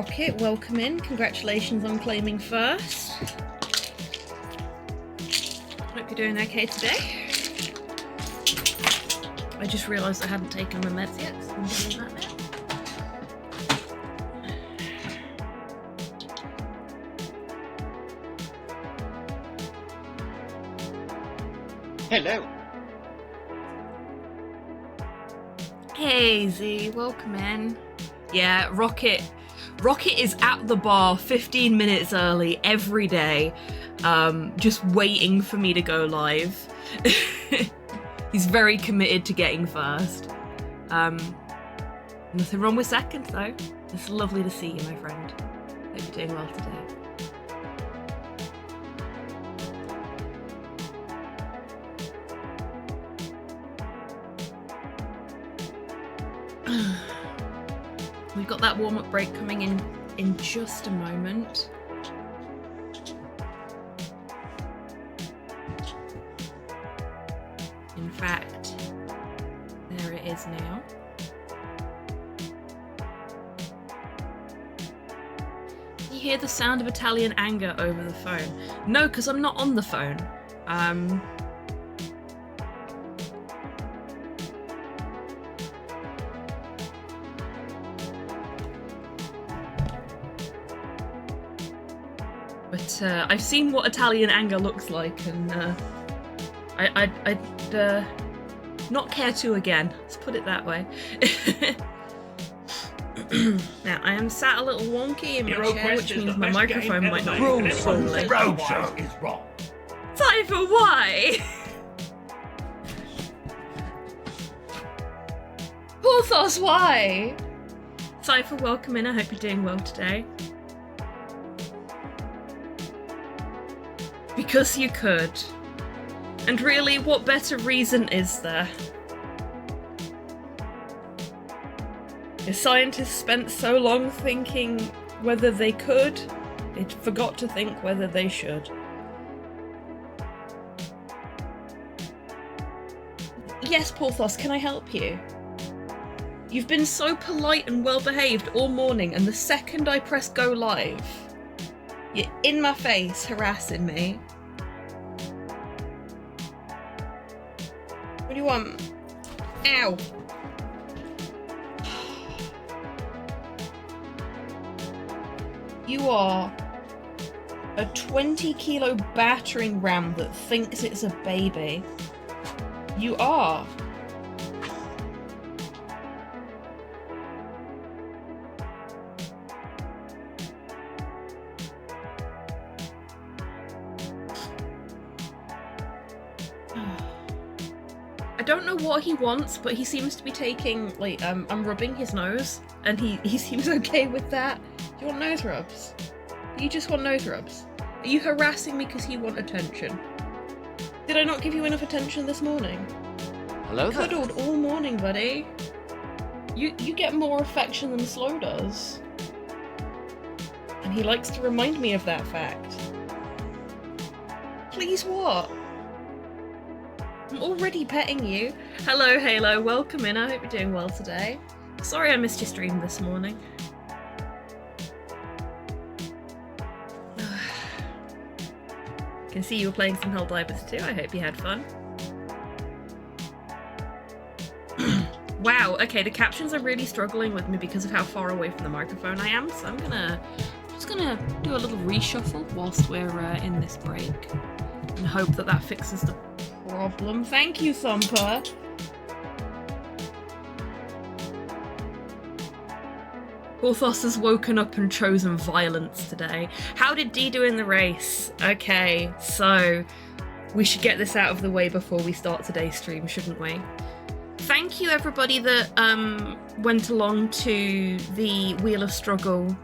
Rocket, welcome in. Congratulations on claiming first. Hope you're doing okay today. I just realised I hadn't taken my meds yet, so I'm doing that now. Hello. Hey Z, welcome in. Yeah, Rocket is at the bar 15 minutes early every day, just waiting for me to go live. He's very committed to getting first. Nothing wrong with second though. It's lovely to see you, my friend. Hope you're doing well today. We've got that warm-up break coming in just a moment. In fact, there it is now. You hear the sound of Italian anger over the phone. No, because I'm not on the phone. But I've seen what Italian anger looks like, and I'd not care to again. Let's put it that way. Now, I am sat a little wonky in my chair, which means my microphone might not roll slowly. Is wrong. Cypher, why? Porthos, why? Cypher, welcome in. I hope you're doing well today. Because you could. And really, what better reason is there? The scientists spent so long thinking whether they could, they forgot to think whether they should. Yes, Porthos, can I help you? You've been so polite and well-behaved all morning, and the second I press go live, you're in my face harassing me. What do you want? Ow. You are a 20-kilo battering ram that thinks it's a baby. You are. I don't know what he wants, but he seems to be taking, like, I'm rubbing his nose, and he seems okay with that. Do you want nose rubs? You just want nose rubs? Are you harassing me because you want attention? Did I not give you enough attention this morning? Hello there. Cuddled all morning, buddy. You get more affection than Slow does. And he likes to remind me of that fact. Please what? I'm already petting you. Hello, Halo. Welcome in. I hope you're doing well today. Sorry I missed your stream this morning. Can see you were playing some Helldivers too. I hope you had fun. Wow, okay, the captions are really struggling with me because of how far away from the microphone I am, so I'm just gonna do a little reshuffle whilst we're in this break and hope that fixes the problem. Thank you, Thumper. Porthos has woken up and chosen violence today. How did Dee do in the race? Okay, so we should get this out of the way before we start today's stream, shouldn't we? Thank you everybody that went along to the Wheel of Struggle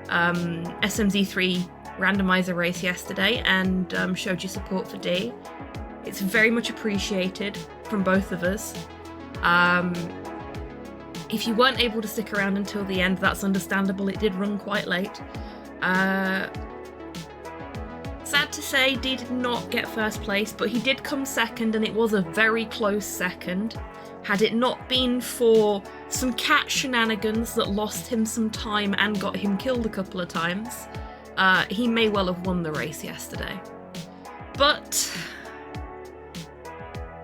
SMZ3 randomizer race yesterday and showed your support for Dee. It's very much appreciated from both of us. If you weren't able to stick around until the end, that's understandable. It did run quite late. Sad to say, Dee did not get first place, but he did come second, and it was a very close second. Had it not been for some cat shenanigans that lost him some time and got him killed a couple of times, he may well have won the race yesterday. But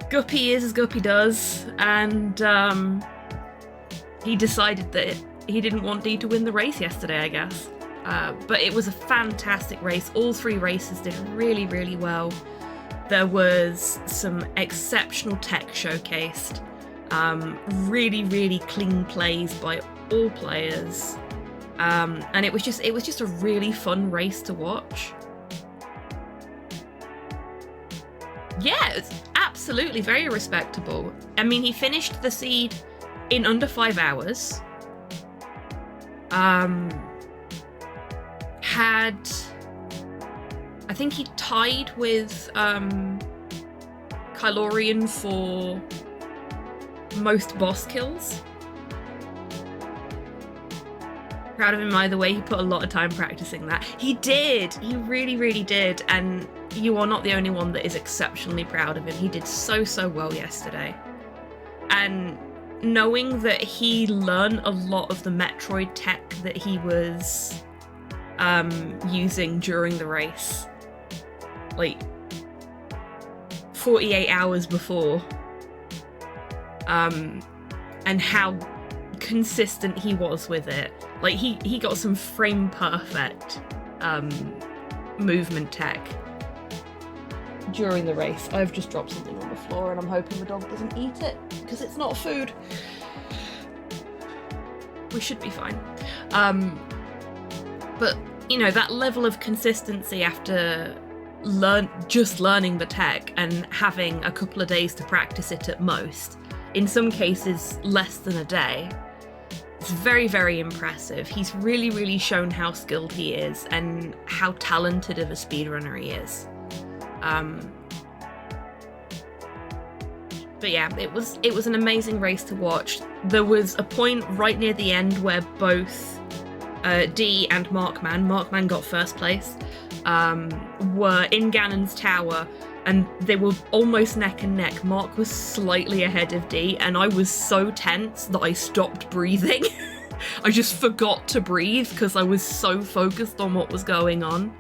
Guppy is as Guppy does, and he decided that he didn't want Dee to win the race yesterday, I guess. But it was a fantastic race. All three races did really, really well. There was some exceptional tech showcased. Really, really clean plays by all players. And it was just a really fun race to watch. Yeah, it's absolutely very respectable. I mean, he finished the seed in under 5 hours. I think he tied with Kylorian for most boss kills. Proud of him either way. He put a lot of time practicing that. He did. He really, really did. And you are not the only one that is exceptionally proud of him. He did so well yesterday. And knowing that he learned a lot of the Metroid tech that he was using during the race, like 48 hours before, and how consistent he was with it. Like he got some frame perfect movement tech during the race. I've just dropped something on the floor and I'm hoping the dog doesn't eat it because it's not food. We should be fine. But you know, that level of consistency after just learning the tech and having a couple of days to practice it at most, in some cases less than a day, it's very, very impressive. He's really, really shown how skilled he is and how talented of a speedrunner he is. But yeah, it was an amazing race to watch. There was a point right near the end where both Dee and Markman got first place, were in Ganon's tower, and they were almost neck and neck. Mark was slightly ahead of Dee, and I was so tense that I stopped breathing. I just forgot to breathe because I was so focused on what was going on.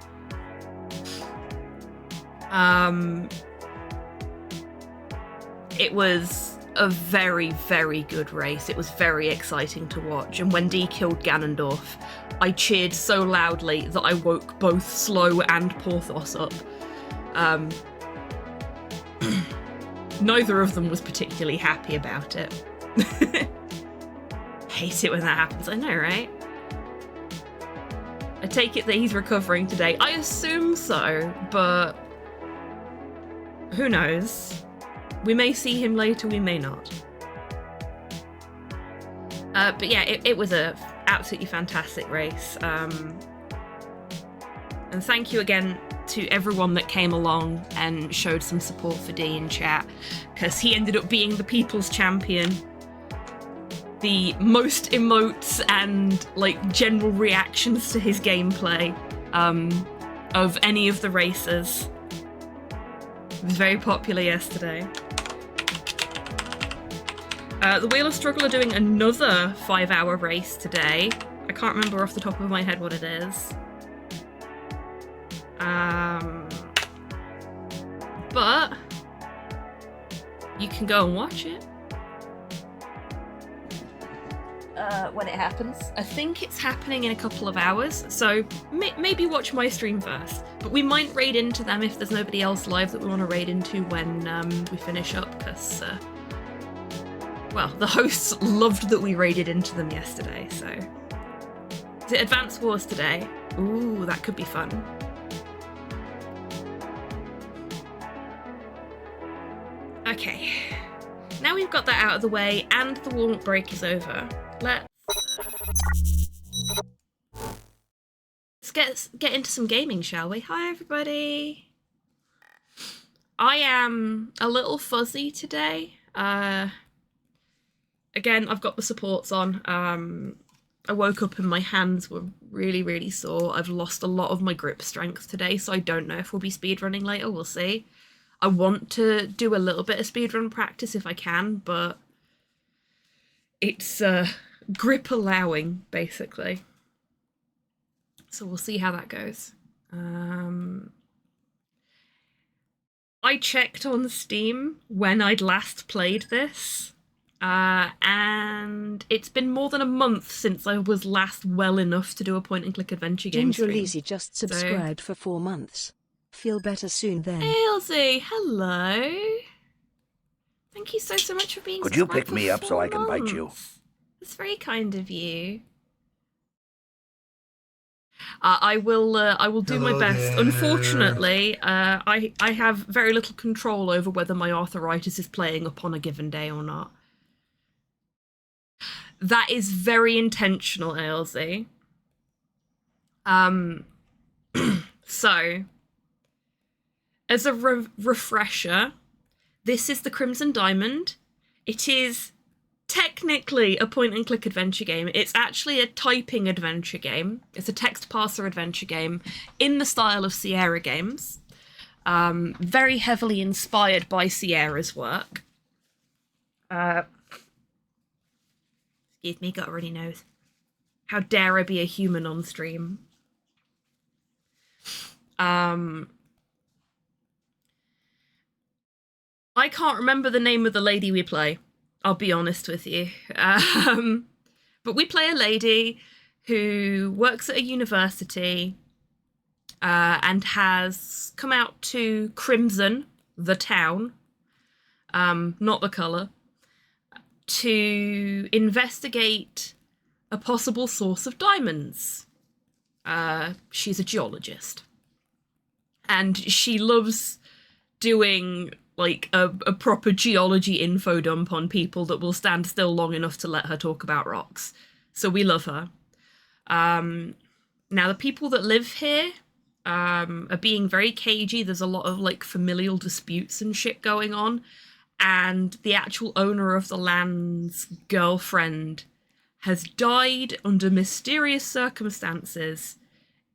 It was a very, very good race. It was very exciting to watch, and when Dee killed Ganondorf, I cheered so loudly that I woke both Slow and Porthos up. Neither of them was particularly happy about it. Hate it when that happens, I know, right? I take it that he's recovering today. I assume so, but who knows? We may see him later, we may not. But yeah, it was a absolutely fantastic race. And thank you again to everyone that came along and showed some support for Dee in chat, because he ended up being the people's champion. The most emotes and like general reactions to his gameplay of any of the racers. It was very popular yesterday. The Wheel of Struggle are doing another 5-hour race today. I can't remember off the top of my head what it is. But you can go and watch it when it happens. I think it's happening in a couple of hours, so maybe watch my stream first. But we might raid into them if there's nobody else live that we want to raid into when we finish up, because well, the hosts loved that we raided into them yesterday, so. Is it Advance Wars today? Ooh, that could be fun. Okay, now we've got that out of the way and the warm-up break is over. Let's get into some gaming, shall we? Hi, everybody. I am a little fuzzy today. Again, I've got the supports on. I woke up and my hands were really, really sore. I've lost a lot of my grip strength today, so I don't know if we'll be speedrunning later. We'll see. I want to do a little bit of speedrun practice if I can, but it's grip allowing, basically. So we'll see how that goes. I checked on Steam when I'd last played this, and it's been more than a month since I was last well enough to do a point-and-click adventure game stream. Geologist just subscribed for 4 months. Feel better soon then. Hey, Elsie, hello. Thank you so much for being Could you subscribed pick me for up so 4 I can bite you? months. That's very kind of you. I will do my best. there. Unfortunately, I have very little control over whether my arthritis is playing up on a given day or not. That is very intentional, Ailsey. So, as a refresher, this is the Crimson Diamond. It is technically a point-and-click adventure game. It's actually a typing adventure game. It's a text parser adventure game in the style of Sierra games. Very heavily inspired by Sierra's work. Excuse me, got a runny nose. How dare I be a human on stream? I can't remember the name of the lady we play. I'll be honest with you. But we play a lady who works at a university and has come out to Crimson, the town, not the colour, to investigate a possible source of diamonds. She's a geologist. And she loves doing like a proper geology info dump on people that will stand still long enough to let her talk about rocks. So we love her. Now the people that live here are being very cagey. There's a lot of like familial disputes and shit going on. And the actual owner of the land's girlfriend has died under mysterious circumstances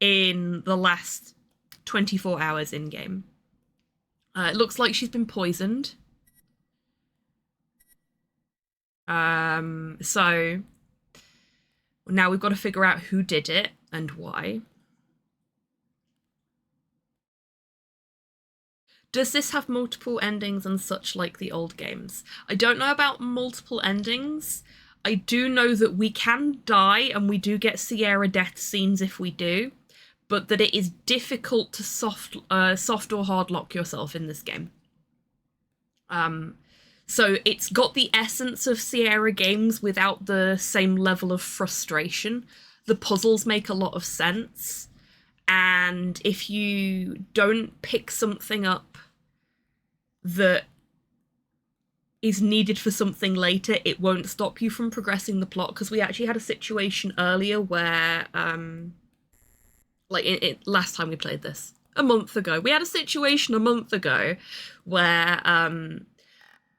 in the last 24 hours in-game. It looks like she's been poisoned. So now we've got to figure out who did it and why. Does this have multiple endings and such like the old games? I don't know about multiple endings. I do know that we can die and we do get Sierra death scenes if we do, but that it is difficult to soft or hard lock yourself in this game. So it's got the essence of Sierra games without the same level of frustration. The puzzles make a lot of sense, and if you don't pick something up that is needed for something later, it won't stop you from progressing the plot, because we actually had a situation earlier where last time we played this, a month ago, we had a situation a month ago where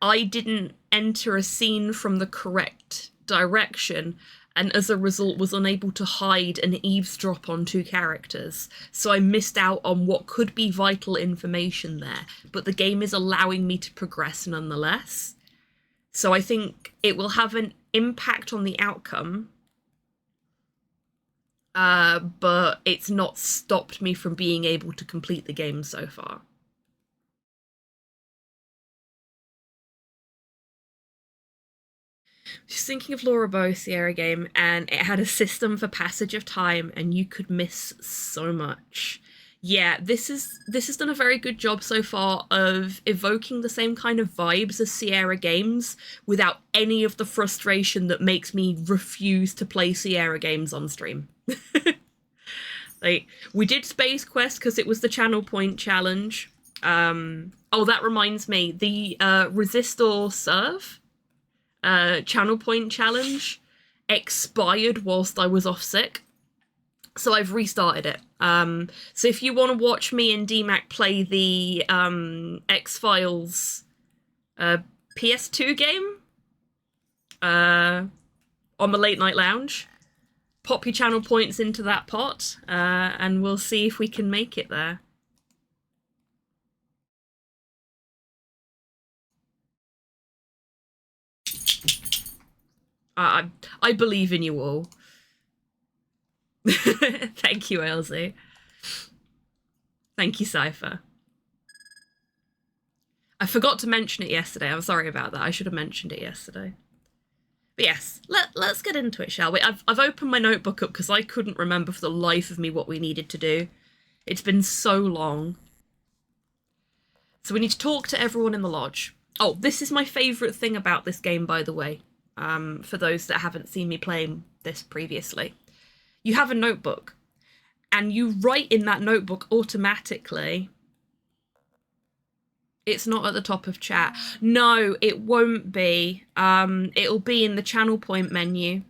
I didn't enter a scene from the correct direction, and as a result was unable to hide and eavesdrop on 2 characters. So I missed out on what could be vital information there, but the game is allowing me to progress nonetheless. So I think it will have an impact on the outcome, but it's not stopped me from being able to complete the game so far. Just thinking of Laura Bow Sierra game, and it had a system for passage of time, and you could miss so much. Yeah, this has done a very good job so far of evoking the same kind of vibes as Sierra games without any of the frustration that makes me refuse to play Sierra games on stream. Like, we did Space Quest because it was the Channel Point challenge. Oh, that reminds me, the Resist or Serve Channel Point challenge expired whilst I was off sick, so I've restarted it. So if you want to watch me and DMAC play the X-Files PS2 game on the Late Night Lounge, pop your channel points into that pot, and we'll see if we can make it there. I believe in you all. Thank you, Elsie. Thank you, Cypher. I forgot to mention it yesterday. I'm sorry about that. I should have mentioned it yesterday. But yes, let's get into it, shall we? I've opened my notebook up because I couldn't remember for the life of me what we needed to do. It's been so long. So we need to talk to everyone in the lodge. Oh, this is my favourite thing about this game, by the way. For those that haven't seen me playing this previously. You have a notebook, and you write in that notebook automatically. It's not at the top of chat. No, it won't be. It'll be in the channel point menu.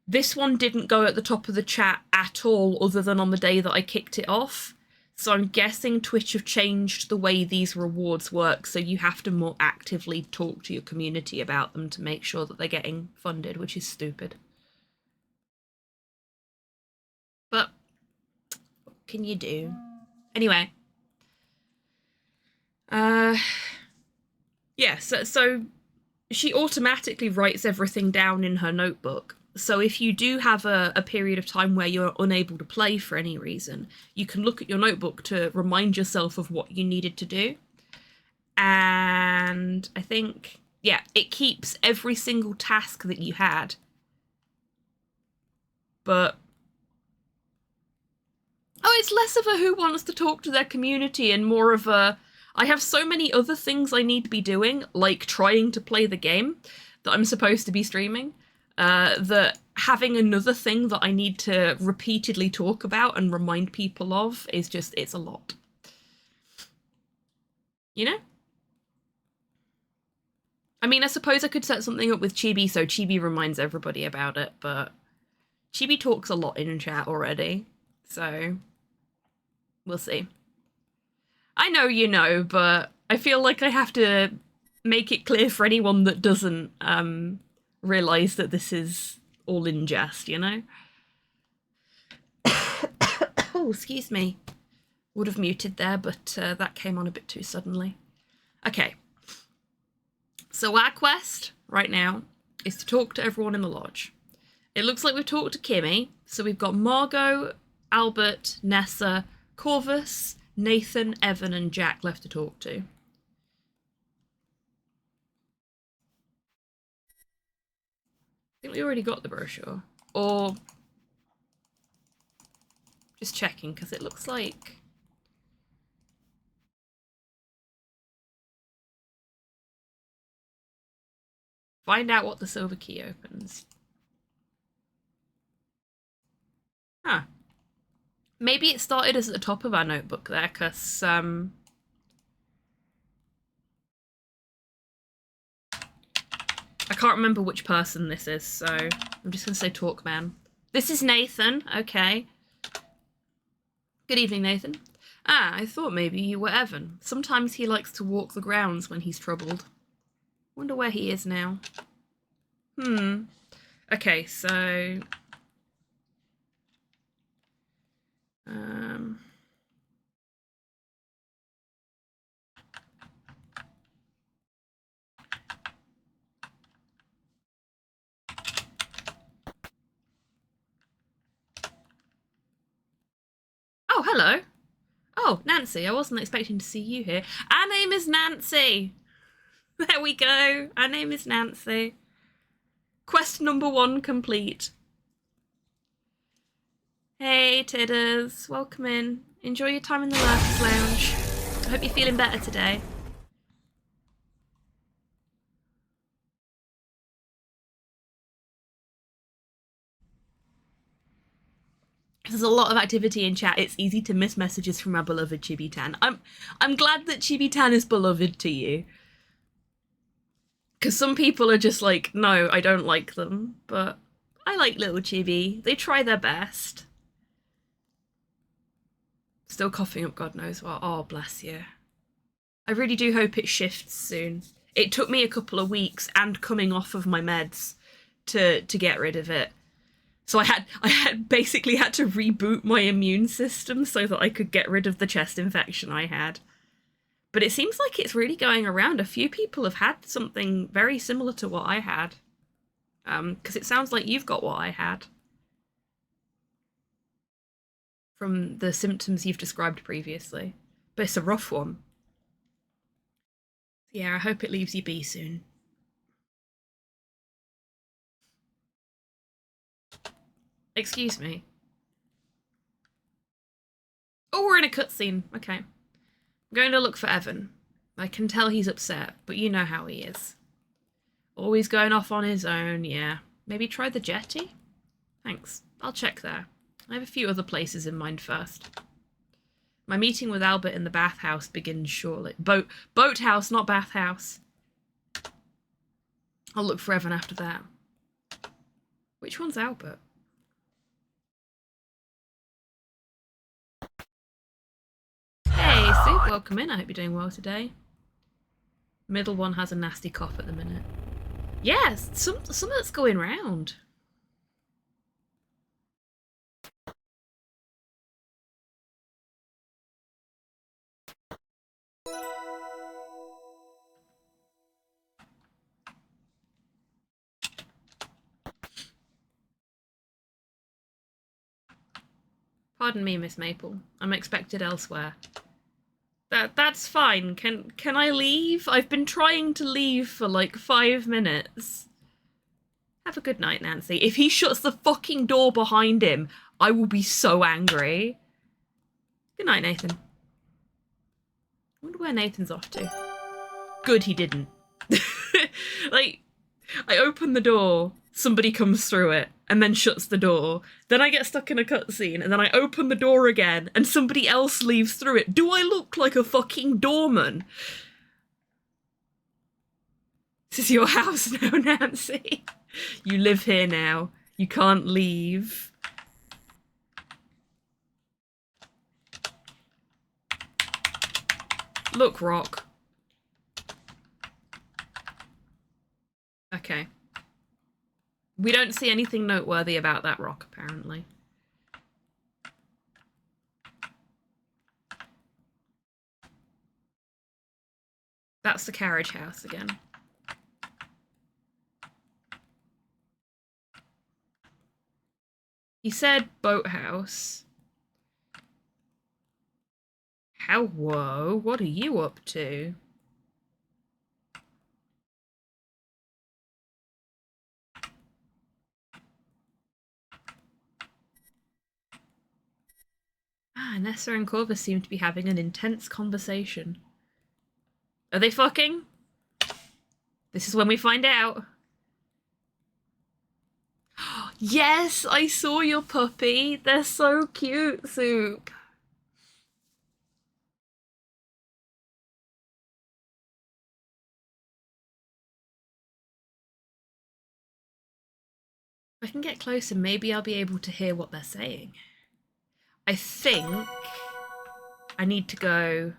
This one didn't go at the top of the chat at all, other than on the day that I kicked it off. So I'm guessing Twitch have changed the way these rewards work, so you have to more actively talk to your community about them to make sure that they're getting funded, which is stupid. But what can you do? Anyway. Yeah, so she automatically writes everything down in her notebook. So if you do have a period of time where you're unable to play for any reason, you can look at your notebook to remind yourself of what you needed to do. And I think, yeah, it keeps every single task that you had. But oh, it's less of a who wants to talk to their community and more of a, I have so many other things I need to be doing, like trying to play the game that I'm supposed to be streaming, that having another thing that I need to repeatedly talk about and remind people of is just, it's a lot. You know? I mean, I suppose I could set something up with Chibi so Chibi reminds everybody about it, but Chibi talks a lot in chat already, so we'll see. I know you know, but I feel like I have to make it clear for anyone that doesn't realise that this is all in jest, you know? Oh, excuse me. Would have muted there, but that came on a bit too suddenly. Okay. So our quest right now is to talk to everyone in the lodge. It looks like we've talked to Kimmy, so we've got Margot, Albert, Nessa, Corvus, Nathan, Evan, and Jack left to talk to. I think we already got the brochure. Or just checking, because it looks like... Find out what the silver key opens. Huh. Maybe it started as at the top of our notebook there, because I can't remember which person this is, so I'm just going to say Talkman. This is Nathan, okay. Good evening, Nathan. Ah, I thought maybe you were Evan. Sometimes he likes to walk the grounds when he's troubled. Wonder where he is now. Okay, so... Oh, hello. Oh, Nancy, I wasn't expecting to see you here. Our name is Nancy. There we go. Our name is Nancy. Quest number 1 complete. Hey, Tidders. Welcome in. Enjoy your time in the Lurkers Lounge. I hope you're feeling better today. There's a lot of activity in chat. It's easy to miss messages from our beloved HobbyTan. I'm glad that HobbyTan is beloved to you. Because some people are just like, no, I don't like them. But I like little Chibi. They try their best. Still coughing up God knows what. Oh, bless you. I really do hope it shifts soon. It took me a couple of weeks and coming off of my meds to get rid of it. So I had basically had to reboot my immune system so that I could get rid of the chest infection I had. But it seems like it's really going around. A few people have had something very similar to what I had. Because it sounds like you've got what I had. From the symptoms you've described previously. But it's a rough one. Yeah, I hope it leaves you be soon. Excuse me. Oh, we're in a cutscene. Okay. I'm going to look for Evan. I can tell he's upset, but you know how he is. Always going off on his own, yeah. Maybe try the jetty? Thanks. I'll check there. I have a few other places in mind first. My meeting with Albert in the bathhouse begins shortly. Boathouse, not bathhouse. I'll look for Evan after that. Which one's Albert? Hey, Sue, welcome in. I hope you're doing well today. Middle one has a nasty cough at the minute. Yes, some that's going round. Pardon me, Miss Maple. I'm expected elsewhere. That's fine. Can I leave? I've been trying to leave for like 5 minutes. Have a good night, Nancy. If he shuts the fucking door behind him, I will be so angry. Good night, Nathan. I wonder where Nathan's off to. Good, he didn't. Like, I open the door, somebody comes through it, and then shuts the door. Then I get stuck in a cutscene, and then I open the door again, and somebody else leaves through it. Do I look like a fucking doorman? This is your house now, Nancy. You live here now. You can't leave. Look, Rock. Okay. We don't see anything noteworthy about that rock, apparently. That's the carriage house again. He said boathouse. Whoa, what are you up to? Nessa and Corvus seem to be having an intense conversation. Are they fucking? This is when we find out. Yes, I saw your puppy. They're so cute, Soup. If I can get closer, maybe I'll be able to hear what they're saying. I think I need to go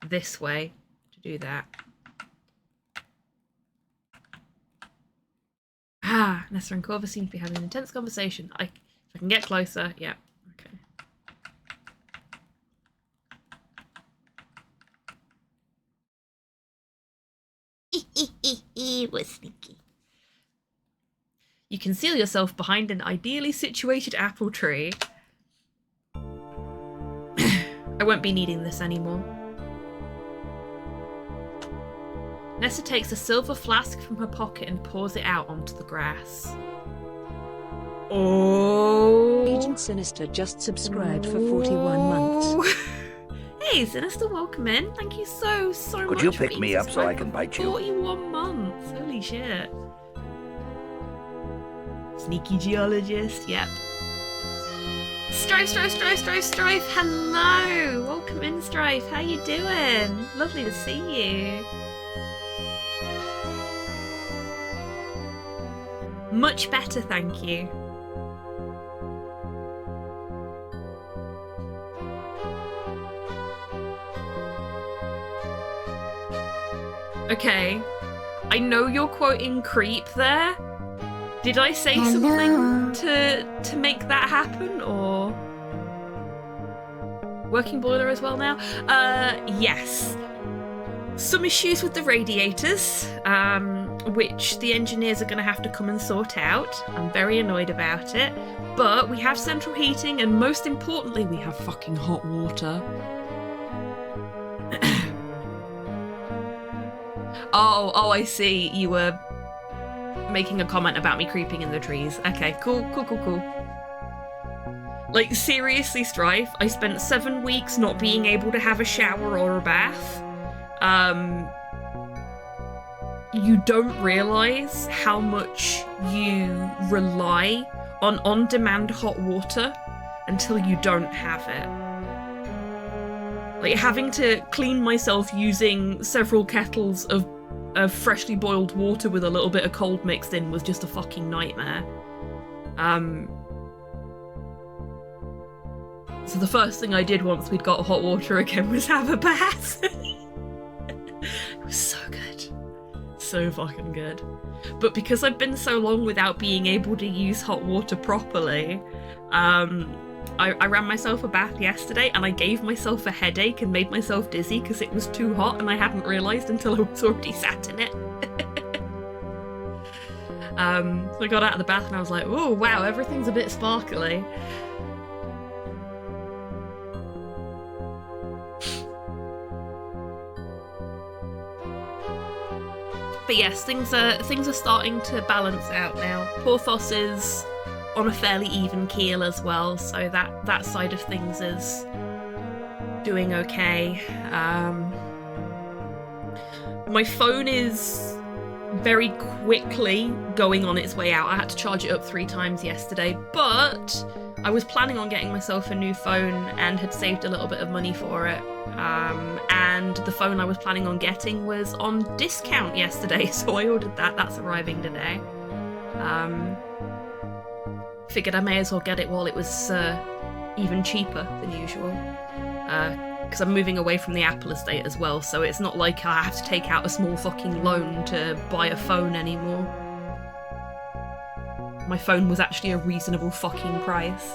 this way to do that. Nessa and Corva seem to be having an intense conversation. If I can get closer, yeah, okay. We're sneaky. You conceal yourself behind an ideally situated apple tree. I won't be needing this anymore. Nessa takes a silver flask from her pocket and pours it out onto the grass. Oh! Agent Sinister just subscribed for 41 months. Hey, Sinister, welcome in. Thank you so much. Could you pick me up so I can bite you? 41 months. Holy shit. Sneaky geologist, yep. Strife. Hello. Welcome in, Strife. How you doing? Lovely to see you. Much better, thank you. Okay. I know you're quoting Creep there. Did I say something to make that happen, or working boiler as well now? Yes. Some issues with the radiators, which the engineers are going to have to come and sort out. I'm very annoyed about it. But we have central heating, and most importantly, we have fucking hot water. Oh, I see. You were making a comment about me creeping in the trees. Okay, cool. Like, seriously, Strife, I spent 7 weeks not being able to have a shower or a bath. You don't realise how much you rely on on-demand hot water until you don't have it. Like, having to clean myself using several kettles of freshly boiled water with a little bit of cold mixed in was just a fucking nightmare. So the first thing I did once we'd got hot water again was have a bath. It was so good. So fucking good. But because I've been so long without being able to use hot water properly, I ran myself a bath yesterday and I gave myself a headache and made myself dizzy because it was too hot and I hadn't realised until I was already sat in it. So I got out of the bath and I was like, oh wow, everything's a bit sparkly. But yes, things are starting to balance out now. Porthos is on a fairly even keel as well, so that side of things is doing okay. My phone is very quickly going on its way out. I had to charge it up 3 times yesterday, but I was planning on getting myself a new phone and had saved a little bit of money for it. And the phone I was planning on getting was on discount yesterday, so I ordered that. That's arriving today. Figured I may as well get it while it was even cheaper than usual. Because I'm moving away from the Apple estate as well, so it's not like I have to take out a small fucking loan to buy a phone anymore. My phone was actually a reasonable fucking price.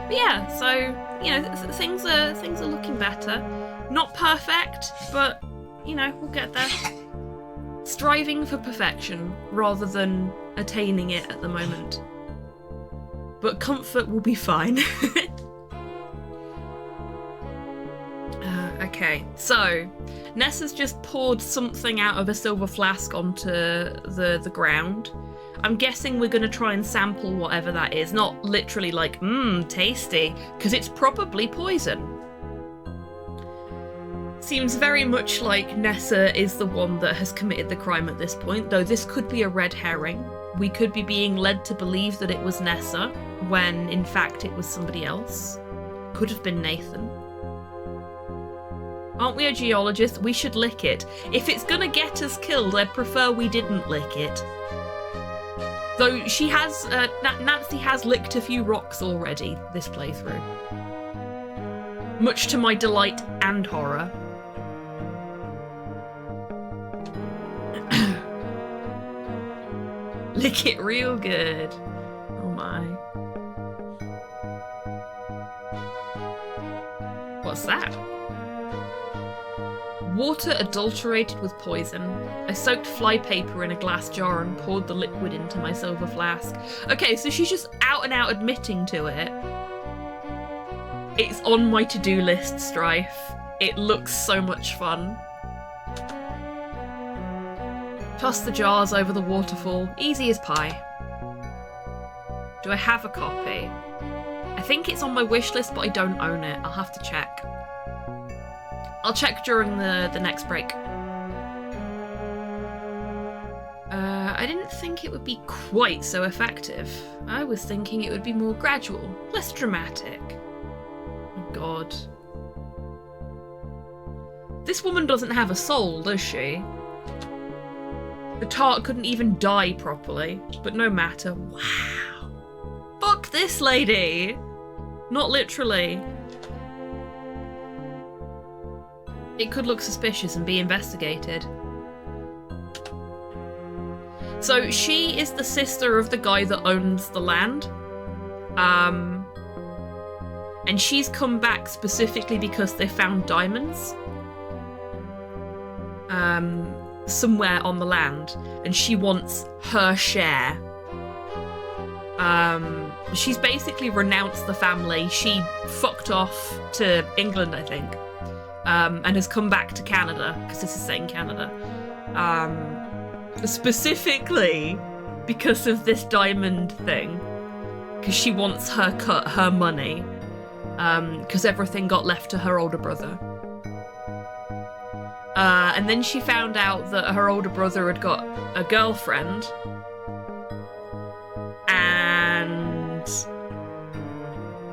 But yeah, so, you know, things are looking better. Not perfect, but, you know, we'll get there. Striving for perfection rather than attaining it at the moment. But comfort will be fine. Okay, so Nessa's just poured something out of a silver flask onto the ground. I'm guessing we're going to try and sample whatever that is. Not literally like, tasty, because it's probably poison. Seems very much like Nessa is the one that has committed the crime at this point, though this could be a red herring. We could be being led to believe that it was Nessa, when in fact it was somebody else. Could have been Nathan. Aren't we a geologist? We should lick it. If it's gonna get us killed, I'd prefer we didn't lick it. Though she has, Nancy has licked a few rocks already this playthrough. Much to my delight and horror. Lick it real good. Oh my. What's that? Water adulterated with poison. I soaked fly paper in a glass jar and poured the liquid into my silver flask. Okay, so she's just out and out admitting to it. It's on my to-do list, Strife. It looks so much fun. Toss the jars over the waterfall. Easy as pie. Do I have a copy? I think it's on my wish list, but I don't own it. I'll have to check. I'll check during the next break. I didn't think it would be quite so effective. I was thinking it would be more gradual, less dramatic. Oh God. This woman doesn't have a soul, does she? The tart couldn't even die properly, but no matter. Wow. Fuck this lady! Not literally. It could look suspicious and be investigated. So she is the sister of the guy that owns the land. And she's come back specifically because they found diamonds. Somewhere on the land. And she wants her share. She's basically renounced the family. She fucked off to England, I think. And has come back to Canada, because this is set in Canada. Specifically because of this diamond thing. Because she wants her cut, her money. Because everything got left to her older brother. And then she found out that her older brother had got a girlfriend. And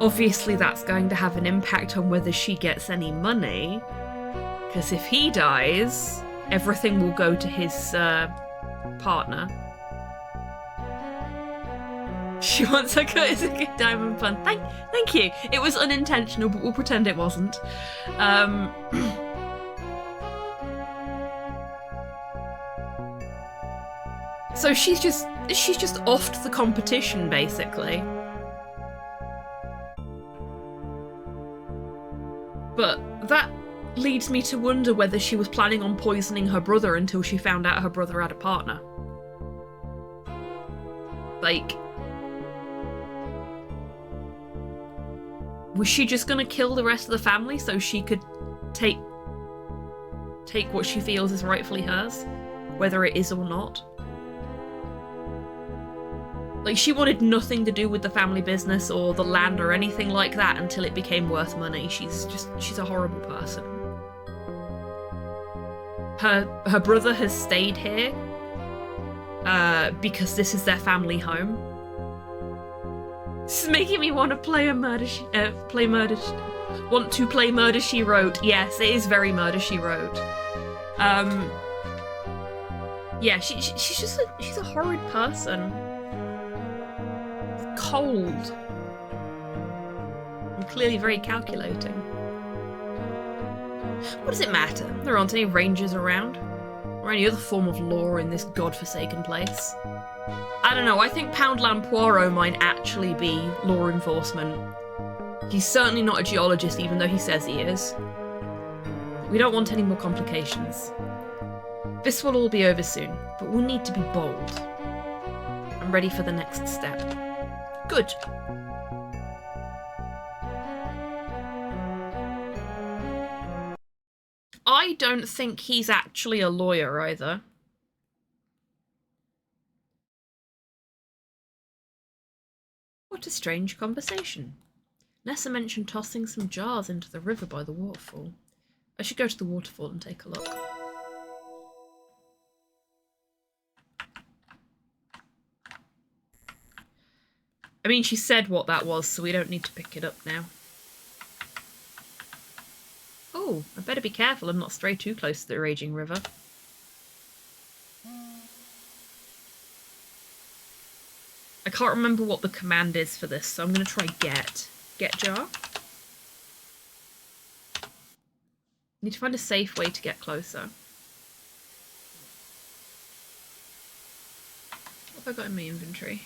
obviously that's going to have an impact on whether she gets any money. Because if he dies, everything will go to his partner. She wants her cut. It's a good diamond pun. Thank you. It was unintentional, but we'll pretend it wasn't. So she's just offed the competition, basically. But that leads me to wonder whether she was planning on poisoning her brother until she found out her brother had a partner. Like, was she just gonna kill the rest of the family so she could take what she feels is rightfully hers, whether it is or not? Like, she wanted nothing to do with the family business or the land or anything like that until it became worth money. She's a horrible person. Her brother has stayed here because this is their family home. This is making me want to play Murder She Wrote. Yes, it is very Murder She Wrote. Yeah, she's a horrid person. Cold. And clearly very calculating. What does it matter? There aren't any rangers around. Or any other form of law in this godforsaken place. I don't know, I think Poundland Poirot might actually be law enforcement. He's certainly not a geologist, even though he says he is. We don't want any more complications. This will all be over soon, but we'll need to be bold. I'm ready for the next step. Good. I don't think he's actually a lawyer either. What a strange conversation. Nessa mentioned tossing some jars into the river by the waterfall. I should go to the waterfall and take a look. I mean, she said what that was, so we don't need to pick it up now. Oh, I better be careful and not stray too close to the raging river. I can't remember what the command is for this, so I'm going to try get. Get jar? Need to find a safe way to get closer. What have I got in my inventory?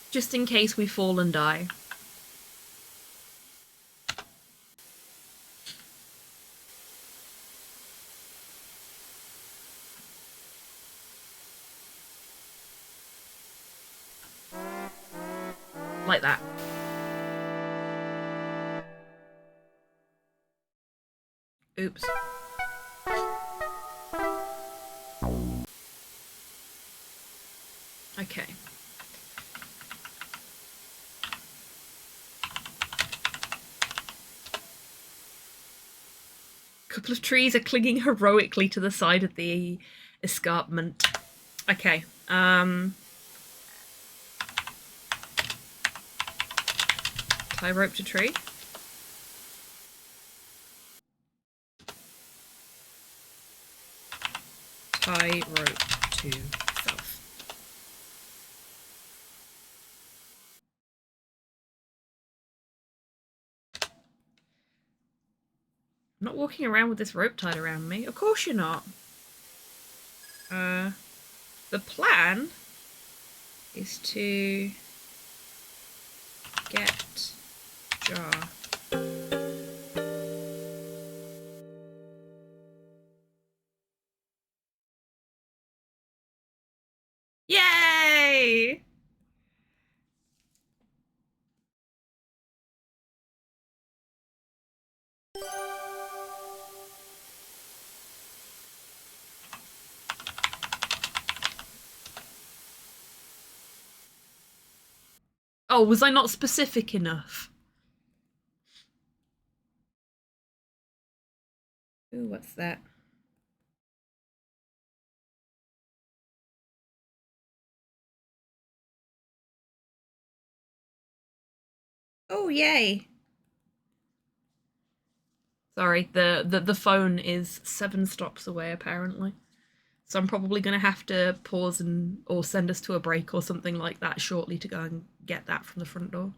Just in case we fall and die. Like that. Oops. Okay. couple of trees are clinging heroically to the side of the escarpment. Okay. Tie rope to tree. Tie rope to self. I'm not walking around with this rope tied around me. Of course you're not. The plan is to get jar. Yay! Oh, was I not specific enough? Ooh, what's that? Oh, yay. Sorry, the phone is 7 stops away, apparently. So I'm probably going to have to pause or send us to a break or something like that shortly to go and get that from the front door.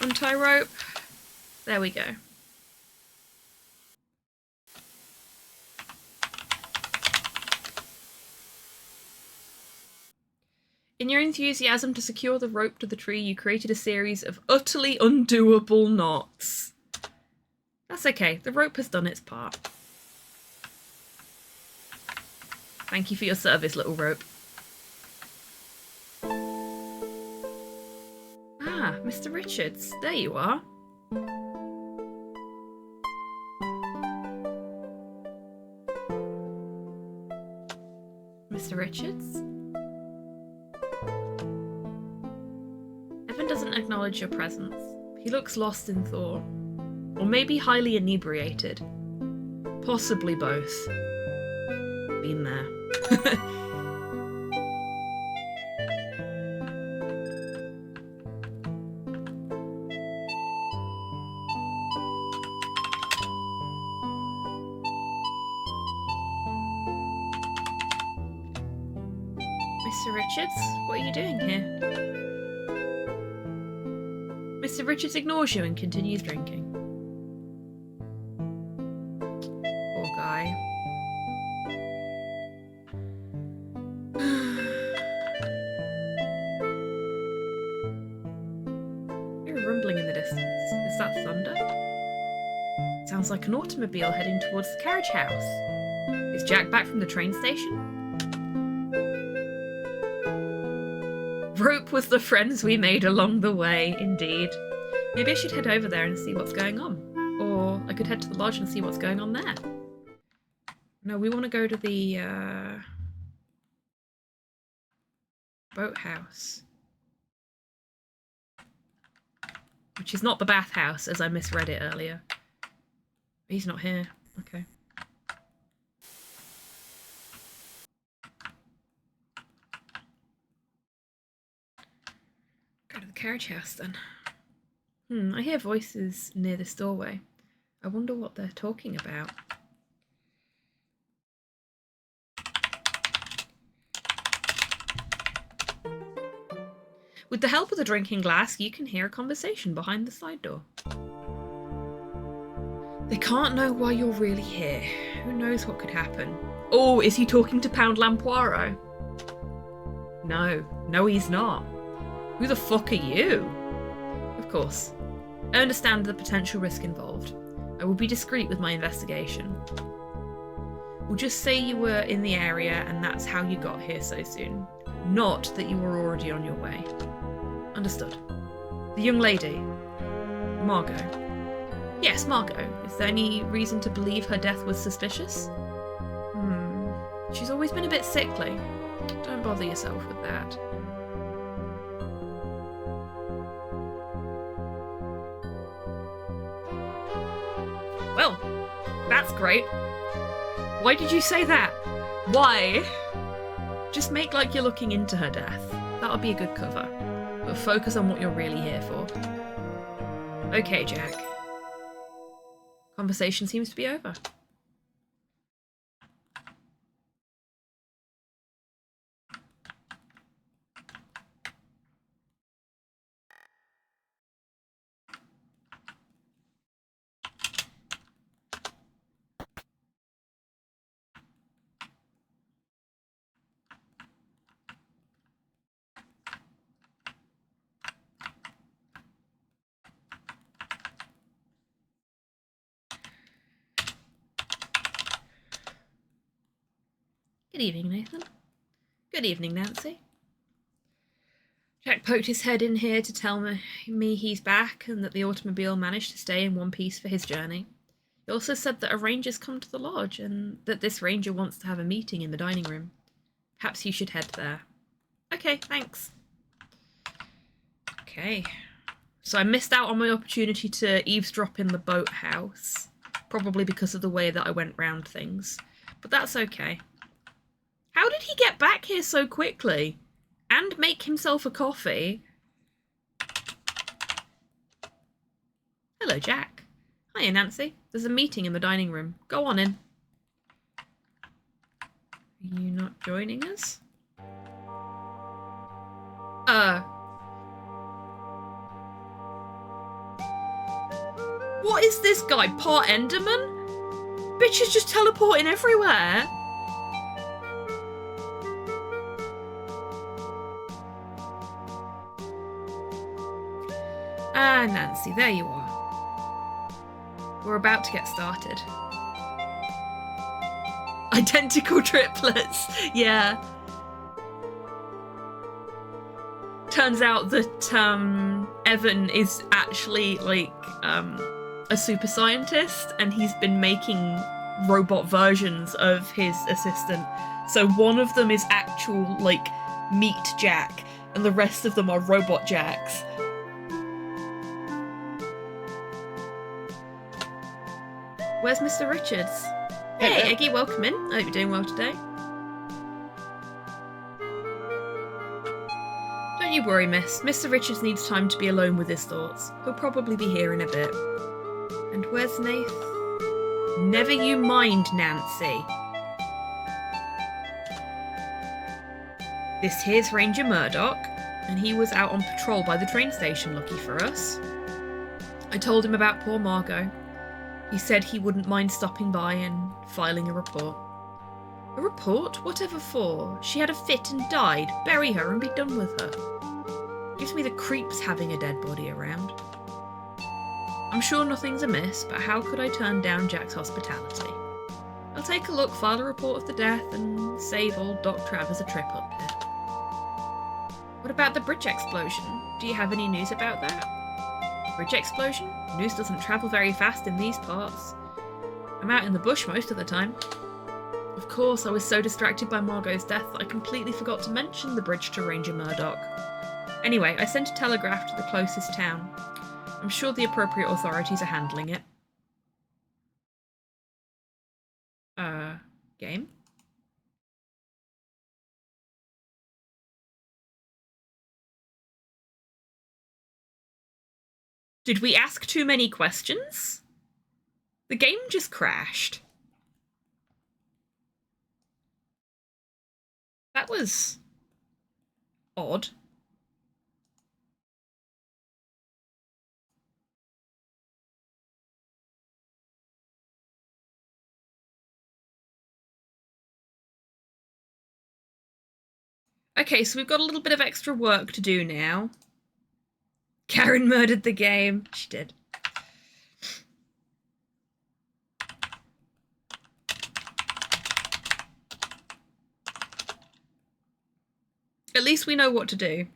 Untie rope. There we go. In your enthusiasm to secure the rope to the tree, you created a series of utterly undoable knots. That's okay, the rope has done its part. Thank you for your service, little rope. Ah, Mr. Richards, there you are. Mr. Richards? Evan doesn't acknowledge your presence. He looks lost in thought. Or maybe highly inebriated. Possibly both. Been there. Mr. Richards, what are you doing here? Mr. Richards ignores you and continues drinking. Poor guy. Hear a rumbling in the distance. Is that thunder? Sounds like an automobile heading towards the carriage house. Is Jack back from the train station? Rope was the friends we made along the way, indeed. Maybe I should head over there and see what's going on. Or I could head to the lodge and see what's going on there. No, we want to go to the boathouse. Which is not the bathhouse, as I misread it earlier. He's not here. Okay. Go to the carriage house then. I hear voices near this doorway. I wonder what they're talking about. With the help of the drinking glass, you can hear a conversation behind the side door. They can't know why you're really here. Who knows what could happen? Oh, is he talking to Poundland Poirot? No, he's not. Who the fuck are you? Of course. I understand the potential risk involved. I will be discreet with my investigation. We'll just say you were in the area and that's how you got here so soon. Not that you were already on your way. Understood. The young lady. Margot. Yes, Margot. Is there any reason to believe her death was suspicious? She's always been a bit sickly. Don't bother yourself with that. Well, that's great. Why did you say that? Why? Just make like you're looking into her death. That'll be a good cover. But focus on what you're really here for. Okay, Jack. Conversation seems to be over. Good evening, Nathan. Good evening, Nancy. Jack poked his head in here to tell me he's back and that the automobile managed to stay in one piece for his journey. He also said that a ranger's come to the lodge and that this ranger wants to have a meeting in the dining room. Perhaps you should head there. Okay, thanks. Okay. So I missed out on my opportunity to eavesdrop in the boathouse, probably because of the way that I went round things. But that's okay. How did he get back here so quickly? And make himself a coffee? Hello, Jack. Hiya, Nancy. There's a meeting in the dining room. Go on in. Are you not joining us? What is this guy, part Enderman? Bitch is just teleporting everywhere. Ah, Nancy, there you are. We're about to get started. Identical triplets, yeah. Turns out that Evan is actually like a super scientist, and he's been making robot versions of his assistant. So one of them is actual like meat Jack, and the rest of them are robot Jacks. Where's Mr. Richards? Hey, Eggy, welcome in. I hope you're doing well today. Don't you worry, miss. Mr. Richards needs time to be alone with his thoughts. He'll probably be here in a bit. And where's Nath? Never you mind, Nancy. This here's Ranger Murdoch, and he was out on patrol by the train station, lucky for us. I told him about poor Margot. He said he wouldn't mind stopping by and filing a report. A report? Whatever for? She had a fit and died. Bury her and be done with her. Gives me the creeps having a dead body around. I'm sure nothing's amiss, but how could I turn down Jack's hospitality? I'll take a look, file a report of the death, and save old Doc Travers a trip up here. What about the bridge explosion? Do you have any news about that? Bridge explosion? News doesn't travel very fast in these parts. I'm out in the bush most of the time. Of course, I was so distracted by Margot's death that I completely forgot to mention the bridge to Ranger Murdoch. Anyway, I sent a telegraph to the closest town. I'm sure the appropriate authorities are handling it. Game? Did we ask too many questions? The game just crashed. That was odd. Okay, so we've got a little bit of extra work to do now. Karen murdered the game. She did. At least we know what to do.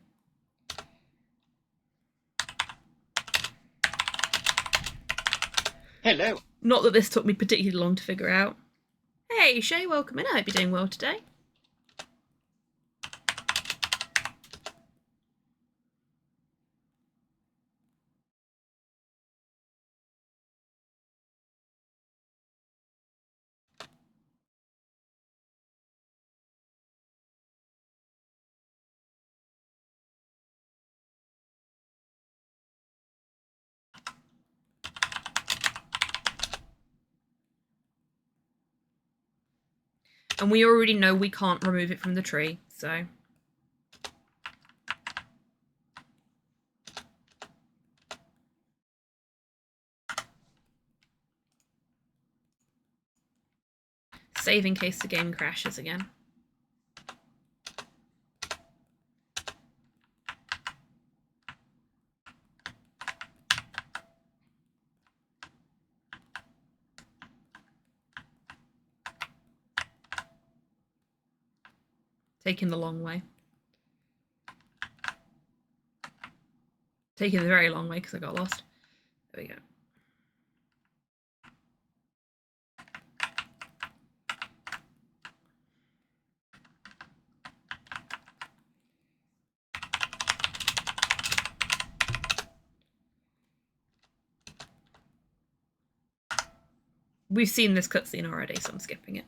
Hello. Not that this took me particularly long to figure out. Hey, Shay, welcome in. I hope you're doing well today. And we already know we can't remove it from the tree, so... Save in case the game crashes again. Taking the long way. Taking the very long way because I got lost. There we go. We've seen this cutscene already, so I'm skipping it.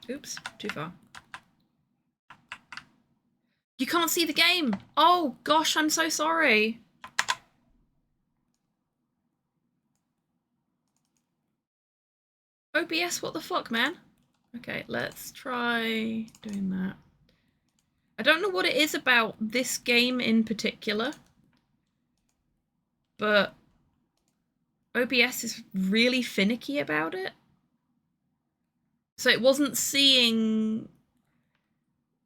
Oops, too far. You can't see the game! Oh gosh, I'm so sorry. OBS, what the fuck, man? Okay, let's try doing that. I don't know what it is about this game in particular, but OBS is really finicky about it. So it wasn't seeing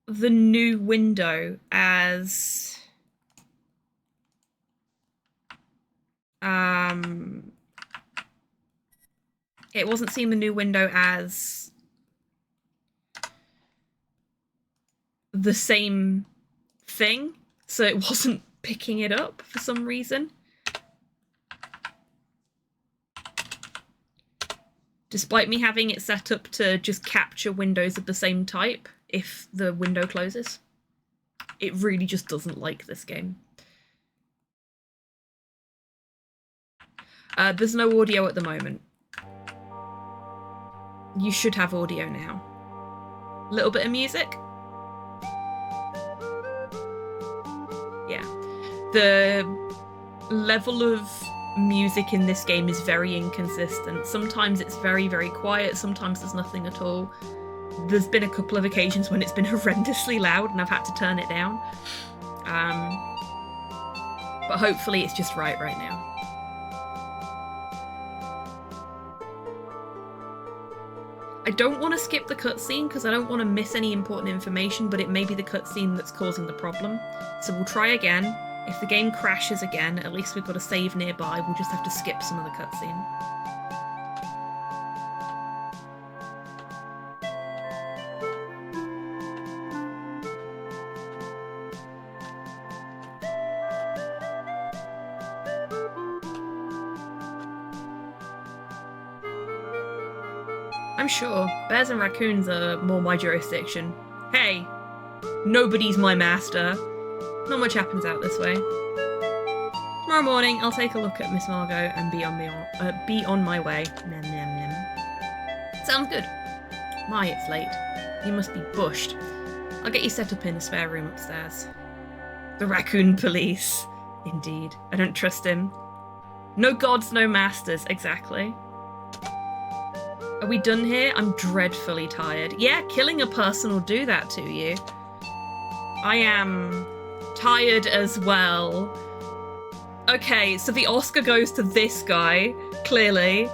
the new window as... It wasn't seeing the new window as the same thing, so it wasn't picking it up for some reason. Despite me having it set up to just capture windows of the same type if the window closes. It really just doesn't like this game. There's no audio at the moment. You should have audio now. A little bit of music. Yeah. The level of music in this game is very inconsistent. Sometimes it's very, very quiet. Sometimes there's nothing at all. There's been a couple of occasions when it's been horrendously loud and I've had to turn it down. But hopefully it's just right now. I don't want to skip the cutscene because I don't want to miss any important information, but it may be the cutscene that's causing the problem. So we'll try again. If the game crashes again, at least we've got a save nearby. We'll just have to skip some of the cutscene. I'm sure. Bears and raccoons are more my jurisdiction. Hey! Nobody's my master. Not much happens out this way. Tomorrow morning, I'll take a look at Miss Margot and be on my way. Nem, nem, nem. Sounds good. My, it's late. You must be bushed. I'll get you set up in a spare room upstairs. The raccoon police. Indeed. I don't trust him. No gods, no masters. Exactly. Are we done here? I'm dreadfully tired. Yeah, killing a person will do that to you. I am tired as well. Okay, so the Oscar goes to this guy, clearly.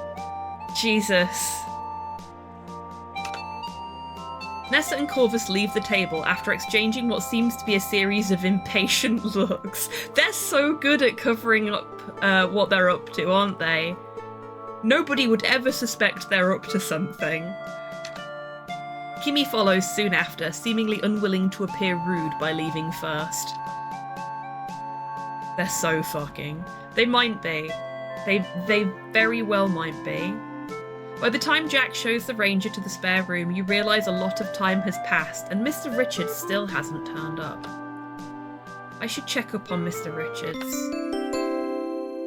Jesus. Nessa and Corvus leave the table after exchanging what seems to be a series of impatient looks. They're so good at covering up what they're up to, aren't they? Nobody would ever suspect they're up to something. Kimmy follows soon after, seemingly unwilling to appear rude by leaving first. They're so fucking. They might be. They very well might be. By the time Jack shows the ranger to the spare room, you realise a lot of time has passed and Mr. Richards still hasn't turned up. I should check up on Mr. Richards.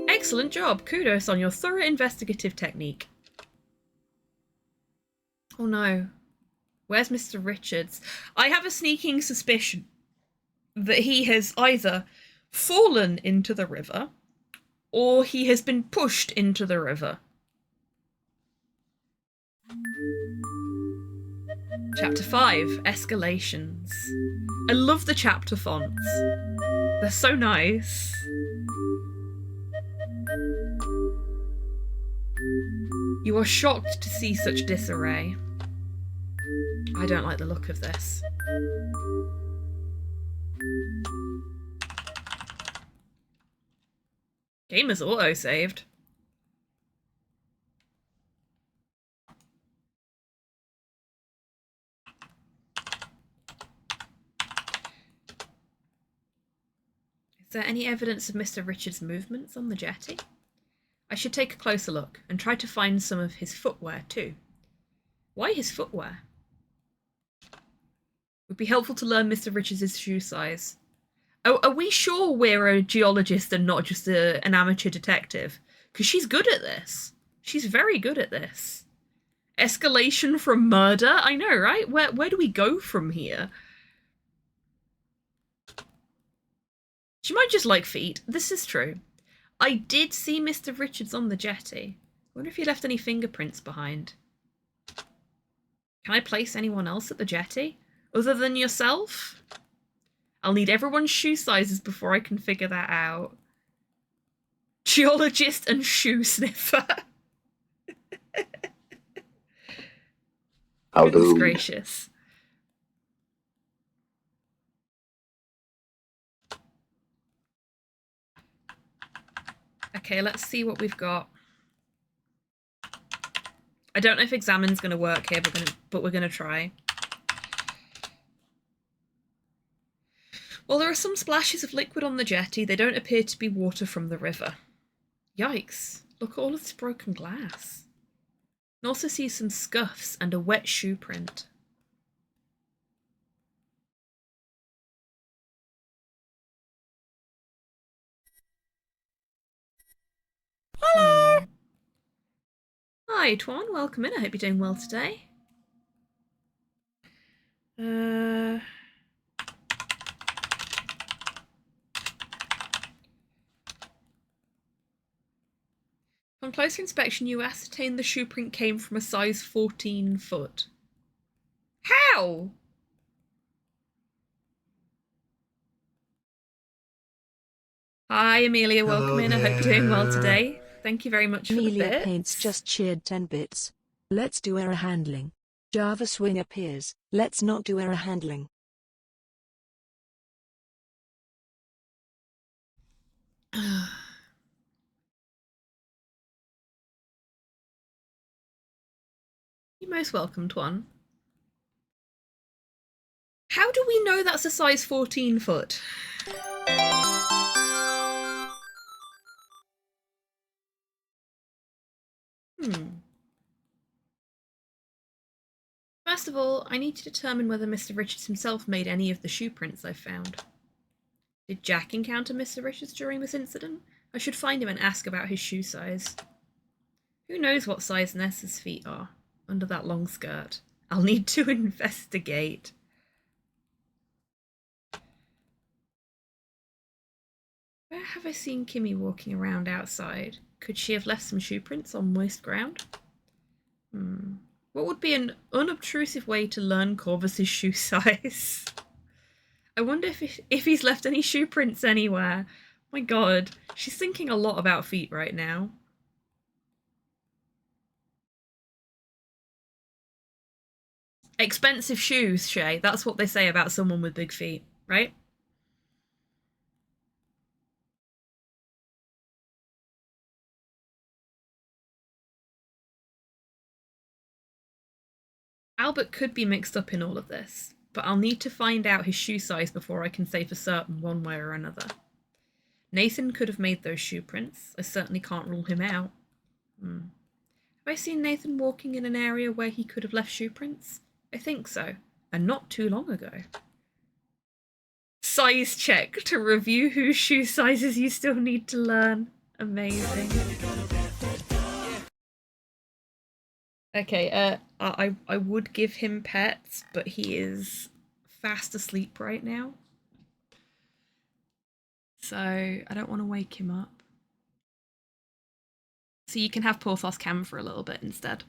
Excellent job. Kudos on your thorough investigative technique. Oh no. Where's Mr. Richards? I have a sneaking suspicion that he has either fallen into the river or he has been pushed into the river. Chapter 5, Escalations. I love the chapter fonts. They're so nice. You are shocked to see such disarray. I don't like the look of this. Game is auto-saved. Is there any evidence of Mr. Richards' movements on the jetty? I should take a closer look and try to find some of his footwear too. Why his footwear? It would be helpful to learn Mr. Richards' shoe size. Oh, are we sure we're a geologist and not just an amateur detective? Because she's good at this. She's very good at this. Escalation from murder? I know, right? Where do we go from here? She might just like feet. This is true. I did see Mr. Richards on the jetty. I wonder if he left any fingerprints behind. Can I place anyone else at the jetty? Other than yourself? I'll need everyone's shoe sizes before I can figure that out. Geologist and shoe sniffer. Goodness gracious. Okay, let's see what we've got. I don't know if examine's going to work here, but we're going to try. While there are some splashes of liquid on the jetty, they don't appear to be water from the river. Yikes, look at all of this broken glass. You can also see some scuffs and a wet shoe print. Hello! Hi, Tuan, welcome in. I hope you're doing well today. On closer inspection, you ascertain the shoe print came from a size 14 foot. How? Hi, Amelia. Welcome in. I hope you're doing well today. Thank you very much for the bits. Paints just cheered 10 bits. Let's do error handling. Java swing appears. Let's not do error handling. You're most welcome, Tuan. How do we know that's a size 14 foot? First of all, I need to determine whether Mr. Richards himself made any of the shoe prints I found. Did Jack encounter Mr. Richards during this incident? I should find him and ask about his shoe size. Who knows what size Nessa's feet are under that long skirt? I'll need to investigate. Where have I seen Kimmy walking around outside? Could she have left some shoe prints on moist ground? What would be an unobtrusive way to learn Corvus's shoe size? I wonder if he's left any shoe prints anywhere. My god, she's thinking a lot about feet right now. Expensive shoes, Shay. That's what they say about someone with big feet, right? Albert could be mixed up in all of this, but I'll need to find out his shoe size before I can say for certain one way or another. Nathan could have made those shoe prints. I certainly can't rule him out. Have I seen Nathan walking in an area where he could have left shoe prints? I think so, and not too long ago. Size check to review whose shoe sizes you still need to learn. Amazing. Okay, I would give him pets, but he is fast asleep right now. So I don't want to wake him up. So you can have Porthos Cam for a little bit instead.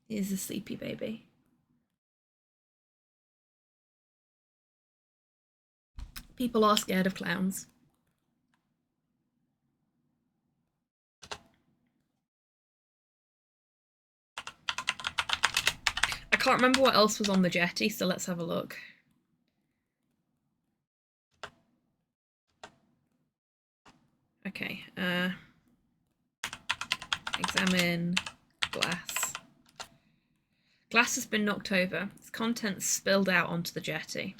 He's a sleepy baby. People are scared of clowns. I can't remember what else was on the jetty, so let's have a look. Okay, examine glass. Glass has been knocked over. Its contents spilled out onto the jetty.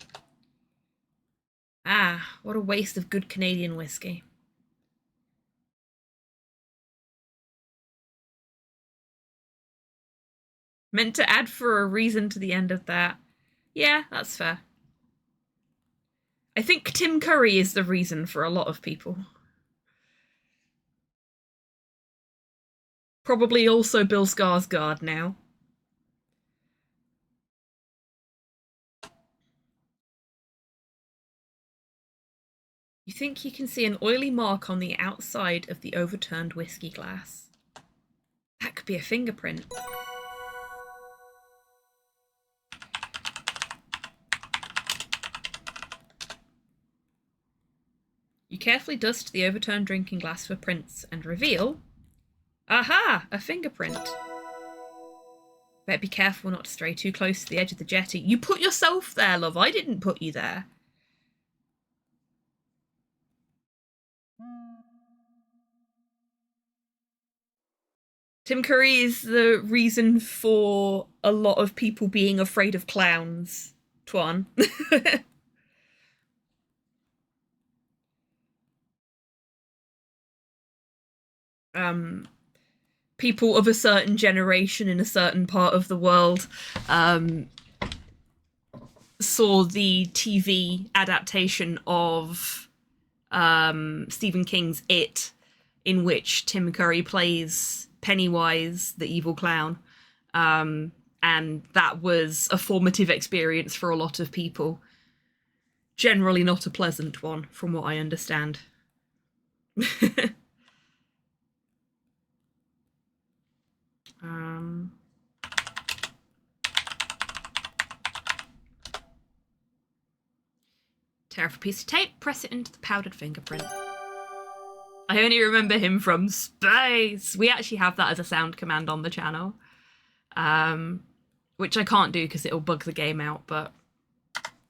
Ah, what a waste of good Canadian whiskey. Meant to add for a reason to the end of that. Yeah, that's fair. I think Tim Curry is the reason for a lot of people. Probably also Bill Skarsgård now. You think you can see an oily mark on the outside of the overturned whiskey glass? That could be a fingerprint. You carefully dust the overturned drinking glass for prints and reveal... Aha! A fingerprint. Better be careful not to stray too close to the edge of the jetty. You put yourself there, love. I didn't put you there. Tim Curry is the reason for a lot of people being afraid of clowns, Twan. People of a certain generation in a certain part of the world saw the TV adaptation of Stephen King's It, in which Tim Curry plays Pennywise, the evil clown. And that was a formative experience for a lot of people. Generally not a pleasant one, from what I understand. Tear off a piece of tape, press it into the powdered fingerprint. I only remember him from space. We actually have that as a sound command on the channel. Which I can't do because it'll bug the game out, but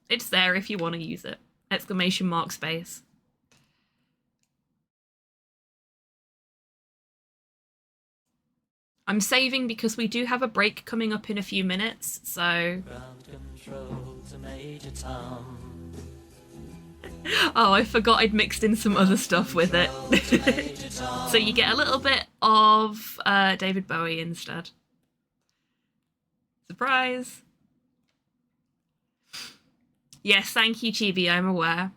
it's there if you want to use it. Exclamation mark space. I'm saving because we do have a break coming up in a few minutes, so... Ground control to Major Tom. Oh, I forgot I'd mixed in some other stuff with it. So you get a little bit of David Bowie instead. Surprise! Yes, thank you, Chibi, I'm aware.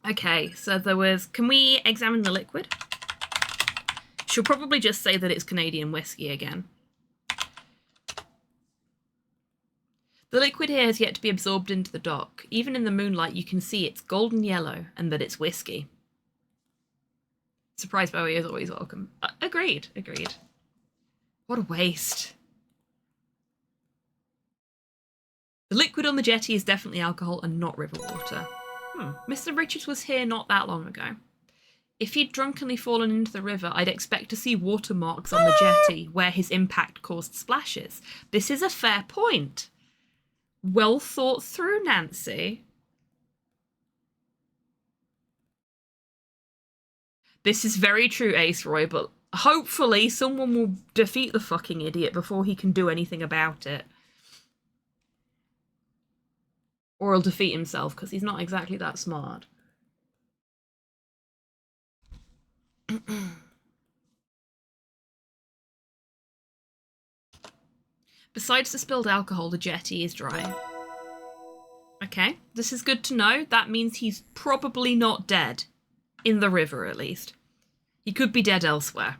Okay, so there was... Can we examine the liquid? She'll probably just say that it's Canadian whiskey again. The liquid here has yet to be absorbed into the dock. Even in the moonlight, you can see it's golden yellow and that it's whiskey. Surprise Bowie is always welcome. Agreed, agreed. What a waste. The liquid on the jetty is definitely alcohol and not river water. Mr. Richards was here not that long ago. If he'd drunkenly fallen into the river, I'd expect to see watermarks on the jetty where his impact caused splashes. This is a fair point. Well thought through, Nancy. This is very true, Ace Roy, but hopefully someone will defeat the fucking idiot before he can do anything about it. Or he'll defeat himself, because he's not exactly that smart. Besides the spilled alcohol, the jetty is dry. Okay, this is good to know. That means he's probably not dead. In the river, at least. He could be dead elsewhere.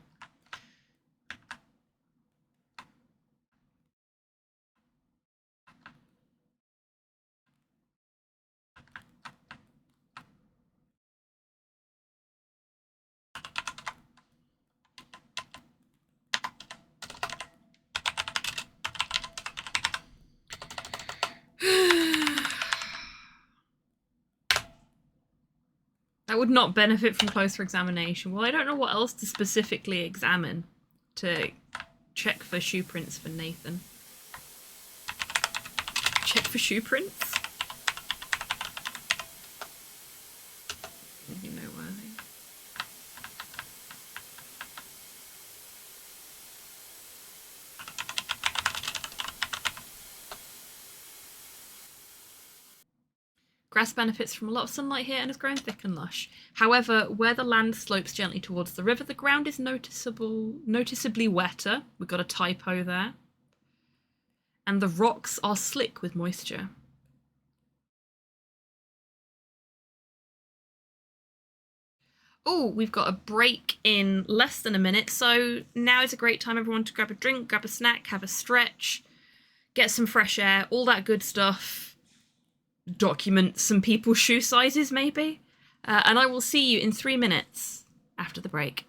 That would not benefit from closer examination. Well, I don't know what else to specifically examine to check for shoe prints for Nathan. Check for shoe prints? Maybe noteworthy. Grass benefits from a lot of sunlight here and is growing thick and lush. However, where the land slopes gently towards the river, the ground is noticeably wetter. We've got a typo there. And the rocks are slick with moisture. Oh, we've got a break in less than a minute, so now is a great time, everyone, to grab a drink, grab a snack, have a stretch, get some fresh air, all that good stuff. Document some people's shoe sizes, maybe. And I will see you in 3 minutes after the break.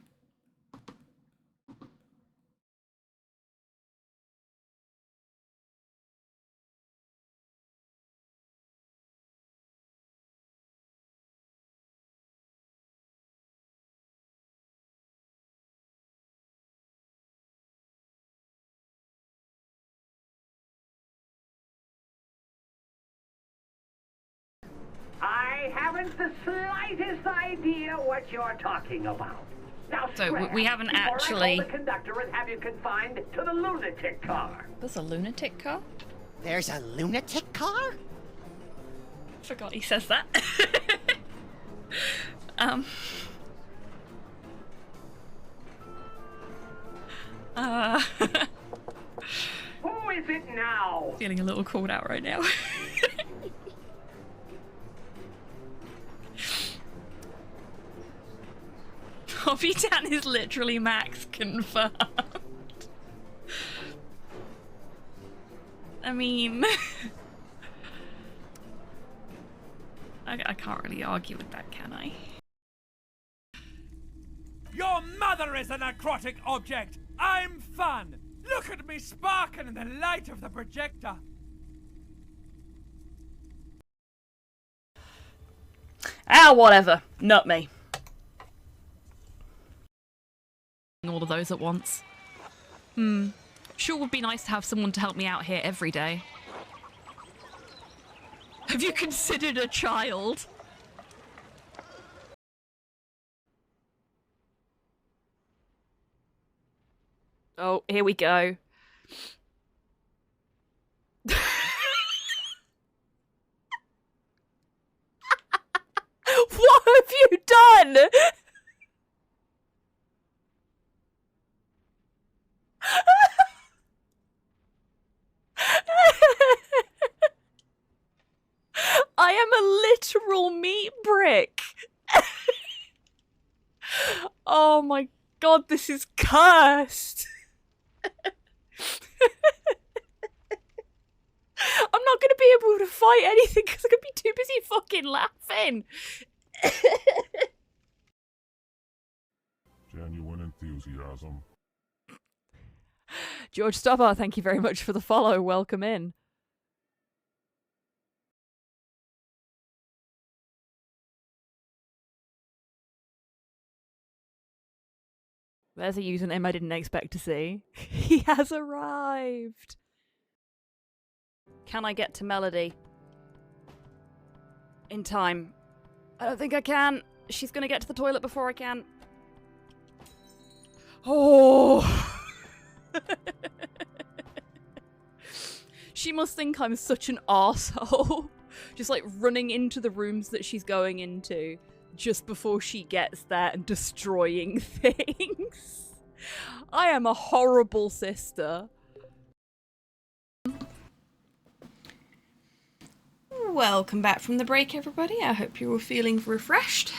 I haven't the slightest idea what you're talking about. Now, So we haven't actually... I call the conductor and have you confined to the lunatic car. There's a lunatic car? There's a lunatic car? Forgot he says that. Who is it now? Feeling a little called out right now. HobbyTan is literally Max confirmed. I mean... I can't really argue with that, can I? Your mother is a necrotic object! I'm fun! Look at me sparkle in the light of the projector! Ah, whatever. Not me. All of those at once. Sure would be nice to have someone to help me out here every day. Have you considered a child? Oh, here we go. What have you done? I am a literal meat brick. Oh my god, this is cursed. I'm not going to be able to fight anything because I'm going to be too busy fucking laughing. Genuine enthusiasm. George Stubber, thank you very much for the follow. Welcome in. There's a username I didn't expect to see. He has arrived. Can I get to Melody? In time. I don't think I can. She's gonna get to the toilet before I can. Oh! She must think I'm such an arsehole. Just like running into the rooms that she's going into just before she gets there and destroying things. I am a horrible sister. Welcome back from the break, everybody. I hope you're all feeling refreshed.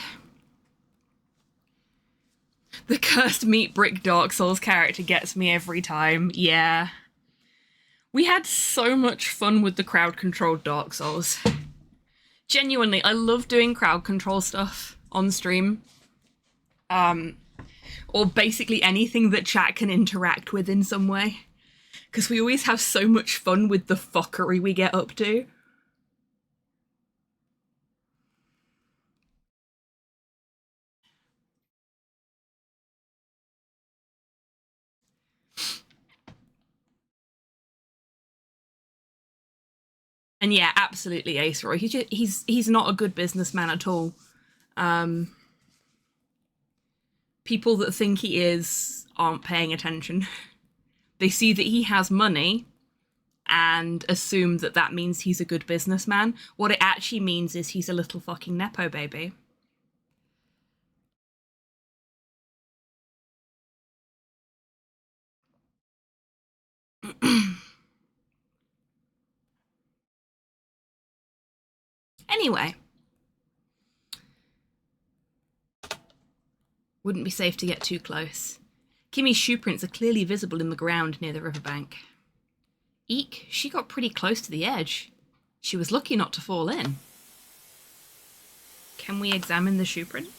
The cursed meat brick Dark Souls character gets me every time. Yeah. We had so much fun with the crowd-controlled Dark Souls. Genuinely, I love doing crowd control stuff on stream. Or basically anything that chat can interact with in some way. Because we always have so much fun with the fuckery we get up to. And yeah, absolutely, Ace Roy. He's not a good businessman at all. People that think he is aren't paying attention. They see that he has money and assume that that means he's a good businessman. What it actually means is he's a little fucking nepo baby. Anyway. Wouldn't be safe to get too close. Kimmy's shoe prints are clearly visible in the ground near the riverbank. Eek, she got pretty close to the edge. She was lucky not to fall in. Can we examine the shoe print?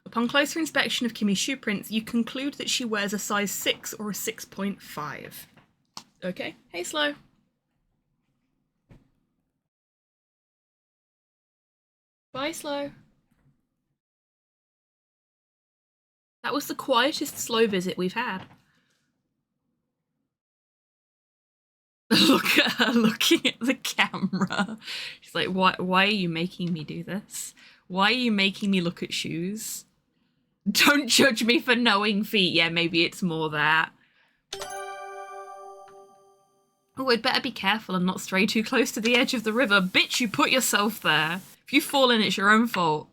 Upon closer inspection of Kimmy's shoe prints, you conclude that she wears a size 6 or a 6.5. Okay, hey Slow. Bye, Slow. That was the quietest Slow visit we've had. Look at her looking at the camera. She's like, why are you making me do this? Why are you making me look at shoes? Don't judge me for knowing feet. Yeah, maybe it's more that. Oh, I'd better be careful and not stray too close to the edge of the river. Bitch, you put yourself there. If you fall in, it's your own fault.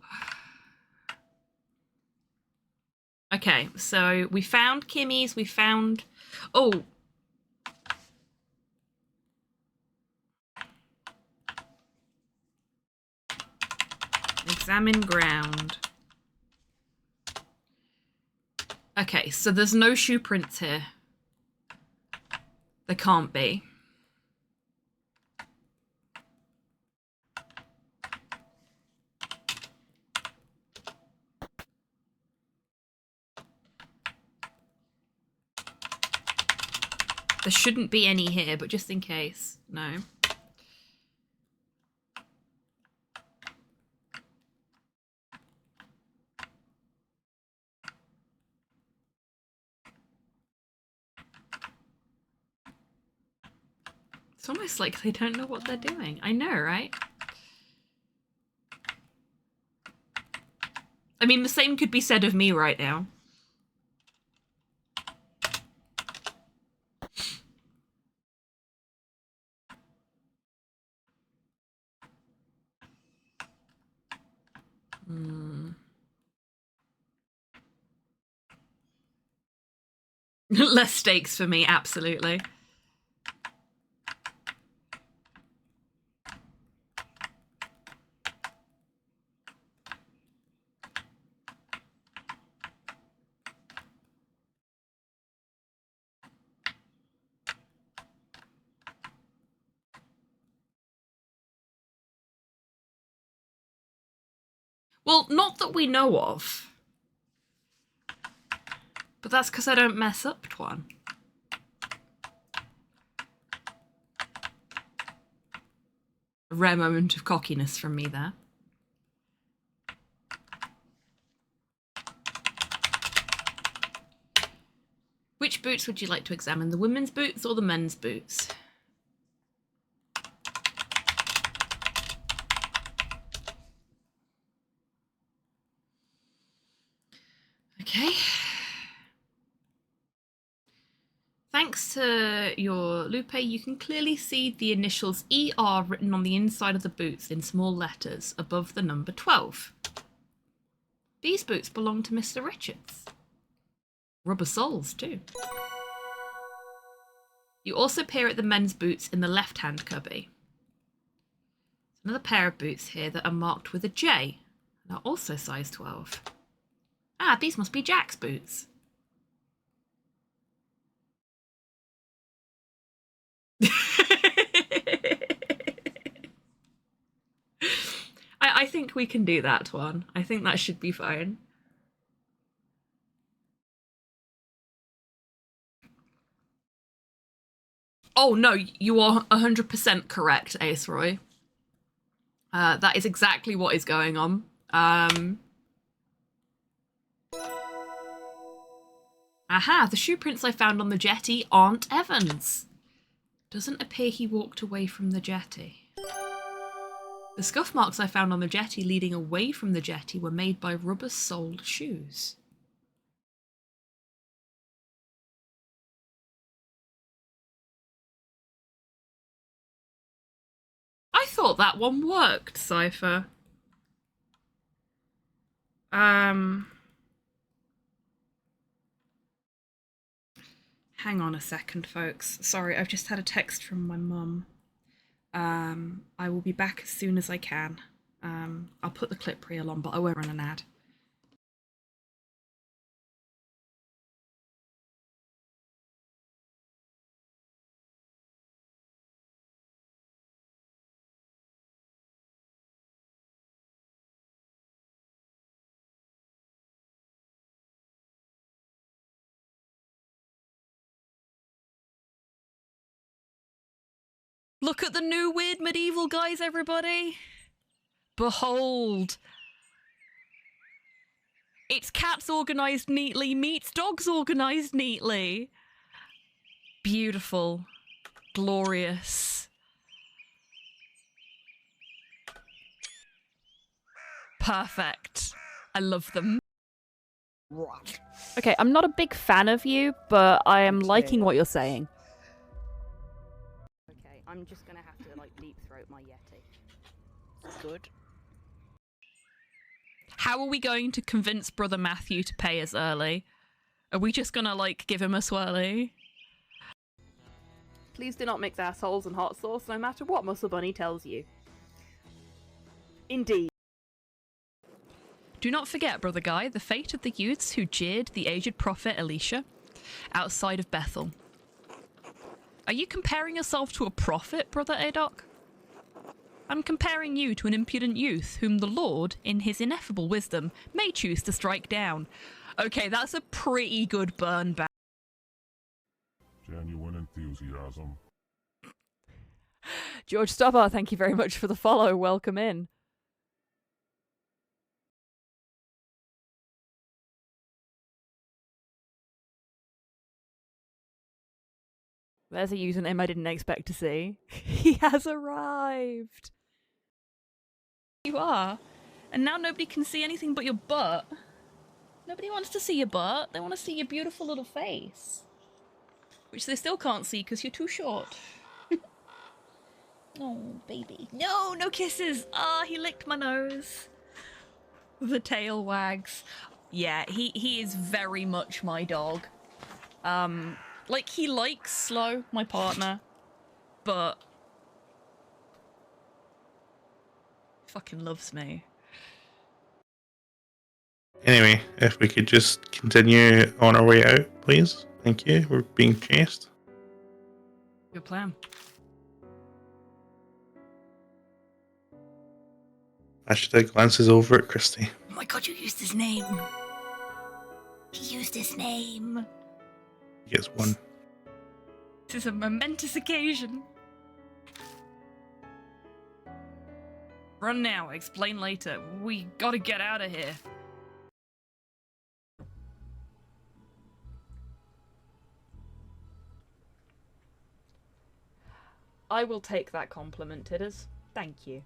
Okay, so we found Kimmy's, we found... Oh. Examine ground. Okay, so there's no shoe prints here. There can't be. There shouldn't be any here, but just in case. No. It's almost like they don't know what they're doing. I know, right? I mean, the same could be said of me right now. Less stakes for me, absolutely. Well, not that we know of. But that's because I don't mess up, Twan. A rare moment of cockiness from me there. Which boots would you like to examine? The women's boots or the men's boots? Okay. Thanks to your Lupe, you can clearly see the initials ER written on the inside of the boots in small letters above the number 12. These boots belong to Mr. Richards. Rubber soles, too. You also peer at the men's boots in the left-hand cubby. Another pair of boots here that are marked with a J. And are also size 12. Ah, these must be Jack's boots. I think we can do that one. I think that should be fine. Oh no, you are 100% correct, Ace Roy. That is exactly what is going on. Aha, the shoe prints I found on the jetty aren't Evan's. Doesn't appear he walked away from the jetty. The scuff marks I found on the jetty leading away from the jetty were made by rubber-soled shoes. I thought that one worked, Cypher. Hang on a second, folks. Sorry, I've just had a text from my mum. I will be back as soon as I can. I'll put the clip reel on, but I won't run an ad. Look at the new weird medieval guys, everybody. Behold. It's cats organised neatly meets dogs organised neatly. Beautiful. Glorious. Perfect. I love them. Okay, I'm not a big fan of you, but I am liking what you're saying. Okay, I'm just gonna have to, like, deep throat my Yeti. Good. How are we going to convince Brother Matthew to pay us early? Are we just gonna, like, give him a swirly? Please do not mix assholes and hot sauce, no matter what Muscle Bunny tells you. Indeed. Do not forget, Brother Guy, the fate of the youths who jeered the aged prophet Elisha outside of Bethel. Are you comparing yourself to a prophet, Brother Adok? I'm comparing you to an impudent youth whom the Lord, in his ineffable wisdom, may choose to strike down. Okay, that's a pretty good burn back. Genuine enthusiasm. George Stubber, thank you very much for the follow. Welcome in. There's a username I didn't expect to see. He has arrived. You are. And now nobody can see anything but your butt. Nobody wants to see your butt. They want to see your beautiful little face. Which they still can't see because you're too short. Oh, baby. No, no kisses. Ah, he licked my nose. The tail wags. Yeah, he is very much my dog. Like, he likes Slow, my partner, but fucking loves me. Anyway, if we could just continue on our way out, please. Thank you. We're being chased. Good plan. Ashton glances over at Christy. Oh my god, you used his name. He used his name. He gets one. This is a momentous occasion. Run now, explain later. We gotta get out of here. I will take that compliment, Tidders. Thank you.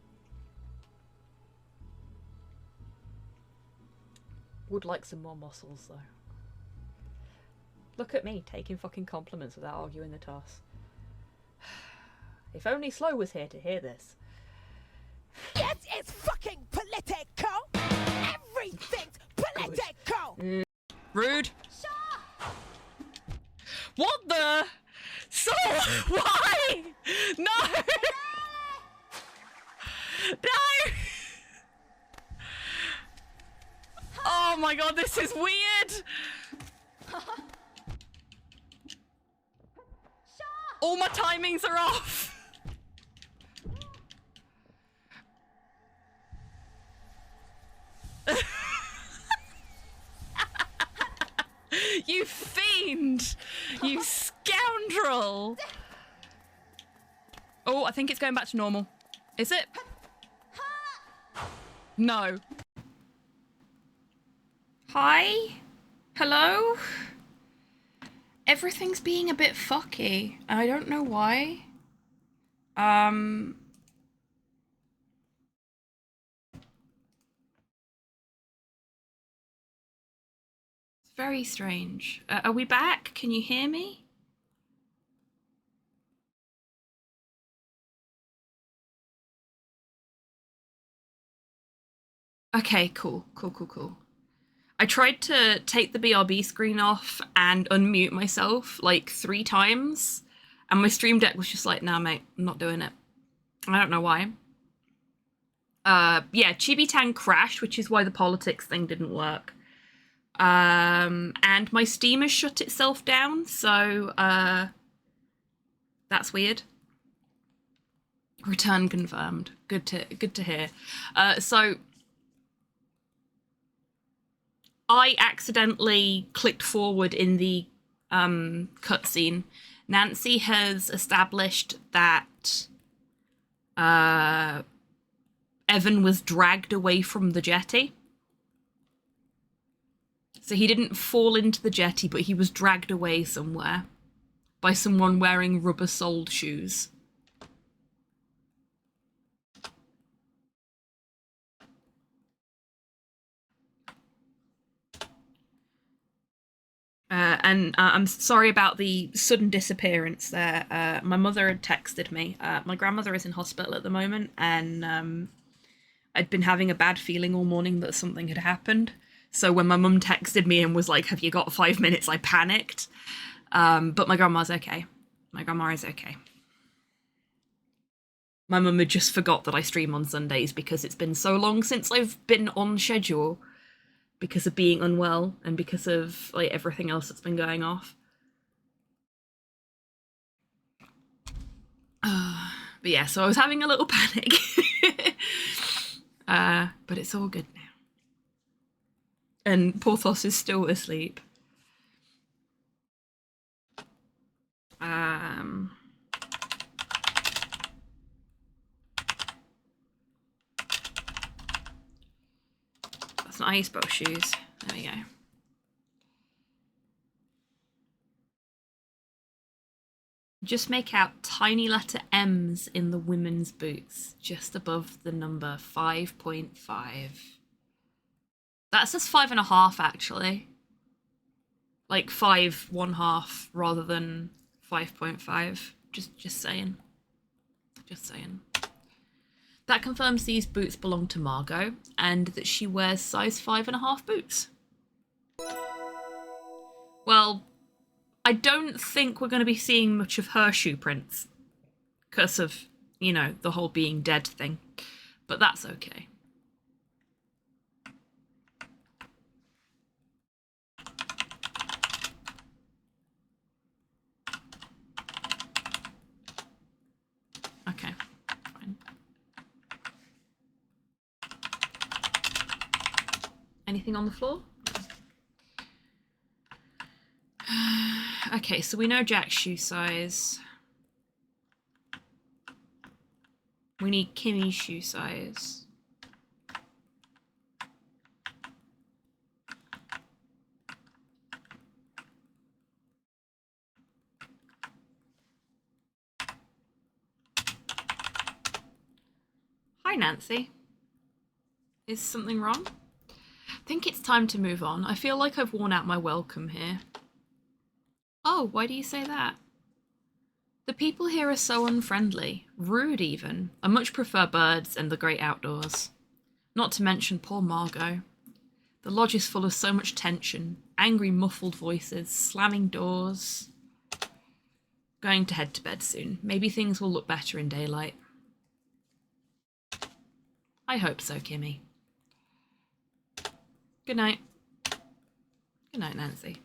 Would like some more muscles, though. Look at me, taking fucking compliments without arguing the toss. If only Slow was here to hear this. Yes, it's fucking political! Everything's political! Rude. What the? So, why? No! This is weird. All my timings are off. You fiend! You scoundrel! Oh, I think it's going back to normal. Is it? No. Hi? Hello? Everything's being a bit fucky. I don't know why. It's very strange. Are we back? Can you hear me? Okay, cool. I tried to take the BRB screen off and unmute myself like 3 times, and my Stream Deck was just like, nah, mate, I'm not doing it. I don't know why. Yeah, HobbyTan crashed, which is why the politics thing didn't work. And my Steam has shut itself down, so that's weird. Return confirmed. Good to hear. So I accidentally clicked forward in the cutscene. Nancy has established that Evan was dragged away from the jetty. So he didn't fall into the jetty, but he was dragged away somewhere by someone wearing rubber-soled shoes. And I'm sorry about the sudden disappearance there. My mother had texted me. My grandmother is in hospital at the moment, and I'd been having a bad feeling all morning that something had happened. So when my mum texted me and was like, have you got 5 minutes? I panicked. But my grandma's okay. My grandma is okay. My mum had just forgot that I stream on Sundays because it's been so long since I've been on schedule because of being unwell and because of like everything else that's been going off. But yeah, so I was having a little panic. But it's all good now. And Porthos is still asleep. That's not how you spell shoes. There we go. Just make out tiny letter M's in the women's boots, just above the number 5.5. That says 5.5 actually. Like 5 1/2 rather than 5.5. Just saying. Just saying. That confirms these boots belong to Margot and that she wears size 5.5 boots. Well, I don't think we're going to be seeing much of her shoe prints because of, you know, the whole being dead thing, but that's okay. Okay, fine. Anything on the floor? Okay, so we know Jack's shoe size. We need Kimmy's shoe size. Hi, Nancy. Is something wrong? I think it's time to move on. I feel like I've worn out my welcome here. Oh, why do you say that? The people here are so unfriendly, rude even. I much prefer birds and the great outdoors. Not to mention poor Margot. The lodge is full of so much tension, angry muffled voices, slamming doors. Going to head to bed soon. Maybe things will look better in daylight. I hope so, Kimmy. Good night. Good night, Nancy.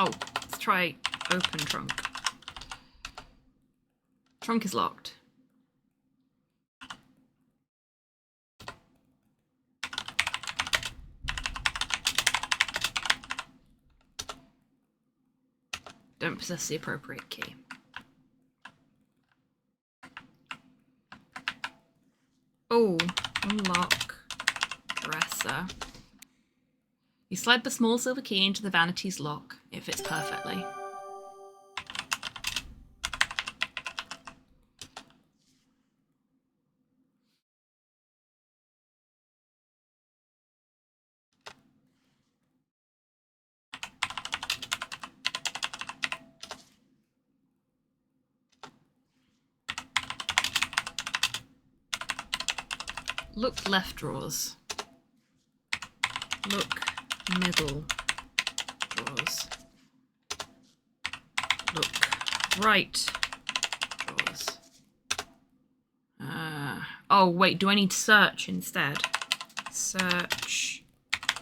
Oh, let's try open trunk. Trunk is locked. Don't possess the appropriate key. Oh, unlock dresser. You slide the small silver key into the vanity's lock. It fits perfectly. Look left drawers. Look middle drawers. Look right drawers. Oh wait, do I need search instead? Search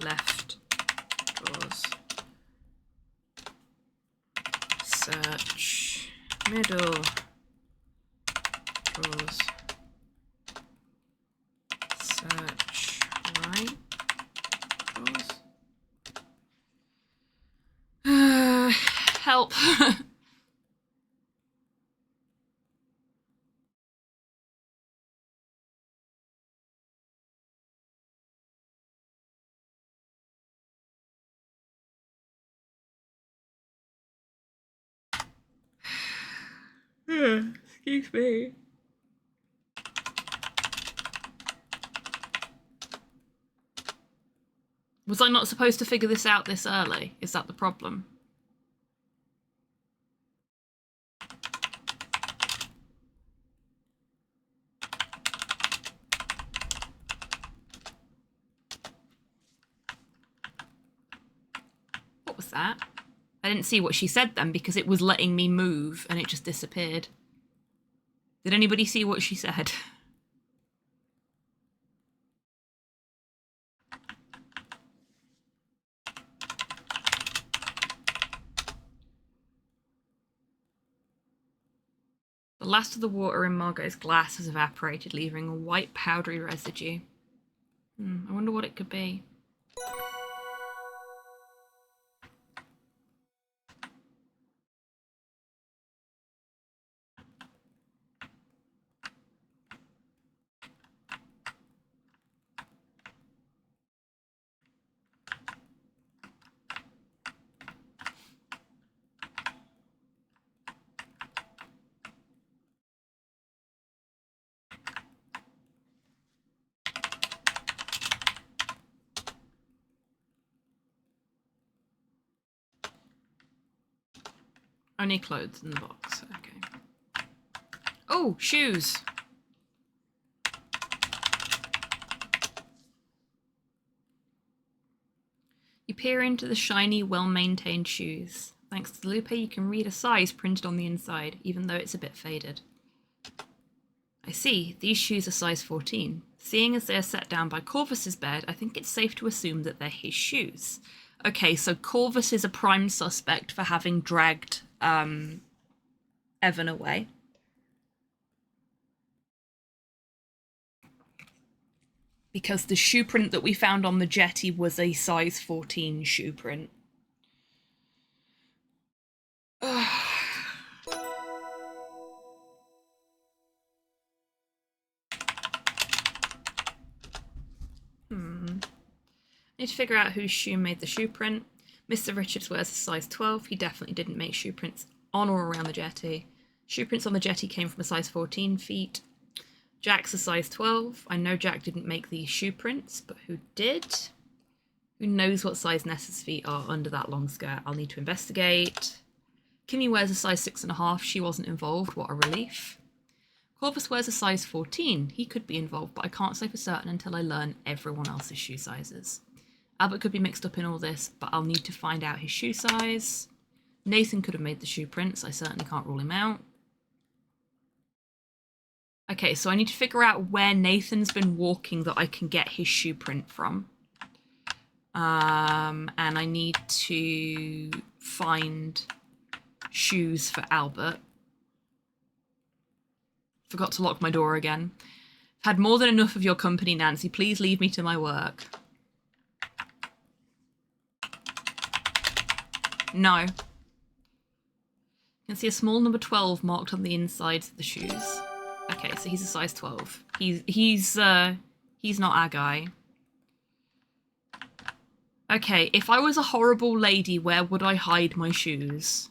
left drawers. Search middle drawers. Search right drawers. Help. Excuse me. Was I not supposed to figure this out this early? Is that the problem? What was that? I didn't see what she said then because it was letting me move and it just disappeared. Did anybody see what she said? The last of the water in Margot's glass has evaporated, leaving a white powdery residue. I wonder what it could be. Only clothes in the box, okay. Oh, shoes! You peer into the shiny, well-maintained shoes. Thanks to the lupe, you can read a size printed on the inside, even though it's a bit faded. I see, these shoes are size 14. Seeing as they are set down by Corvus's bed, I think it's safe to assume that they're his shoes. Okay, so Corvus is a prime suspect for having dragged Evan away. Because the shoe print that we found on the jetty was a size 14 shoe print. Need to figure out whose shoe made the shoe print. Mr. Richards wears a size 12. He definitely didn't make shoe prints on or around the jetty. Shoe prints on the jetty came from a size 14 feet. Jack's a size 12. I know Jack didn't make these shoe prints, but who did? Who knows what size Nessa's feet are under that long skirt? I'll need to investigate. Kimmy wears a size 6.5. She wasn't involved. What a relief. Corvus wears a size 14. He could be involved, but I can't say for certain until I learn everyone else's shoe sizes. Albert could be mixed up in all this, but I'll need to find out his shoe size. Nathan could have made the shoe prints. I certainly can't rule him out. Okay, so I need to figure out where Nathan's been walking that I can get his shoe print from. And I need to find shoes for Albert. Forgot to lock my door again. Had more than enough of your company, Nancy. Please leave me to my work. No. You can see a small number 12 marked on the insides of the shoes. Okay, so he's a size 12. He's not our guy. Okay, if I was a horrible lady, where would I hide my shoes?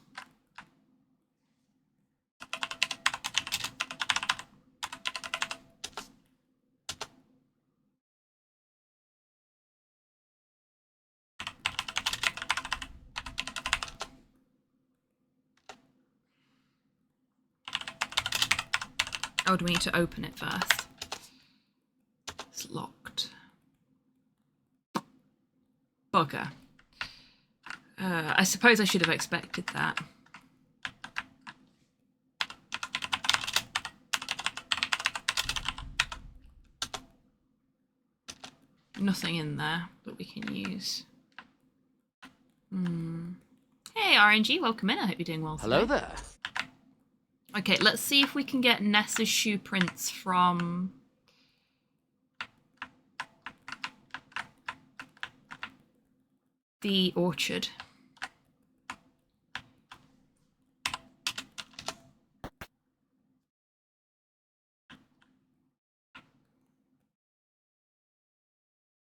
Oh, do we need to open it first? It's locked. Bugger. I suppose I should have expected that. Nothing in there that we can use. Hey, RNG, welcome in. I hope you're doing well today. Hello there. Okay, let's see if we can get Nessa's shoe prints from... the orchard.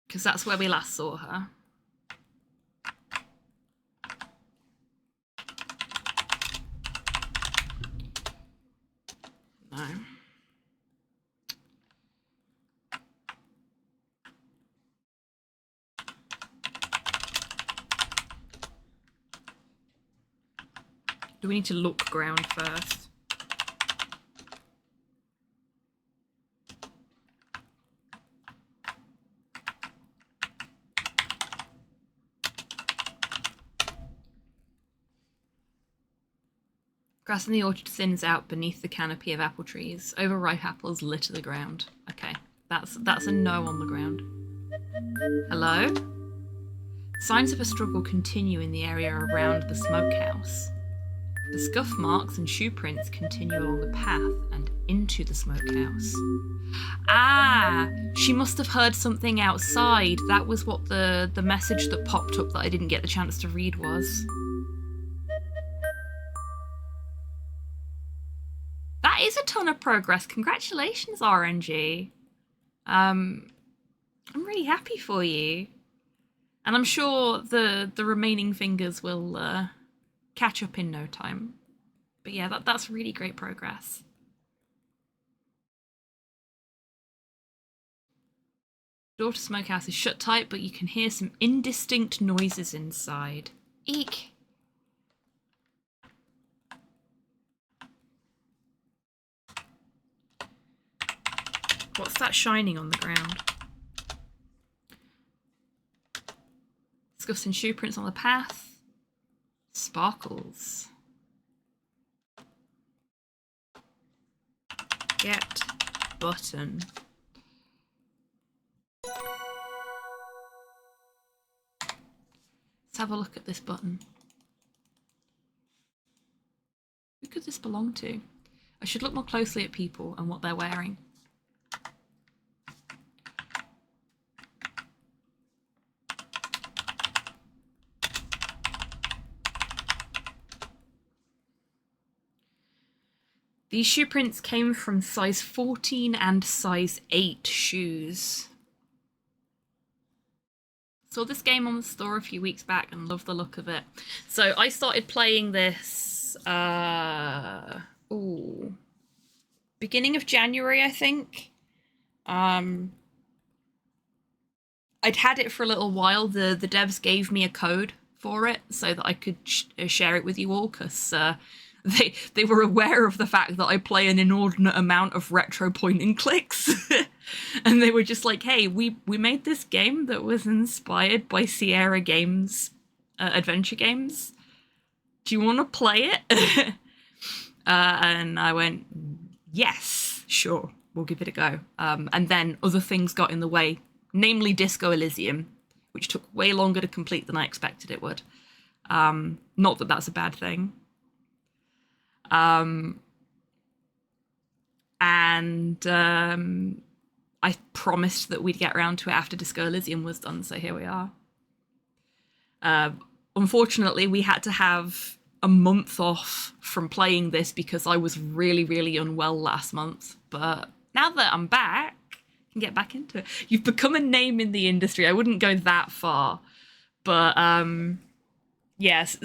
Because that's where we last saw her. No. Do we need to look ground first? Grass in the orchard thins out beneath the canopy of apple trees. Overripe apples litter the ground. Okay, that's a no on the ground. Hello? Signs of a struggle continue in the area around the smokehouse. The scuff marks and shoe prints continue along the path and into the smokehouse. Ah, she must have heard something outside. That was what the message that popped up that I didn't get the chance to read was. That is a ton of progress. Congratulations, RNG. I'm really happy for you. And I'm sure the remaining fingers will catch up in no time. But yeah, that's really great progress. Door to smokehouse is shut tight, but you can hear some indistinct noises inside. Eek! What's that shining on the ground? Scuffs and shoe prints on the path. Sparkles. Get button. Let's have a look at this button. Who could this belong to? I should look more closely at people and what they're wearing. These shoe prints came from size 14 and size 8 shoes. Saw this game on the store a few weeks back and loved the look of it. So I started playing this, beginning of January, I think. I I'd had it for a little while. The devs gave me a code for it so that I could share it with you all, because they were aware of the fact that I play an inordinate amount of retro point and clicks. And they were just like, hey, we made this game that was inspired by Sierra Games adventure games. Do you want to play it? And I went, yes, sure, we'll give it a go. And then other things got in the way, namely Disco Elysium, which took way longer to complete than I expected it would. Not that that's a bad thing. I promised that we'd get around to it after Disco Elysium was done, so here we are. Unfortunately, we had to have a month off from playing this because I was really, really unwell last month. But now that I'm back, I can get back into it. You've become a name in the industry. I wouldn't go that far. But, yes.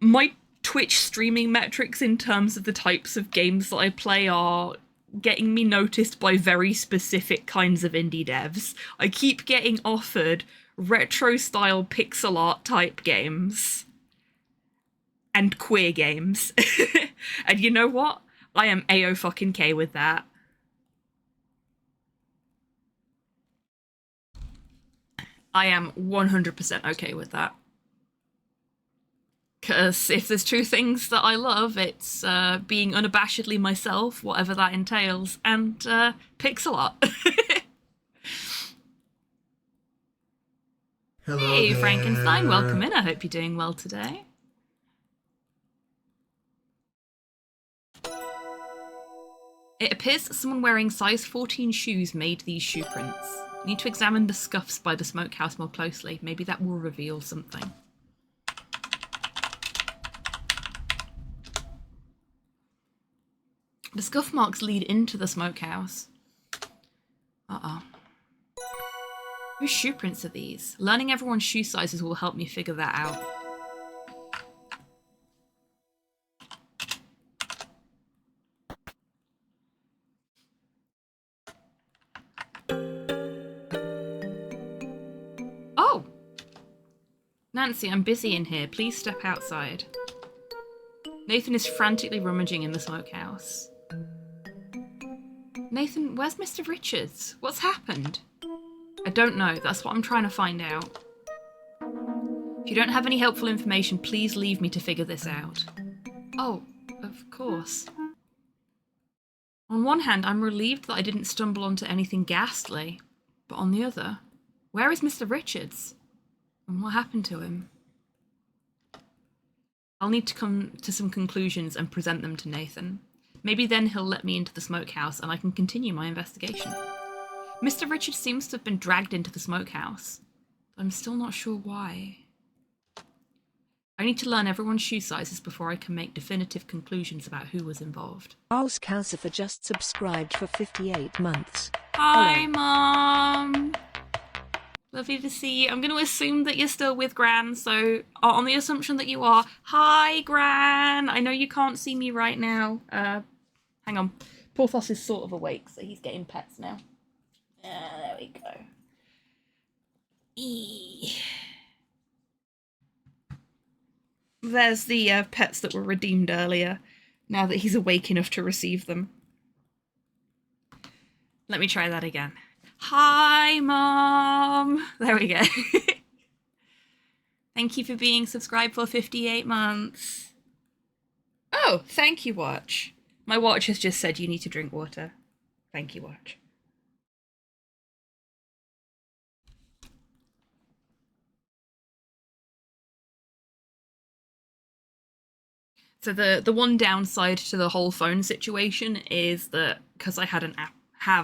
My Twitch streaming metrics in terms of the types of games that I play are getting me noticed by very specific kinds of indie devs. I keep getting offered retro-style pixel art type games and queer games. And you know what? I am A-O-fucking-K with that. I am 100% okay with that. Because if there's two things that I love, it's being unabashedly myself, whatever that entails, and pixel art. Hello hey, there. Frankenstein, welcome in. I hope you're doing well today. It appears that someone wearing size 14 shoes made these shoe prints. You need to examine the scuffs by the smokehouse more closely. Maybe that will reveal something. The scuff marks lead into the smokehouse. Uh-oh. Whose shoe prints are these? Learning everyone's shoe sizes will help me figure that out. Oh! Nancy, I'm busy in here. Please step outside. Nathan is frantically rummaging in the smokehouse. Nathan, where's Mr. Richards? What's happened? I don't know. That's what I'm trying to find out. If you don't have any helpful information, please leave me to figure this out. Oh, of course. On one hand, I'm relieved that I didn't stumble onto anything ghastly. But on the other, where is Mr. Richards? And what happened to him? I'll need to come to some conclusions and present them to Nathan. Maybe then he'll let me into the smokehouse and I can continue my investigation. Mr. Richards seems to have been dragged into the smokehouse. I'm still not sure why. I need to learn everyone's shoe sizes before I can make definitive conclusions about who was involved. Ask Calcifer just subscribed for 58 months. Hi, Hello. Mom! Lovely to see you. I'm going to assume that you're still with Gran, so on the assumption that you are, hi, Gran! I know you can't see me right now. Hang on. Porthos is sort of awake, so he's getting pets now. There we go. There's the pets that were redeemed earlier, now that he's awake enough to receive them. Let me try that again. Hi, Mom! There we go. Thank you for being subscribed for 58 months. Oh, thank you, Watch. My watch has just said you need to drink water. Thank you, Watch. So the one downside to the whole phone situation is that because I have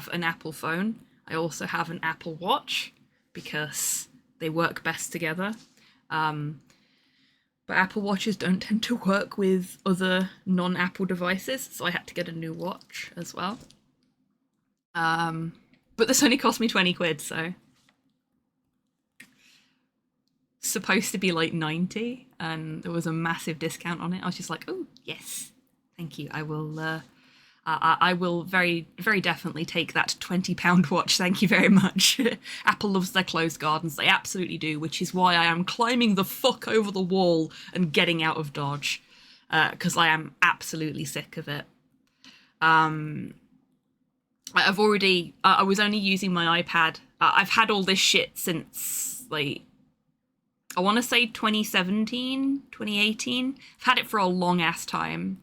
an Apple phone, I also have an Apple Watch because they work best together. But Apple Watches don't tend to work with other non-Apple devices, so I had to get a new watch as well. But this only cost me 20 quid, so... Supposed to be like 90, and there was a massive discount on it. I was just like, oh, yes, thank you. I will I will very, very definitely take that £20 watch. Thank you very much. Apple loves their closed gardens. They absolutely do, which is why I am climbing the fuck over the wall and getting out of Dodge. Because I am absolutely sick of it. I was only using my iPad. I've had all this shit since, like, I want to say 2017, 2018. I've had it for a long ass time.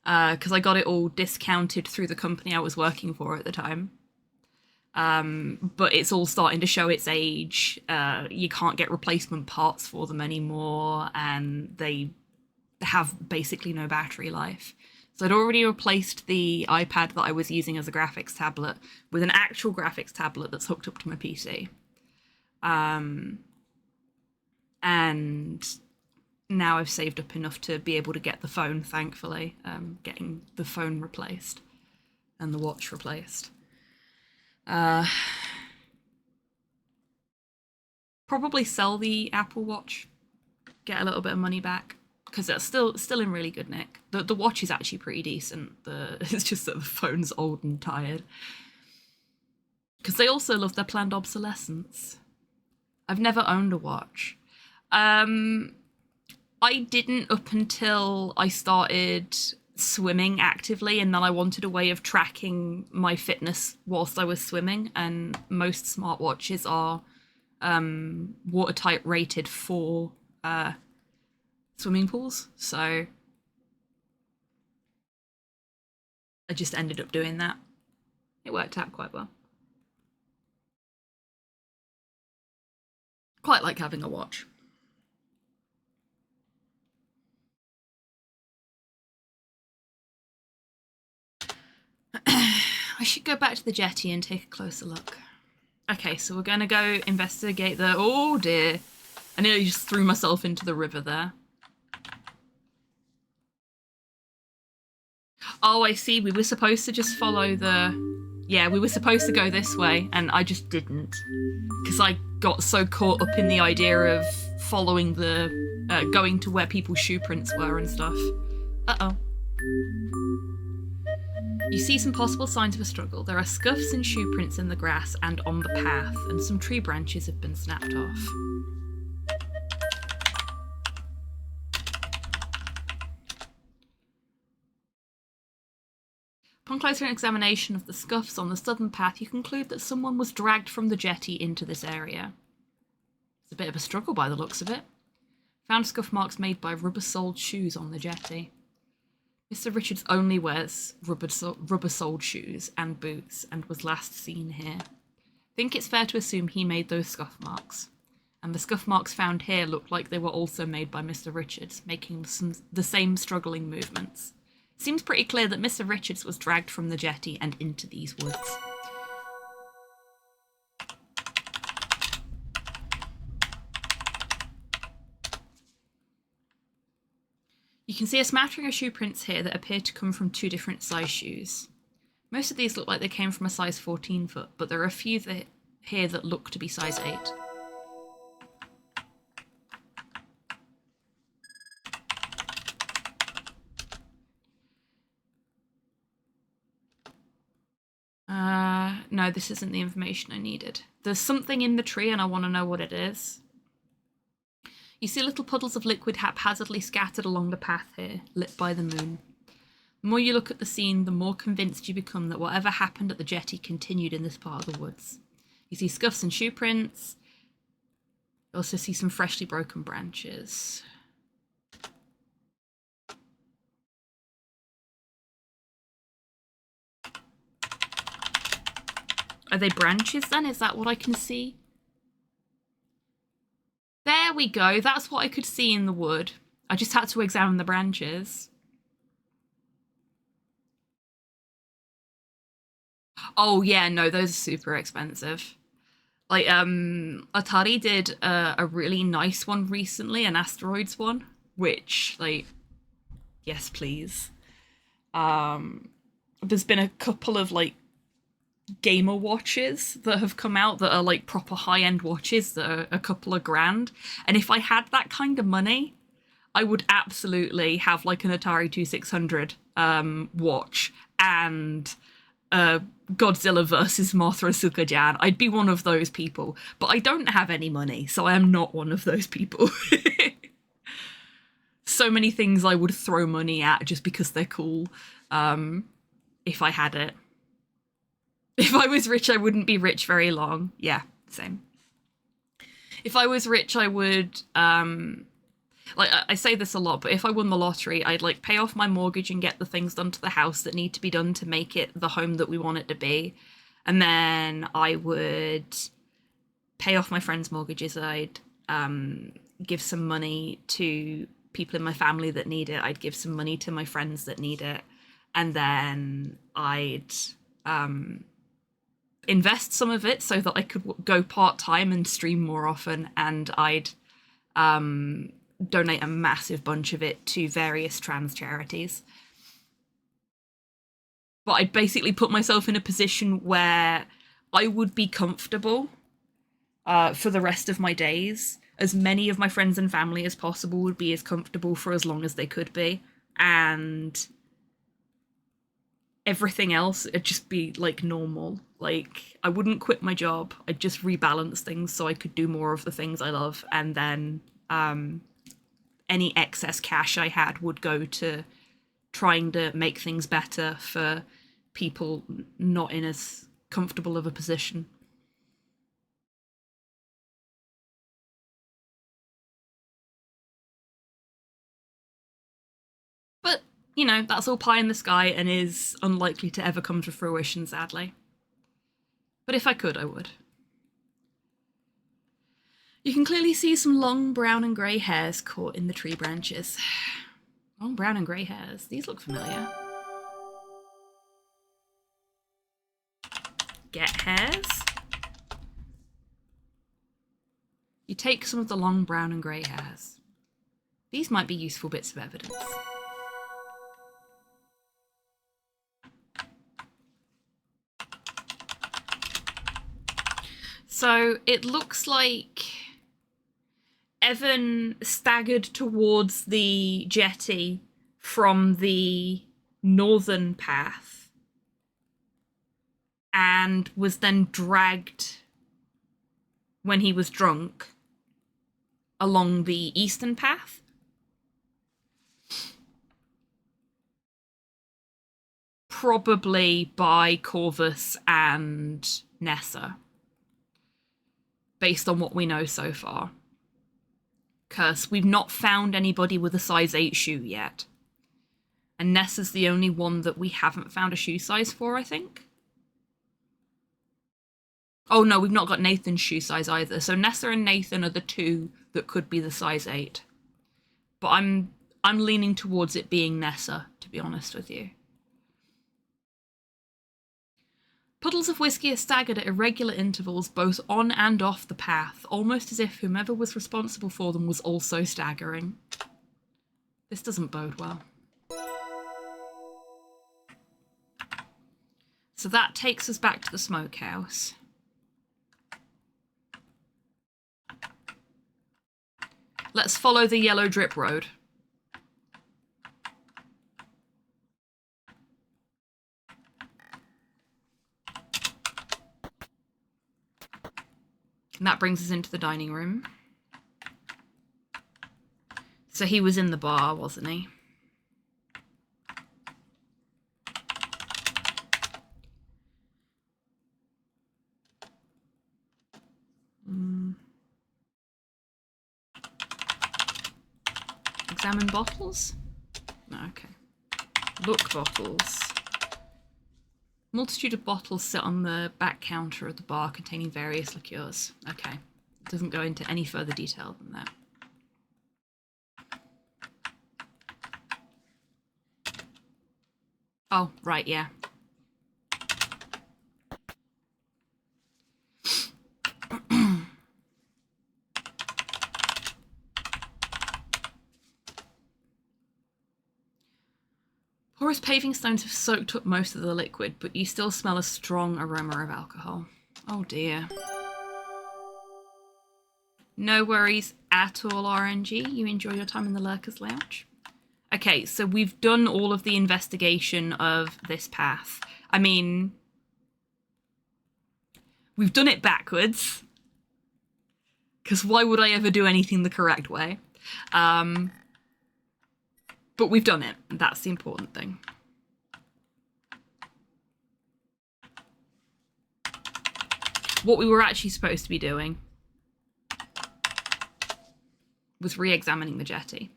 Because I got it all discounted through the company I was working for at the time. But it's all starting to show its age. You can't get replacement parts for them anymore, and they have basically no battery life. So I'd already replaced the iPad that I was using as a graphics tablet with an actual graphics tablet that's hooked up to my PC. And now I've saved up enough to be able to get the phone, thankfully. Getting the phone replaced and the watch replaced. Probably sell the Apple Watch, get a little bit of money back, because it's still in really good nick. The watch is actually pretty decent. It's just that the phone's old and tired. Because they also love their planned obsolescence. I've never owned a watch. I didn't up until I started swimming actively, and then I wanted a way of tracking my fitness whilst I was swimming, and most smartwatches are watertight rated for swimming pools, so I just ended up doing that. It worked out quite well. Quite like having a watch. I should go back to the jetty and take a closer look. Okay, so we're gonna go investigate the... Oh dear. I nearly just threw myself into the river there. Oh, I see. We were supposed to just follow the... Yeah, we were supposed to go this way, and I just didn't. Because I got so caught up in the idea of following the... going to where people's shoe prints were and stuff. Uh-oh. You see some possible signs of a struggle. There are scuffs and shoe prints in the grass and on the path, and some tree branches have been snapped off. Upon closer examination of the scuffs on the southern path, you conclude that someone was dragged from the jetty into this area. It's a bit of a struggle by the looks of it. Found scuff marks made by rubber-soled shoes on the jetty. Mr. Richards only wears rubber-soled shoes and boots and was last seen here. I think it's fair to assume he made those scuff marks. And the scuff marks found here look like they were also made by Mr. Richards, making the same struggling movements. It seems pretty clear that Mr. Richards was dragged from the jetty and into these woods. You can see a smattering of shoe prints here that appear to come from two different size shoes. Most of these look like they came from a size 14 foot, but there are a few here that look to be size 8. No, this isn't the information I needed. There's something in the tree and I want to know what it is. You see little puddles of liquid haphazardly scattered along the path here, lit by the moon. The more you look at the scene, the more convinced you become that whatever happened at the jetty continued in this part of the woods. You see scuffs and shoe prints. You also see some freshly broken branches. Are they branches then? Is that what I can see? There we go. That's what I could see in the wood. I just had to examine the branches. Oh yeah, no, those are super expensive. Like, Atari did a really nice one recently, an asteroids one, which, like, yes, please. There's been a couple of, like, gamer watches that have come out that are like proper high-end watches that are a couple of grand, and if I had that kind of money I would absolutely have like an Atari 2600 watch and Godzilla versus Mothra Sukajan. I'd be one of those people, but I don't have any money, so I am not one of those people. So many things I would throw money at just because they're cool, if I had it. If I was rich, I wouldn't be rich very long. Yeah, same. If I was rich, I would, like, I say this a lot, but if I won the lottery, I'd, like, pay off my mortgage and get the things done to the house that need to be done to make it the home that we want it to be. And then I would pay off my friends' mortgages. I'd give some money to people in my family that need it. I'd give some money to my friends that need it. And then I'd invest some of it so that I could go part-time and stream more often. And I'd donate a massive bunch of it to various trans charities. But I'd basically put myself in a position where I would be comfortable for the rest of my days. As many of my friends and family as possible would be as comfortable for as long as they could be. And everything else would just be, like, normal. Like, I wouldn't quit my job. I'd just rebalance things so I could do more of the things I love. And then any excess cash I had would go to trying to make things better for people not in as comfortable of a position. But, you know, that's all pie in the sky and is unlikely to ever come to fruition, sadly. But if I could, I would. You can clearly see some long brown and grey hairs caught in the tree branches. Long brown and grey hairs. These look familiar. Get hairs. You take some of the long brown and grey hairs. These might be useful bits of evidence. So it looks like Evan staggered towards the jetty from the northern path and was then dragged when he was drunk along the eastern path. Probably by Corvus and Nessa, based on what we know so far. Because we've not found anybody with a size 8 shoe yet. And Nessa's the only one that we haven't found a shoe size for, I think. Oh no, we've not got Nathan's shoe size either. So Nessa and Nathan are the two that could be the size 8. But I'm leaning towards it being Nessa, to be honest with you. Puddles of whiskey are staggered at irregular intervals both on and off the path, almost as if whomever was responsible for them was also staggering. This doesn't bode well. So that takes us back to the smokehouse. Let's follow the yellow drip road. And that brings us into the dining room. So he was in the bar, wasn't he? Examine bottles? No, okay. Look bottles. Multitude of bottles sit on the back counter of the bar containing various liqueurs. Okay. It doesn't go into any further detail than that. Oh, right, yeah. Porous paving stones have soaked up most of the liquid, but you still smell a strong aroma of alcohol. Oh dear. No worries at all, RNG. You enjoy your time in the Lurkers Lounge. Okay, so we've done all of the investigation of this path. I mean, we've done it backwards. Because why would I ever do anything the correct way? But we've done it. That's the important thing. What we were actually supposed to be doing was re-examining the jetty.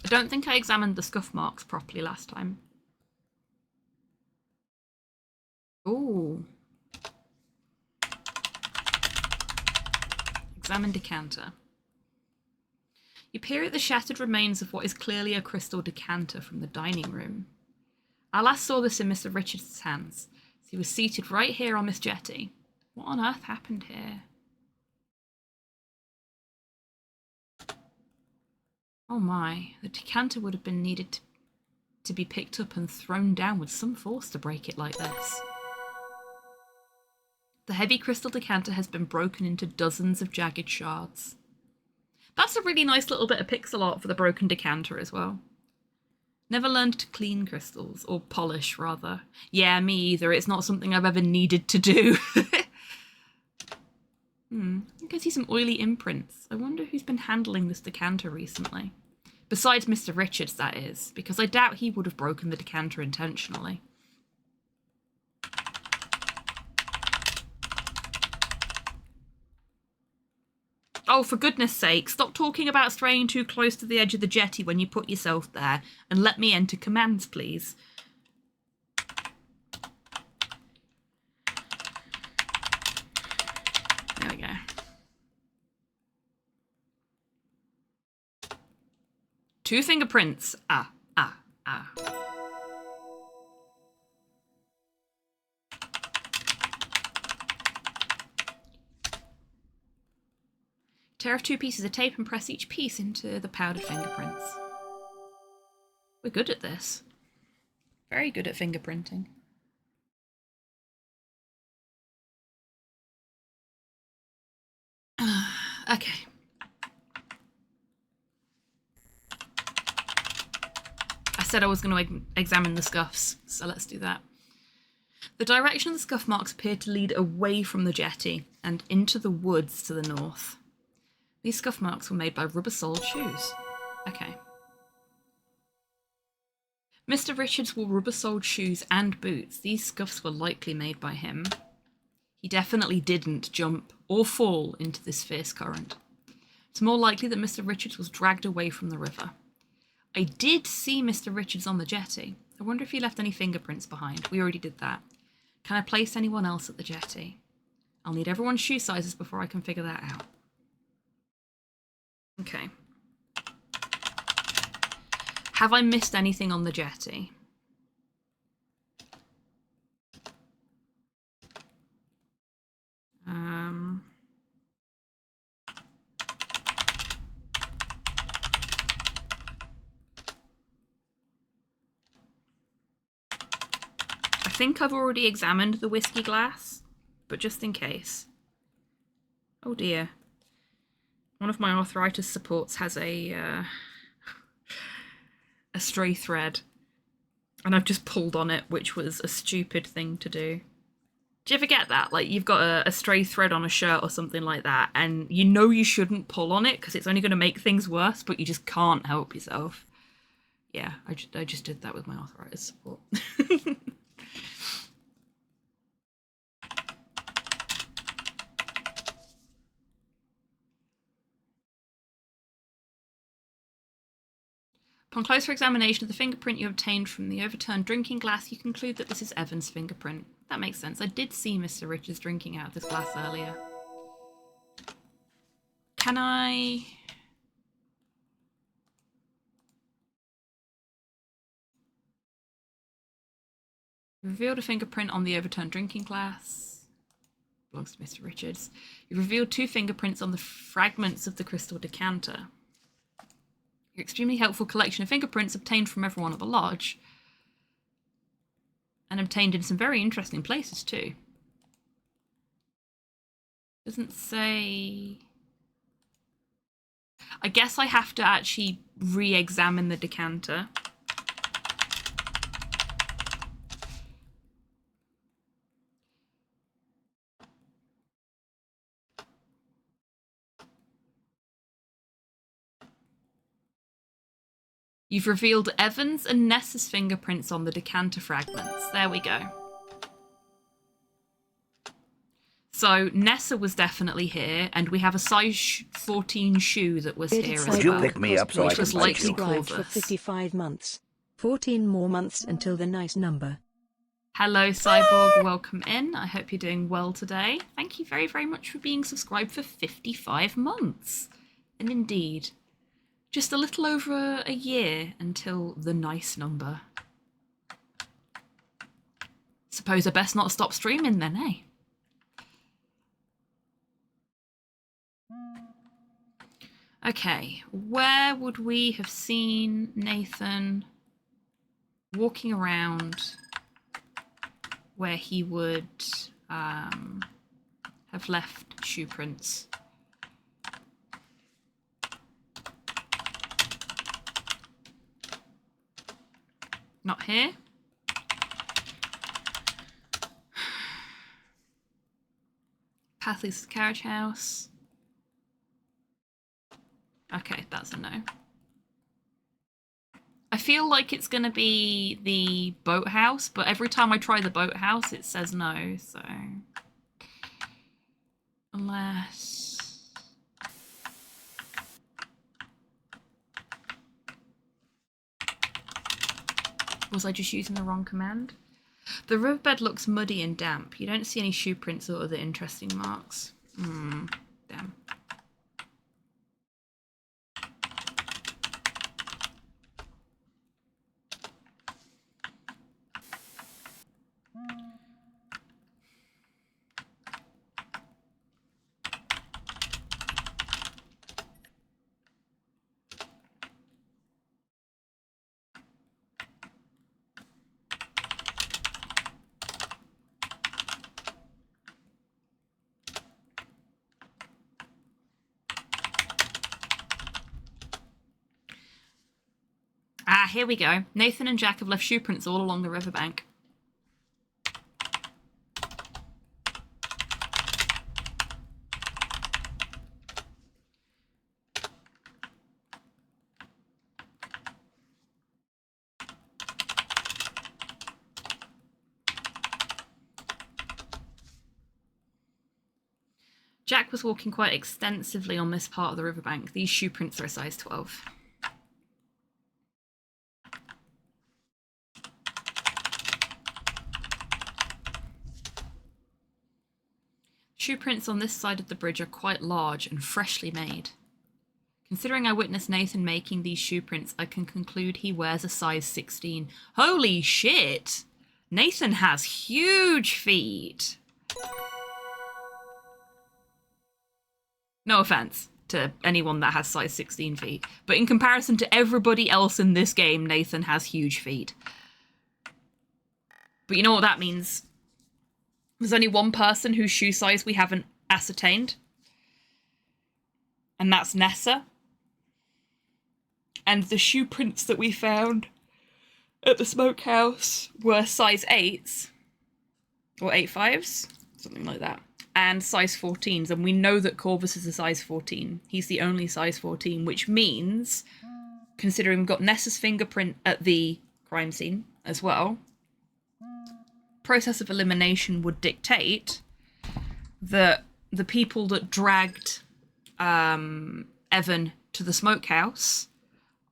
I don't think I examined the scuff marks properly last time. Ooh. Examine decanter. You peer at the shattered remains of what is clearly a crystal decanter from the dining room. I last saw this in Mr. Richards' hands. He was seated right here on this jetty. What on earth happened here? Oh my, the decanter would have been needed to be picked up and thrown down with some force to break it like this. The heavy crystal decanter has been broken into dozens of jagged shards. That's a really nice little bit of pixel art for the broken decanter as well. Never learned to clean crystals, or polish rather. Yeah, me either. It's not something I've ever needed to do. I can see some oily imprints. I wonder who's been handling this decanter recently. Besides Mr. Richards, that is, because I doubt he would have broken the decanter intentionally. Oh, for goodness sake, stop talking about straying too close to the edge of the jetty when you put yourself there, and let me enter commands, please. There we go. Two fingerprints. Ah. Tear off 2 pieces of tape and press each piece into the powdered fingerprints. We're good at this. Very good at fingerprinting. Okay. I said I was going to examine the scuffs, so let's do that. The direction of the scuff marks appeared to lead away from the jetty and into the woods to the north. These scuff marks were made by rubber-soled shoes. Okay. Mr. Richards wore rubber-soled shoes and boots. These scuffs were likely made by him. He definitely didn't jump or fall into this fierce current. It's more likely that Mr. Richards was dragged away from the river. I did see Mr. Richards on the jetty. I wonder if he left any fingerprints behind. We already did that. Can I place anyone else at the jetty? I'll need everyone's shoe sizes before I can figure that out. Okay. Have I missed anything on the jetty? I think I've already examined the whiskey glass, but just in case. Oh dear. One of my arthritis supports has a stray thread, and I've just pulled on it, which was a stupid thing to do. Do you ever get that? Like, you've got a stray thread on a shirt or something like that, and you know you shouldn't pull on it because it's only going to make things worse, but you just can't help yourself. Yeah, I just did that with my arthritis support. Upon closer examination of the fingerprint you obtained from the overturned drinking glass, you conclude that this is Evan's fingerprint. That makes sense. I did see Mr. Richards drinking out of this glass earlier. Can I... Revealed a fingerprint on the overturned drinking glass. Belongs to Mr. Richards. You revealed 2 fingerprints on the fragments of the crystal decanter. Your extremely helpful collection of fingerprints obtained from everyone at the lodge. And obtained in some very interesting places too. Doesn't say... I guess I have to actually re-examine the decanter. You've revealed Evan's and Nessa's fingerprints on the decanter fragments. There we go. So Nessa was definitely here, and we have a size 14 shoe that was here as well. Would you pick me up so I which can was bite likely you? Subscribed for Corvus. 55 months. 14 more months until the nice number. Hello, Cyborg. Welcome in. I hope you're doing well today. Thank you very, very much for being subscribed for 55 months. And indeed, just a little over a year until the nice number. Suppose I best not stop streaming then, eh? Okay, where would we have seen Nathan walking around where he would have left shoe prints? Not here. Path leads to the carriage house. Okay, that's a no. I feel like it's going to be the boathouse, but every time I try the boathouse, it says no, so... Unless... Was I just using the wrong command? The riverbed looks muddy and damp. You don't see any shoe prints or other interesting marks. Damn. Ah, here we go. Nathan and Jack have left shoe prints all along the riverbank. Jack was walking quite extensively on this part of the riverbank. These shoe prints are a size 12. Shoe prints on this side of the bridge are quite large and freshly made. Considering I witnessed Nathan making these shoe prints, I can conclude he wears a size 16. Holy shit! Nathan has huge feet! No offense to anyone that has size 16 feet, but in comparison to everybody else in this game, Nathan has huge feet. But you know what that means? There's only one person whose shoe size we haven't ascertained. And that's Nessa. And the shoe prints that we found at the smokehouse were size 8s. Or 8.5s. Something like that. And size 14s. And we know that Corvus is a size 14. He's the only size 14. Which means, considering we've got Nessa's fingerprint at the crime scene as well, process of elimination would dictate that the people that dragged Evan to the smokehouse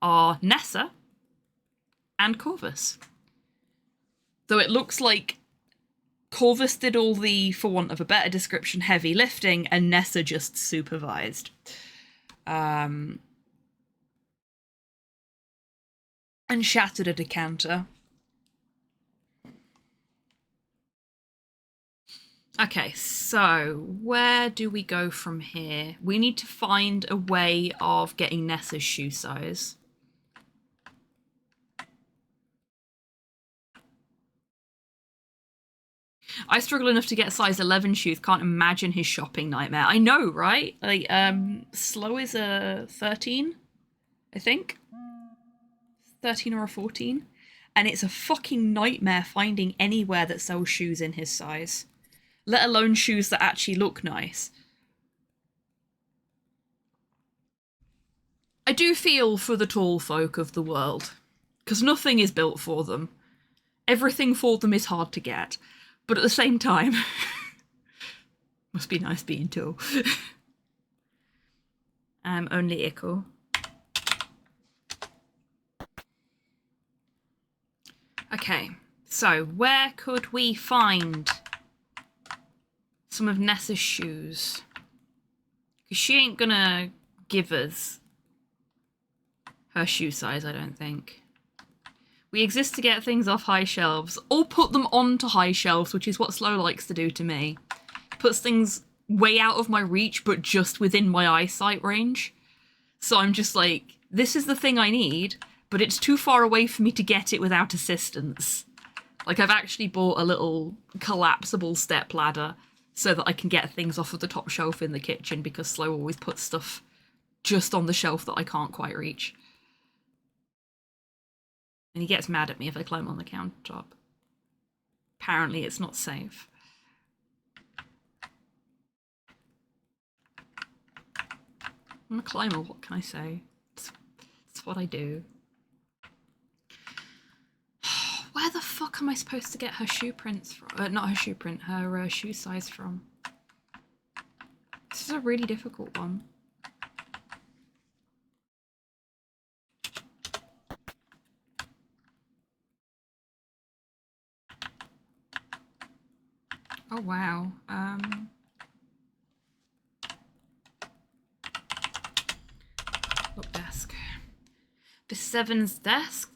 are Nessa and Corvus. Though it looks like Corvus did all the, for want of a better description, heavy lifting, and Nessa just supervised. And shattered a decanter. Okay, so where do we go from here? We need to find a way of getting Nessa's shoe size. I struggle enough to get size 11 shoes. Can't imagine his shopping nightmare. I know, right? Like, Slow is a 13, I think. 13 or a 14. And it's a fucking nightmare finding anywhere that sells shoes in his size. Let alone shoes that actually look nice. I do feel for the tall folk of the world. Because nothing is built for them. Everything for them is hard to get. But at the same time... must be nice being tall. Only Ickle. Okay, so where could we find some of Nessa's shoes? Because she ain't gonna give us her shoe size, I don't think. We exist to get things off high shelves, or put them onto high shelves, which is what Slow likes to do to me. Puts things way out of my reach, but just within my eyesight range. So I'm just like, this is the thing I need, but it's too far away for me to get it without assistance. Like, I've actually bought a little collapsible step ladder so that I can get things off of the top shelf in the kitchen, because Slow always puts stuff just on the shelf that I can't quite reach. And he gets mad at me if I climb on the countertop. Apparently it's not safe. I'm a climber, what can I say? It's what I do. Where the fuck am I supposed to get her shoe prints from? Not her shoe print, her shoe size from. This is a really difficult one. Oh wow. Look, desk. This Seven's desk.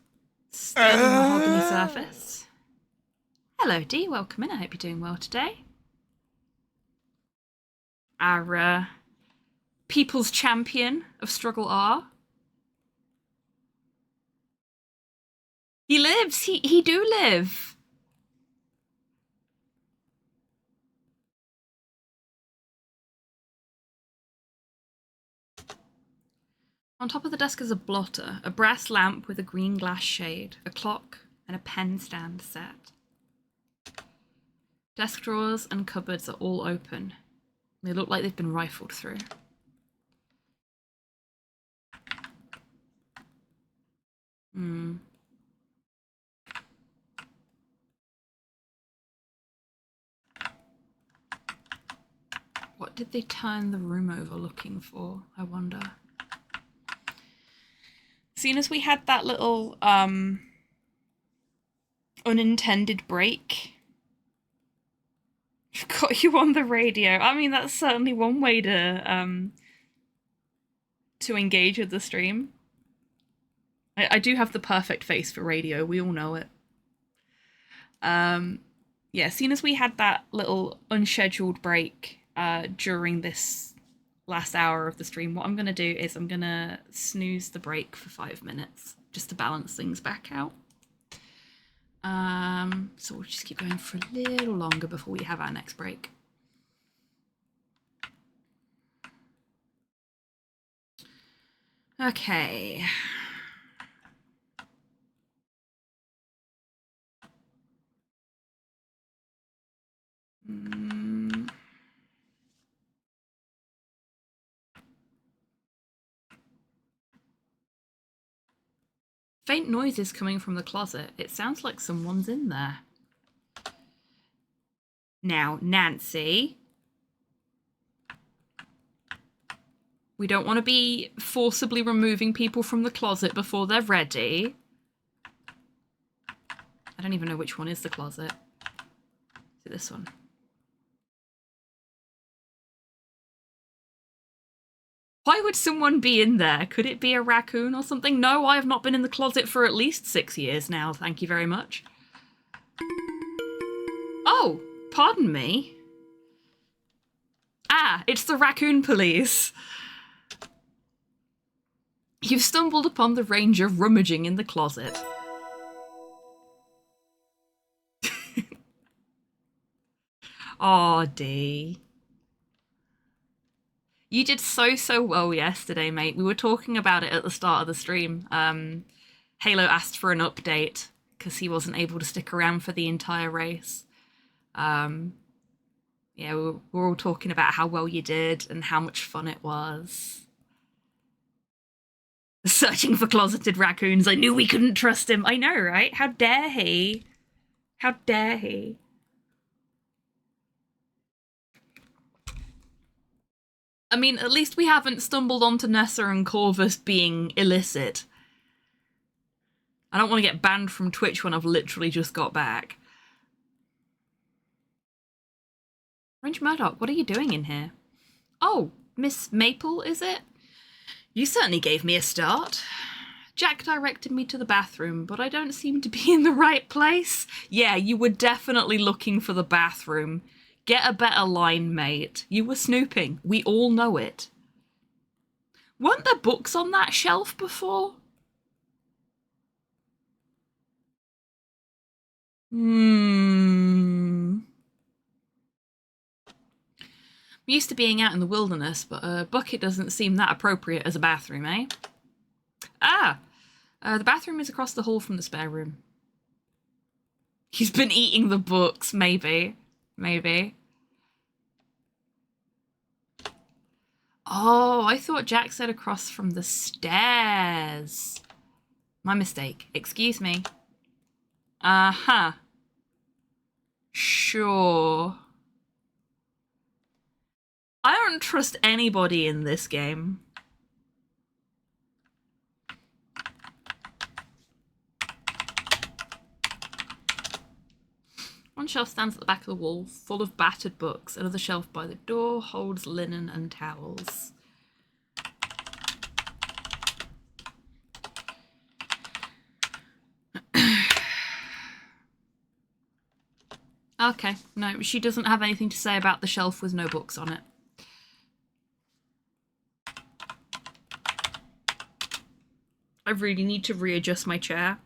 Sturdy mahogany surface. Hello, Dee. Welcome in. I hope you're doing well today. Our people's champion of Struggle R. He lives. He do live. On top of the desk is a blotter, a brass lamp with a green glass shade, a clock, and a pen stand set. Desk drawers and cupboards are all open. They look like they've been rifled through. What did they turn the room over looking for, I wonder? Seeing as we had that little unintended break, I've got you on the radio. I mean, that's certainly one way to engage with the stream. I do have the perfect face for radio. We all know it. Yeah, seeing as we had that little unscheduled break during this last hour of the stream, what I'm going to do is I'm going to snooze the break for 5 minutes just to balance things back out. So we'll just keep going for a little longer before we have our next break. Okay. Faint noises coming from the closet. It sounds like someone's in there. Now, Nancy. We don't want to be forcibly removing people from the closet before they're ready. I don't even know which one is the closet. Is it this one? Why would someone be in there? Could it be a raccoon or something? No, I have not been in the closet for at least 6 years now. Thank you very much. Oh, pardon me. Ah, it's the raccoon police. You've stumbled upon the ranger rummaging in the closet. Aw, D. You did so well yesterday, mate. We were talking about it at the start of the stream. Halo asked for an update because he wasn't able to stick around for the entire race. Yeah, we were all talking about how well you did and how much fun it was. Searching for closeted raccoons. I knew we couldn't trust him. I know, right? How dare he? How dare he? I mean, at least we haven't stumbled onto Nessa and Corvus being illicit. I don't want to get banned from Twitch when I've literally just got back. Orange Murdoch, what are you doing in here? Oh, Miss Maple, is it? You certainly gave me a start. Jack directed me to the bathroom, but I don't seem to be in the right place. Yeah, you were definitely looking for the bathroom. Get a better line, mate. You were snooping. We all know it. Weren't there books on that shelf before? I'm used to being out in the wilderness, but a bucket doesn't seem that appropriate as a bathroom, eh? The bathroom is across the hall from the spare room. He's been eating the books, maybe. Maybe. Oh, I thought Jack said across from the stairs. My mistake. Excuse me. Uh-huh. Sure. I don't trust anybody in this game. One shelf stands at the back of the wall, full of battered books. Another shelf by the door holds linen and towels. Okay, no, she doesn't have anything to say about the shelf with no books on it. I really need to readjust my chair.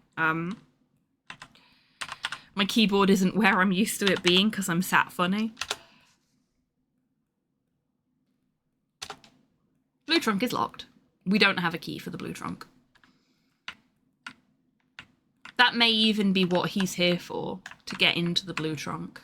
My keyboard isn't where I'm used to it being because I'm sat funny. Blue trunk is locked. We don't have a key for the blue trunk. That may even be what he's here for, to get into the blue trunk.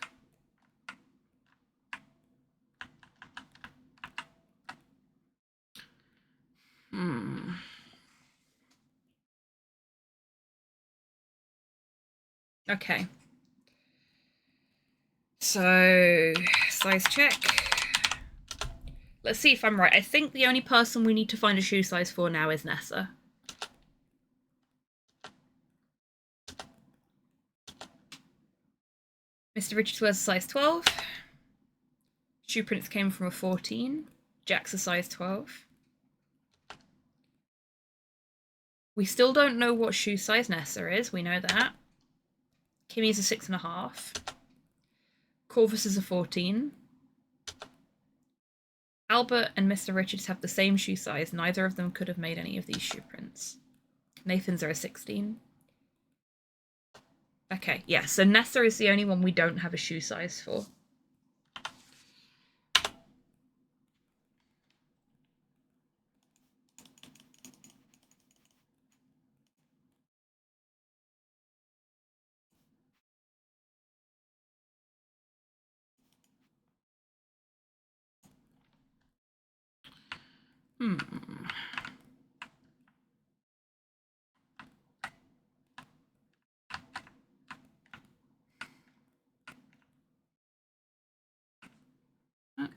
Okay. So, size check. Let's see if I'm right. I think the only person we need to find a shoe size for now is Nessa. Mr. Richards wears a size 12. Shoe prints came from a 14. Jack's a size 12. We still don't know what shoe size Nessa is. We know that. Kimmy's a 6.5. Corvus is a 14. Albert and Mr. Richards have the same shoe size. Neither of them could have made any of these shoe prints. Nathan's are a 16. Okay, yeah, so Nessa is the only one we don't have a shoe size for.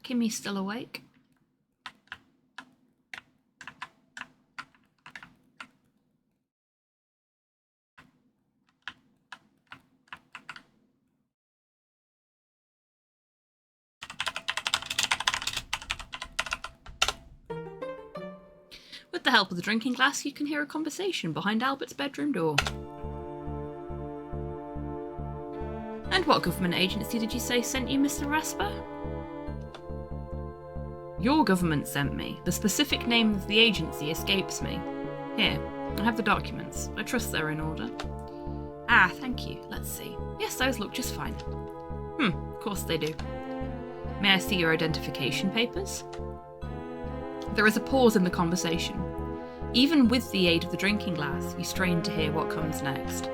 Kimmy's still awake. With the help of the drinking glass, you can hear a conversation behind Albert's bedroom door. And what government agency did you say sent you, Mr. Rasper? Your government sent me. The specific name of the agency escapes me. Here, I have the documents. I trust they're in order. Ah, thank you. Let's see. Yes, those look just fine. Of course they do. May I see your identification papers? There is a pause in the conversation. Even with the aid of the drinking glass, you strain to hear what comes next.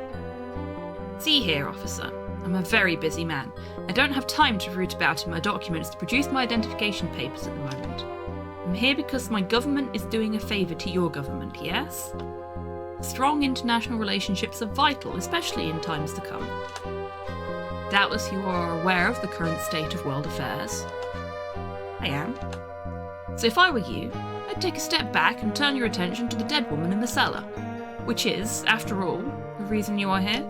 See here, officer. I'm a very busy man. I don't have time to root about in my documents to produce my identification papers at the moment. I'm here because my government is doing a favour to your government, yes? Strong international relationships are vital, especially in times to come. Doubtless you are aware of the current state of world affairs. I am. So if I were you, I'd take a step back and turn your attention to the dead woman in the cellar, which is, after all, the reason you are here.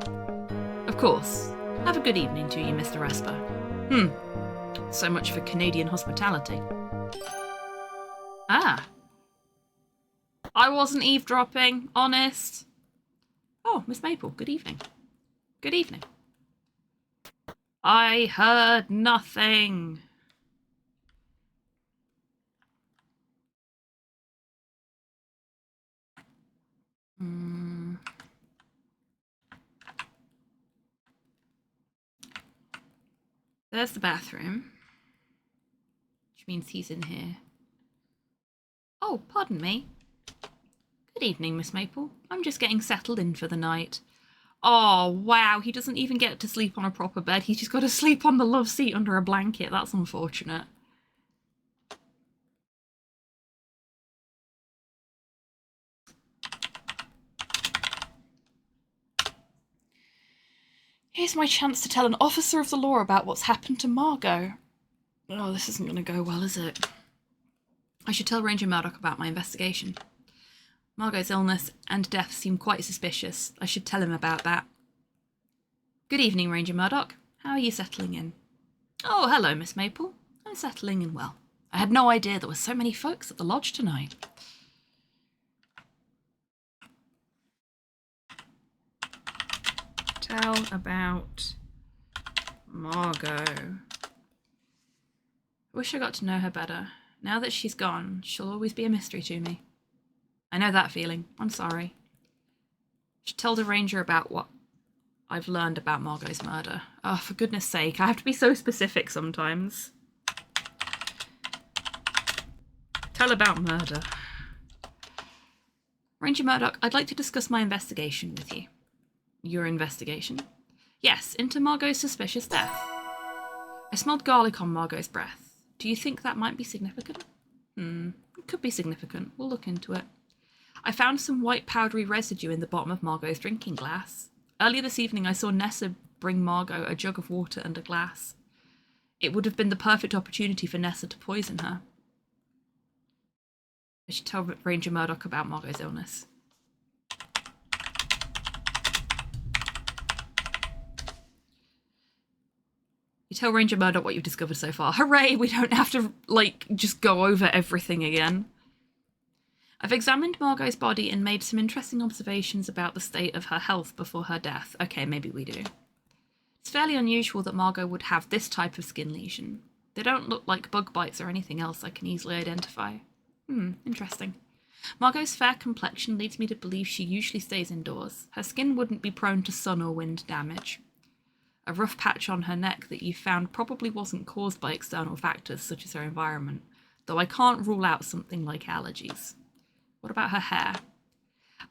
Of course. Have a good evening to you, Mr. Esper. So much for Canadian hospitality. Ah. I wasn't eavesdropping, honest. Oh, Miss Maple, good evening. Good evening. I heard nothing. There's the bathroom, which means he's in here. Oh, pardon me. Good evening, Miss Maple. I'm just getting settled in for the night. Oh, wow, he doesn't even get to sleep on a proper bed. He's just got to sleep on the love seat under a blanket. That's unfortunate. Here's my chance to tell an officer of the law about what's happened to Margot. Oh, this isn't going to go well, is it? I should tell Ranger Murdoch about my investigation. Margot's illness and death seem quite suspicious. I should tell him about that. Good evening, Ranger Murdoch. How are you settling in? Oh, hello, Miss Maple. I'm settling in well. I had no idea there were so many folks at the lodge tonight. Tell about Margot. I wish I got to know her better. Now that she's gone, she'll always be a mystery to me. I know that feeling. I'm sorry. I should tell the ranger about what I've learned about Margot's murder. Oh, for goodness sake, I have to be so specific sometimes. Tell about murder. Ranger Murdoch, I'd like to discuss my investigation with you. Your investigation? Yes, into Margot's suspicious death. I smelled garlic on Margot's breath. Do you think that might be significant? It could be significant. We'll look into it. I found some white powdery residue in the bottom of Margot's drinking glass. Earlier this evening I saw Nessa bring Margot a jug of water and a glass. It would have been the perfect opportunity for Nessa to poison her. I should tell Ranger Murdoch about Margot's illness. You tell Ranger Murdoch what you've discovered so far. Hooray! We don't have to, just go over everything again. I've examined Margot's body and made some interesting observations about the state of her health before her death. Okay, maybe we do. It's fairly unusual that Margot would have this type of skin lesion. They don't look like bug bites or anything else I can easily identify. Interesting. Margot's fair complexion leads me to believe she usually stays indoors. Her skin wouldn't be prone to sun or wind damage. A rough patch on her neck that you found probably wasn't caused by external factors such as her environment, though I can't rule out something like allergies. What about her hair?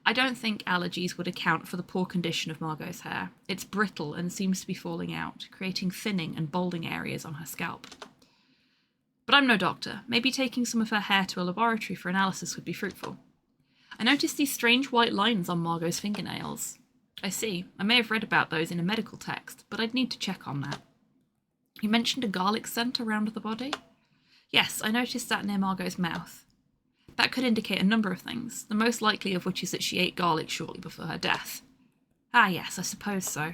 I don't think allergies would account for the poor condition of Margot's hair. It's brittle and seems to be falling out, creating thinning and balding areas on her scalp. But I'm no doctor. Maybe taking some of her hair to a laboratory for analysis would be fruitful. I noticed these strange white lines on Margot's fingernails. I see. I may have read about those in a medical text, but I'd need to check on that. You mentioned a garlic scent around the body? Yes, I noticed that near Margot's mouth. That could indicate a number of things, the most likely of which is that she ate garlic shortly before her death. Ah yes, I suppose so.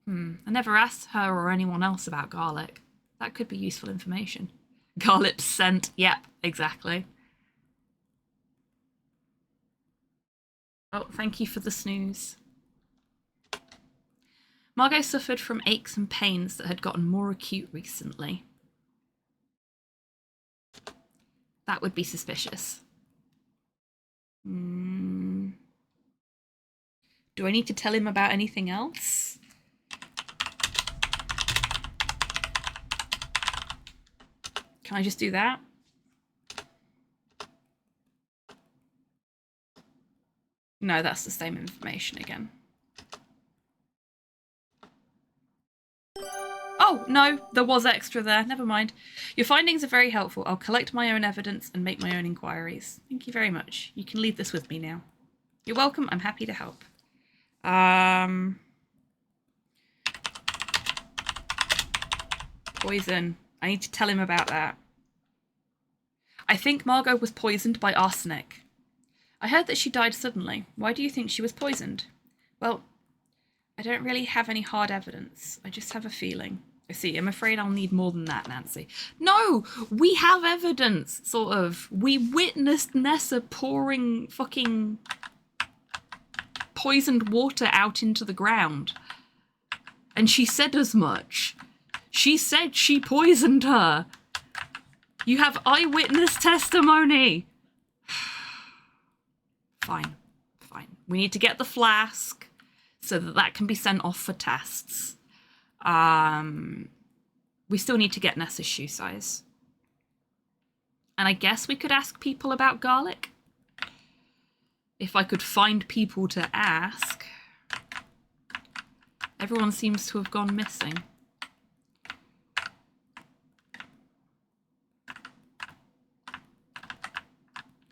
I never asked her or anyone else about garlic. That could be useful information. Garlic scent, yep, exactly. Oh, thank you for the snooze. Margot suffered from aches and pains that had gotten more acute recently. That would be suspicious. Do I need to tell him about anything else? Can I just do that? No, that's the same information again. Oh, no, there was extra there. Never mind. Your findings are very helpful. I'll collect my own evidence and make my own inquiries. Thank you very much. You can leave this with me now. You're welcome. I'm happy to help. Poison. I need to tell him about that. I think Margot was poisoned by arsenic. I heard that she died suddenly. Why do you think she was poisoned? Well, I don't really have any hard evidence. I just have a feeling. I see. I'm afraid I'll need more than that, Nancy. No! We have evidence, sort of. We witnessed Nessa pouring fucking poisoned water out into the ground. And she said as much. She said she poisoned her. You have eyewitness testimony. Fine. Fine. We need to get the flask so that that can be sent off for tests. We still need to get Nessa's shoe size. And I guess we could ask people about garlic. If I could find people to ask. Everyone seems to have gone missing.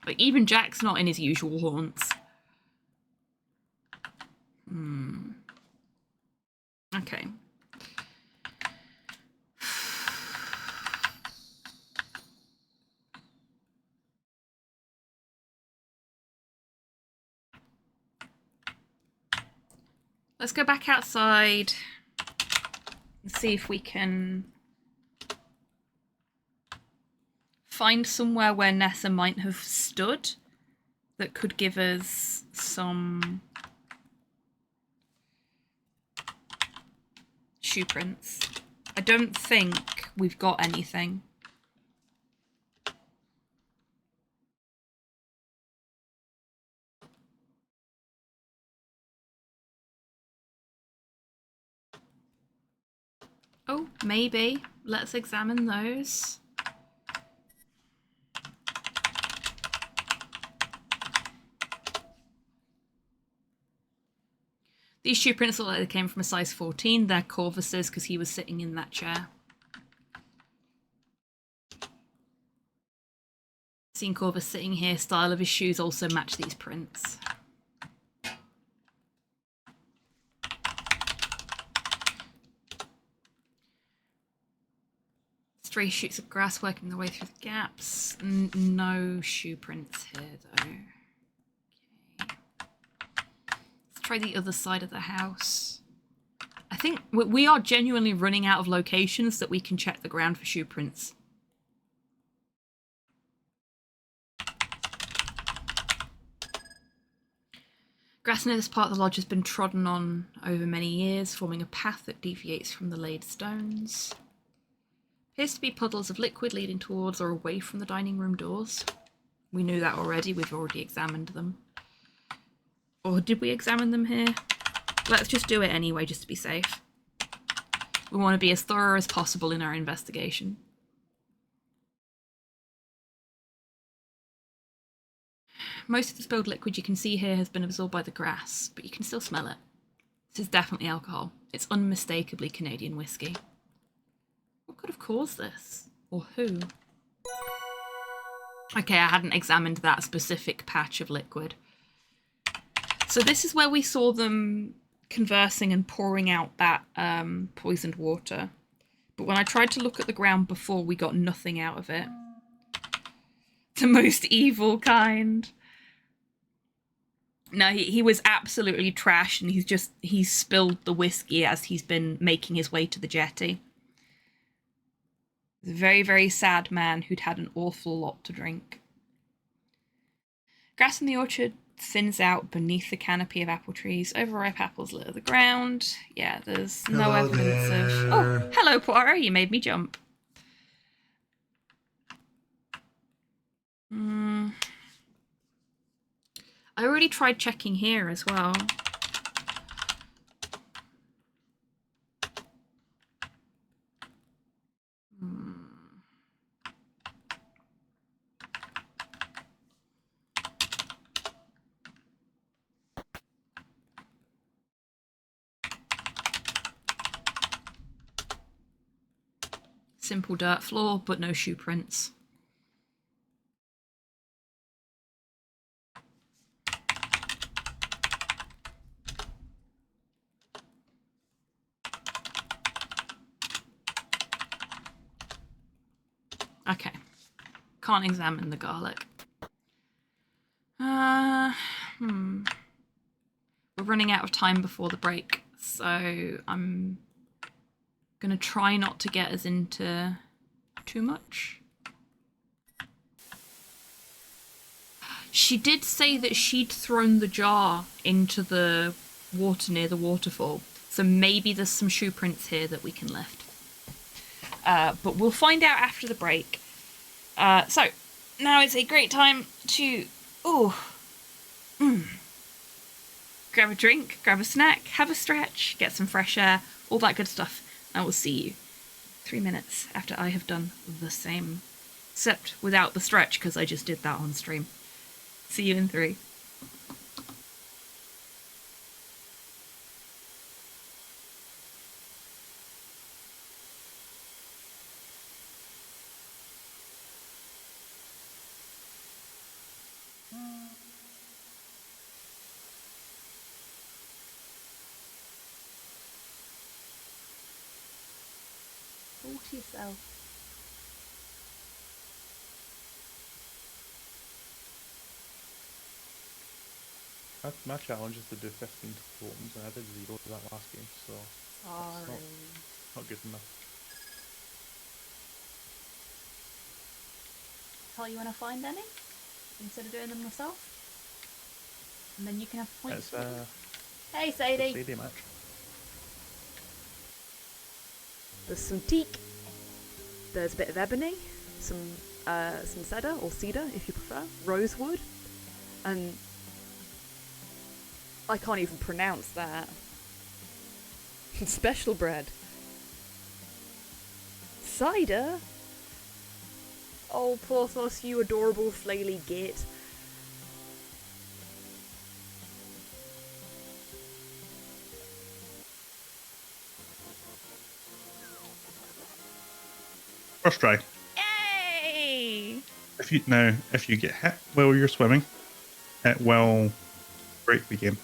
But even Jack's not in his usual haunts. Okay. Let's go back outside and see if we can find somewhere where Nessa might have stood that could give us some shoe prints. I don't think we've got anything. Oh, maybe. Let's examine those. These shoe prints look like they came from a size 14. They're Corvus's because he was sitting in that chair. Seeing Corvus sitting here, style of his shoes also match these prints. Stray shoots of grass working their way through the gaps. No shoe prints here, though. Okay. Let's try the other side of the house. I think we are genuinely running out of locations that we can check the ground for shoe prints. Grass near this part of the lodge has been trodden on over many years, forming a path that deviates from the laid stones. Appears to be puddles of liquid leading towards or away from the dining room doors. We knew that already, we've already examined them. Or did we examine them here? Let's just do it anyway, just to be safe. We want to be as thorough as possible in our investigation. Most of the spilled liquid you can see here has been absorbed by the grass, but you can still smell it. This is definitely alcohol. It's unmistakably Canadian whiskey. What could have caused this? Or who? Okay, I hadn't examined that specific patch of liquid. So this is where we saw them conversing and pouring out that poisoned water. But when I tried to look at the ground before, we got nothing out of it. The most evil kind. No, he was absolutely trash, and he's spilled the whiskey as he's been making his way to the jetty. He's a very, very sad man who'd had an awful lot to drink. Grass in the orchard thins out beneath the canopy of apple trees. Overripe apples litter the ground. Yeah, there's no evidence of... Oh, hello, Poirot. You made me jump. I already tried checking here as well. simple dirt floor, but no shoe prints. Okay. Can't examine the garlic. We're running out of time before the break, so I'm gonna try not to get us into too much. She did say that she'd thrown the jar into the water near the waterfall, so maybe there's some shoe prints here that we can lift. But we'll find out after the break. So, now it's a great time to grab a drink, grab a snack, have a stretch, get some fresh air, all that good stuff. And we'll see you 3 minutes after I have done the same. Except without the stretch, because I just did that on stream. See you in 3. All to yourself. My challenge is to do 15 totems, and I did 0 for that last game, so Sorry. not good enough. Tell you when I find any, instead of doing them myself. And then you can have points. Hey Sadie! Sadie match. There's some teak. There's a bit of ebony, some cedar or cedar if you prefer, rosewood, and I can't even pronounce that. Special bread. Cider? Oh, Porthos, you adorable flaily git. First try. Yay! If you get hit while you're swimming, it will break the game.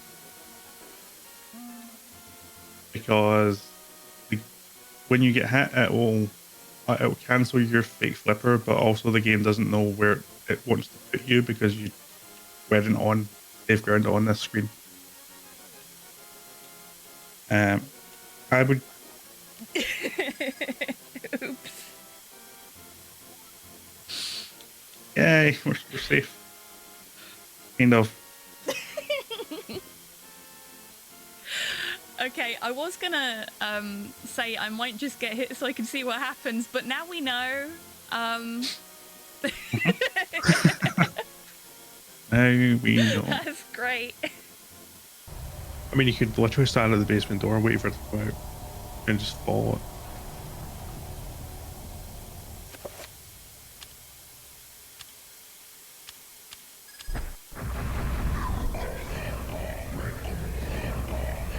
Because when you get hit, it will cancel your fake flipper, but also the game doesn't know where it wants to put you because you weren't on safe ground on this screen. I would. Oops. Yay, we're safe. Kind of. Okay, I was gonna say I might just get hit so I can see what happens, but now we know. Now we know. That's great. I mean, you could literally stand at the basement door and wait for it to go out and just follow it.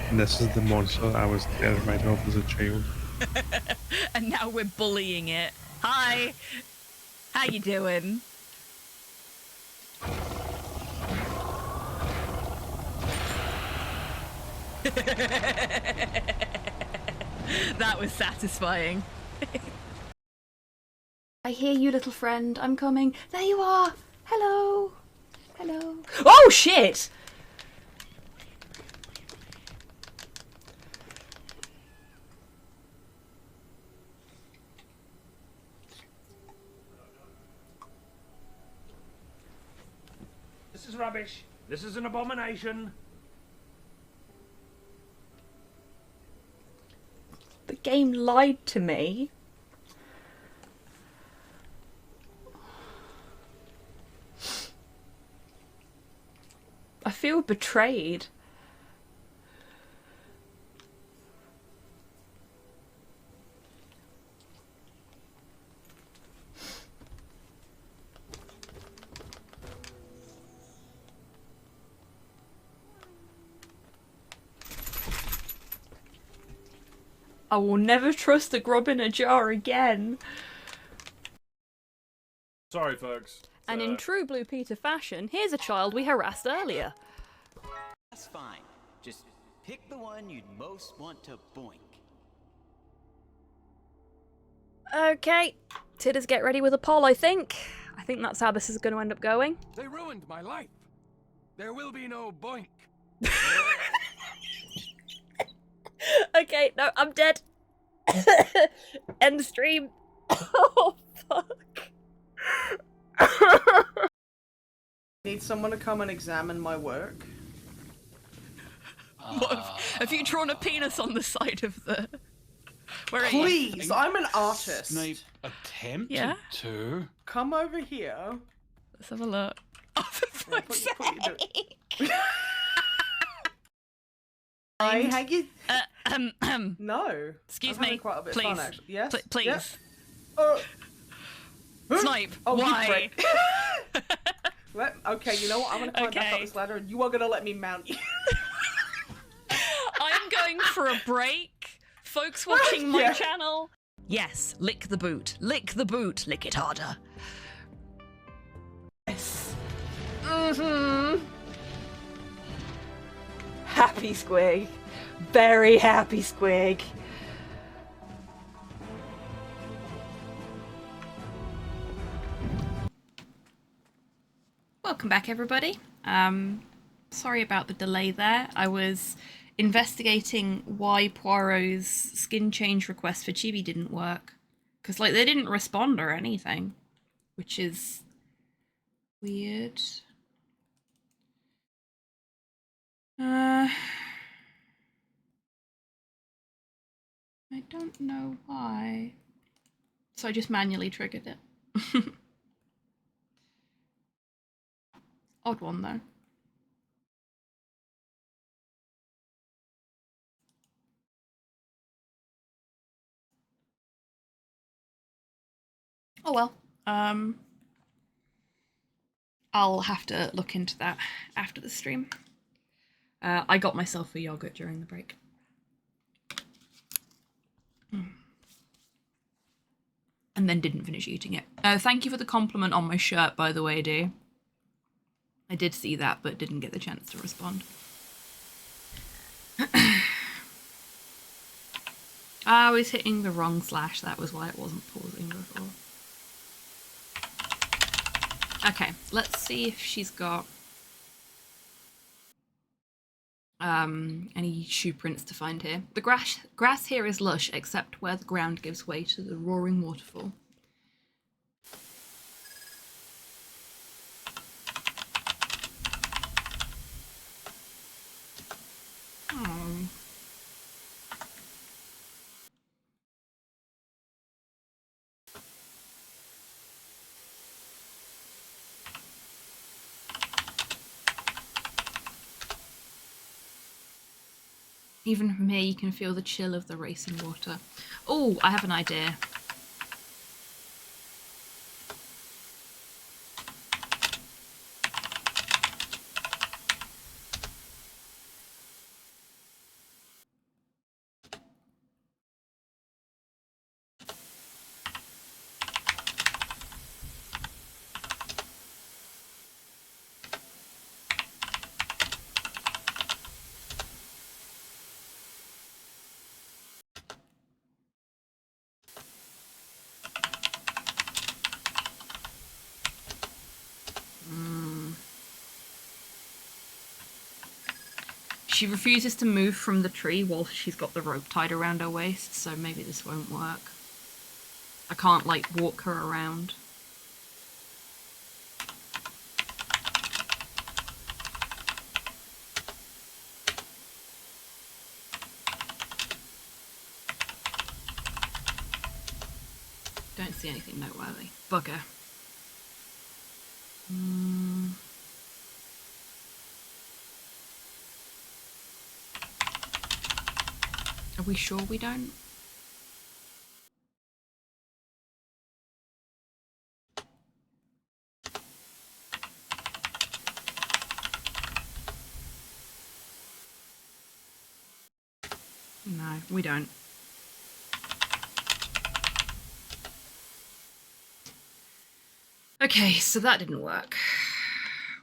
And this is the monster I was terrified of as a child. And now we're bullying it. Hi! How you doing? That was satisfying. I hear you, little friend. I'm coming. There you are. Hello. Hello. Oh, shit! This is rubbish. This is an abomination. The game lied to me. I feel betrayed. I will never trust a grub in a jar again. Sorry, folks. And in true Blue Peter fashion, here's a child we harassed earlier. That's fine. Just pick the one you'd most want to boink. Okay, Tidders, get ready with a poll, I think. I think that's how this is going to end up going. They ruined my life. There will be no boink. Okay, no, I'm dead. End the stream. Oh, fuck. Need someone to come and examine my work? Have you drawn a penis on the side of the... Where are you? Please, I'm an artist. Snape attempted Yeah? to. Come over here. Let's have a look. Oh, for fuck's sake. I hang you. No. Excuse I'm having me, quite a bit of please. fun, actually. Yes. Please. Yep. Snipe, Oh, you why? prick. Okay, you know what? I'm gonna climb back up this ladder, and you are gonna let me mount you. I'm going for a break. Folks watching my Yeah. channel. Yes, lick the boot. Lick the boot. Lick it harder. Yes. Happy Squig. Very happy Squig. Welcome back, everybody. Sorry about the delay there. I was investigating why Poirot's skin change request for Chibi didn't work. Because, like, they didn't respond or anything. Which is... weird. I don't know why. So I just manually triggered it. Odd one, though. Oh well. I'll have to look into that after the stream. I got myself a yogurt during the break. And then didn't finish eating it. Thank you for the compliment on my shirt, by the way, dear. I did see that, but didn't get the chance to respond. I was hitting the wrong slash, that was why it wasn't pausing before. Okay, let's see if she's got any shoe prints to find here. The grass here is lush, except where the ground gives way to the roaring waterfall. Oh. Even from here you can feel the chill of the racing water. Oh, I have an idea. She refuses to move from the tree while she's got the rope tied around her waist, so maybe this won't work. I can't, like, walk her around. Don't see anything noteworthy. Bugger. Are we sure we don't? No, we don't. Okay, so that didn't work.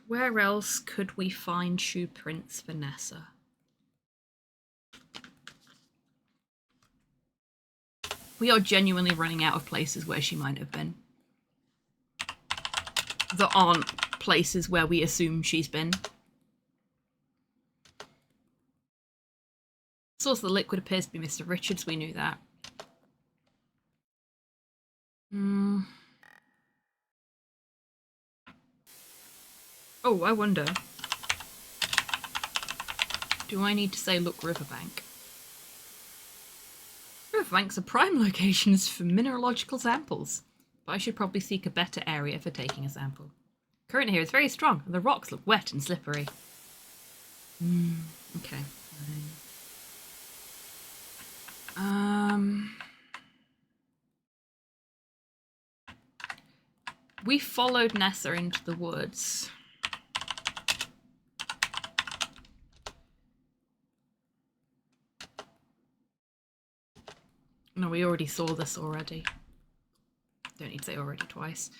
Where else could we find shoe prints for Nessa? We are genuinely running out of places where she might have been. That aren't places where we assume she's been. Source of the liquid appears to be Mr. Richards, we knew that. Oh, I wonder. Do I need to say look Riverbank? Riverbanks are prime locations for mineralogical samples, but I should probably seek a better area for taking a sample. Current here is very strong, and the rocks look wet and slippery. Okay. We followed Nessa into the woods. No, we already saw this already. Don't need to say already twice.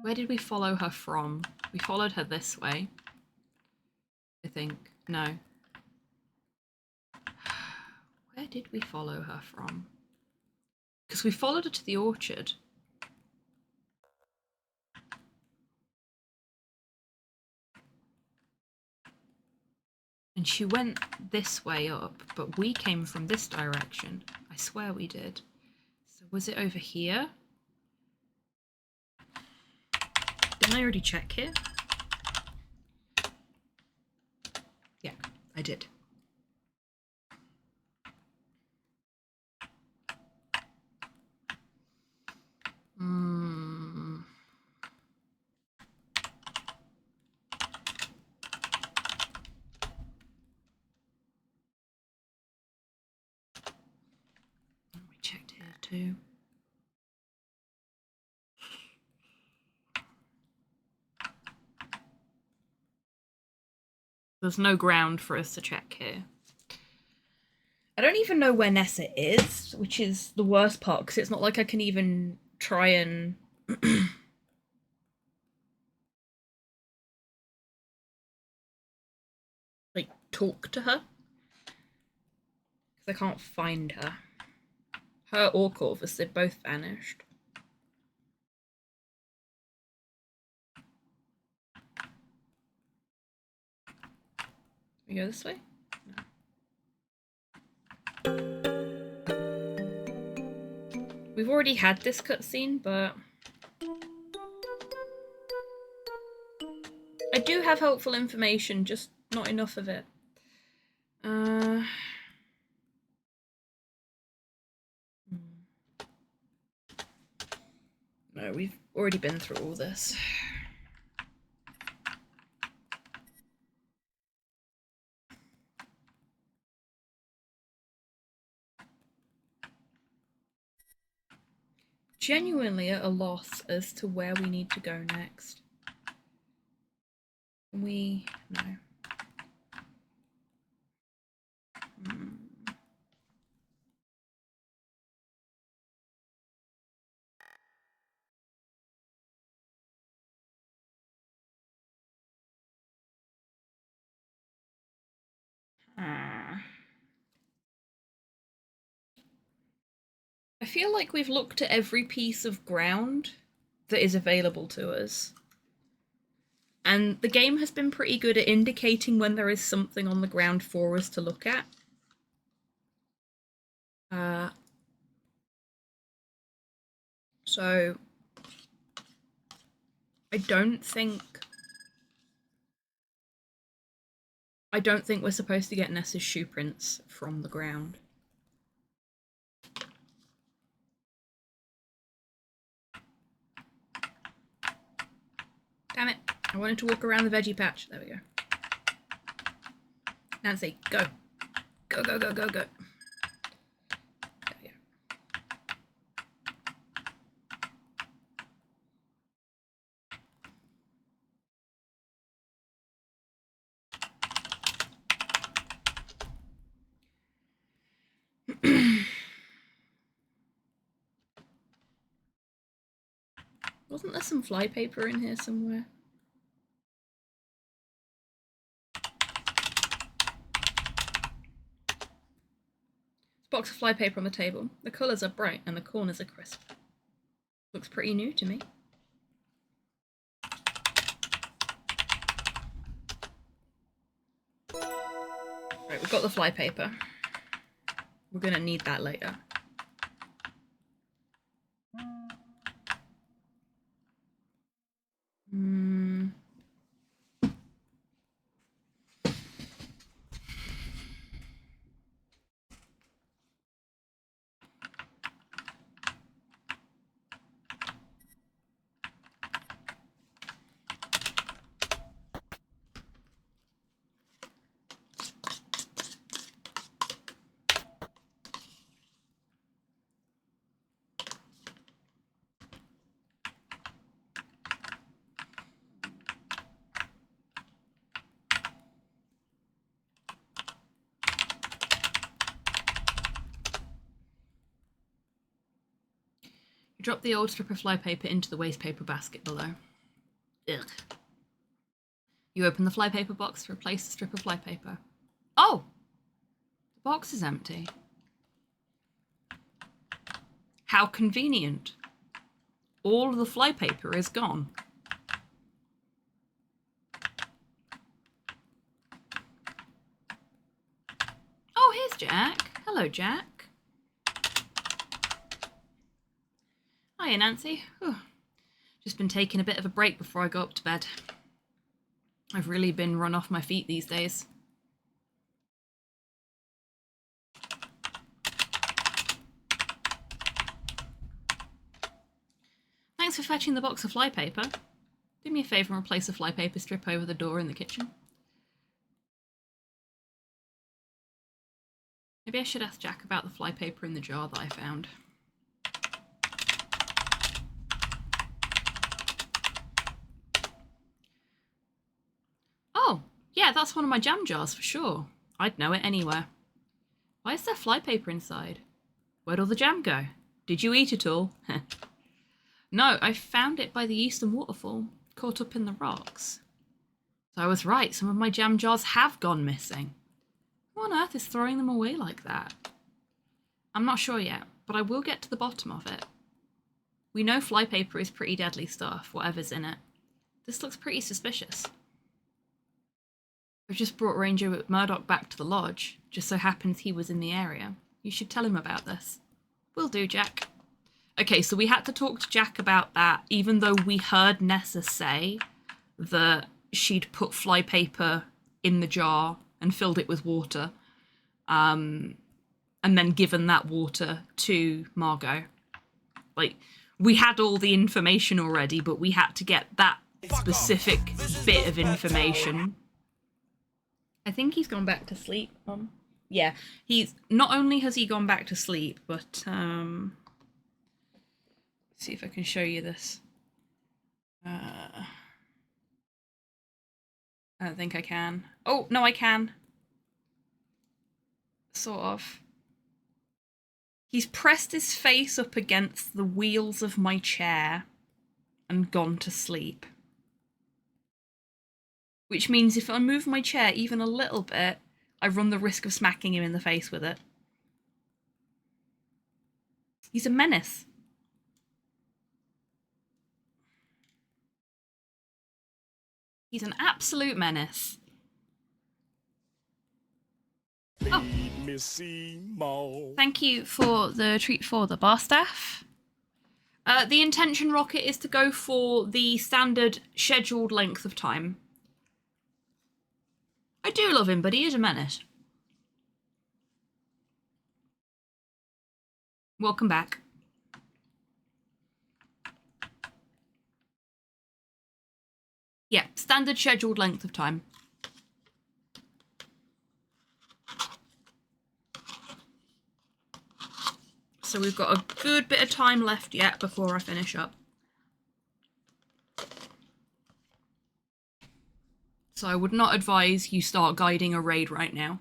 Where did we follow her from? We followed her this way. I think. No. Where did we follow her from? Because we followed her to the orchard. And she went this way up, but we came from this direction. I swear we did. So was it over here? Didn't I already check here? Yeah, I did. We checked here too. There's no ground for us to check here. I don't even know where Nessa is, which is the worst part, because it's not like I can even try and... like, talk to her. Because I can't find her. Her or Corvus, they've both vanished. We go this way? No. We've already had this cutscene, but I do have helpful information, just not enough of it. No, we've already been through all this. Genuinely at a loss as to where we need to go next. No. I feel like we've looked at every piece of ground that is available to us. And the game has been pretty good at indicating when there is something on the ground for us to look at. So I don't think we're supposed to get Nessa's shoe prints from the ground. Damn it. I wanted to walk around the veggie patch. There we go. Nancy, go. Go, go, go, go, go. There we go. Wasn't there some flypaper in here somewhere? Box of flypaper on the table. The colours are bright and the corners are crisp. Looks pretty new to me. Right, we've got the flypaper. We're gonna need that later. Drop the old strip of flypaper into the wastepaper basket below. Ugh. You open the flypaper box to replace the strip of flypaper. Oh! The box is empty. How convenient. All of the flypaper is gone. Oh, here's Jack. Hello, Jack. Hiya, Nancy. Whew. Just been taking a bit of a break before I go up to bed. I've really been run off my feet these days. Thanks for fetching the box of flypaper. Do me a favour and replace the flypaper strip over the door in the kitchen. Maybe I should ask Jack about the flypaper in the jar that I found. Oh, yeah, that's one of my jam jars for sure. I'd know it anywhere. Why is there flypaper inside? Where'd all the jam go? Did you eat it all? No, I found it by the eastern waterfall, caught up in the rocks. So I was right, some of my jam jars have gone missing. Who on earth is throwing them away like that? I'm not sure yet, but I will get to the bottom of it. We know flypaper is pretty deadly stuff, whatever's in it. This looks pretty suspicious. I've just brought Ranger Murdoch back to the lodge. Just so happens he was in the area. You should tell him about this. Will do, Jack. Okay, so we had to talk to Jack about that, even though we heard Nessa say that she'd put flypaper in the jar and filled it with water, and then given that water to Margot. Like, we had all the information already, but we had to get that specific bit of information. I think he's gone back to sleep, Mum. Yeah, he's not only has he gone back to sleep, but let's see if I can show you this. I don't think I can. Oh, no, I can. Sort of. He's pressed his face up against the wheels of my chair and gone to sleep. Which means if I move my chair even a little bit, I run the risk of smacking him in the face with it. He's a menace. He's an absolute menace. Oh. Thank you for the treat for the bar staff. The intention, Rocket, is to go for the standard scheduled length of time. I do love him, but he is a menace. Welcome back. Yeah, standard scheduled length of time. So we've got a good bit of time left yet before I finish up. So I would not advise you start guiding a raid right now.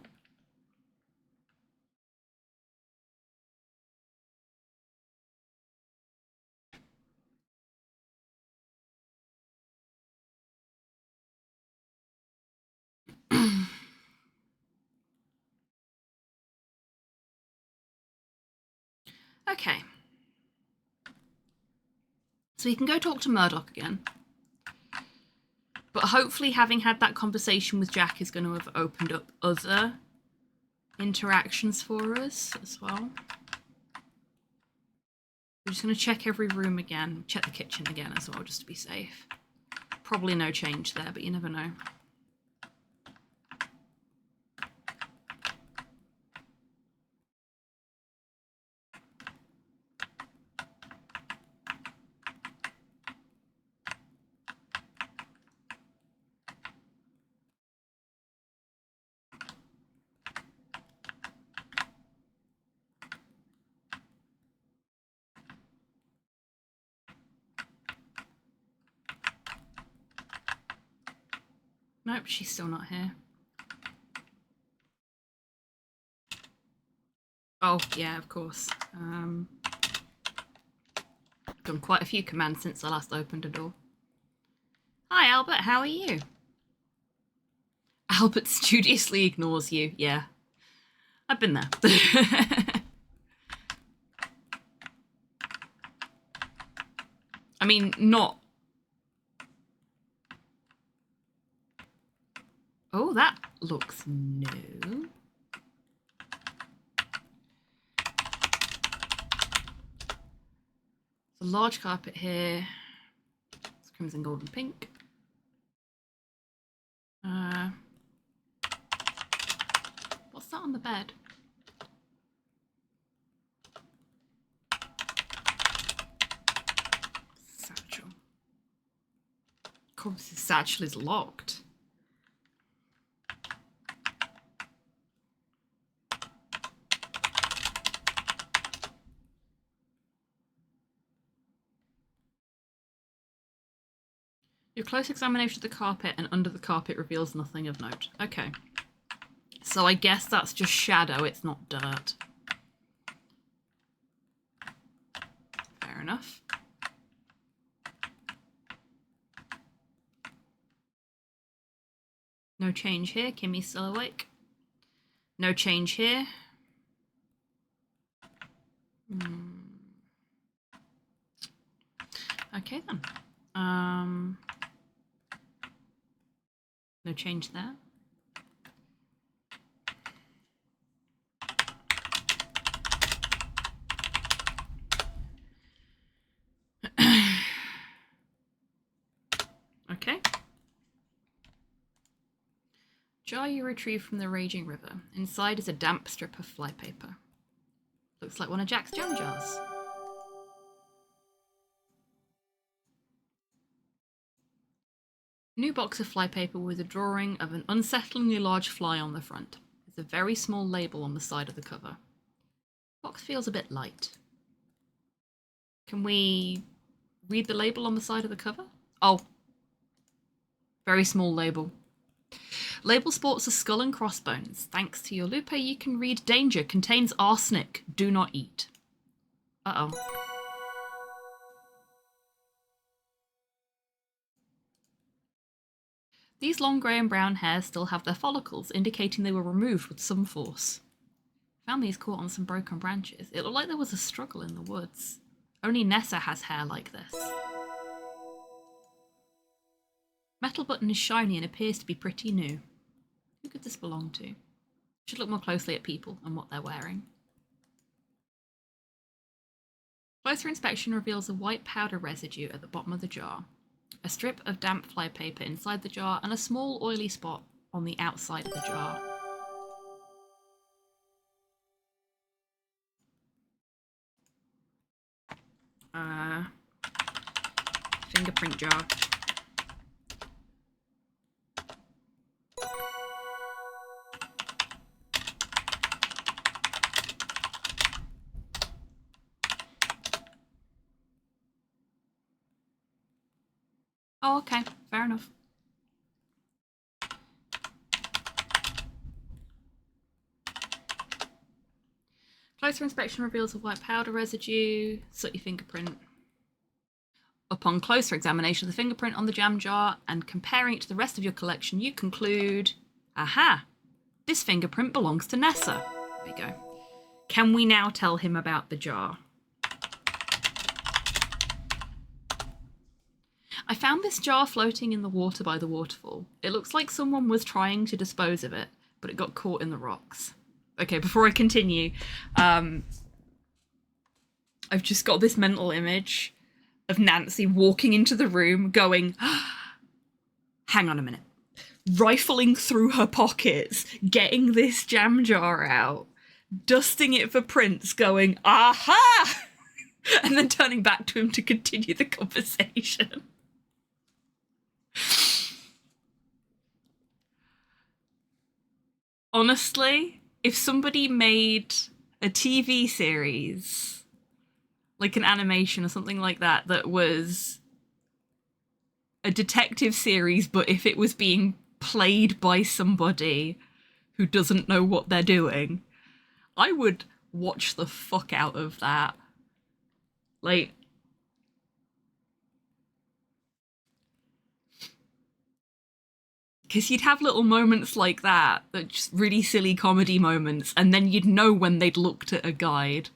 Okay. So he can go talk to Murdoch again. But hopefully having had that conversation with Jack is going to have opened up other interactions for us as well. We're just going to check every room again. Check the kitchen again as well, just to be safe. Probably no change there, but you never know. Nope, she's still not here. Oh, yeah, of course. Done quite a few commands since I last opened a door. Hi, Albert, how are you? Albert studiously ignores you. Yeah, I've been there. I mean, not... Oh, that looks new. A large carpet here. It's crimson, gold, and pink. What's that on the bed? Satchel. Of course, his satchel is locked. Your close examination of the carpet and under the carpet reveals nothing of note. Okay. So I guess that's just shadow, it's not dirt. Fair enough. No change here. Kimmy's still awake. No change here. Okay then. No change there. Okay. Jar you retrieve from the raging river. Inside is a damp strip of flypaper. Looks like one of Jack's jam jars. New box of flypaper with a drawing of an unsettlingly large fly on the front. There's a very small label on the side of the cover. Box feels a bit light. Can we read the label on the side of the cover? Oh. Very small label. Label sports a skull and crossbones. Thanks to your lupe, you can read danger. Contains arsenic. Do not eat. Uh-oh. These long grey and brown hairs still have their follicles, indicating they were removed with some force. Found these caught on some broken branches. It looked like there was a struggle in the woods. Only Nessa has hair like this. Metal button is shiny and appears to be pretty new. Who could this belong to? Should look more closely at people and what they're wearing. Closer inspection reveals a white powder residue at the bottom of the jar, a strip of damp flypaper inside the jar, and a small oily spot on the outside of the jar. Fingerprint jar. Oh, okay. Fair enough. Closer inspection reveals a white powder residue, sooty fingerprint. Upon closer examination of the fingerprint on the jam jar and comparing it to the rest of your collection, you conclude, aha, this fingerprint belongs to Nessa. There we go. Can we now tell him about the jar? I found this jar floating in the water by the waterfall. It looks like someone was trying to dispose of it, but it got caught in the rocks. Okay, before I continue, I've just got this mental image of Nancy walking into the room going, hang on a minute, rifling through her pockets, getting this jam jar out, dusting it for prints, going, aha! And then turning back to him to continue the conversation. Honestly, if somebody made a TV series, like an animation or something like that, that was a detective series, but if it was being played by somebody who doesn't know what they're doing, I would watch the fuck out of that. Like, because you'd have little moments like that, just really silly comedy moments, and then you'd know when they'd looked at a guide.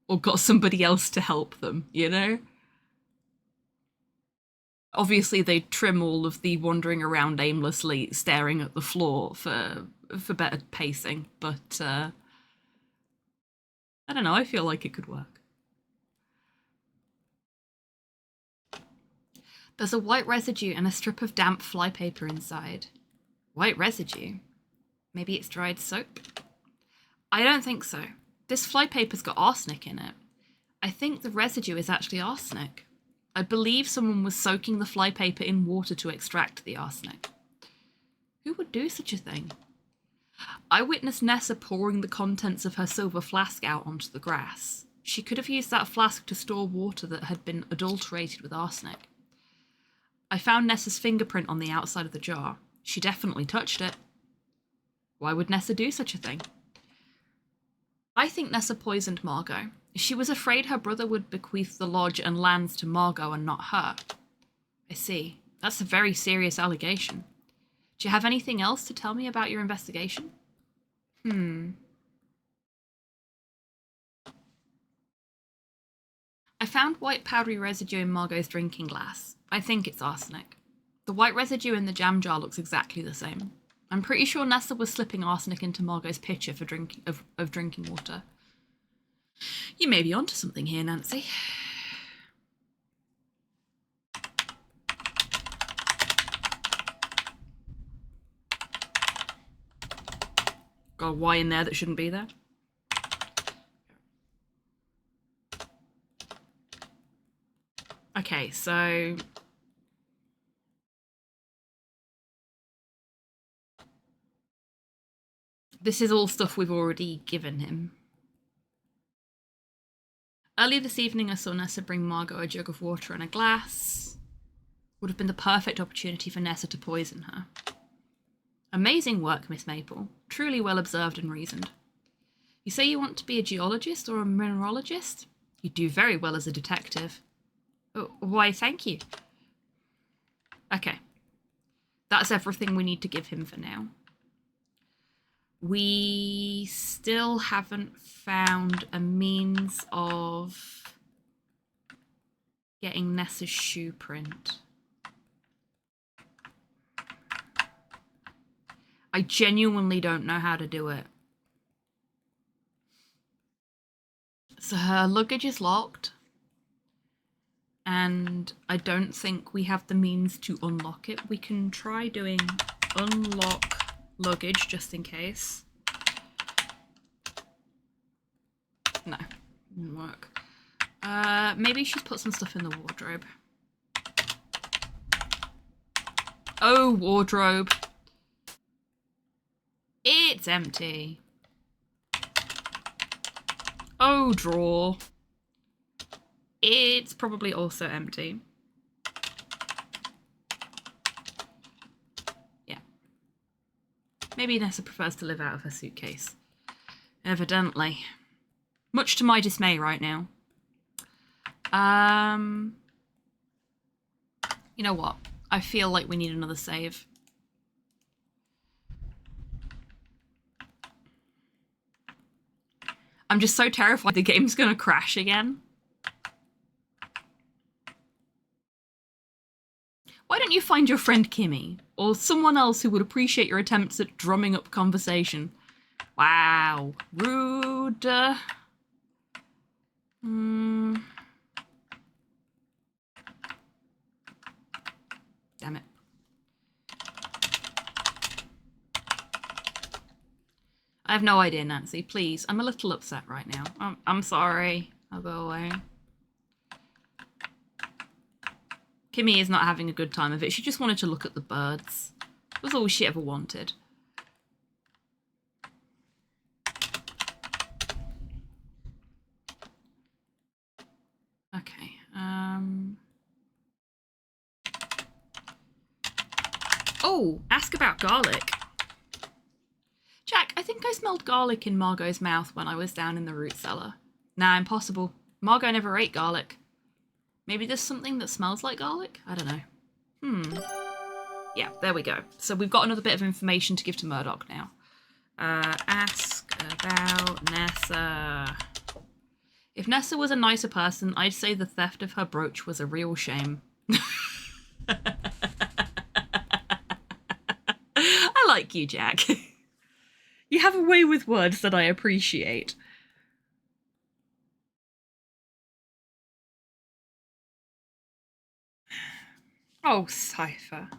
Or got somebody else to help them, you know? Obviously, they'd trim all of the wandering around aimlessly, staring at the floor for better pacing, but I don't know, I feel like it could work. There's a white residue and a strip of damp flypaper inside. White residue? Maybe it's dried soap? I don't think so. This flypaper's got arsenic in it. I think the residue is actually arsenic. I believe someone was soaking the flypaper in water to extract the arsenic. Who would do such a thing? I witnessed Nessa pouring the contents of her silver flask out onto the grass. She could have used that flask to store water that had been adulterated with arsenic. I found Nessa's fingerprint on the outside of the jar. She definitely touched it. Why would Nessa do such a thing? I think Nessa poisoned Margot. She was afraid her brother would bequeath the lodge and lands to Margot and not her. I see. That's a very serious allegation. Do you have anything else to tell me about your investigation? I found white powdery residue in Margot's drinking glass. I think it's arsenic. The white residue in the jam jar looks exactly the same. I'm pretty sure Nessa was slipping arsenic into Margot's pitcher for drinking water. You may be onto something here, Nancy. Got a Y in there that shouldn't be there. Okay, so this is all stuff we've already given him. Earlier this evening, I saw Nessa bring Margot a jug of water and a glass. Would have been the perfect opportunity for Nessa to poison her. Amazing work, Miss Maple. Truly well observed and reasoned. You say you want to be a geologist or a mineralogist? You do very well as a detective. Oh, why, thank you. Okay. That's everything we need to give him for now. We still haven't found a means of getting Nessa's shoe print. I genuinely don't know how to do it. So her luggage is locked. And I don't think we have the means to unlock it. We can try doing unlock luggage just in case. No, didn't work. Maybe she's put some stuff in the wardrobe. Oh, wardrobe. It's empty. Oh, drawer. It's probably also empty. Yeah. Maybe Nessa prefers to live out of her suitcase. Evidently. Much to my dismay right now. You know what? I feel like we need another save. I'm just so terrified the game's gonna crash again. don't you find your friend Kimmy, or someone else who would appreciate your attempts at drumming up conversation? Wow. Rude. Damn it. I have no idea, Nancy. Please. I'm a little upset right now. I'm sorry. I'll go away. Kimmy is not having a good time of it. She just wanted to look at the birds. That was all she ever wanted. Okay. Oh, ask about garlic. Jack, I think I smelled garlic in Margot's mouth when I was down in the root cellar. Nah, impossible. Margot never ate garlic. Maybe there's something that smells like garlic? I don't know. Yeah, there we go. So we've got another bit of information to give to Murdoch now. Ask about Nessa. If Nessa was a nicer person, I'd say the theft of her brooch was a real shame. I like you, Jack. You have a way with words that I appreciate. Oh, Cypher.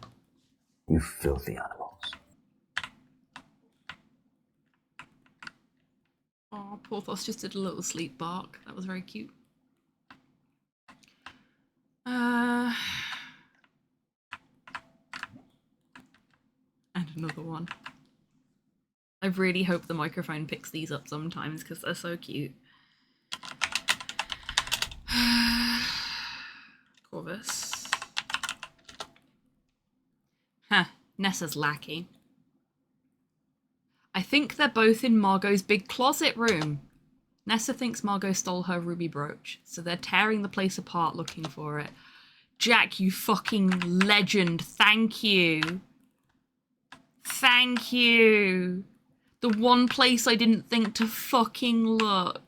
You filthy animals. Oh, Porthos just did a little sleep bark. That was very cute. And another one. I really hope the microphone picks these up sometimes because they're so cute. Corvus. Huh, Nessa's lackey. I think they're both in Margot's big closet room. Nessa thinks Margot stole her ruby brooch, so they're tearing the place apart looking for it. Jack, you fucking legend. Thank you. Thank you. The one place I didn't think to fucking look.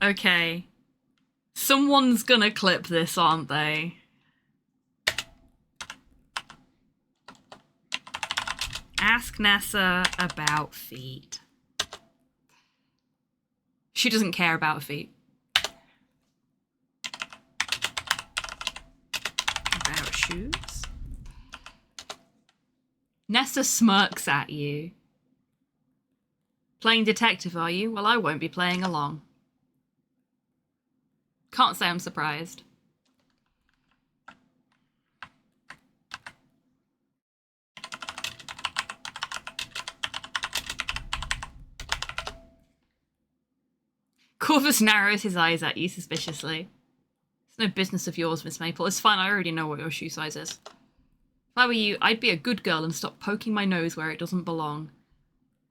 Okay. Someone's gonna clip this, aren't they? Ask Nessa about feet. She doesn't care about feet. About shoes? Nessa smirks at you. Playing detective, are you? Well, I won't be playing along. Can't say I'm surprised. Corvus narrows his eyes at you suspiciously. It's no business of yours, Miss Maple. It's fine, I already know what your shoe size is. If I were you, I'd be a good girl and stop poking my nose where it doesn't belong.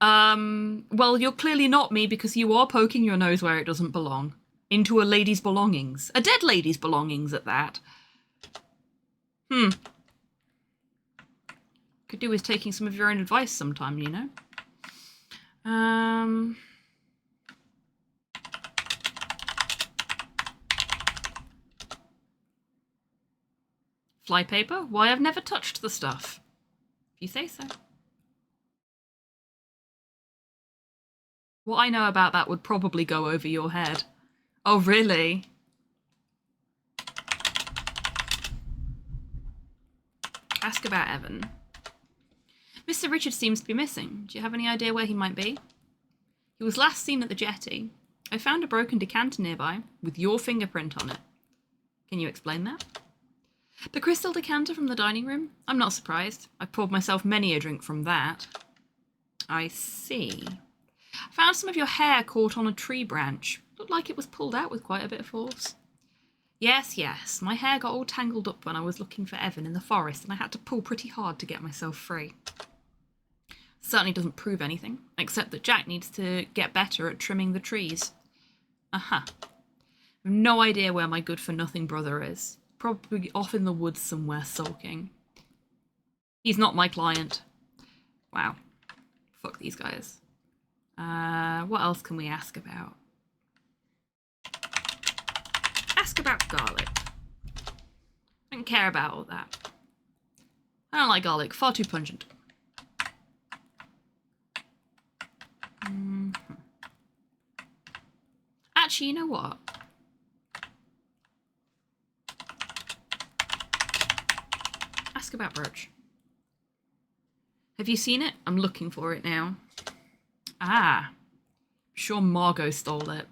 Well, you're clearly not me because you are poking your nose where it doesn't belong. Into a lady's belongings. A dead lady's belongings at that. Could do with taking some of your own advice sometime, you know? Flypaper? Why, I've never touched the stuff. If you say so. What I know about that would probably go over your head. Oh, really? Ask about Evan. Mr. Richard seems to be missing. Do you have any idea where he might be? He was last seen at the jetty. I found a broken decanter nearby, with your fingerprint on it. Can you explain that? The crystal decanter from the dining room? I'm not surprised. I've poured myself many a drink from that. I see. I found some of your hair caught on a tree branch. Looked like it was pulled out with quite a bit of force. Yes, yes. My hair got all tangled up when I was looking for Evan in the forest, and I had to pull pretty hard to get myself free. Certainly doesn't prove anything, except that Jack needs to get better at trimming the trees. Uh-huh. I have no idea where my good-for-nothing brother is. Probably off in the woods somewhere sulking. He's not my client. Wow. Fuck these guys. What else can we ask about? Ask about garlic. I don't care about all that. I don't like garlic. Far too pungent. Actually, you know what? Ask about brooch. Have you seen it? I'm looking for it now. Ah. Sure Margot stole it.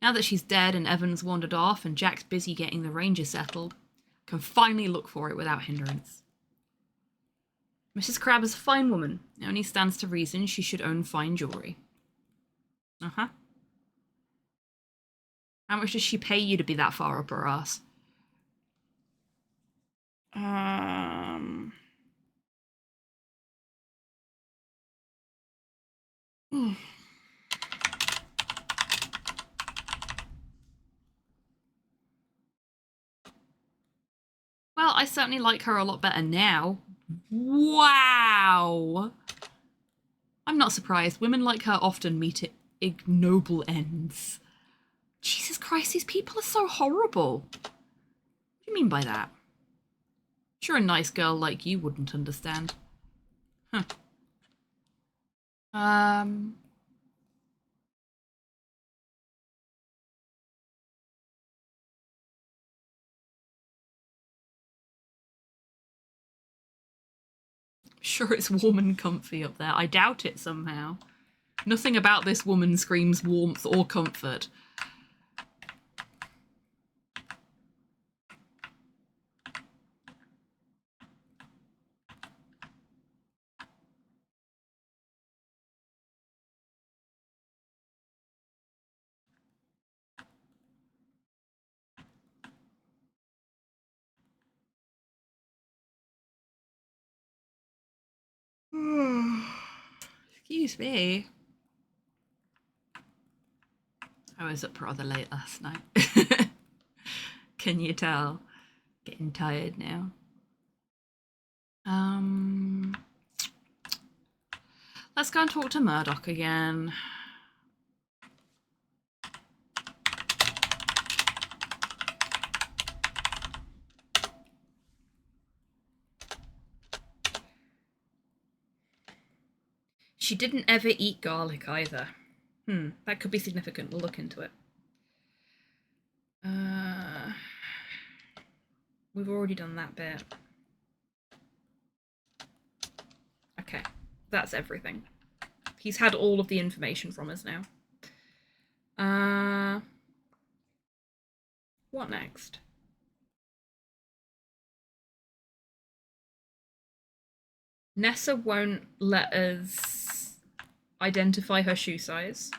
Now that she's dead and Evan's wandered off and Jack's busy getting the ranger settled, I can finally look for it without hindrance. Mrs. Crabbe is a fine woman. It only stands to reason she should own fine jewellery. Uh-huh. How much does she pay you to be that far up her ass? Well, I certainly like her a lot better now. Wow! I'm not surprised. Women like her often meet at ignoble ends. Jesus Christ, these people are so horrible. What do you mean by that? Sure, a nice girl like you wouldn't understand. Huh. Sure, it's warm and comfy up there. I doubt it somehow. Nothing about this woman screams warmth or comfort. Excuse me. I was up rather late last night. Can you tell? Getting tired now. Let's go and talk to Murdoch again. She didn't ever eat garlic either. That could be significant. We'll look into it. We've already done that bit. Okay, that's everything. He's had all of the information from us now. What next? Nessa won't let us identify her shoe size.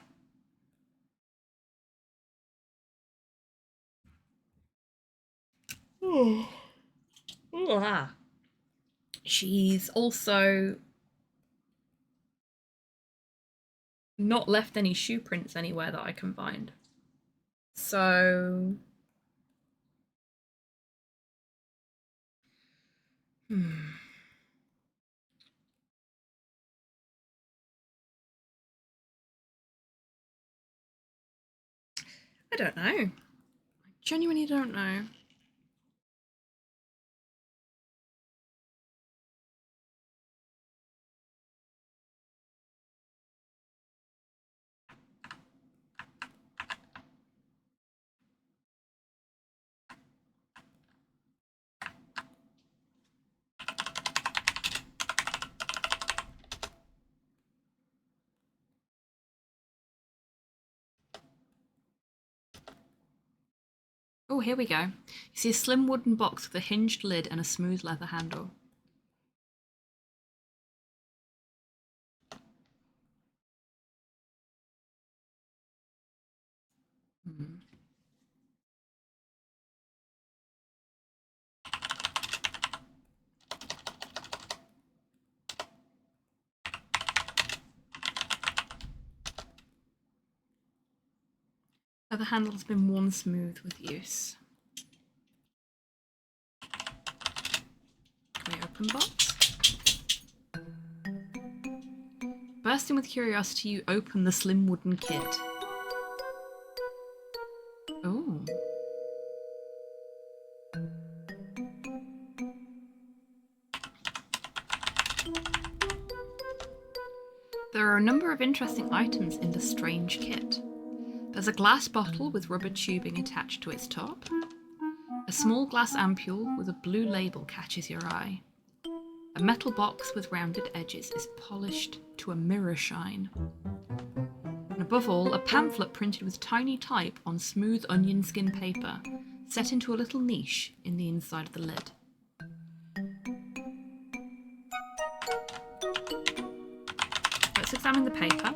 Oh. She's also not left any shoe prints anywhere that I can find. So... I don't know. I genuinely don't know. Oh, here we go. You see a slim wooden box with a hinged lid and a smooth leather handle. Other handle has been worn smooth with use. Can we open box? Bursting with curiosity, you open the slim wooden kit. Oh. There are a number of interesting items in the strange kit. There's a glass bottle with rubber tubing attached to its top. A small glass ampule with a blue label catches your eye. A metal box with rounded edges is polished to a mirror shine. And above all, a pamphlet printed with tiny type on smooth onion skin paper, set into a little niche in the inside of the lid. Let's examine the paper.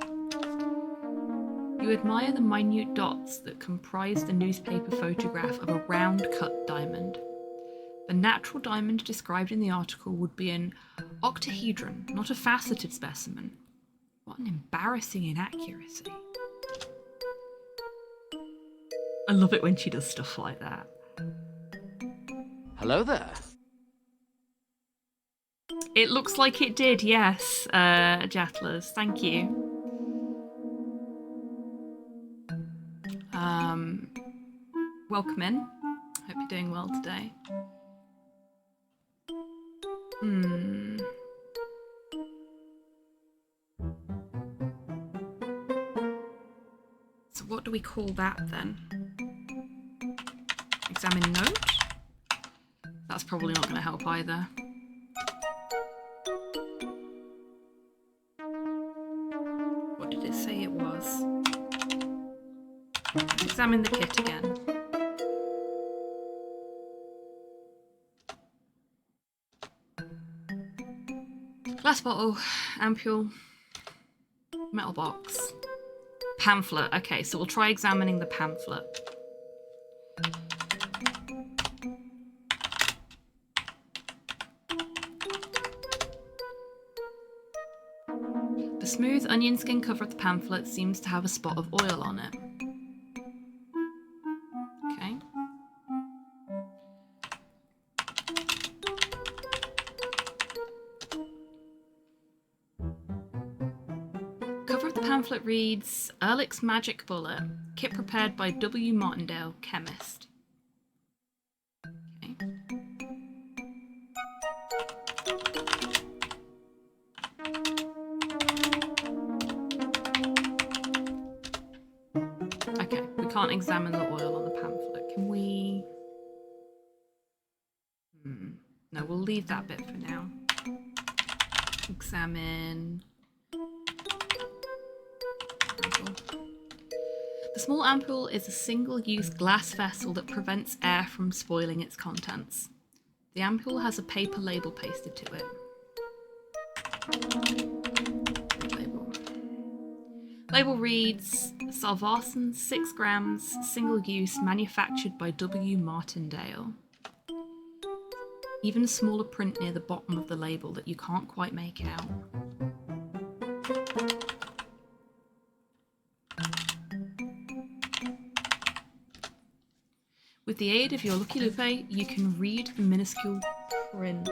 You admire the minute dots that comprise the newspaper photograph of a round-cut diamond. The natural diamond described in the article would be an octahedron, not a faceted specimen. What an embarrassing inaccuracy. I love it when she does stuff like that. Hello there. It looks like it did, yes, Jatlers. Thank you. Welcome in. Hope you're doing well today. So what do we call that then? Examine note? That's probably not going to help either. What did it say it was? Let's examine the kit again. Glass bottle, ampule, metal box, pamphlet. Okay, so we'll try examining the pamphlet. The smooth onion skin cover of the pamphlet seems to have a spot of oil on it. Okay. Cover of the pamphlet reads, Ehrlich's Magic Bullet, kit prepared by W. Martindale, chemist. Okay. Okay, we can't examine the oil on the pamphlet. Can we? No, we'll leave that bit for now. Examine. The small ampule is a single-use glass vessel that prevents air from spoiling its contents. The ampule has a paper label pasted to it. Label reads, Salvarsan 6 grams, single use, manufactured by W. Martindale. Even a smaller print near the bottom of the label that you can't quite make out. With the aid of your Lucky Lupe, you can read the minuscule print.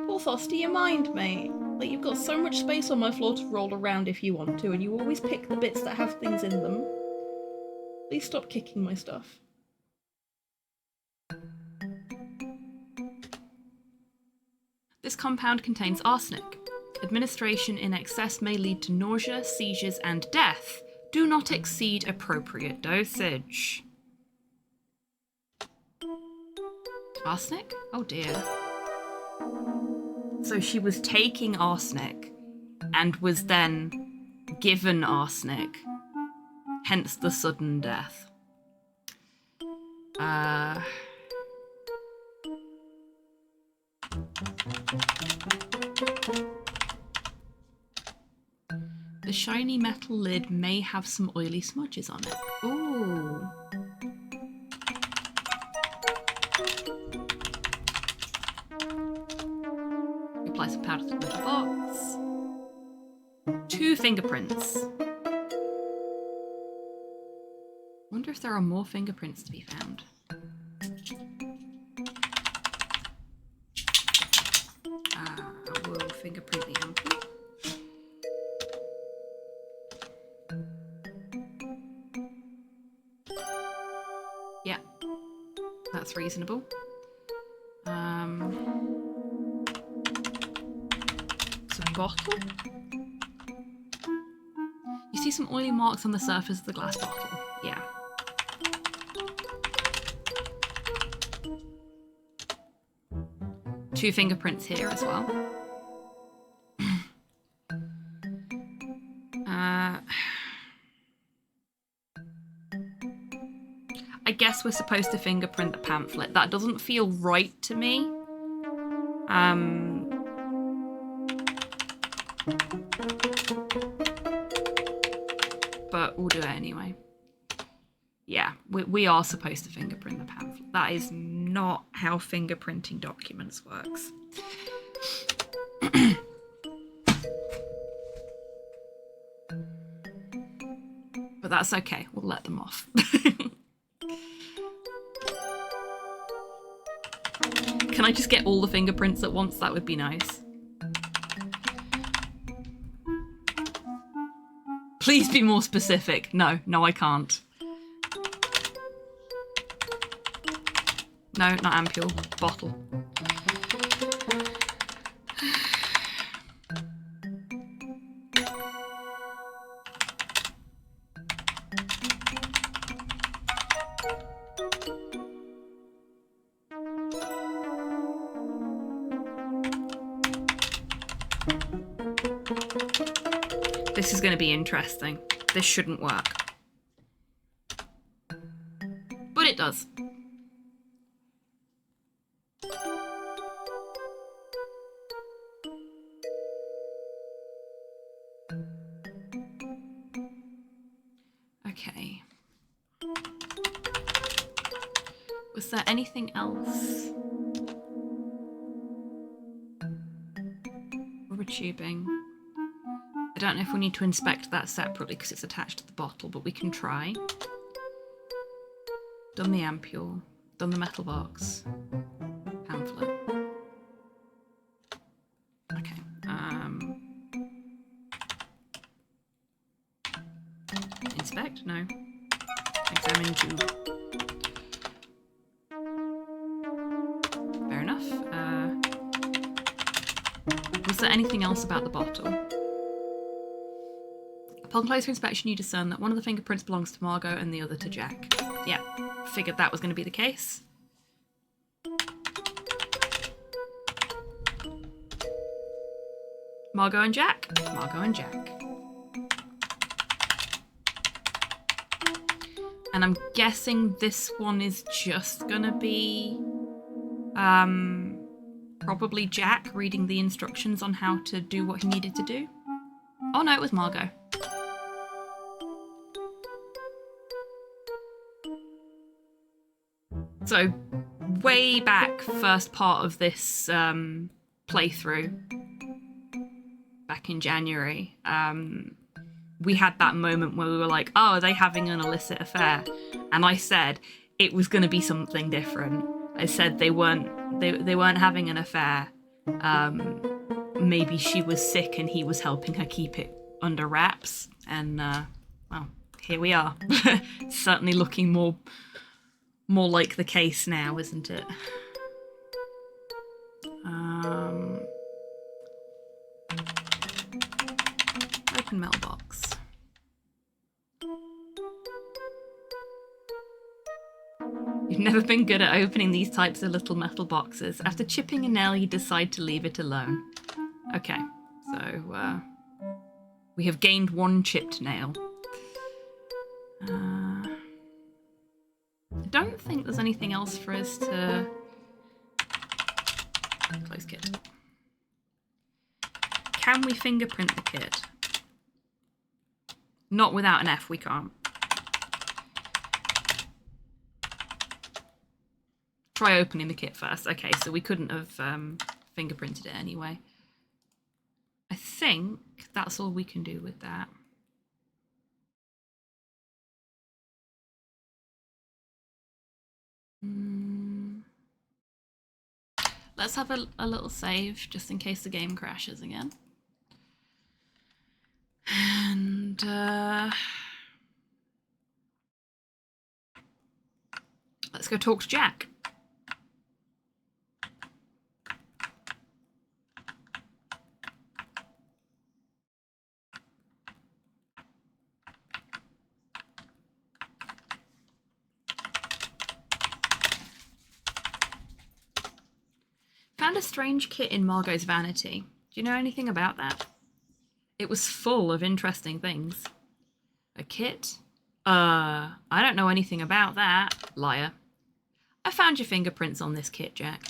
Porthos, do you mind, mate? Like, you've got so much space on my floor to roll around if you want to, and you always pick the bits that have things in them. Please stop kicking my stuff. This compound contains arsenic. Administration in excess may lead to nausea, seizures, and death. Do not exceed appropriate dosage. Arsenic? Oh dear. So she was taking arsenic and was then given arsenic, hence the sudden death. The shiny metal lid may have some oily smudges on it. Ooh. Apply some powder to the metal box. 2 fingerprints. wonder if there are more fingerprints to be found. We'll fingerprint the ampule. Yeah, that's reasonable. Some bottle. You see some oily marks on the surface of the glass bottle. Yeah. Two fingerprints here as well. I guess we're supposed to fingerprint the pamphlet. That doesn't feel right to me. But we'll do it anyway. Yeah, we are supposed to fingerprint the pamphlet. That is not how fingerprinting documents works. But that's okay, we'll let them off. Can I just get all the fingerprints at once? That would be nice. Please be more specific. No, I can't. No, not ampule, bottle. This is going to be interesting. This shouldn't work. But it does. Okay. Was there anything else? Rubber tubing. I don't know if we need to inspect that separately because it's attached to the bottle, but we can try. Done the ampule. Done the metal box. Pamphlet. Okay. Inspect? No. Examine tube. Fair enough. Was there anything else about the bottle? Upon closer inspection, you discern that one of the fingerprints belongs to Margot and the other to Jack. Yeah, figured that was going to be the case. Margot and Jack. Margot and Jack. And I'm guessing this one is just gonna be probably Jack reading the instructions on how to do what he needed to do. Oh no, it was Margot. So way back first part of this playthrough back in January, we had that moment where we were like, oh, are they having an illicit affair? And I said it was going to be something different. I said they weren't having an affair. Maybe she was sick and he was helping her keep it under wraps. And well, here we are. Certainly looking more like the case now, isn't it? Open mailbox. You've never been good at opening these types of little metal boxes. After chipping a nail, you decide to leave it alone. Okay, so we have gained one chipped nail. I don't think there's anything else for us to... Close kit. Can we fingerprint the kit? Not without an F, we can't. Try opening the kit first. Okay, so we couldn't have fingerprinted it anyway. I think that's all we can do with that. Let's have a little save just in case the game crashes again. And let's go talk to Jack. Found a strange kit in Margot's vanity. Do you know anything about that? It was full of interesting things. A kit? I don't know anything about that. Liar. I found your fingerprints on this kit, Jack.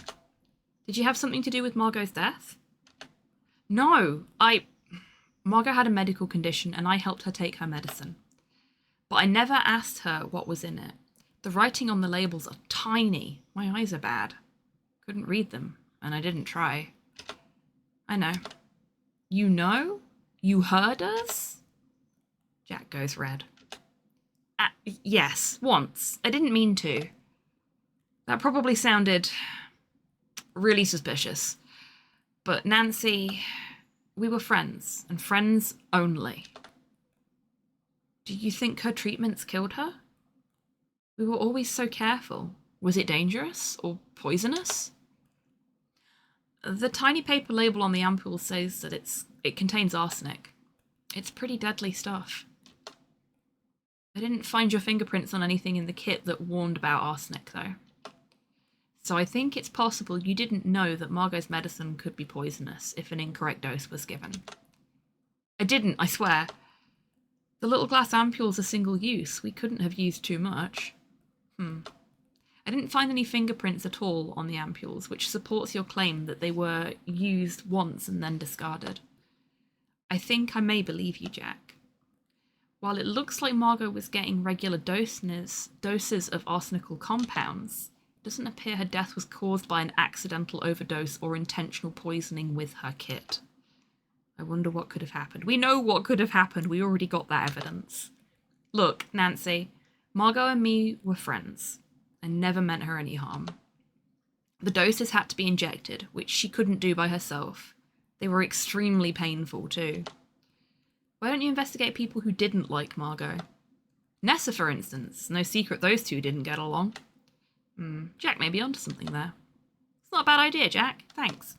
Did you have something to do with Margot's death? No, Margot had a medical condition and I helped her take her medicine. But I never asked her what was in it. The writing on the labels are tiny. My eyes are bad. Couldn't read them. And I didn't try. I know. You know? You heard us? Jack goes red. Yes, once. I didn't mean to. That probably sounded really suspicious. But Nancy, we were friends, and friends only. Do you think her treatments killed her? We were always so careful. Was it dangerous or poisonous? The tiny paper label on the ampule says that it contains arsenic. It's pretty deadly stuff. I didn't find your fingerprints on anything in the kit that warned about arsenic, though. So I think it's possible you didn't know that Margot's medicine could be poisonous if an incorrect dose was given. I didn't, I swear. The little glass ampules are single use. We couldn't have used too much. I didn't find any fingerprints at all on the ampules, which supports your claim that they were used once and then discarded. I think I may believe you, Jack. While it looks like Margot was getting regular doses of arsenical compounds, it doesn't appear her death was caused by an accidental overdose or intentional poisoning with her kit. I wonder what could have happened. We know what could have happened. We already got that evidence. Look, Nancy, Margot and me were friends. I never meant her any harm. The doses had to be injected, which she couldn't do by herself. They were extremely painful, too. Why don't you investigate people who didn't like Margot? Nessa, for instance. No secret those two didn't get along. Jack may be onto something there. It's not a bad idea, Jack. Thanks.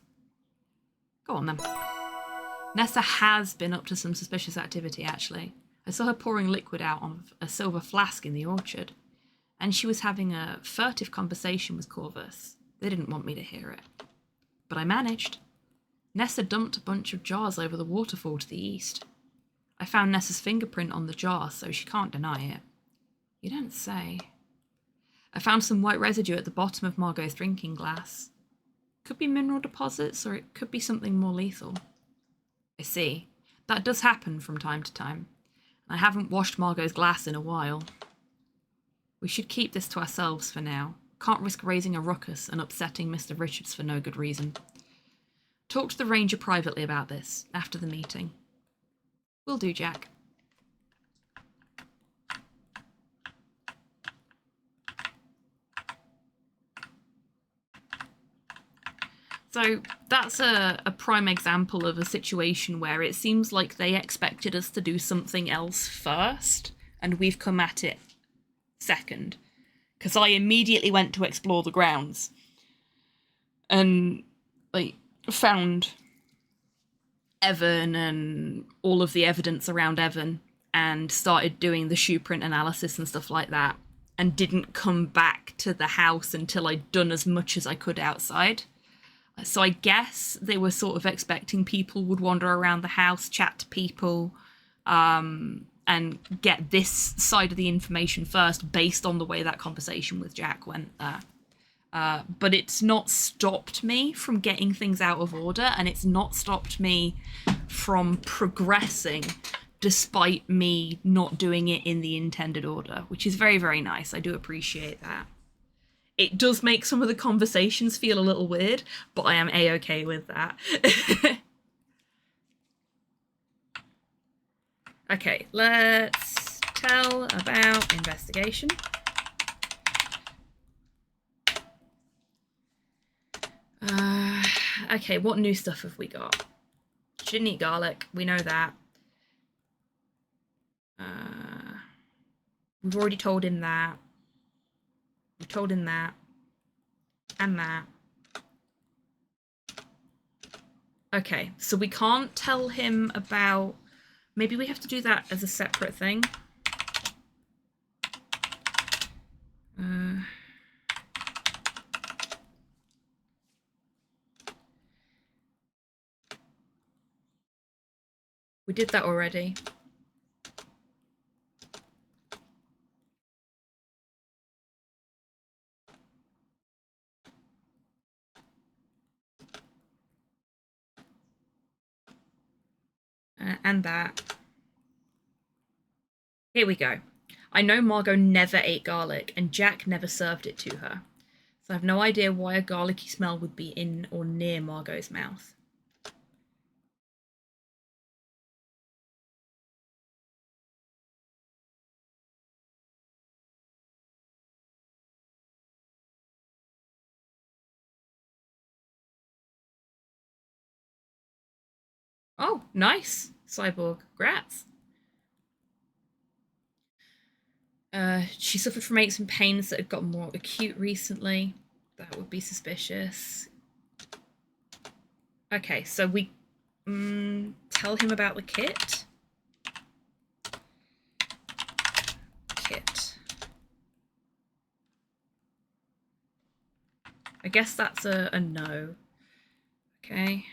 Go on, then. Nessa has been up to some suspicious activity, actually. I saw her pouring liquid out of a silver flask in the orchard. And she was having a furtive conversation with Corvus. They didn't want me to hear it. But I managed. Nessa dumped a bunch of jars over the waterfall to the east. I found Nessa's fingerprint on the jar, so she can't deny it. You don't say. I found some white residue at the bottom of Margot's drinking glass. Could be mineral deposits, or it could be something more lethal. I see. That does happen from time to time. I haven't washed Margot's glass in a while. We should keep this to ourselves for now. Can't risk raising a ruckus and upsetting Mr. Richards for no good reason. Talk to the ranger privately about this, after the meeting. Will do, Jack. So that's a prime example of a situation where it seems like they expected us to do something else first, and we've come at it second. Because I immediately went to explore the grounds and found Evan and all of the evidence around Evan and started doing the shoe print analysis and stuff like that, and didn't come back to the house until I'd done as much as I could outside. So I guess they were sort of expecting people would wander around the house, chat to people, and get this side of the information first based on the way that conversation with Jack went there. But it's not stopped me from getting things out of order, and it's not stopped me from progressing despite me not doing it in the intended order, which is very, very nice. I do appreciate that. It does make some of the conversations feel a little weird, but I am A-okay with that. Okay, let's tell about investigation. Okay, what new stuff have we got? She didn't eat garlic. We know that. We've already told him that. We told him that. And that. Okay, so we can't tell him about... Maybe we have to do that as a separate thing. We did that already. And that. Here we go. I know Margot never ate garlic, and Jack never served it to her. So I have no idea why a garlicky smell would be in or near Margot's mouth. Oh, nice, Cyborg. Grats. She suffered from aches and pains that had gotten more acute recently. That would be suspicious. Okay, so we tell him about the kit. Kit. I guess that's a no. Okay.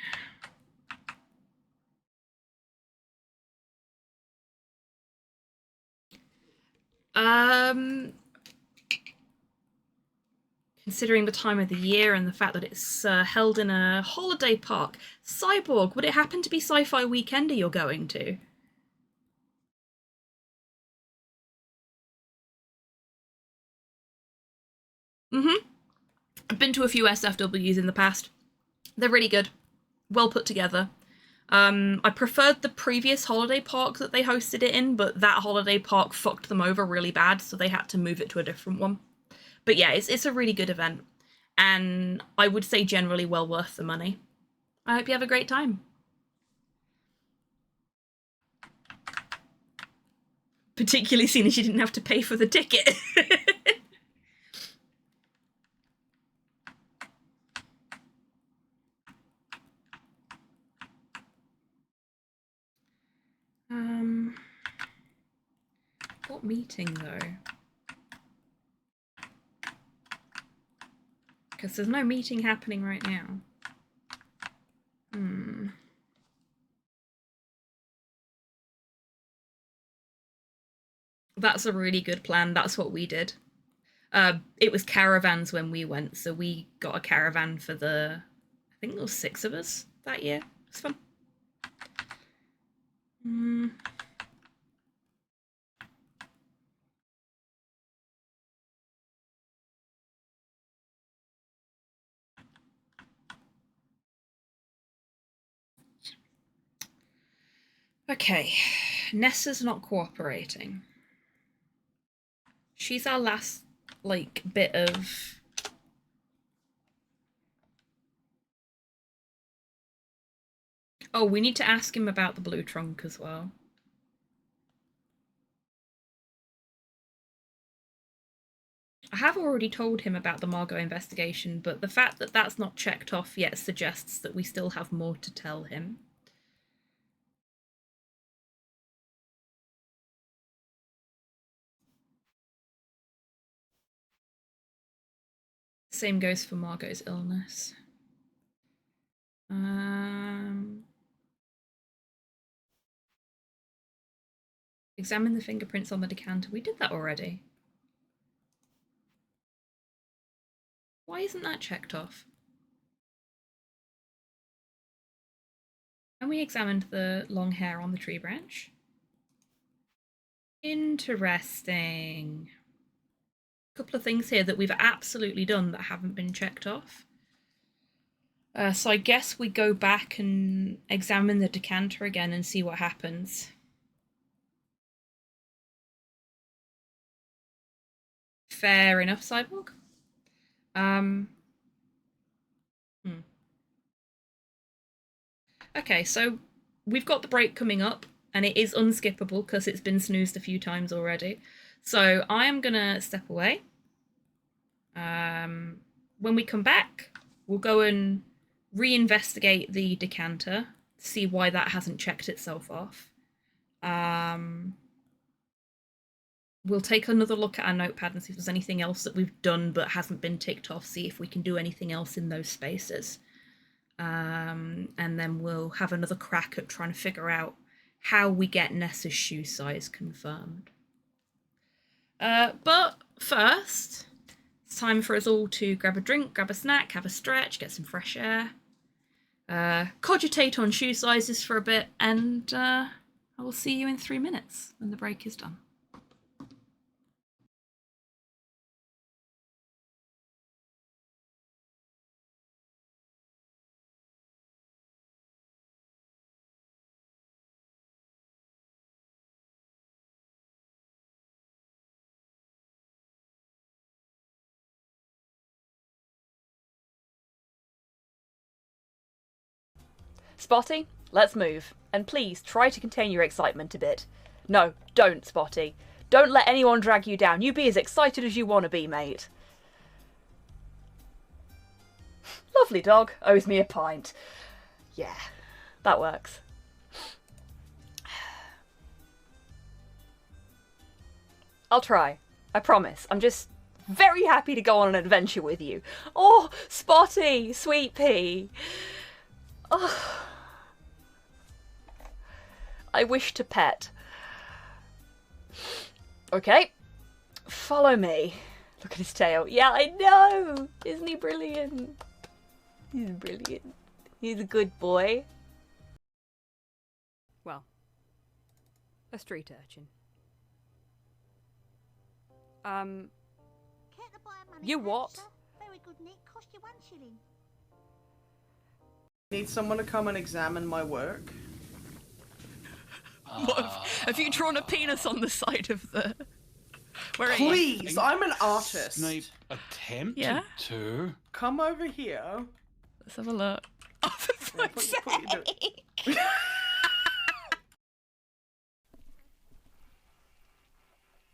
Considering the time of the year and the fact that it's held in a holiday park, Cyborg, would it happen to be Sci-Fi Weekender you're going to? I've been to a few SFWs in the past. They're really good. Well put together. I preferred the previous holiday park that they hosted it in, but that holiday park fucked them over really bad, so they had to move it to a different one. But yeah, it's a really good event, and I would say generally well worth the money. I hope you have a great time. Particularly seeing as you didn't have to pay for the ticket. What meeting though? Because there's no meeting happening right now. That's a really good plan. That's what we did. It was caravans when we went, so we got a caravan for the... I think there was 6 of us that year. It was fun. Okay, Nessa's not cooperating. She's our last, like, bit of... Oh, we need to ask him about the blue trunk as well. I have already told him about the Margot investigation, but the fact that that's not checked off yet suggests that we still have more to tell him. Same goes for Margot's illness. Examine the fingerprints on the decanter. We did that already. Why isn't that checked off? And we examined the long hair on the tree branch. Interesting. A couple of things here that we've absolutely done that haven't been checked off. So I guess we go back and examine the decanter again and see what happens. Fair enough, Cyborg. Okay, so we've got the break coming up, and it is unskippable because it's been snoozed a few times already. So I am going to step away. When we come back, we'll go and reinvestigate the decanter, see why that hasn't checked itself off. We'll take another look at our notepad and see if there's anything else that we've done but hasn't been ticked off, see if we can do anything else in those spaces. And then we'll have another crack at trying to figure out how we get Nessa's shoe size confirmed. But first, it's time for us all to grab a drink, grab a snack, have a stretch, get some fresh air, cogitate on shoe sizes for a bit, and I will see you in 3 minutes when the break is done. Spotty, let's move. And please, try to contain your excitement a bit. No, don't, Spotty. Don't let anyone drag you down. You be as excited as you want to be, mate. Lovely dog. Owes me a pint. Yeah, that works. I'll try. I promise. I'm just very happy to go on an adventure with you. Oh, Spotty, sweet pea. Oh. I wish to pet. Okay. Follow me. Look at his tail. Yeah, I know! Isn't he brilliant? He's brilliant. He's a good boy. Well, a street urchin. You what? Very good, Nick. Cost you 1 shilling. Need someone to come and examine my work. What have you drawn a penis on the side of the... Where are you? Please, I'm an artist. Snape attempted to. Come over here. Let's have a look. Oh, for fuck's sake!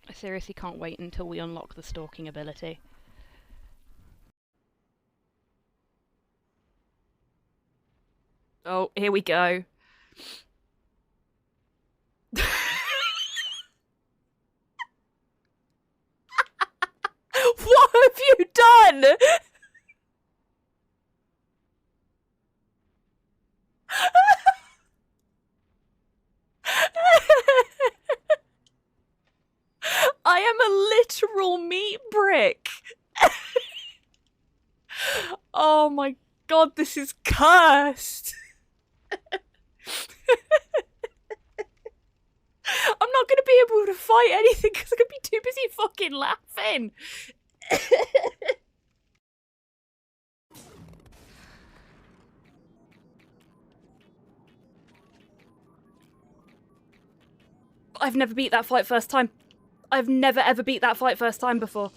I seriously can't wait until we unlock the stalking ability. Oh, here we go. What have you done? I am a literal meat brick. Oh my god, this is cursed. I'm not going to be able to fight anything because I'm going to be too busy fucking laughing. I've never beat that fight first time. I've never ever beat that fight first time before.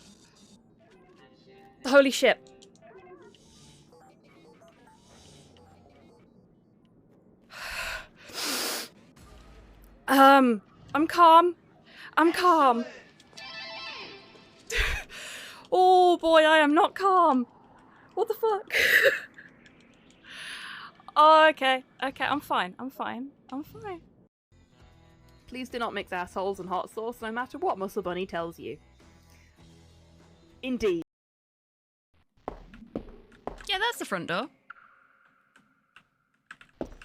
Holy shit. I'm calm. I'm calm. Oh boy, I am not calm. What the fuck? Oh, okay. Okay, I'm fine. I'm fine. I'm fine. Please do not mix assholes and hot sauce, no matter what Muscle Bunny tells you. Indeed. Yeah, that's the front door.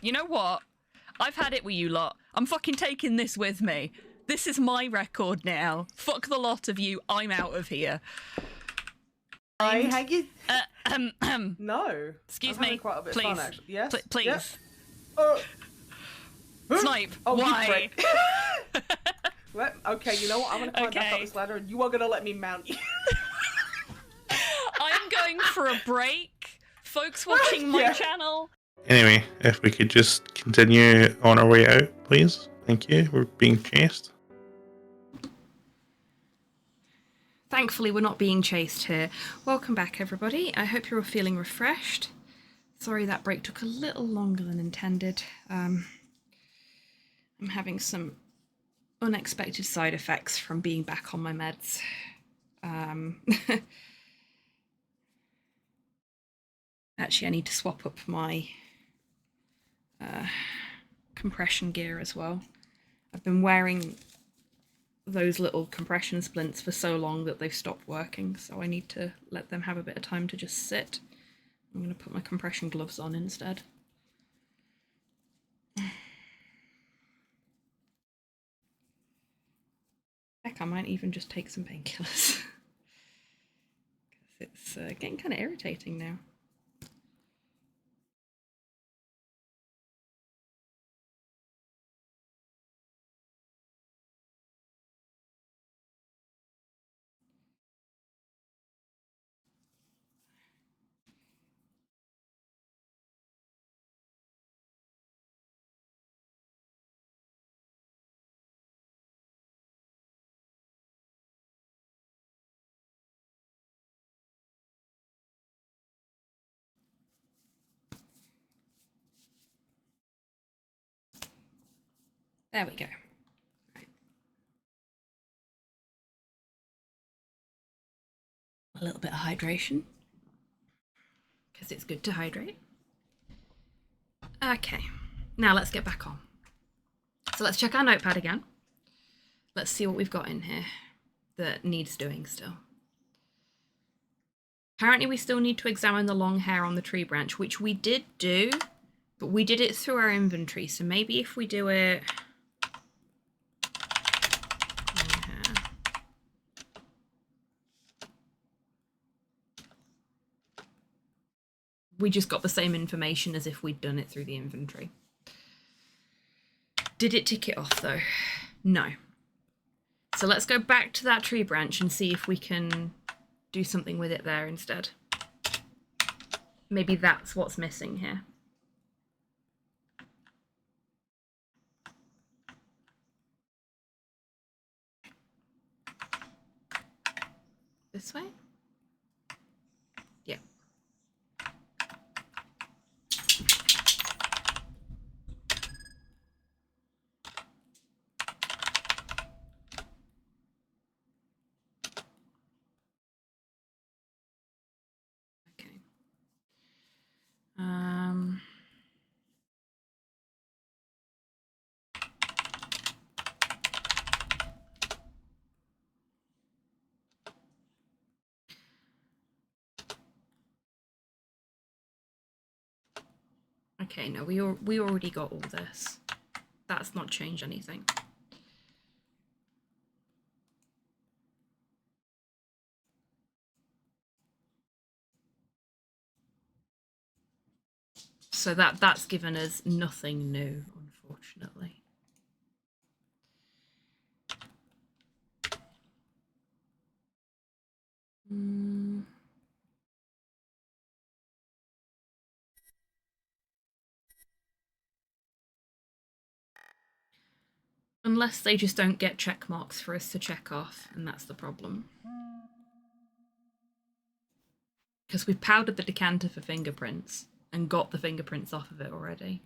You know what? I've had it with you lot. I'm fucking taking this with me. This is my record now. Fuck the lot of you. I'm out of here. No. Excuse I'm me. having quite a bit of Please. fun, actually. Yes. Please. Yep. Snipe. Oh, why? you prick. Well, okay, you know what? I'm gonna climb back up this ladder, and you are gonna let me mount you. I'm going for a break. Folks watching my channel. Anyway, if we could just continue on our way out, please. Thank you. We're being chased. Thankfully, we're not being chased here. Welcome back, everybody. I hope you're all feeling refreshed. Sorry that break took a little longer than intended. I'm having some unexpected side effects from being back on my meds. Actually, I need to swap up my compression gear as well. I've been wearing those little compression splints for so long that they've stopped working, so I need to let them have a bit of time to just sit. I'm going to put my compression gloves on instead. Heck, I might even just take some painkillers. It's getting kind of irritating now. There we go. Right. A little bit of hydration, because it's good to hydrate. Okay, now let's get back on. So let's check our notepad again. Let's see what we've got in here that needs doing still. Apparently we still need to examine the long hair on the tree branch, which we did do, but we did it through our inventory. So maybe if we do it... We just got the same information as if we'd done it through the inventory. Did it tick it off though? No. So let's go back to that tree branch and see if we can do something with it there instead. Maybe that's what's missing here. This way? Yeah. Okay. Okay, no, we already got all this. That's not changed anything. So that's given us nothing new, unfortunately. Unless they just don't get check marks for us to check off, and that's the problem. Because we've powdered the decanter for fingerprints and got the fingerprints off of it already.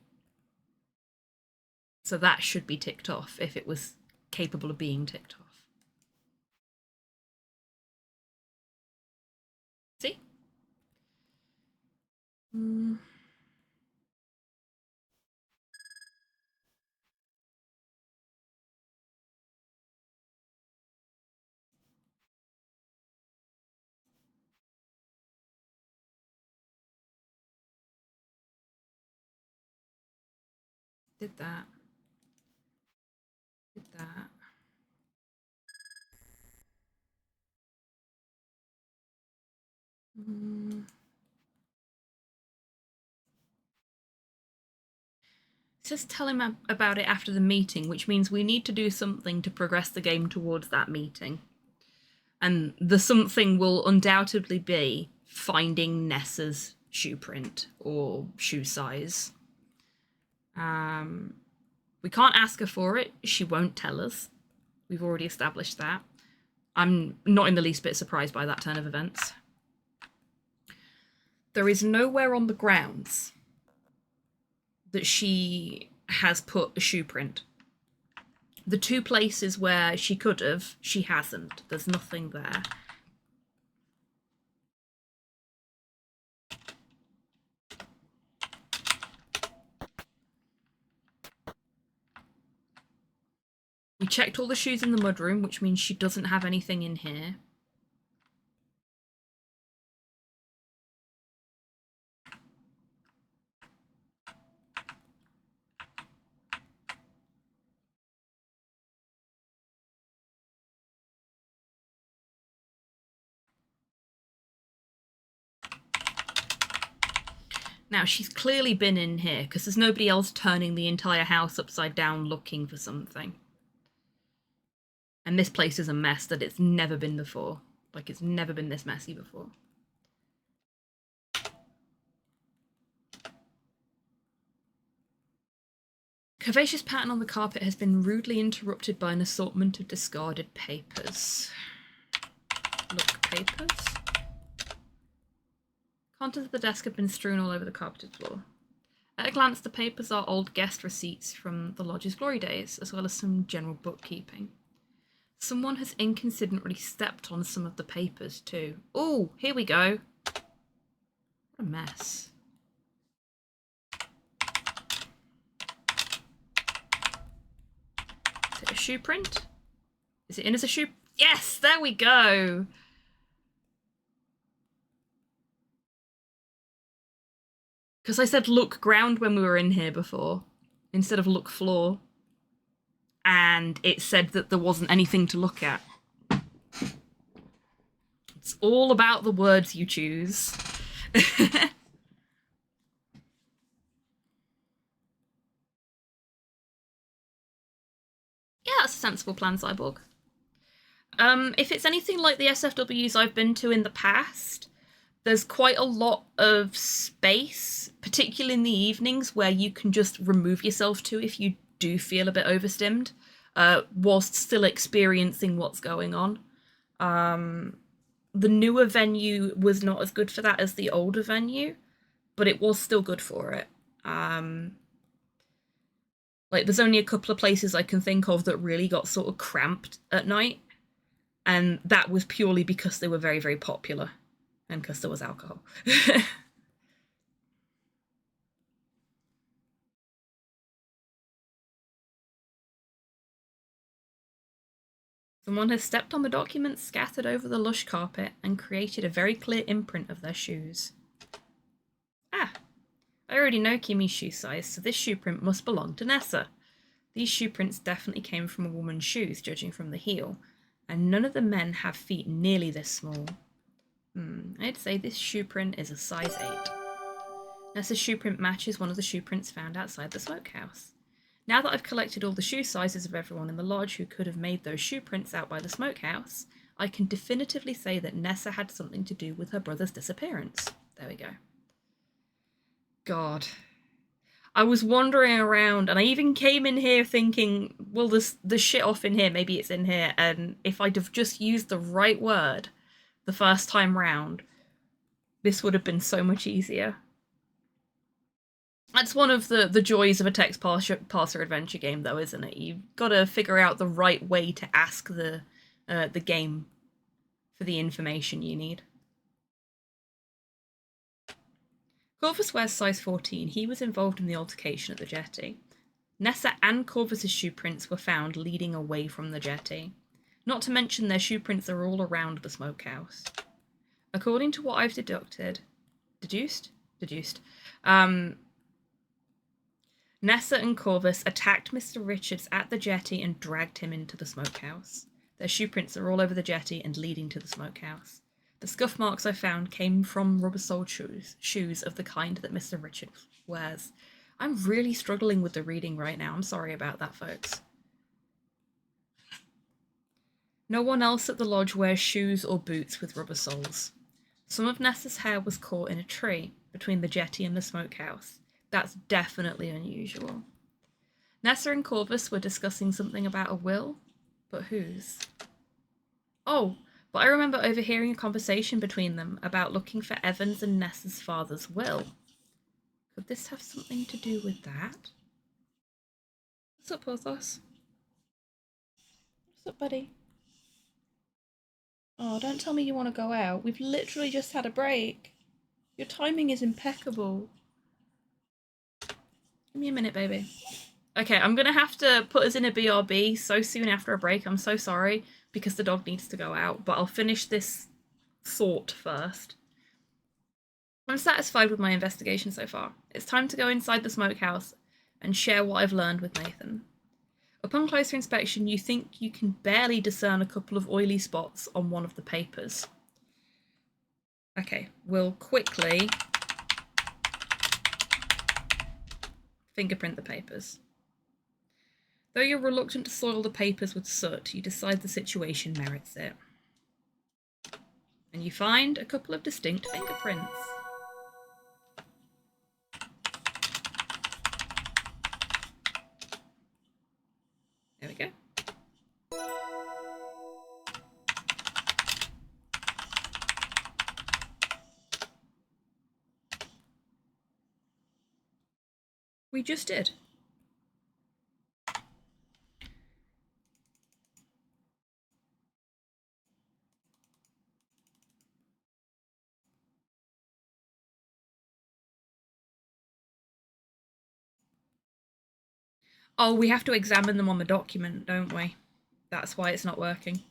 So that should be ticked off if it was capable of being ticked off. See? Did that. Did that. Just tell him about it after the meeting, which means we need to do something to progress the game towards that meeting. And the something will undoubtedly be finding Nessa's shoe print or shoe size. We can't ask her for it. She won't tell us. We've already established that. I'm not in the least bit surprised by that turn of events. There is nowhere on the grounds that she has put a shoe print. The two places where she could have, she hasn't. There's nothing there. We checked all the shoes in the mudroom, which means she doesn't have anything in here. Now, she's clearly been in here, because there's nobody else turning the entire house upside down looking for something. And this place is a mess that it's never been before. Like, it's never been this messy before. Curvaceous pattern on the carpet has been rudely interrupted by an assortment of discarded papers. Look, papers? Contents of the desk have been strewn all over the carpeted floor. At a glance, the papers are old guest receipts from the lodge's glory days, as well as some general bookkeeping. Someone has inconsiderately stepped on some of the papers, too. Oh, here we go. What a mess. Is it a shoe print? Is it in as a shoe? Yes, there we go. Because I said look ground when we were in here before, instead of look floor. And it said that there wasn't anything to look at. It's all about the words you choose. Yeah, that's a sensible plan, Cyborg. If it's anything like the SFWs I've been to in the past, there's quite a lot of space, particularly in the evenings, where you can just remove yourself to if you do feel a bit overstimmed, whilst still experiencing what's going on. The newer venue was not as good for that as the older venue, but it was still good for it. Like, there's only a couple of places I can think of that really got sort of cramped at night, and that was purely because they were very, very popular, and because there was alcohol. Someone has stepped on the documents scattered over the lush carpet and created a very clear imprint of their shoes. Ah, I already know Kimmy's shoe size, so this shoe print must belong to Nessa. These shoe prints definitely came from a woman's shoes, judging from the heel, and none of the men have feet nearly this small. I'd say this shoe print is a size 8. Nessa's shoe print matches one of the shoe prints found outside the smokehouse. Now that I've collected all the shoe sizes of everyone in the lodge who could have made those shoe prints out by the smokehouse, I can definitively say that Nessa had something to do with her brother's disappearance. There we go. God. I was wandering around, and I even came in here thinking, well, there's shit off in here, maybe it's in here, and if I'd have just used the right word the first time round, this would have been so much easier. That's one of the joys of a text parser adventure game, though, isn't it? You've got to figure out the right way to ask the game for the information you need. Corvus wears size 14. He was involved in the altercation at the jetty. Nessa and Corvus's shoe prints were found leading away from the jetty. Not to mention their shoe prints are all around the smokehouse. According to what I've deduced, Nessa and Corvus attacked Mr. Richards at the jetty and dragged him into the smokehouse. Their shoe prints are all over the jetty and leading to the smokehouse. The scuff marks I found came from rubber-soled shoes of the kind that Mr. Richards wears. I'm really struggling with the reading right now. I'm sorry about that, folks. No one else at the lodge wears shoes or boots with rubber soles. Some of Nessa's hair was caught in a tree between the jetty and the smokehouse. That's definitely unusual. Nessa and Corvus were discussing something about a will, but whose? Oh, but I remember overhearing a conversation between them about looking for Evans and Nessa's father's will. Could this have something to do with that? What's up, Porthos? What's up, buddy? Oh, don't tell me you want to go out. We've literally just had a break. Your timing is impeccable. Give me a minute, baby. Okay, I'm gonna have to put us in a BRB so soon after a break. I'm so sorry, because the dog needs to go out, but I'll finish this thought first. I'm satisfied with my investigation so far. It's time to go inside the smokehouse and share what I've learned with Nathan. Upon closer inspection, you think you can barely discern a couple of oily spots on one of the papers. Okay, we'll quickly fingerprint the papers. Though you're reluctant to soil the papers with soot, you decide the situation merits it. And you find a couple of distinct fingerprints. There we go. We just did. Oh, we have to examine them on the document, don't we? That's why it's not working.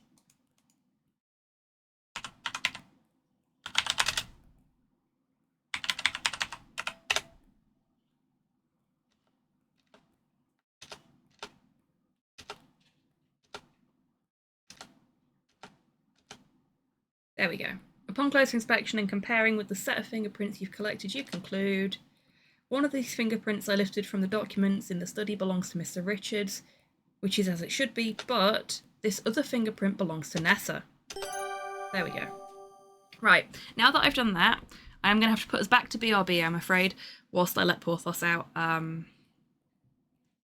There we go. Upon closer inspection and comparing with the set of fingerprints you've collected, you conclude one of these fingerprints I lifted from the documents in the study belongs to Mr. Richards, which is as it should be, but this other fingerprint belongs to Nessa. There we go. Right, now that I've done that, I'm going to have to put us back to BRB, I'm afraid, whilst I let Porthos out.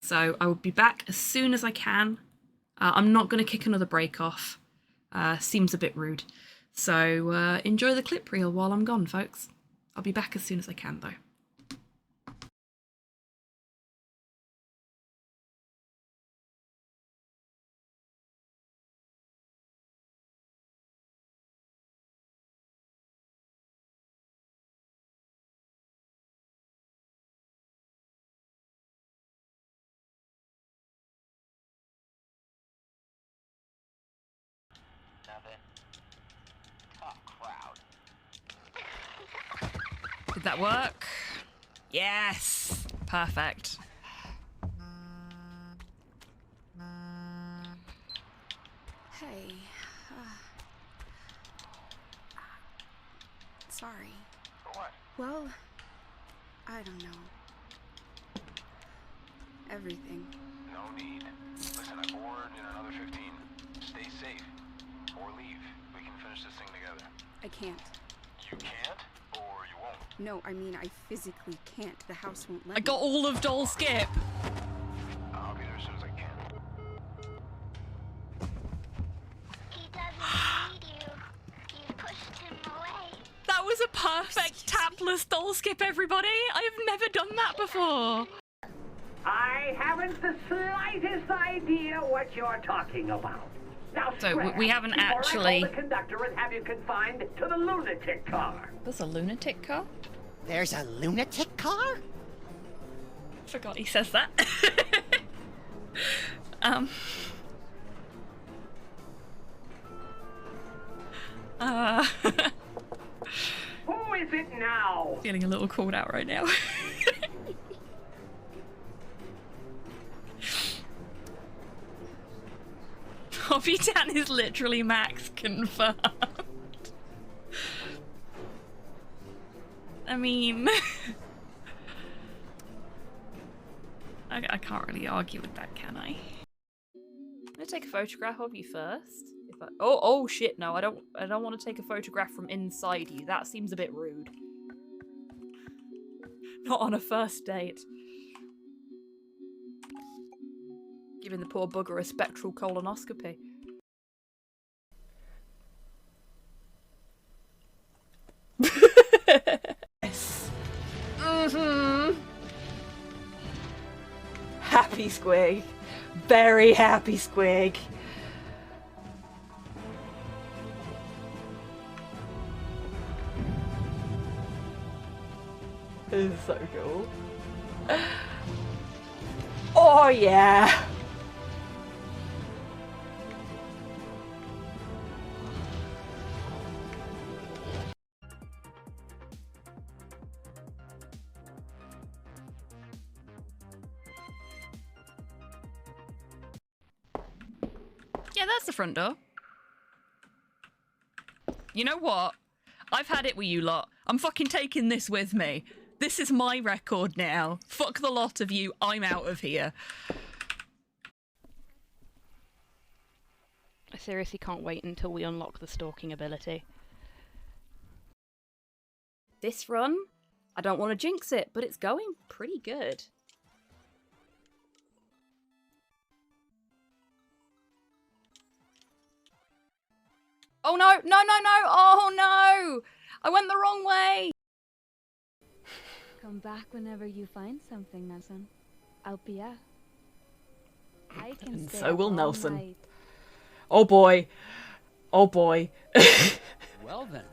So I will be back as soon as I can. I'm not going to kick another break off. Seems a bit rude. So enjoy the clip reel while I'm gone, folks. I'll be back as soon as I can, though. Did that work? Yes! Perfect. Hey. Sorry. For what? Well, I don't know. Everything. No need. Listen, I board in another 15. Stay safe. Or leave. We can finish this thing together. I can't. You can't? Or you won't? No, I mean, I physically can't. The house won't let I got all of Doll Skip. I'll be there as soon as I can. He doesn't need you. You pushed him away. That was a perfect tapless Doll Skip, everybody. I've never done that before. I haven't the slightest idea what you're talking about. Now, So we haven't before actually... I call the conductor and have you confined to the lunatic car. There's a lunatic car? There's a lunatic car? Forgot he says that. Who is it now? Feeling a little called out right now. HobbyTan is literally Max confirmed. I mean... I can't really argue with that, can I? I'm gonna take a photograph of you first. Oh shit, no, I don't want to take a photograph from inside you. That seems a bit rude. Not on a first date. Giving the poor bugger a spectral colonoscopy. happy, Squig. Very happy, Squig. This is so cool. Oh yeah! Yeah, that's the front door. You know what? I've had it with you lot. I'm fucking taking this with me. This is my record now. Fuck the lot of you. I'm out of here. I seriously can't wait until we unlock the stalking ability. This run, I don't want to jinx it, but it's going pretty good. Oh no, no, no, no! Oh no! I went the wrong way! Come back whenever you find something, Nelson. I'll be out. I can And stay so up will all Nelson. night. Oh boy. Oh boy. Well then.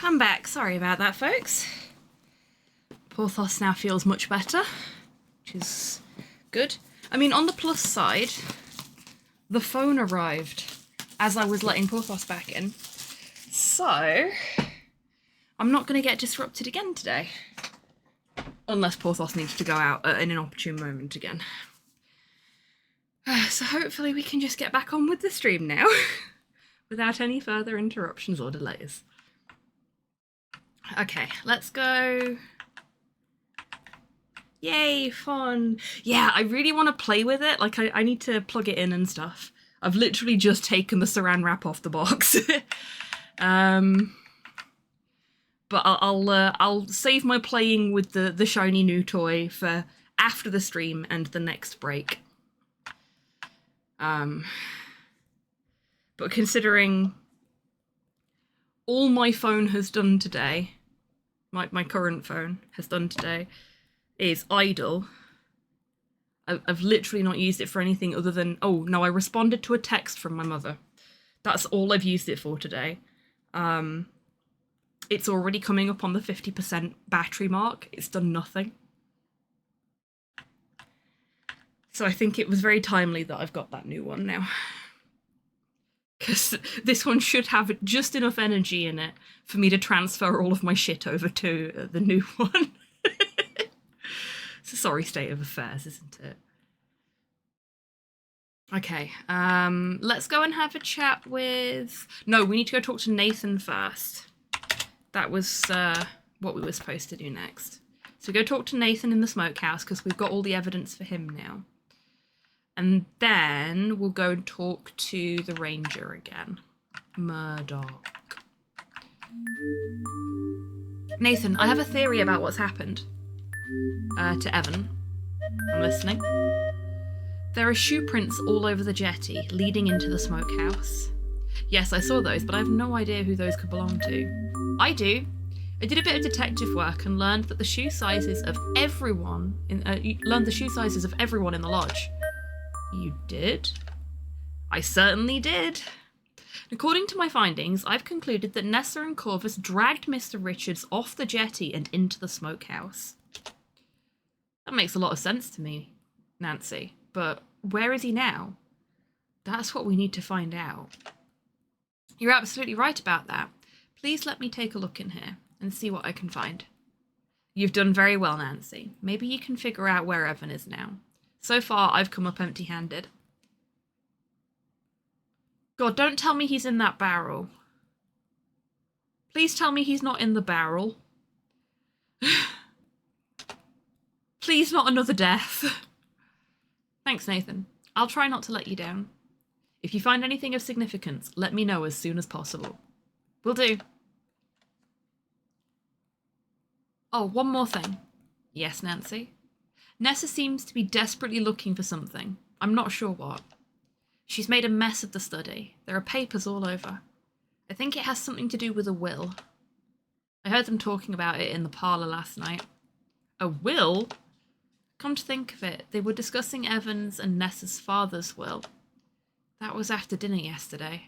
I'm back. Sorry about that, folks. Porthos now feels much better, which is good. I mean, on the plus side, the phone arrived as I was letting Porthos back in. So, I'm not going to get disrupted again today. Unless Porthos needs to go out at an inopportune moment again. So hopefully we can just get back on with the stream now, without any further interruptions or delays. Okay, let's go. Yay, fun. Yeah, I really want to play with it. Like, I need to plug it in and stuff. I've literally just taken the saran wrap off the box. But I'll save my playing with the shiny new toy for after the stream and the next break. But considering all my phone has done today, my current phone has done today, is idle. I've literally not used it for anything other than, oh no, I responded to a text from my mother. That's all I've used it for today. It's already coming up on the 50% battery mark. It's done nothing. So I think it was very timely that I've got that new one now. Because this one should have just enough energy in it for me to transfer all of my shit over to the new one. It's a sorry state of affairs, isn't it? Okay, let's go and have a chat with... No, we need to go talk to Nathan first. That was what we were supposed to do next. So go talk to Nathan in the smokehouse because we've got all the evidence for him now. And then we'll go and talk to the ranger again. Murdoch. Nathan, I have a theory about what's happened. To Evan. I'm listening. There are shoe prints all over the jetty, leading into the smokehouse. Yes, I saw those, but I have no idea who those could belong to. I do. I did a bit of detective work and learned that the shoe sizes of everyone in the lodge. You did? I certainly did. According to my findings, I've concluded that Nessa and Corvus dragged Mr. Richards off the jetty and into the smokehouse. That makes a lot of sense to me, Nancy. But where is he now? That's what we need to find out. You're absolutely right about that. Please let me take a look in here and see what I can find. You've done very well, Nancy. Maybe you can figure out where Evan is now. So far, I've come up empty-handed. God, don't tell me he's in that barrel. Please tell me he's not in the barrel. Please not another death. Thanks, Nathan. I'll try not to let you down. If you find anything of significance, let me know as soon as possible. Will do. Oh, one more thing. Yes, Nancy? Nessa seems to be desperately looking for something. I'm not sure what. She's made a mess of the study. There are papers all over. I think it has something to do with a will. I heard them talking about it in the parlour last night. A will? Come to think of it, they were discussing Evan's and Nessa's father's will. That was after dinner yesterday.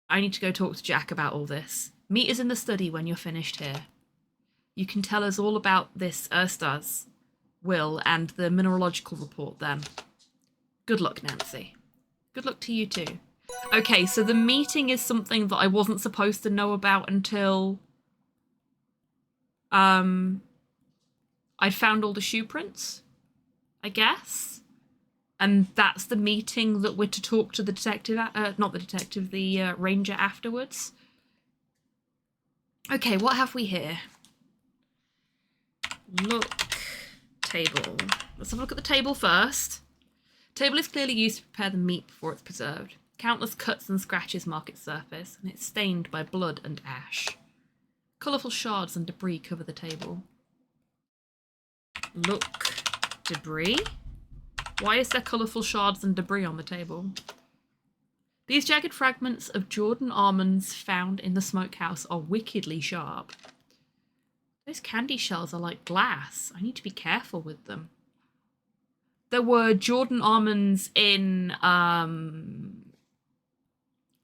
I need to go talk to Jack about all this. Meet us in the study when you're finished here. You can tell us all about this Erstas will and the mineralogical report then. Good luck, Nancy. Good luck to you too. Okay, so the meeting is something that I wasn't supposed to know about until I'd found all the shoe prints, I guess. And that's the meeting that we're to talk to the detective, not the detective, the ranger afterwards. Okay, what have we here? Look, table. Let's have a look at the table first. Table is clearly used to prepare the meat before it's preserved. Countless cuts and scratches mark its surface, and it's stained by blood and ash. Colourful shards and debris cover the table. Look, debris? Why is there colourful shards and debris on the table? These jagged fragments of Jordan almonds found in the smokehouse are wickedly sharp. Those candy shells are like glass. I need to be careful with them. There were Jordan almonds in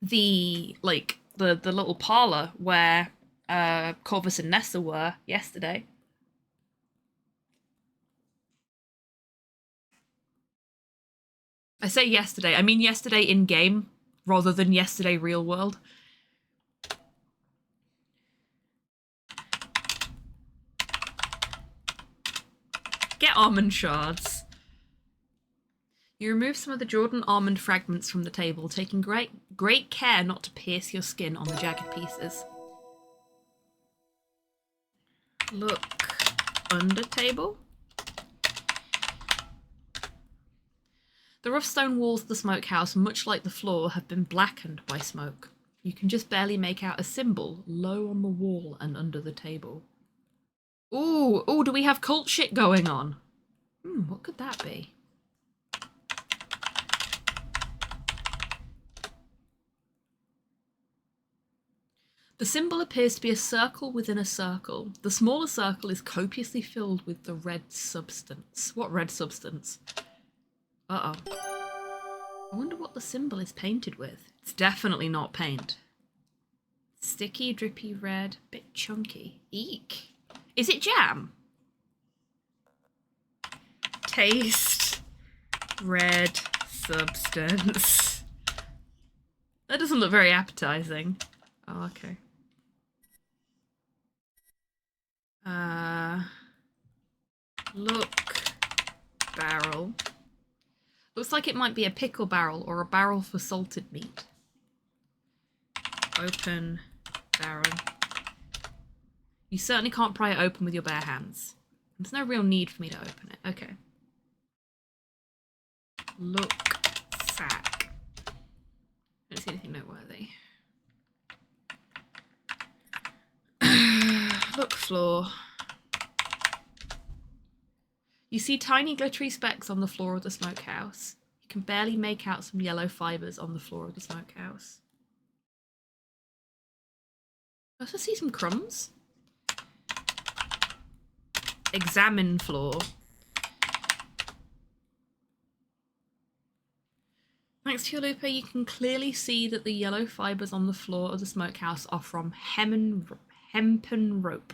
the little parlour where Corvus and Nessa were yesterday. I say yesterday, I mean yesterday in game rather than yesterday real world. Get almond shards. You remove some of the Jordan almond fragments from the table, taking great care not to pierce your skin on the jagged pieces. Look under table. The rough stone walls of the smokehouse, much like the floor, have been blackened by smoke. You can just barely make out a symbol low on the wall and under the table. Ooh, do we have cult shit going on? What could that be? The symbol appears to be a circle within a circle. The smaller circle is copiously filled with the red substance. What red substance? Uh-oh. I wonder what the symbol is painted with. It's definitely not paint. Sticky, drippy red, bit chunky. Eek. Is it jam? Taste. Red substance. That doesn't look very appetizing. Oh, okay. Look. Barrel. Looks like it might be a pickle barrel or a barrel for salted meat. Open barrel. You certainly can't pry it open with your bare hands. There's no real need for me to open it. Okay. Look sack. I don't see anything noteworthy. Look floor. You see tiny glittery specks on the floor of the smokehouse. You can barely make out some yellow fibres on the floor of the smokehouse. I also see some crumbs. Examine floor. Thanks to your looper, you can clearly see that the yellow fibres on the floor of the smokehouse are from hempen rope.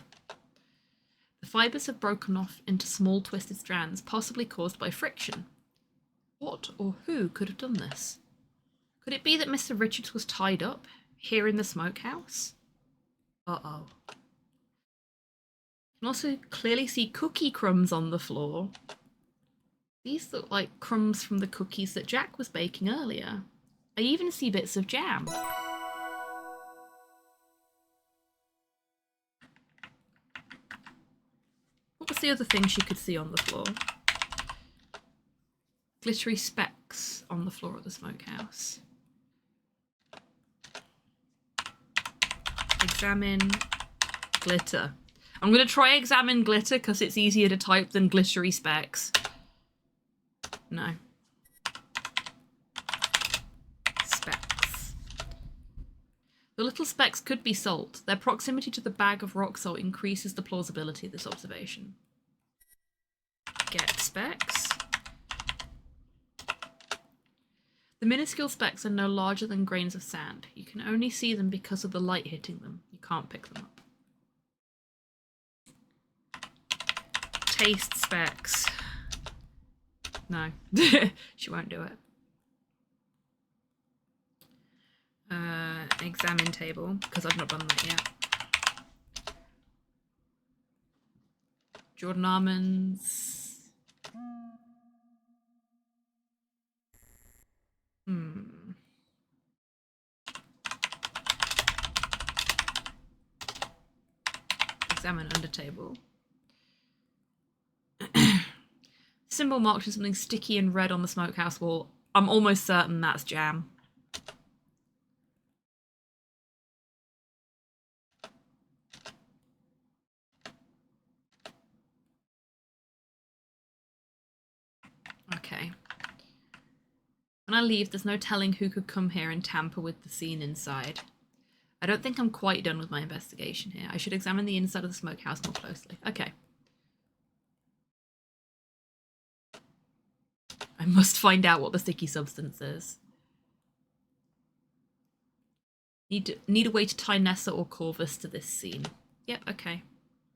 The fibres have broken off into small twisted strands, possibly caused by friction. What or who could have done this? Could it be that Mr. Richards was tied up here in the smokehouse? Uh-oh. You can also clearly see cookie crumbs on the floor. These look like crumbs from the cookies that Jack was baking earlier. I even see bits of jam. What was the other thing she could see on the floor? Glittery specks on the floor of the smokehouse. Examine glitter. I'm going to try examine glitter because it's easier to type than glittery specks. No. Specks. The little specks could be salt. Their proximity to the bag of rock salt increases the plausibility of this observation. Get specks. The minuscule specks are no larger than grains of sand. You can only see them because of the light hitting them. You can't pick them up. Taste specks. No, she won't do it. Examine table, because I've not done that yet. Jordan almonds. Examine under table. Symbol marked as something sticky and red on the smokehouse wall. I'm almost certain that's jam. Okay. When I leave, there's no telling who could come here and tamper with the scene inside. I don't think I'm quite done with my investigation here. I should examine the inside of the smokehouse more closely. Okay. I must find out what the sticky substance is. Need a way to tie Nessa or Corvus to this scene. Yep, okay.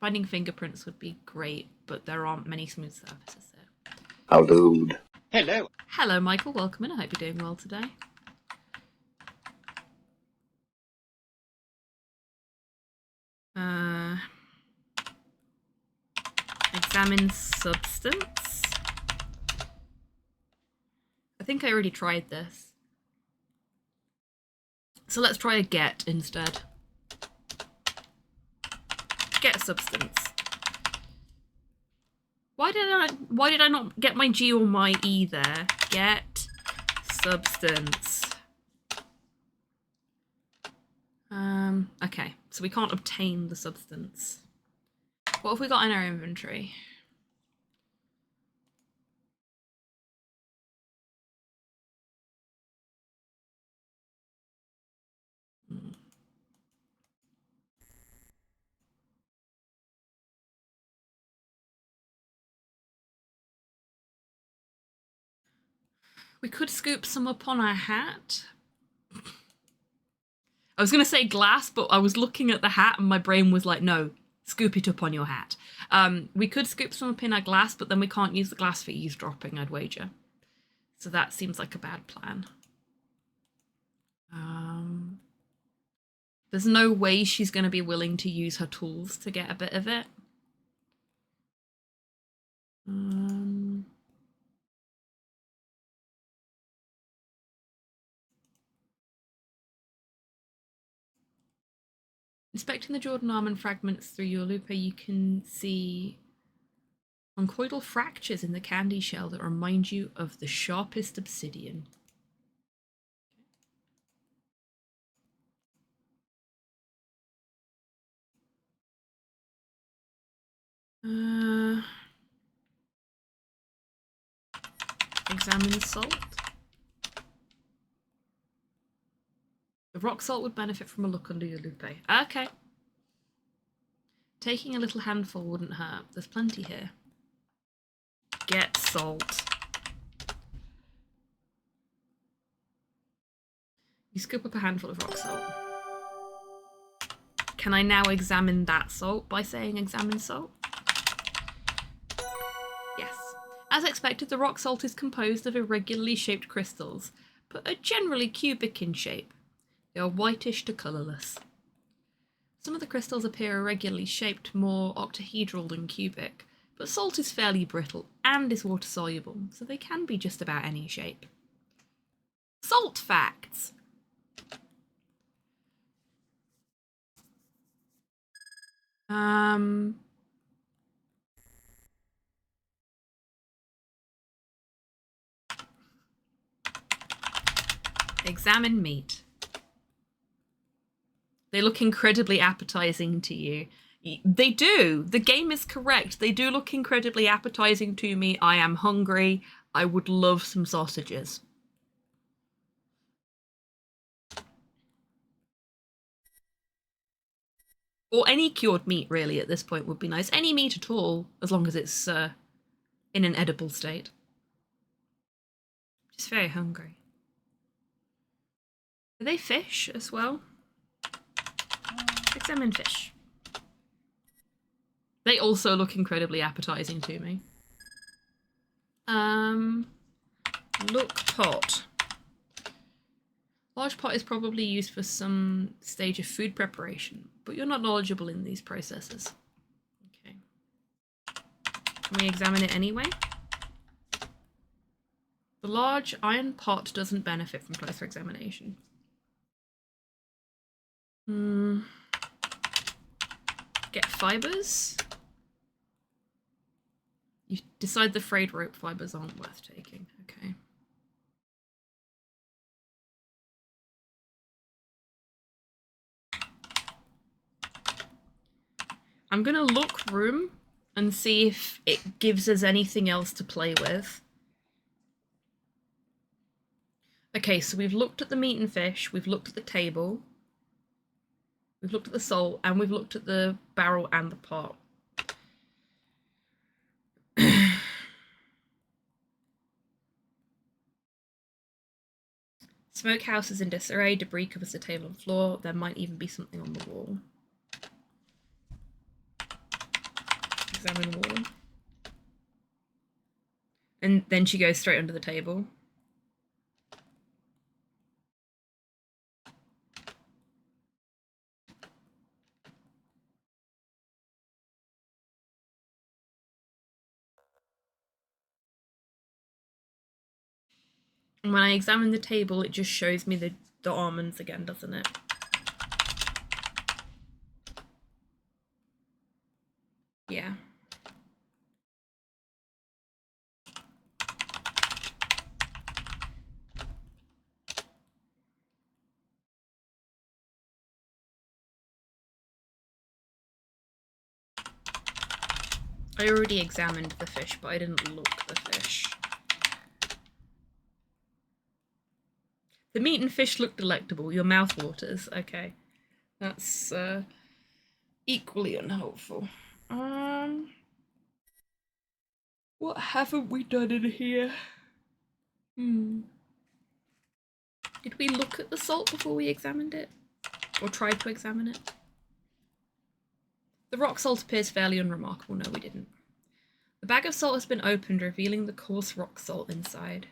Finding fingerprints would be great, but there aren't many smooth surfaces here. How dude. Hello. Hello, Michael. Welcome in. I hope you're doing well today. Examine substance. I think I already tried this. So let's try a get instead. Get substance. Why did I not get my G or my E there? Get substance. Okay, so we can't obtain the substance. What have we got in our inventory? We could scoop some up on our hat. I was going to say glass, but I was looking at the hat and my brain was like, no, scoop it up on your hat. We could scoop some up in our glass, but then we can't use the glass for eavesdropping, I'd wager. So that seems like a bad plan. There's no way she's going to be willing to use her tools to get a bit of it. Inspecting the Jordan almond fragments through your lupa, you can see conchoidal fractures in the candy shell that remind you of the sharpest obsidian. Examine salt. The rock salt would benefit from a look under your lupe. Okay. Taking a little handful wouldn't hurt. There's plenty here. Get salt. You scoop up a handful of rock salt. Can I now examine that salt by saying examine salt? Yes. As expected, the rock salt is composed of irregularly shaped crystals, but are generally cubic in shape. They are whitish to colourless. Some of the crystals appear irregularly shaped, more octahedral than cubic, but salt is fairly brittle and is water soluble, so they can be just about any shape. Salt facts! Examine meat. They look incredibly appetizing to you. They do. The game is correct. They do look incredibly appetizing to me. I am hungry. I would love some sausages. Or any cured meat, really, at this point would be nice. Any meat at all, as long as it's in an edible state. Just very hungry. Are they fish as well? Examine fish. They also look incredibly appetizing to me. Look pot. Large pot is probably used for some stage of food preparation, but you're not knowledgeable in these processes. Okay. Can we examine it anyway? The large iron pot doesn't benefit from closer examination. Get fibers. You decide the frayed rope fibers aren't worth taking. Okay. I'm gonna look room and see if it gives us anything else to play with. Okay, so we've looked at the meat and fish, we've looked at the table, we've looked at the salt, and we've looked at the barrel and the pot. Smokehouse is in disarray, debris covers the table and floor, there might even be something on the wall. Examine wall. And then she goes straight under the table. And when I examine the table, it just shows me the almonds again, doesn't it? Yeah. I already examined the fish, but I didn't look at the fish. The meat and fish look delectable. Your mouth waters. Okay. That's equally unhelpful. What haven't we done in here? Did we look at the salt before we examined it? Or tried to examine it? The rock salt appears fairly unremarkable. No, we didn't. The bag of salt has been opened, revealing the coarse rock salt inside.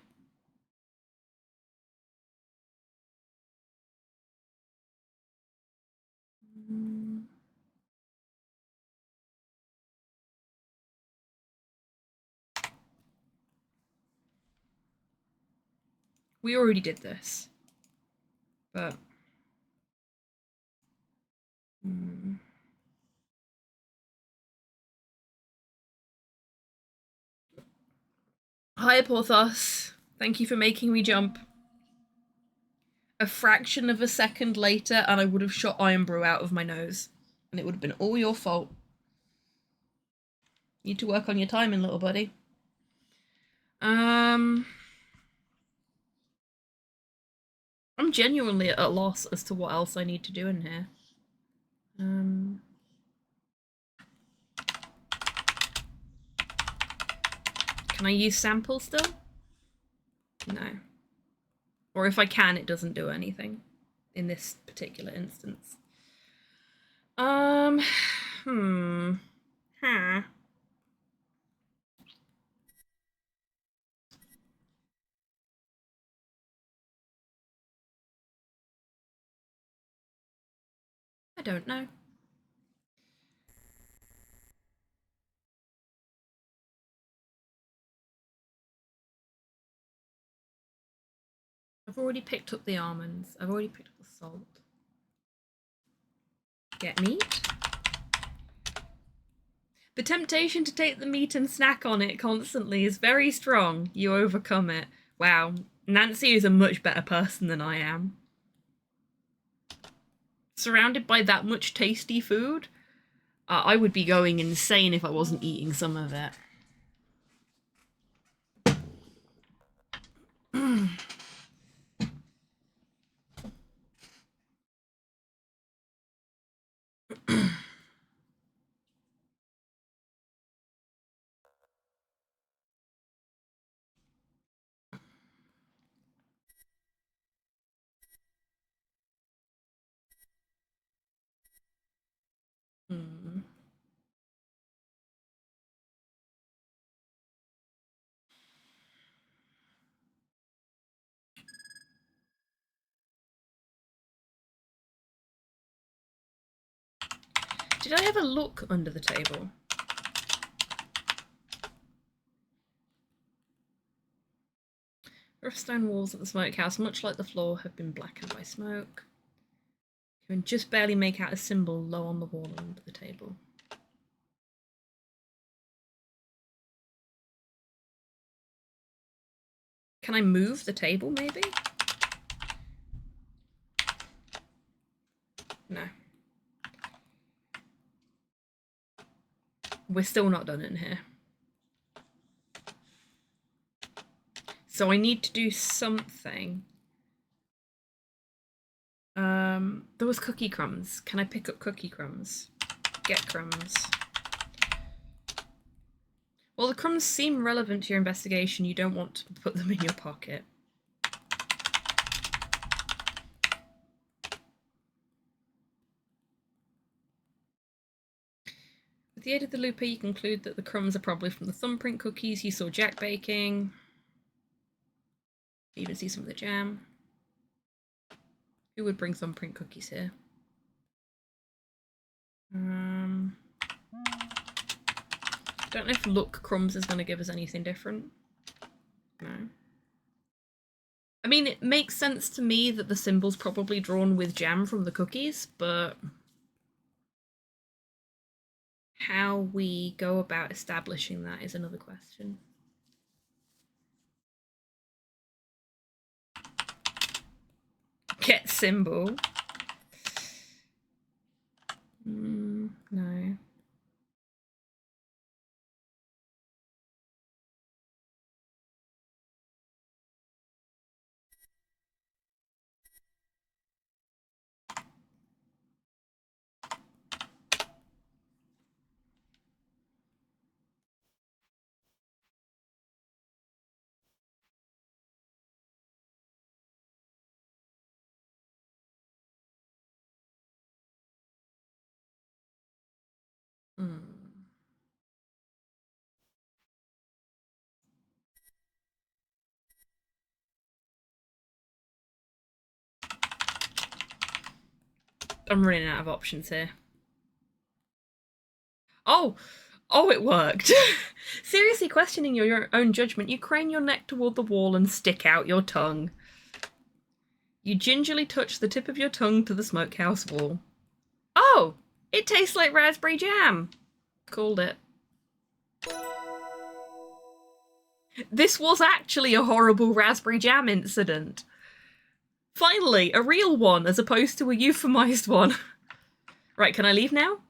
We already did this. But... Hi, Porthos. Thank you for making me jump. A fraction of a second later and I would have shot Iron Brew out of my nose. And it would have been all your fault. You need to work on your timing, little buddy. I'm genuinely at a loss as to what else I need to do in here. Can I use sample still? No. Or if I can, it doesn't do anything in this particular instance. Huh. I don't know. I've already picked up the almonds. I've already picked up the salt. Get meat. The temptation to take the meat and snack on it constantly is very strong. You overcome it. Wow. Nancy is a much better person than I am. Surrounded by that much tasty food, I would be going insane if I wasn't eating some of it. Hmm. Did I ever look under the table? Rough stone walls at the smokehouse, much like the floor, have been blackened by smoke. You can just barely make out a symbol low on the wall under the table. Can I move the table, maybe? No. We're still not done in here. So I need to do something. There was cookie crumbs. Can I pick up cookie crumbs? Get crumbs. Well, the crumbs seem relevant to your investigation. You don't want to put them in your pocket. With the aid of the looper, you conclude that the crumbs are probably from the thumbprint cookies you saw Jack baking. You even see some of the jam. Who would bring thumbprint cookies here? Don't know if look crumbs is going to give us anything different. No. I mean, it makes sense to me that the symbol's probably drawn with jam from the cookies, but how we go about establishing that is another question. Get symbol. No. I'm running out of options here. Oh, it worked. Seriously questioning your own judgment, you crane your neck toward the wall and stick out your tongue. You gingerly touch the tip of your tongue to the smokehouse wall. Oh, it tastes like raspberry jam. Called it. This was actually a horrible raspberry jam incident. Finally, a real one as opposed to a euphemized one. Right, can I leave now?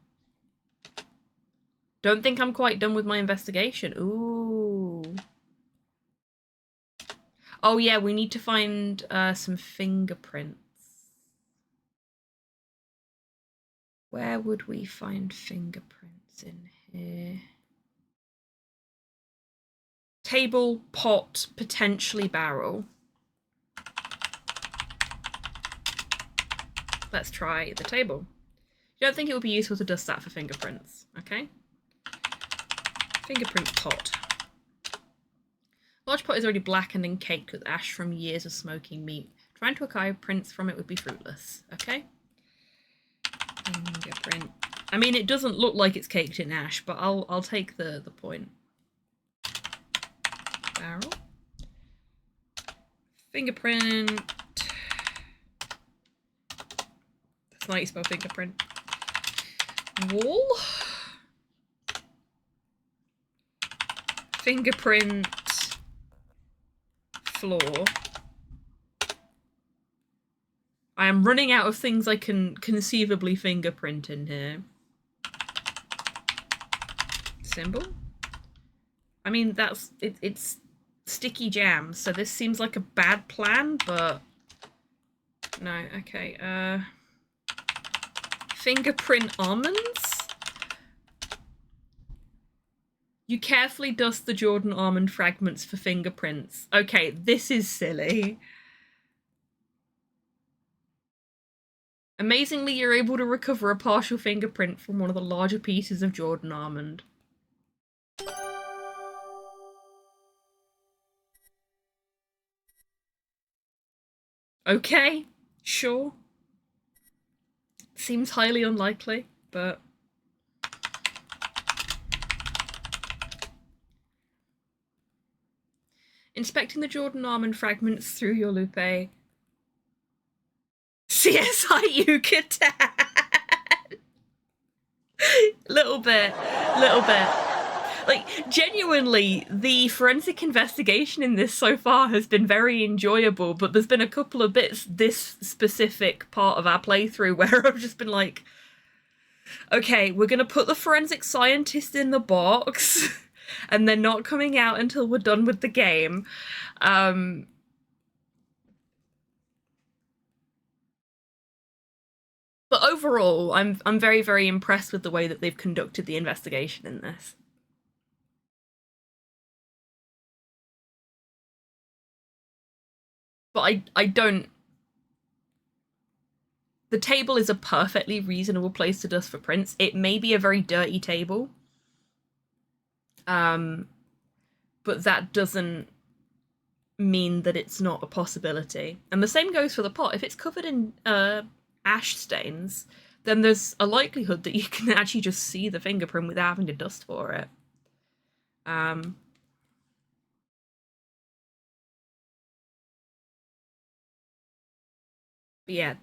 Don't think I'm quite done with my investigation. Ooh. Oh yeah, we need to find some fingerprints. Where would we find fingerprints in here? Table, pot, potentially barrel. Let's try the table. You don't think it would be useful to dust that for fingerprints, okay? Fingerprint pot. Large pot is already blackened and caked with ash from years of smoking meat. Trying to acquire prints from it would be fruitless, okay? Fingerprint. I mean, it doesn't look like it's caked in ash, but I'll take the point. Barrel. Fingerprint. That's not how you spell fingerprint. Wall. Fingerprint. Floor. I am running out of things I can conceivably fingerprint in here. symbol? I mean, it's sticky jam, so this seems like a bad plan, but no, okay. Fingerprint almonds? You carefully dust the Jordan almond fragments for fingerprints. Okay, this is silly. Amazingly, you're able to recover a partial fingerprint from one of the larger pieces of Jordan almond. Okay, sure. Seems highly unlikely, but... Inspecting the Jordan almond fragments through your lupe. CSI Yucatan! Little bit. Like, genuinely, the forensic investigation in this so far has been very enjoyable, but there's been a couple of bits this specific part of our playthrough where I've just been like, okay, we're gonna put the forensic scientist in the box, and they're not coming out until we're done with the game. But overall, I'm very, very impressed with the way that they've conducted the investigation in this. But I don't... The table is a perfectly reasonable place to dust for prints. It may be a very dirty table. But that doesn't mean that it's not a possibility. And the same goes for the pot. If it's covered in ash stains, then there's a likelihood that you can actually just see the fingerprint without having to dust for it. But yeah,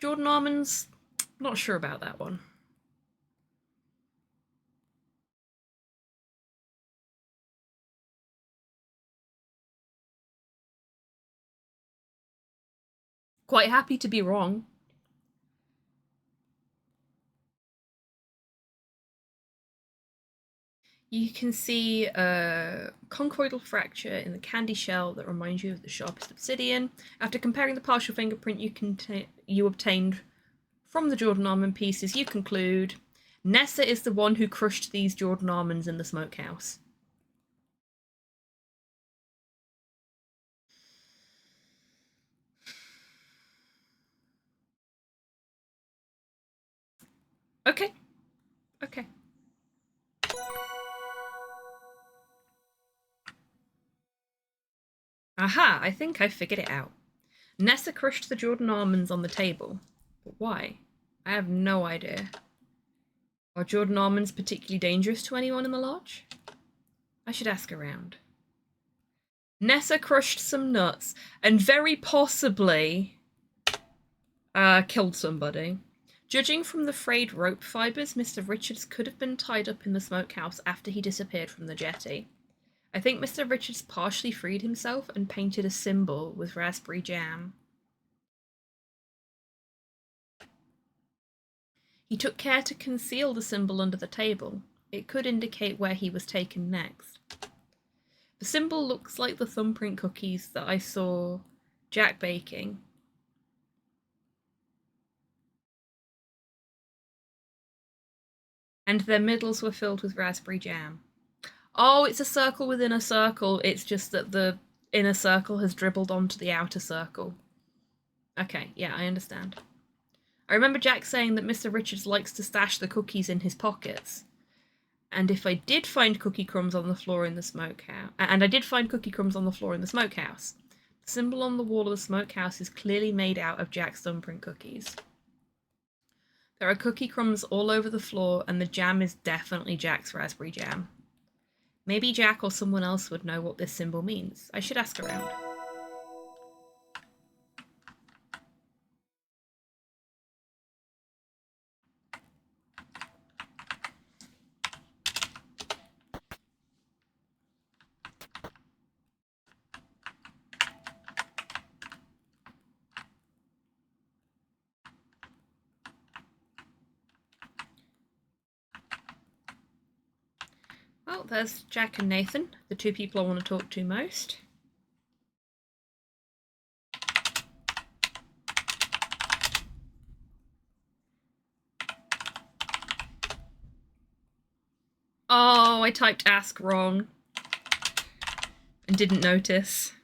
Jordan almonds, not sure about that one. Quite happy to be wrong. You can see a conchoidal fracture in the candy shell that reminds you of the sharpest obsidian. After comparing the partial fingerprint you obtained from the Jordan almond pieces, you conclude Nessa is the one who crushed these Jordan almonds in the smokehouse. Okay. Okay. Aha, I think I figured it out. Nessa crushed the Jordan almonds on the table. But why? I have no idea. Are Jordan almonds particularly dangerous to anyone in the lodge? I should ask around. Nessa crushed some nuts and very possibly killed somebody. Judging from the frayed rope fibers, Mr. Richards could have been tied up in the smokehouse after he disappeared from the jetty. I think Mr. Richards partially freed himself and painted a symbol with raspberry jam. He took care to conceal the symbol under the table. It could indicate where he was taken next. The symbol looks like the thumbprint cookies that I saw Jack baking. And their middles were filled with raspberry jam. Oh, it's a circle within a circle. It's just that the inner circle has dribbled onto the outer circle. Okay, yeah, I understand. I remember Jack saying that Mr. Richards likes to stash the cookies in his pockets. And if I did find cookie crumbs on the floor in the smokehouse, the symbol on the wall of the smokehouse is clearly made out of Jack's thumbprint cookies. There are cookie crumbs all over the floor, and the jam is definitely Jack's raspberry jam. Maybe Jack or someone else would know what this symbol means. I should ask around. Well, there's Jack and Nathan, the two people I want to talk to most. Oh, I typed ask wrong and didn't notice.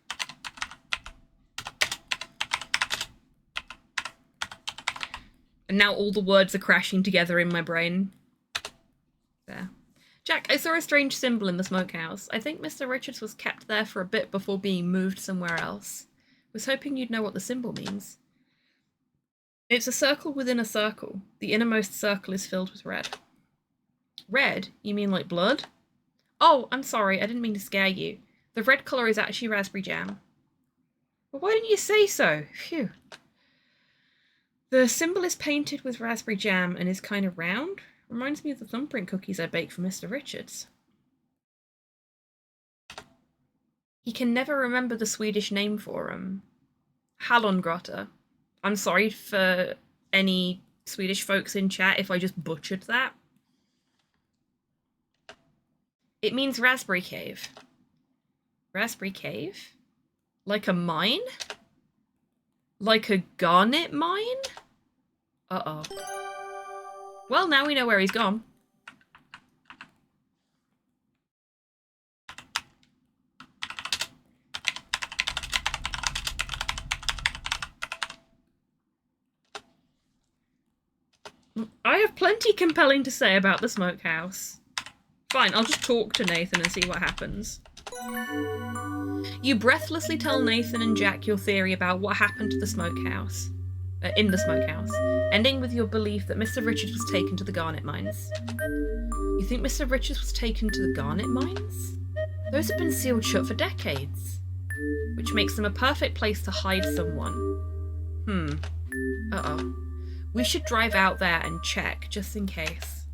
And now all the words are crashing together in my brain. There. Jack, I saw a strange symbol in the smokehouse. I think Mr. Richards was kept there for a bit before being moved somewhere else. Was hoping you'd know what the symbol means. It's a circle within a circle. The innermost circle is filled with red. Red? You mean like blood? Oh, I'm sorry, I didn't mean to scare you. The red colour is actually raspberry jam. Well, why didn't you say so? Phew. The symbol is painted with raspberry jam and is kind of round. Reminds me of the thumbprint cookies I baked for Mr. Richards. He can never remember the Swedish name for 'em. Hallongrotta. I'm sorry for any Swedish folks in chat if I just butchered that. It means raspberry cave. Raspberry cave? Like a mine? Like a garnet mine? Uh-oh. Well, now we know where he's gone. I have plenty compelling to say about the smokehouse. Fine, I'll just talk to Nathan and see what happens. You breathlessly tell Nathan and Jack your theory about what happened to the smokehouse. In the smokehouse, ending with your belief that Mr. Richards was taken to the garnet mines. You think Mr. Richards was taken to the garnet mines? Those have been sealed shut for decades, which makes them a perfect place to hide someone. Uh-oh. We should drive out there and check, just in case.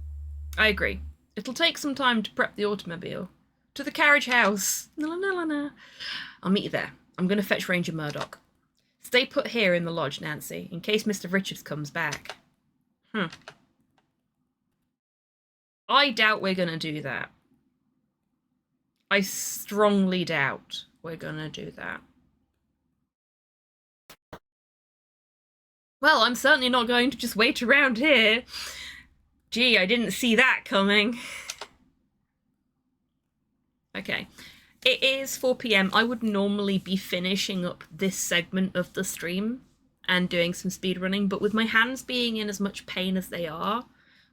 I agree. It'll take some time to prep the automobile. To the carriage house. La. I'll meet you there. I'm going to fetch Ranger Murdoch. Stay put here in the lodge, Nancy, in case Mr. Richards comes back. I doubt we're going to do that. I strongly doubt we're going to do that. Well, I'm certainly not going to just wait around here. Gee, I didn't see that coming. Okay. It is 4 PM. I would normally be finishing up this segment of the stream and doing some speedrunning, but with my hands being in as much pain as they are,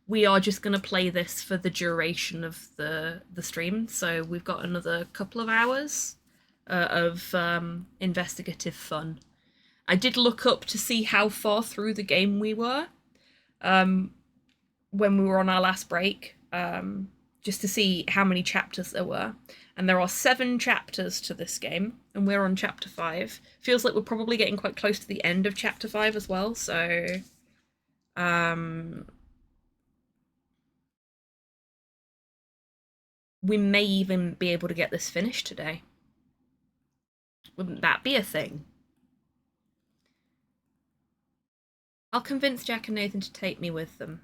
we are just going to play this for the duration of the stream. So we've got another couple of hours of investigative fun. I did look up to see how far through the game we were when we were on our last break, just to see how many chapters there were. And there are 7 chapters to this game, and we're on chapter 5. Feels like we're probably getting quite close to the end of chapter 5 as well, so... we may even be able to get this finished today. Wouldn't that be a thing? I'll convince Jack and Nathan to take me with them.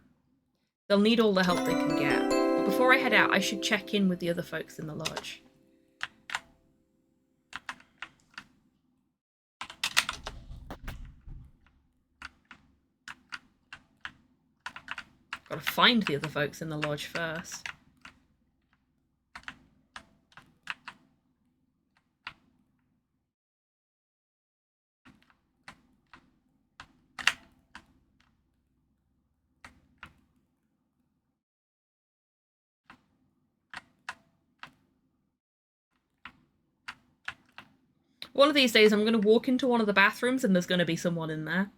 They'll need all the help they can get. But before I head out, I should check in with the other folks in the lodge. Gotta find the other folks in the lodge first. One of these days I'm going to walk into one of the bathrooms and there's going to be someone in there.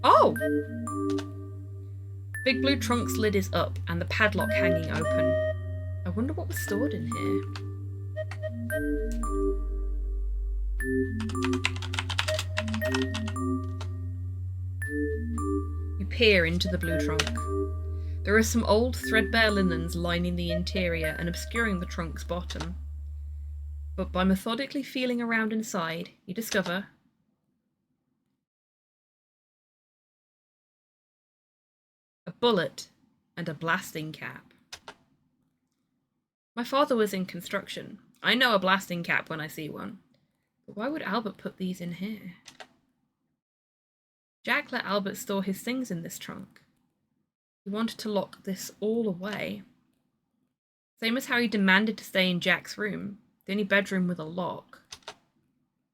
Oh! Big blue trunk's lid is up and the padlock hanging open. I wonder what was stored in here. You peer into the blue trunk. There are some old, threadbare linens lining the interior and obscuring the trunk's bottom. But by methodically feeling around inside, you discover bullet, and a blasting cap. My father was in construction. I know a blasting cap when I see one. But why would Albert put these in here? Jack let Albert store his things in this trunk. He wanted to lock this all away. Same as how he demanded to stay in Jack's room, the only bedroom with a lock.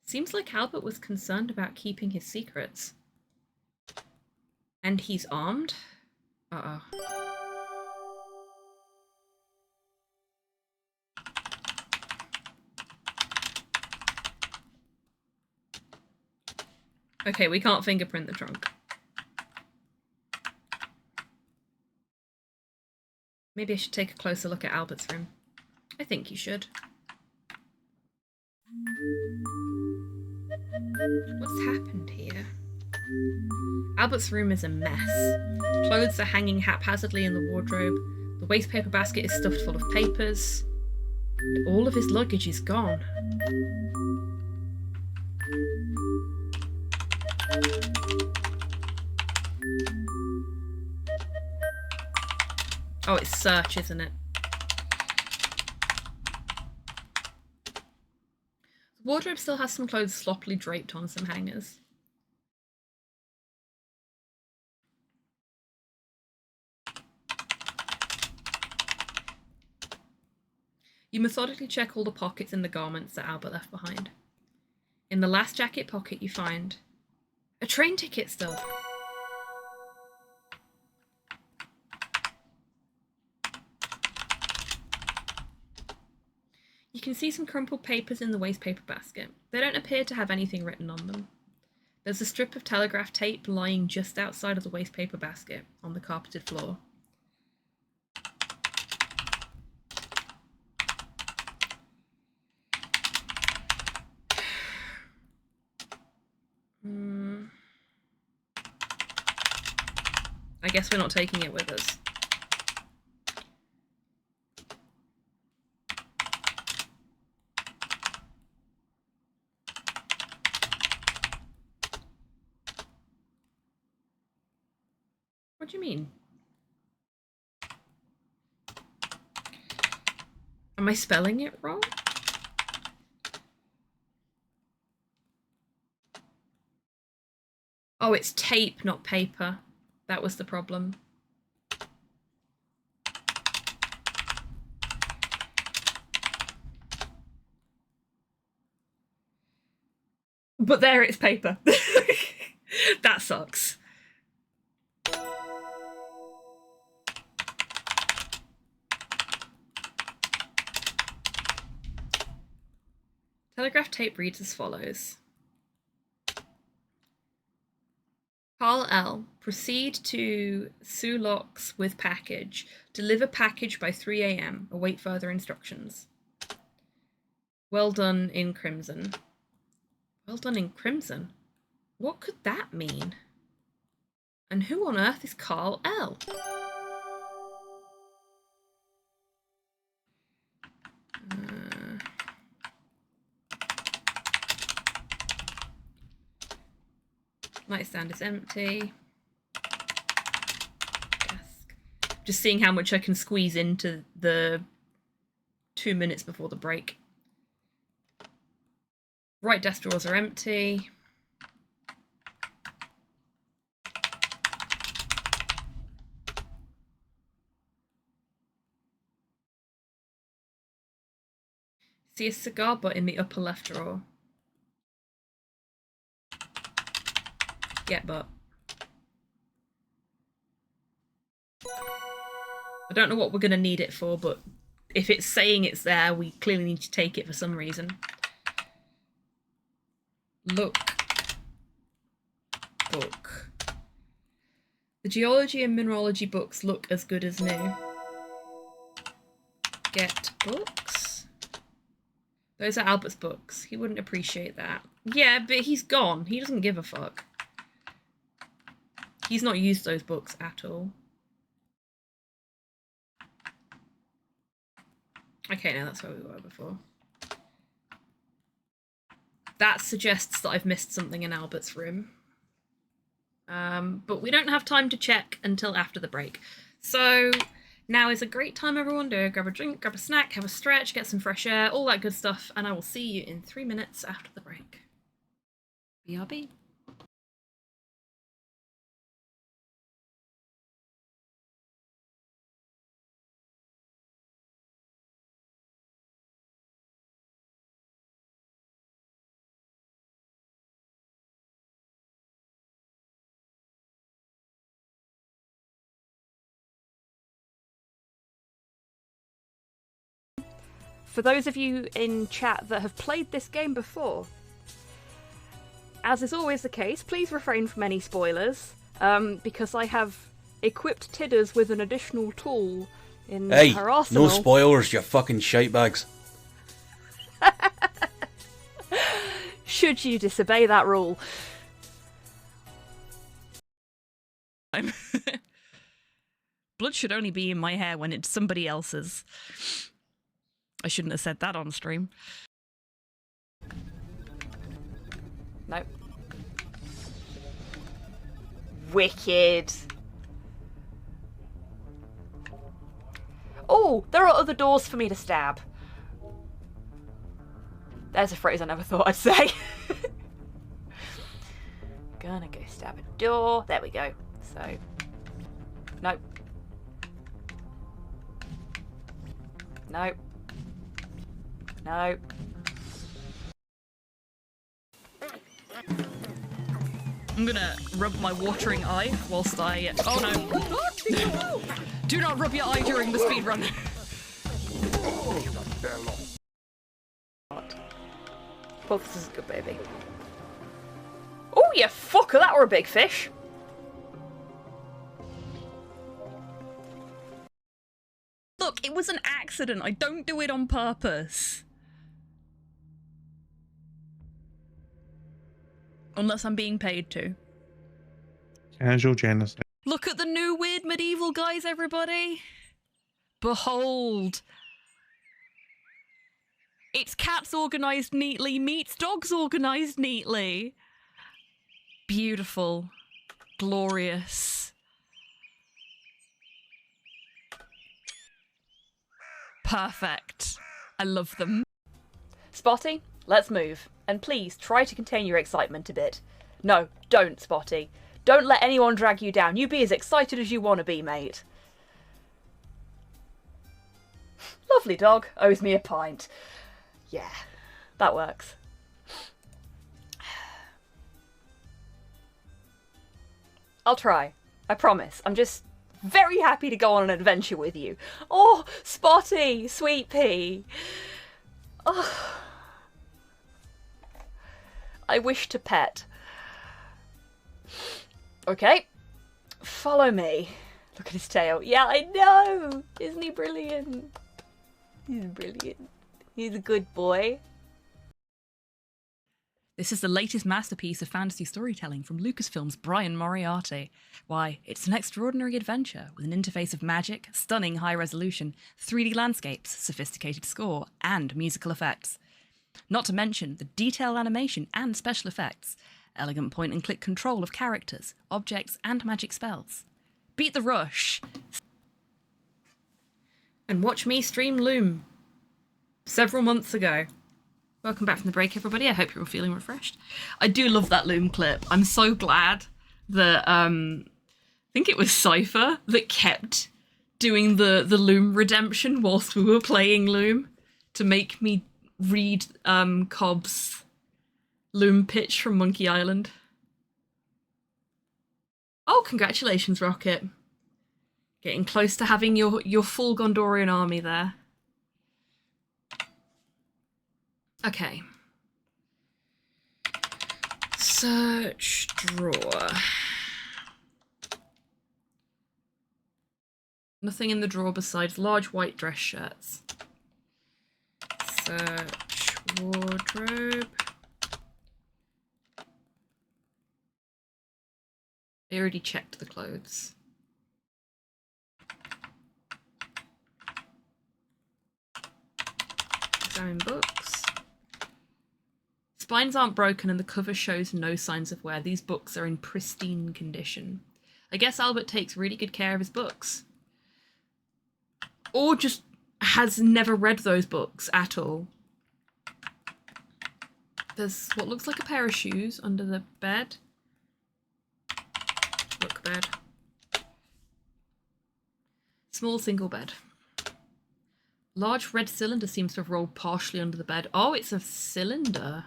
Seems like Albert was concerned about keeping his secrets. And he's armed? Uh-oh. Okay, we can't fingerprint the trunk. Maybe I should take a closer look at Albert's room. I think you should. What's happened here? Albert's room is a mess. Clothes are hanging haphazardly in the wardrobe. The wastepaper basket is stuffed full of papers. And all of his luggage is gone. Oh, it's search, isn't it? The wardrobe still has some clothes sloppily draped on some hangers. You methodically check all the pockets in the garments that Albert left behind. In the last jacket pocket you find a train ticket stub. You can see some crumpled papers in the wastepaper basket. They don't appear to have anything written on them. There's a strip of telegraph tape lying just outside of the wastepaper basket on the carpeted floor. I guess we're not taking it with us. What do you mean? Am I spelling it wrong? Oh, it's tape, not paper. That was the problem. But there it's paper. That sucks. Telegraph tape reads as follows. Carl L. Proceed to Sulocks with package. Deliver package by 3 a.m. Await further instructions. Well done in crimson. Well done in crimson? What could that mean? And who on earth is Carl L? Nightstand is empty. Desk. Just seeing how much I can squeeze into the 2 minutes before the break. Right desk drawers are empty. See a cigar butt in the upper left drawer. Get butt. I don't know what we're going to need it for, but if it's saying it's there, we clearly need to take it for some reason. Look. Book. The geology and mineralogy books look as good as new. Get books? Those are Albert's books. He wouldn't appreciate that. Yeah, but he's gone. He doesn't give a fuck. He's not used those books at all. Okay, now that's where we were before. That suggests that I've missed something in Albert's room. But we don't have time to check until after the break. So now is a great time, everyone, to grab a drink, grab a snack, have a stretch, get some fresh air, all that good stuff, and I will see you in 3 minutes after the break. BRB. For those of you in chat that have played this game before, as is always the case, please refrain from any spoilers, because I have equipped Tidders with an additional tool in her arsenal. No spoilers, you fucking shitebags. Should you disobey that rule. Blood should only be in my hair when it's somebody else's. I shouldn't have said that on stream. Nope. Wicked. Oh, there are other doors for me to stab. There's a phrase I never thought I'd say. Gonna go stab a door. There we go. So, nope. Nope. No. I'm gonna rub my watering eye whilst I... Oh no. Do not rub your eye during the speedrun. Well, this is good, baby. Oh, you fucker, that were a big fish. Look, it was an accident. I don't do it on purpose. Unless I'm being paid to. Casual genocide. Look at the new weird medieval guys, everybody. Behold. It's cats organised neatly meets dogs organised neatly. Beautiful. Glorious. Perfect. I love them. Spotty, let's move. And please, try to contain your excitement a bit. No, don't, Spotty. Don't let anyone drag you down. You be as excited as you want to be, mate. Lovely dog. Owes me a pint. Yeah, that works. I'll try. I promise. I'm just very happy to go on an adventure with you. Oh, Spotty, sweet pea. Oh. I wish to pet. Okay. Follow me. Look at his tail. Yeah, I know. Isn't he brilliant? He's brilliant. He's a good boy. This is the latest masterpiece of fantasy storytelling from Lucasfilm's Brian Moriarty. Why, it's an extraordinary adventure with an interface of magic, stunning high resolution, 3D landscapes, sophisticated score, and musical effects. Not to mention the detailed animation and special effects, elegant point-and-click control of characters, objects, and magic spells. Beat the rush! And watch me stream Loom several months ago. Welcome back from the break, everybody. I hope you're all feeling refreshed. I do love that Loom clip. I'm so glad that, I think it was Cypher that kept doing the Loom redemption whilst we were playing Loom to make me read Cobb's Loom pitch from Monkey Island. Oh, congratulations, Rocket. Getting close to having your full Gondorian army there. Okay. Search drawer. Nothing in the drawer besides large white dress shirts. Search wardrobe. I already checked the clothes. Examine books. spines aren't broken and the cover shows no signs of wear. These books are in pristine condition. I guess Albert takes really good care of his books. Or just has never read those books at all. There's what looks like a pair of shoes under the bed. Look, bed. Small single bed. Large red cylinder seems to have rolled partially under the bed. Oh, it's a cylinder.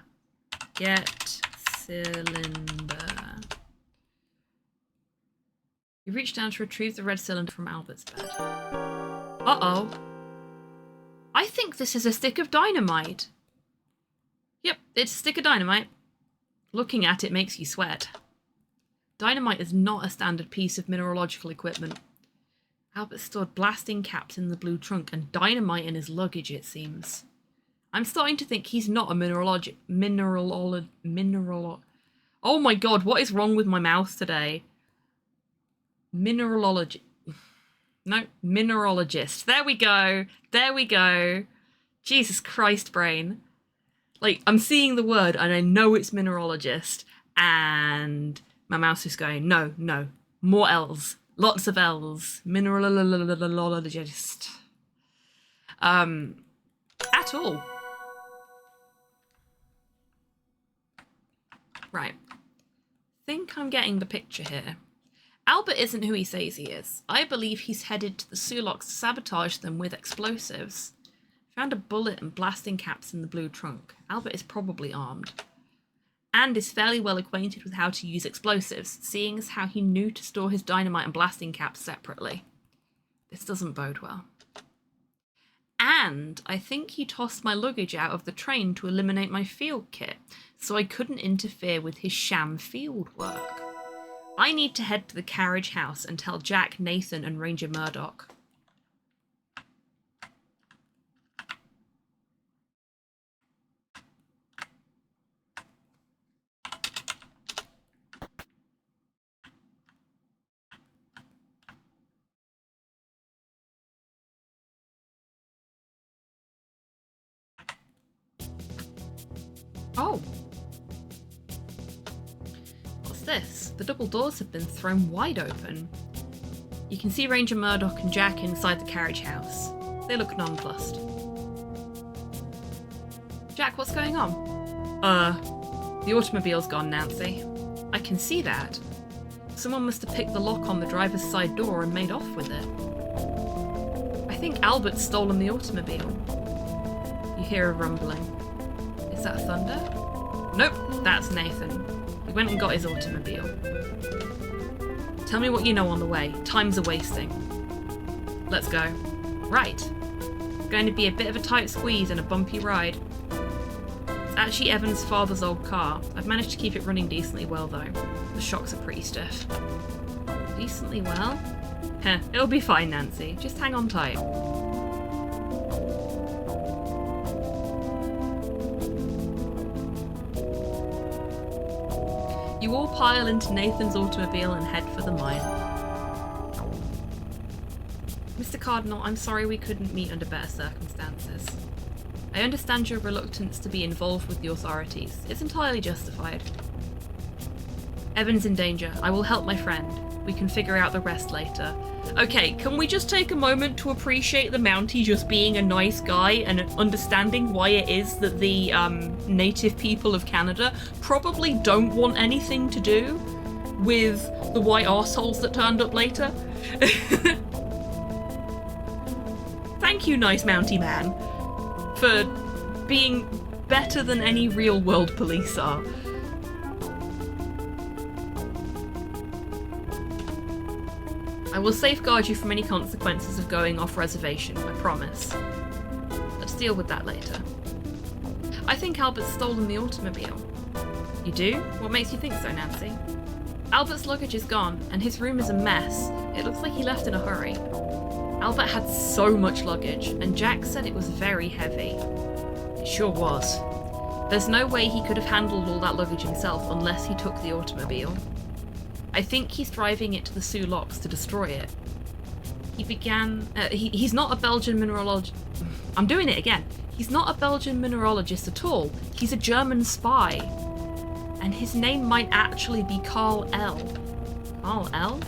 Get cylinder. You reach down to retrieve the red cylinder from Albert's bed. Uh-oh. I think this is a stick of dynamite. Yep, it's a stick of dynamite. Looking at it makes you sweat. Dynamite is not a standard piece of mineralogical equipment. Albert stored blasting caps in the blue trunk and dynamite in his luggage, it seems. I'm starting to think he's not a oh my god, what is wrong with my mouth today? Mineralogist. There we go. There we go. Jesus Christ, brain. Like, I'm seeing the word and I know it's mineralogist, and my mouse is going, no, no, more L's. Lots of L's. Mineralologist. At all. Right. Think I'm getting the picture here. Albert isn't who he says he is. I believe he's headed to the Sulaks to sabotage them with explosives. Found a bullet and blasting caps in the blue trunk. Albert is probably armed. And is fairly well acquainted with how to use explosives, seeing as how he knew to store his dynamite and blasting caps separately. This doesn't bode well. And I think he tossed my luggage out of the train to eliminate my field kit, so I couldn't interfere with his sham field work. I need to head to the carriage house and tell Jack, Nathan, and Ranger Murdoch. Oh. What's this? The double doors have been thrown wide open. You can see Ranger Murdoch and Jack inside the carriage house. They look nonplussed. Jack, what's going on? The automobile's gone, Nancy. I can see that. Someone must have picked the lock on the driver's side door and made off with it. I think Albert's stolen the automobile. You hear a rumbling. Is that thunder? Nope, that's Nathan. He went and got his automobile. Tell me what you know on the way. Time's a-wasting. Let's go. Right. It's going to be a bit of a tight squeeze and a bumpy ride. It's actually Evan's father's old car. I've managed to keep it running decently well, though. The shocks are pretty stiff. Decently well? Heh, it'll be fine, Nancy. Just hang on tight. You all pile into Nathan's automobile and head for the mine. Mr. Cardinal, I'm sorry we couldn't meet under better circumstances. I understand your reluctance to be involved with the authorities. It's entirely justified. Evan's in danger. I will help my friend. We can figure out the rest later. Okay, can we just take a moment to appreciate the Mountie just being a nice guy and understanding why it is that the native people of Canada probably don't want anything to do with the white arseholes that turned up later? Thank you, nice Mountie man, for being better than any real-world police are. I will safeguard you from any consequences of going off reservation, I promise. Let's deal with that later. I think Albert's stolen the automobile. You do? What makes you think so, Nancy? Albert's luggage is gone, and his room is a mess. It looks like he left in a hurry. Albert had so much luggage, and Jack said it was very heavy. It sure was. There's no way he could have handled all that luggage himself unless he took the automobile. I think he's driving it to the Sulaks to destroy it. He began... he's not a Belgian mineralogist... I'm doing it again. He's not a Belgian mineralogist at all. He's a German spy. And his name might actually be Carl L. Carl L?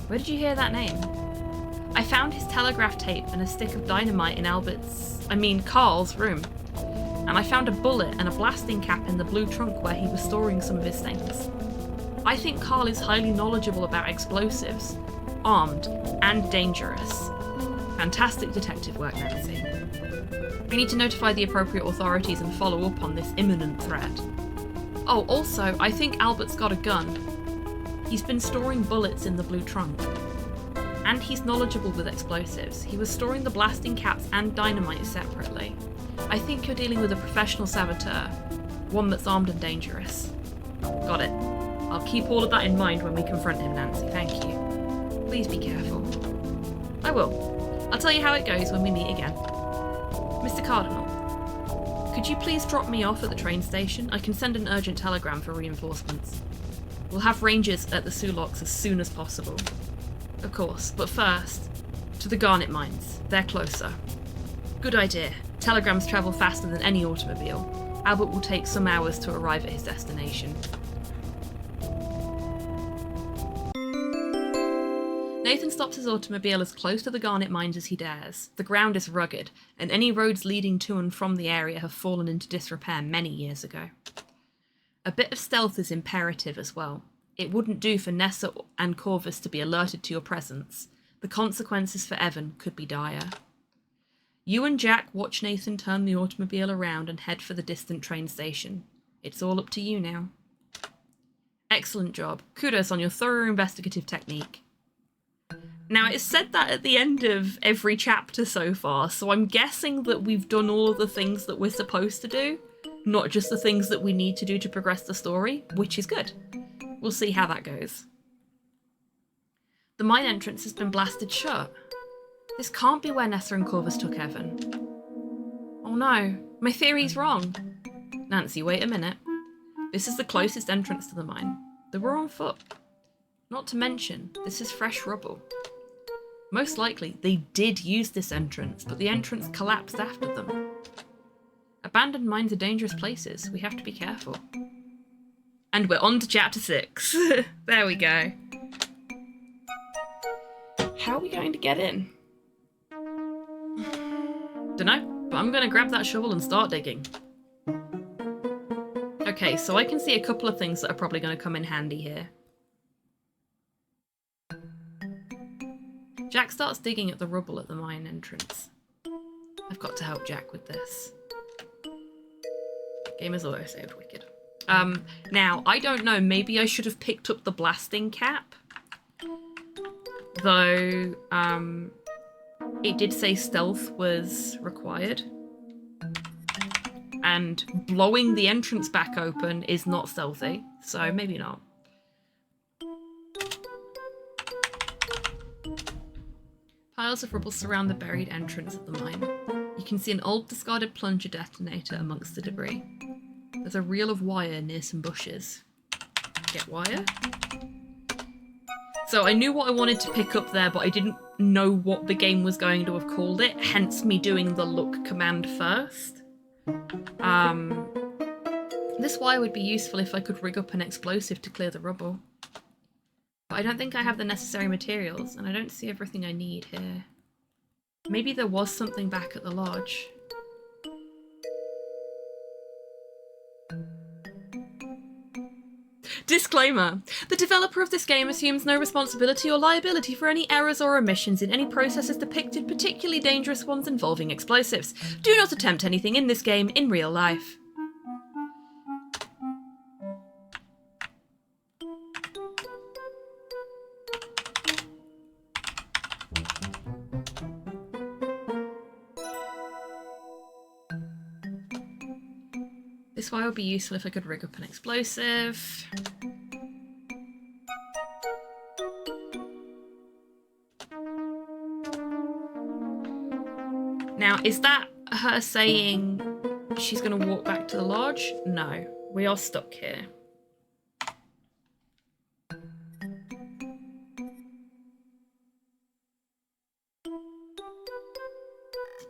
Where did you hear that name? I found his telegraph tape and a stick of dynamite in Carl's room. And I found a bullet and a blasting cap in the blue trunk where he was storing some of his things. I think Carl is highly knowledgeable about explosives, armed, and dangerous. Fantastic detective work, Nancy. We need to notify the appropriate authorities and follow up on this imminent threat. Oh, also, I think Albert's got a gun. He's been storing bullets in the blue trunk. And he's knowledgeable with explosives. He was storing the blasting caps and dynamite separately. I think you're dealing with a professional saboteur. One that's armed and dangerous. Got it. I'll keep all of that in mind when we confront him, Nancy. Thank you. Please be careful. I will. I'll tell you how it goes when we meet again. Mr. Cardinal, could you please drop me off at the train station? I can send an urgent telegram for reinforcements. We'll have rangers at the Sulaks as soon as possible. Of course, but first, to the garnet mines. They're closer. Good idea. Telegrams travel faster than any automobile. Albert will take some hours to arrive at his destination. Nathan stops his automobile as close to the garnet mines as he dares. The ground is rugged, and any roads leading to and from the area have fallen into disrepair many years ago. A bit of stealth is imperative as well. It wouldn't do for Nessa and Corvus to be alerted to your presence. The consequences for Evan could be dire. You and Jack watch Nathan turn the automobile around and head for the distant train station. It's all up to you now. Excellent job. Kudos on your thorough investigative technique. Now, it's said that at the end of every chapter so far, so I'm guessing that we've done all of the things that we're supposed to do, not just the things that we need to do to progress the story, which is good. We'll see how that goes. The mine entrance has been blasted shut. This can't be where Nessa and Corvus took Evan. Oh no, my theory's wrong. Nancy, wait a minute. This is the closest entrance to the mine. They were on foot. Not to mention, this is fresh rubble. Most likely, they did use this entrance, but the entrance collapsed after them. Abandoned mines are dangerous places. We have to be careful. And we're on to chapter 6. There we go. How are we going to get in? Dunno, but I'm going to grab that shovel and start digging. Okay, so I can see a couple of things that are probably going to come in handy here. Jack starts digging at the rubble at the mine entrance. I've got to help Jack with this. Game is auto-saved, wicked. Now, I don't know, maybe I should have picked up the blasting cap. Though, it did say stealth was required. And blowing the entrance back open is not stealthy, so maybe not. Piles of rubble surround the buried entrance of the mine. You can see an old discarded plunger detonator amongst the debris. There's a reel of wire near some bushes. Get wire? So I knew what I wanted to pick up there, but I didn't know what the game was going to have called it, hence me doing the look command first. This wire would be useful if I could rig up an explosive to clear the rubble. But I don't think I have the necessary materials, and I don't see everything I need here. Maybe there was something back at the lodge. Disclaimer. The developer of this game assumes no responsibility or liability for any errors or omissions in any processes depicted, particularly dangerous ones involving explosives. Do not attempt anything in this game in real life. This wire would be useful if I could rig up an explosive. Now, is that her saying she's going to walk back to the lodge? No, we are stuck here.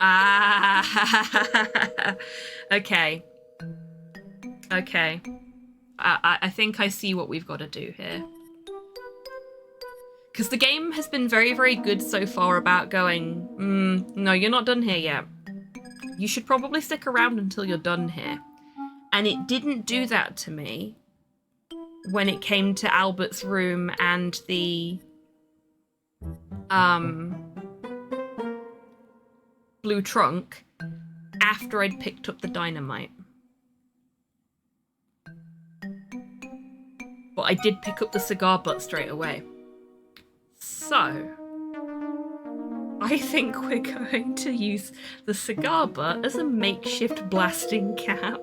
Ah. Okay. Okay. I think I see what we've got to do here. Because the game has been very, very good so far about going, no, you're not done here yet. You should probably stick around until you're done here. And it didn't do that to me when it came to Albert's room and the blue trunk after I'd picked up the dynamite. But I did pick up the cigar butt straight away. So, I think we're going to use the cigar butt as a makeshift blasting cap.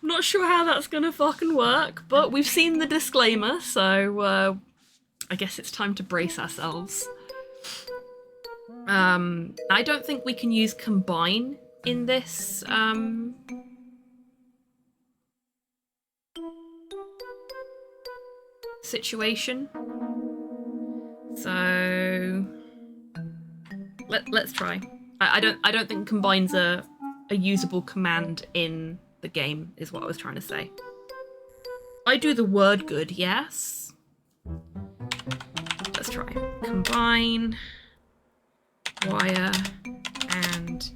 I'm not sure how that's gonna fucking work, but we've seen the disclaimer, so I guess it's time to brace ourselves. I don't think we can use combine in this situation. So let's try. I don't think combine's a usable command in the game, is what I was trying to say. I do the word good, yes. Let's try. Combine, wire, and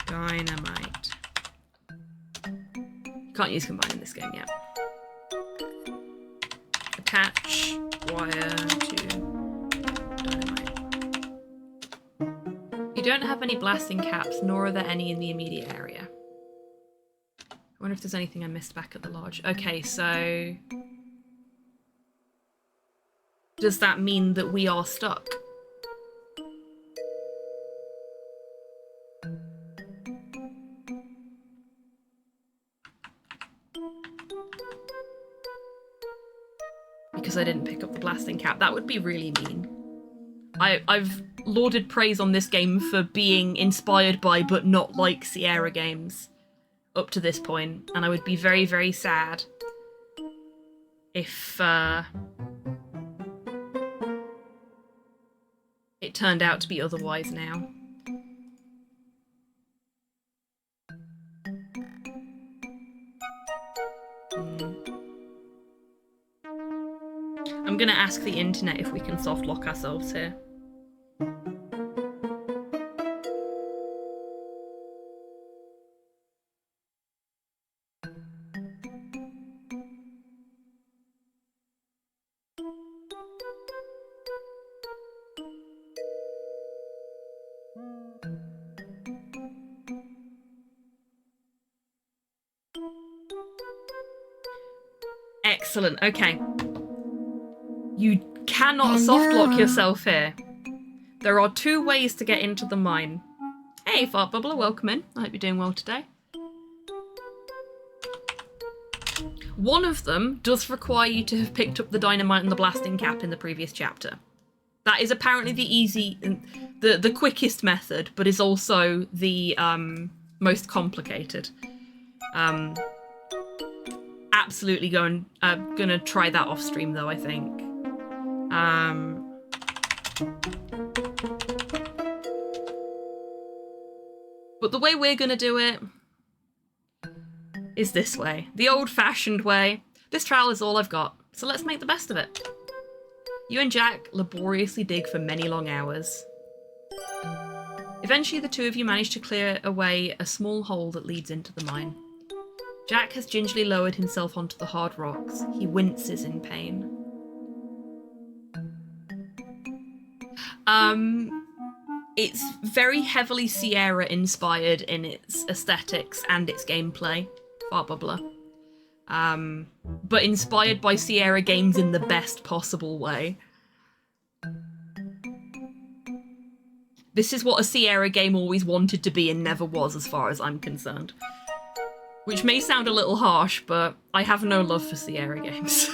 dynamite. Can't use combine in this game yet. Attach wire to dynamite. You don't have any blasting caps, nor are there any in the immediate area. I wonder if there's anything I missed back at the lodge. Okay, so does that mean that we are stuck? Because I didn't pick up the blasting cap. That would be really mean. I've lauded praise on this game for being inspired by but not like Sierra games up to this point, and I would be very, very sad if it turned out to be otherwise now. I'm gonna ask the internet if we can soft lock ourselves here. Excellent, okay. You cannot softlock yourself here. There are two ways to get into the mine. Hey, Fart Bubbler, welcome in. I hope you're doing well today. One of them does require you to have picked up the dynamite and the blasting cap in the previous chapter. That is apparently the quickest method, but is also the most complicated. Absolutely gonna try that off stream though, I think. But the way we're gonna do it is this way. The old-fashioned way. This trowel is all I've got, so let's make the best of it. You and Jack laboriously dig for many long hours. Eventually the two of you manage to clear away a small hole that leads into the mine. Jack has gingerly lowered himself onto the hard rocks. He winces in pain. It's very heavily Sierra inspired in its aesthetics and its gameplay. Fart Bubbler. But inspired by Sierra games in the best possible way. This is what a Sierra game always wanted to be and never was, as far as I'm concerned. Which may sound a little harsh, but I have no love for Sierra games.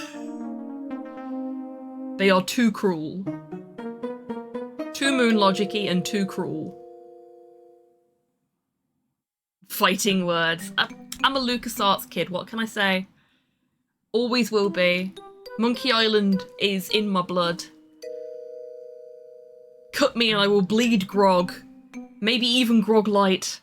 They are too cruel. Too moon logic-y and too cruel. Fighting words. I'm a LucasArts kid, what can I say? Always will be. Monkey Island is in my blood. cut me and I will bleed grog. Maybe even grog light.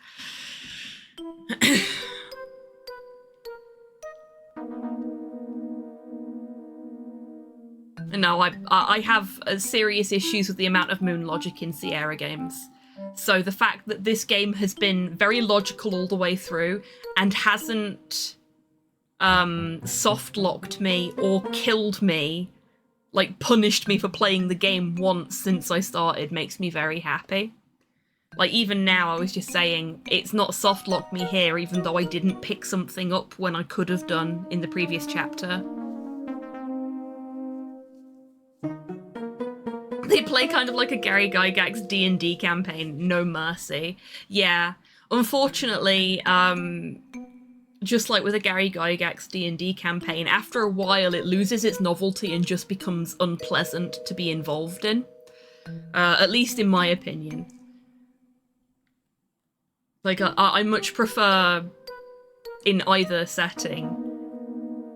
No, I have serious issues with the amount of moon logic in Sierra games. So the fact that this game has been very logical all the way through and hasn't soft-locked me or killed me, like punished me for playing the game once since I started, makes me very happy. Like even now I was just saying, it's not soft-locked me here even though I didn't pick something up when I could have done in the previous chapter. They play kind of like a Gary Gygax D&D campaign, no mercy. Yeah, unfortunately, just like with a Gary Gygax D&D campaign, after a while it loses its novelty and just becomes unpleasant to be involved in. At least in my opinion. Like, I much prefer, in either setting,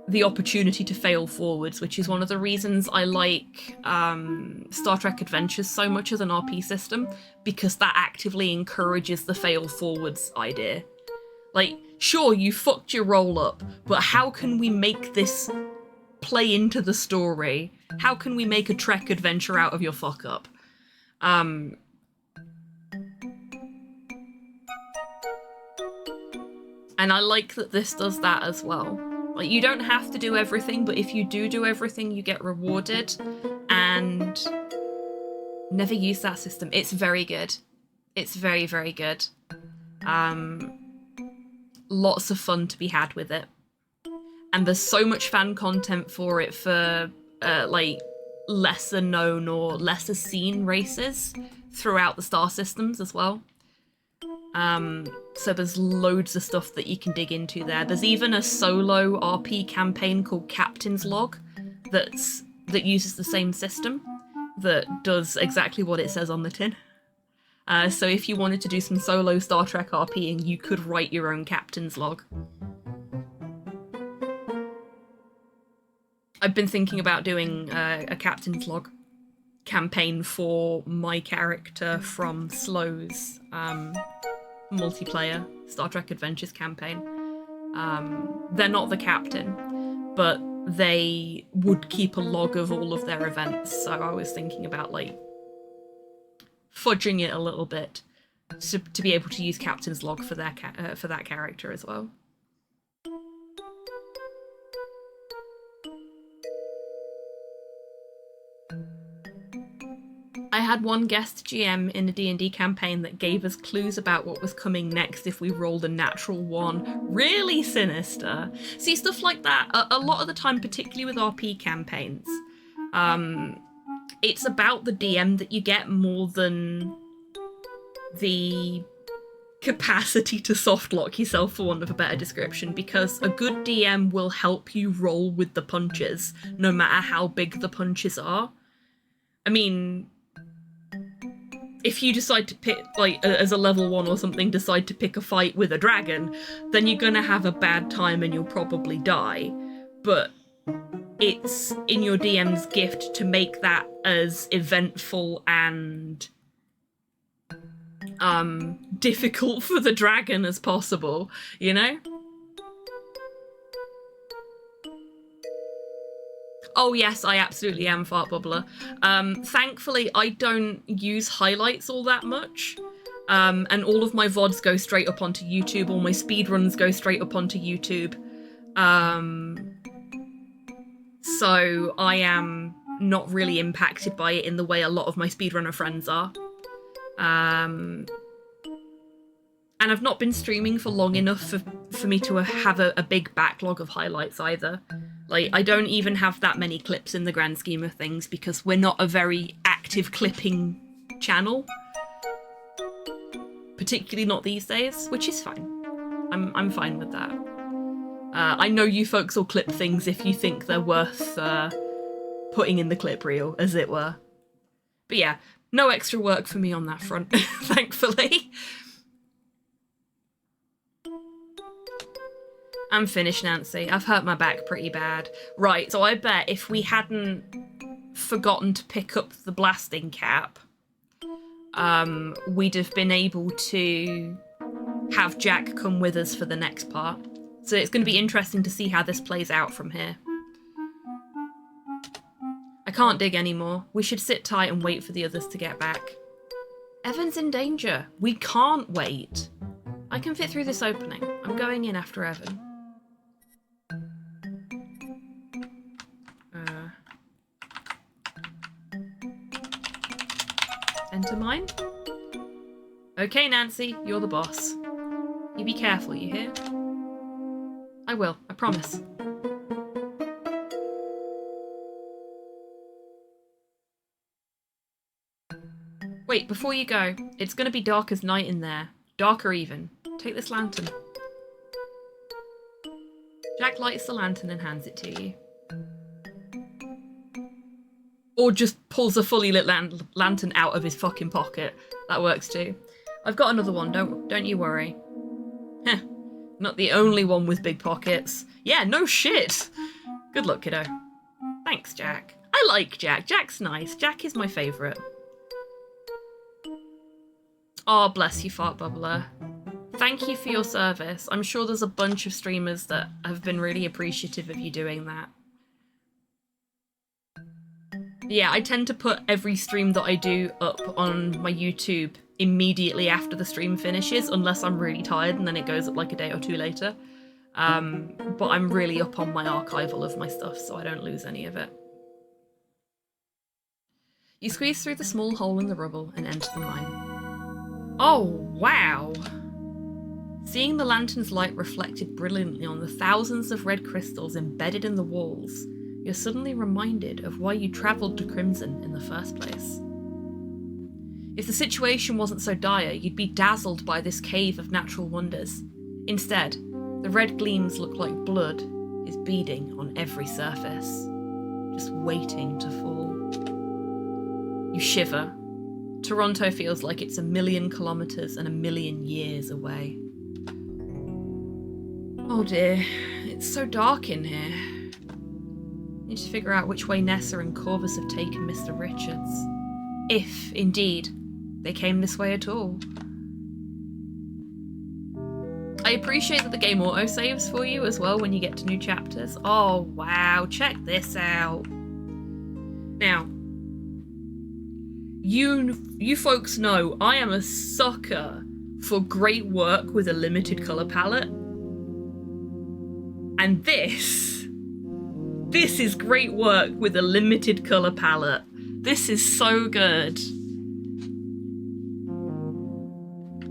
the opportunity to fail forwards, which is one of the reasons I like Star Trek Adventures so much as an RP system, because that actively encourages the fail forwards idea. Like, sure, you fucked your roll up, but how can we make this play into the story? How can we make a Trek adventure out of your fuck up? And I like that this does that as well. Like, you don't have to do everything, but if you do everything, you get rewarded. And never use that system. It's very good. It's very, very good. Lots of fun to be had with it. And there's so much fan content for it for, like, lesser known or lesser seen races throughout the star systems as well. So there's loads of stuff that you can dig into there. There's even a solo RP campaign called Captain's Log that uses the same system, that does exactly what it says on the tin. So if you wanted to do some solo Star Trek RPing, you could write your own Captain's Log. I've been thinking about doing a Captain's Log campaign for my character from Slow's multiplayer Star Trek Adventures campaign. They're not the captain, but they would keep a log of all of their events, so I was thinking about, like, fudging it a little bit to be able to use Captain's Log for their for that character as well. I had one guest GM in a D&D campaign that gave us clues about what was coming next if we rolled a natural 1. Really sinister. See, stuff like that, a lot of the time, particularly with RP campaigns, it's about the DM that you get more than the capacity to softlock yourself, for want of a better description, because a good DM will help you roll with the punches, no matter how big the punches are. I mean, if you decide to pick, like, as a level 1 or something, decide to pick a fight with a dragon, then you're gonna have a bad time and you'll probably die. But it's in your DM's gift to make that as eventful and difficult for the dragon as possible, you know? Oh yes, I absolutely am Fart Bubbler. Thankfully, I don't use highlights all that much. And all of my VODs go straight up onto YouTube, all my speedruns go straight up onto YouTube. So I am not really impacted by it in the way a lot of my speedrunner friends are. And I've not been streaming for long enough for me to have a big backlog of highlights either. Like, I don't even have that many clips in the grand scheme of things because we're not a very active clipping channel. Particularly not these days, which is fine. I'm fine with that. I know you folks will clip things if you think they're worth putting in the clip reel, as it were. But yeah, no extra work for me on that front, thankfully. I'm finished, Nancy. I've hurt my back pretty bad. Right, so I bet if we hadn't forgotten to pick up the blasting cap, we'd have been able to have Jack come with us for the next part. So it's going to be interesting to see how this plays out from here. I can't dig anymore. We should sit tight and wait for the others to get back. Evan's in danger. We can't wait. I can fit through this opening. I'm going in after Evan. Enter mine? Okay, Nancy, you're the boss. You be careful, you hear? I will, I promise. Wait, before you go, it's gonna be dark as night in there. Darker even. Take this lantern. Jack lights the lantern and hands it to you. Or just pulls a fully lit lantern out of his fucking pocket. That works too. I've got another one, don't you worry. Heh, not the only one with big pockets. Yeah, no shit! Good luck, kiddo. Thanks, Jack. I like Jack. Jack's nice. Jack is my favourite. Oh, bless you, Fart Bubbler. Thank you for your service. I'm sure there's a bunch of streamers that have been really appreciative of you doing that. Yeah, I tend to put every stream that I do up on my YouTube immediately after the stream finishes, unless I'm really tired and then it goes up like a day or two later. But I'm really up on my archival of my stuff, so I don't lose any of it. You squeeze through the small hole in the rubble and enter the mine. Oh, wow! Seeing the lantern's light reflected brilliantly on the thousands of red crystals embedded in the walls, you're suddenly reminded of why you travelled to Crimson in the first place. If the situation wasn't so dire, you'd be dazzled by this cave of natural wonders. Instead, the red gleams look like blood is beading on every surface, just waiting to fall. You shiver. Toronto feels like it's 1,000,000 kilometres and 1,000,000 years away. Oh dear, it's so dark in here. Need to figure out which way Nessa and Corvus have taken Mr. Richards. If, indeed, they came this way at all. I appreciate that the game auto-saves for you as well when you get to new chapters. Oh wow, check this out. Now, you folks know I am a sucker for great work with a limited colour palette. And this is great work with a limited colour palette. This is so good.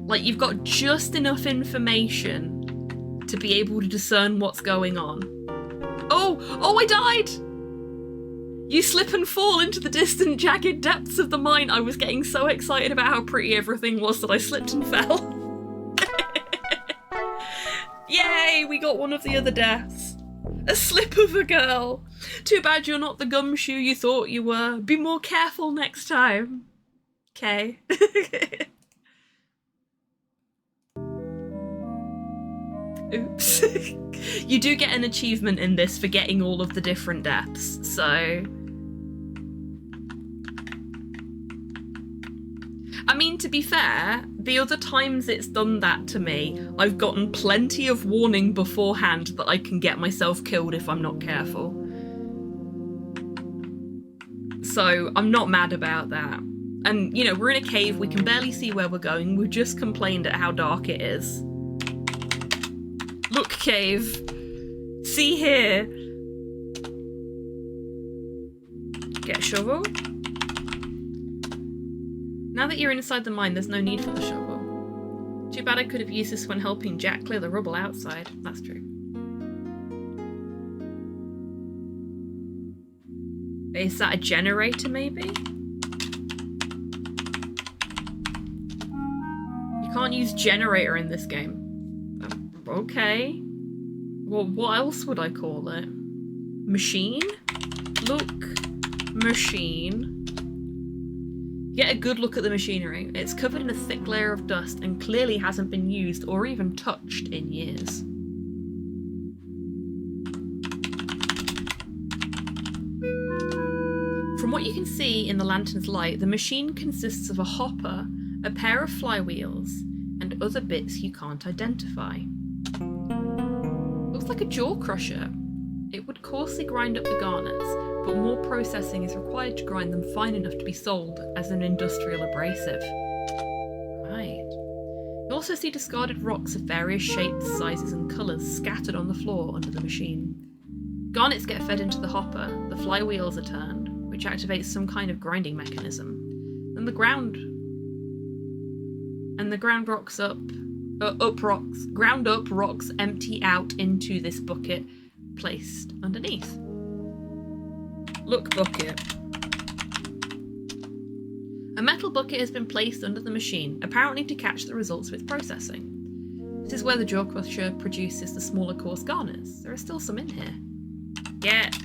Like, you've got just enough information to be able to discern what's going on. Oh, I died! You slip and fall into the distant, jagged depths of the mine. I was getting so excited about how pretty everything was that I slipped and fell. Yay, we got one of the other deaths. A slip of a girl. Too bad you're not the gumshoe you thought you were. Be more careful next time. Okay. Oops. You do get an achievement in this for getting all of the different deaths, so... I mean, to be fair, the other times it's done that to me, I've gotten plenty of warning beforehand that I can get myself killed if I'm not careful. So I'm not mad about that. And, you know, we're in a cave, we can barely see where we're going, we've just complained at how dark it is. Look, cave. See here. Get a shovel. Now that you're inside the mine, there's no need for the shovel. Too bad I could have used this when helping Jack clear the rubble outside. That's true. Is that a generator, maybe? You can't use generator in this game. Okay. Well, what else would I call it? Machine? Look. Machine. Get a good look at the machinery. It's covered in a thick layer of dust and clearly hasn't been used or even touched in years. From what you can see in the lantern's light, the machine consists of a hopper, a pair of flywheels, and other bits you can't identify. Looks like a jaw crusher. It would coarsely grind up the garnets, but more processing is required to grind them fine enough to be sold as an industrial abrasive. Right. You also see discarded rocks of various shapes, sizes, and colours scattered on the floor under the machine. Garnets get fed into the hopper, the flywheels are turned, which activates some kind of grinding mechanism. Then the ground rocks empty out into this bucket placed underneath. Look, bucket. A metal bucket has been placed under the machine, apparently to catch the results of its processing. This is where the jaw crusher produces the smaller coarse garnets. There are still some in here. Get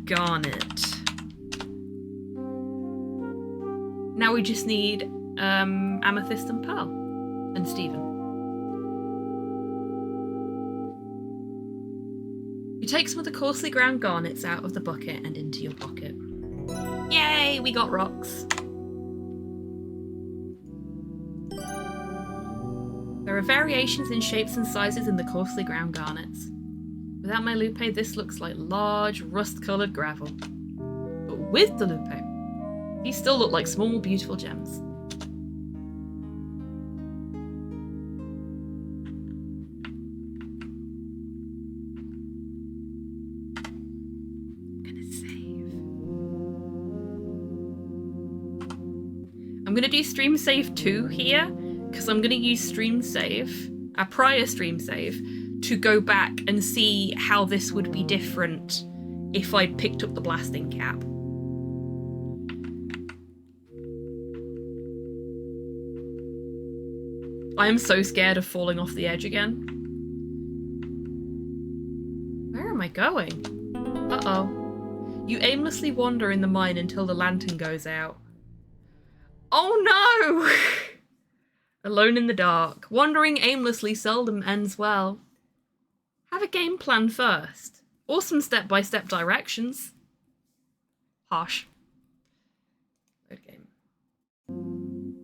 garnet. Now we just need amethyst and pearl. And Stephen. You take some of the coarsely ground garnets out of the bucket and into your pocket. Yay, we got rocks. There are variations in shapes and sizes in the coarsely ground garnets. Without my lupe, this looks like large, rust-coloured gravel. But with the lupe, these still look like small, beautiful gems. I'm going to do stream save 2 here, because I'm going to use stream save, a prior stream save, to go back and see how this would be different if I'd picked up the blasting cap. I am so scared of falling off the edge again. Where am I going? Uh-oh. You aimlessly wander in the mine until the lantern goes out. Oh no! Alone in the dark. Wandering aimlessly seldom ends well. Have a game plan first. Or some step-by-step directions. Harsh. Load game.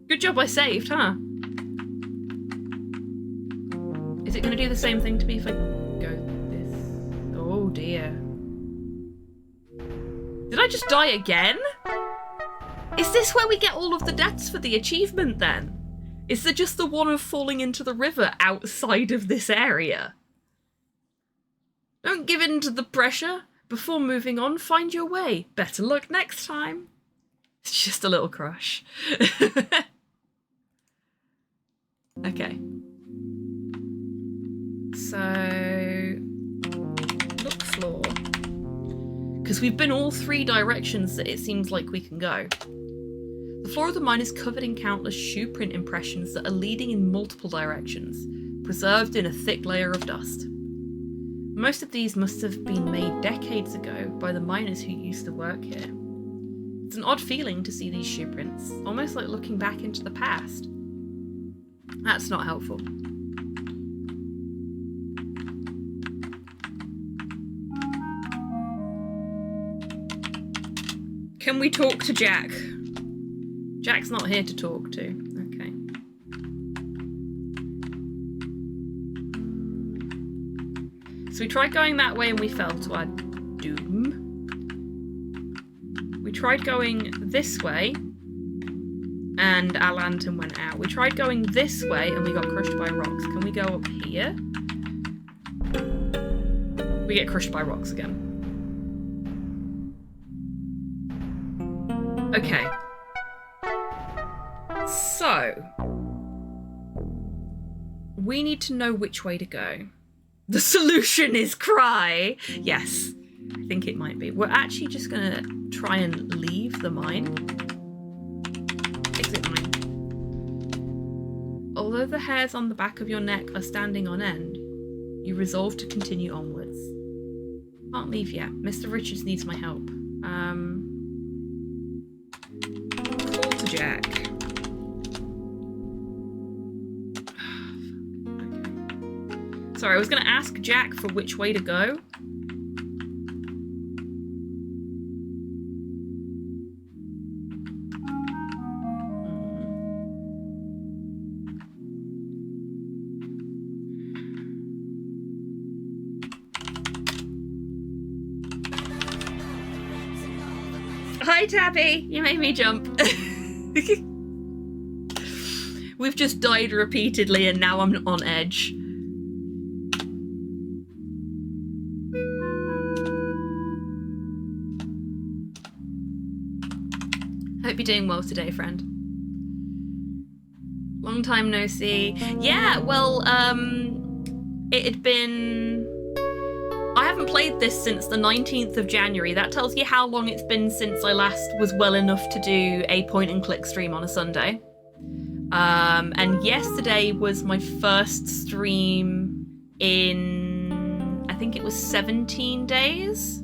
Good job I saved, huh? Is it going to do the same thing to me if I go this? Oh dear. Did I just die again? Is this where we get all of the deaths for the achievement then? Is there just the one of falling into the river outside of this area? Don't give in to the pressure. Before moving on, find your way. Better luck next time. It's just a little crush. Okay. So, look floor. Because we've been all 3 directions that it seems like we can go. The floor of the mine is covered in countless shoe print impressions that are leading in multiple directions, preserved in a thick layer of dust. Most of these must have been made decades ago by the miners who used to work here. It's an odd feeling to see these shoe prints, almost like looking back into the past. That's not helpful. Can we talk to Jack? Jack's not here to talk to. Okay. So we tried going that way and we fell to our doom. We tried going this way and our lantern went out. We tried going this way and we got crushed by rocks. Can we go up here? We get crushed by rocks again. Okay. So, we need to know which way to go. The solution is cry! Yes, I think it might be. We're actually just gonna try and leave the mine. Exit mine. Although the hairs on the back of your neck are standing on end, you resolve to continue onwards. Can't leave yet. Mr. Richards needs my help. Call to Jack. Sorry, I was going to ask Jack for which way to go. Hi, Tabby. You made me jump. We've just died repeatedly and now I'm on edge. Hope you're doing well today, friend. Long time no see. Yeah, well, it had been... I haven't played this since the 19th of January. That tells you how long it's been since I last was well enough to do a point-and-click stream on a Sunday. And yesterday was my first stream in, I think it was 17 days?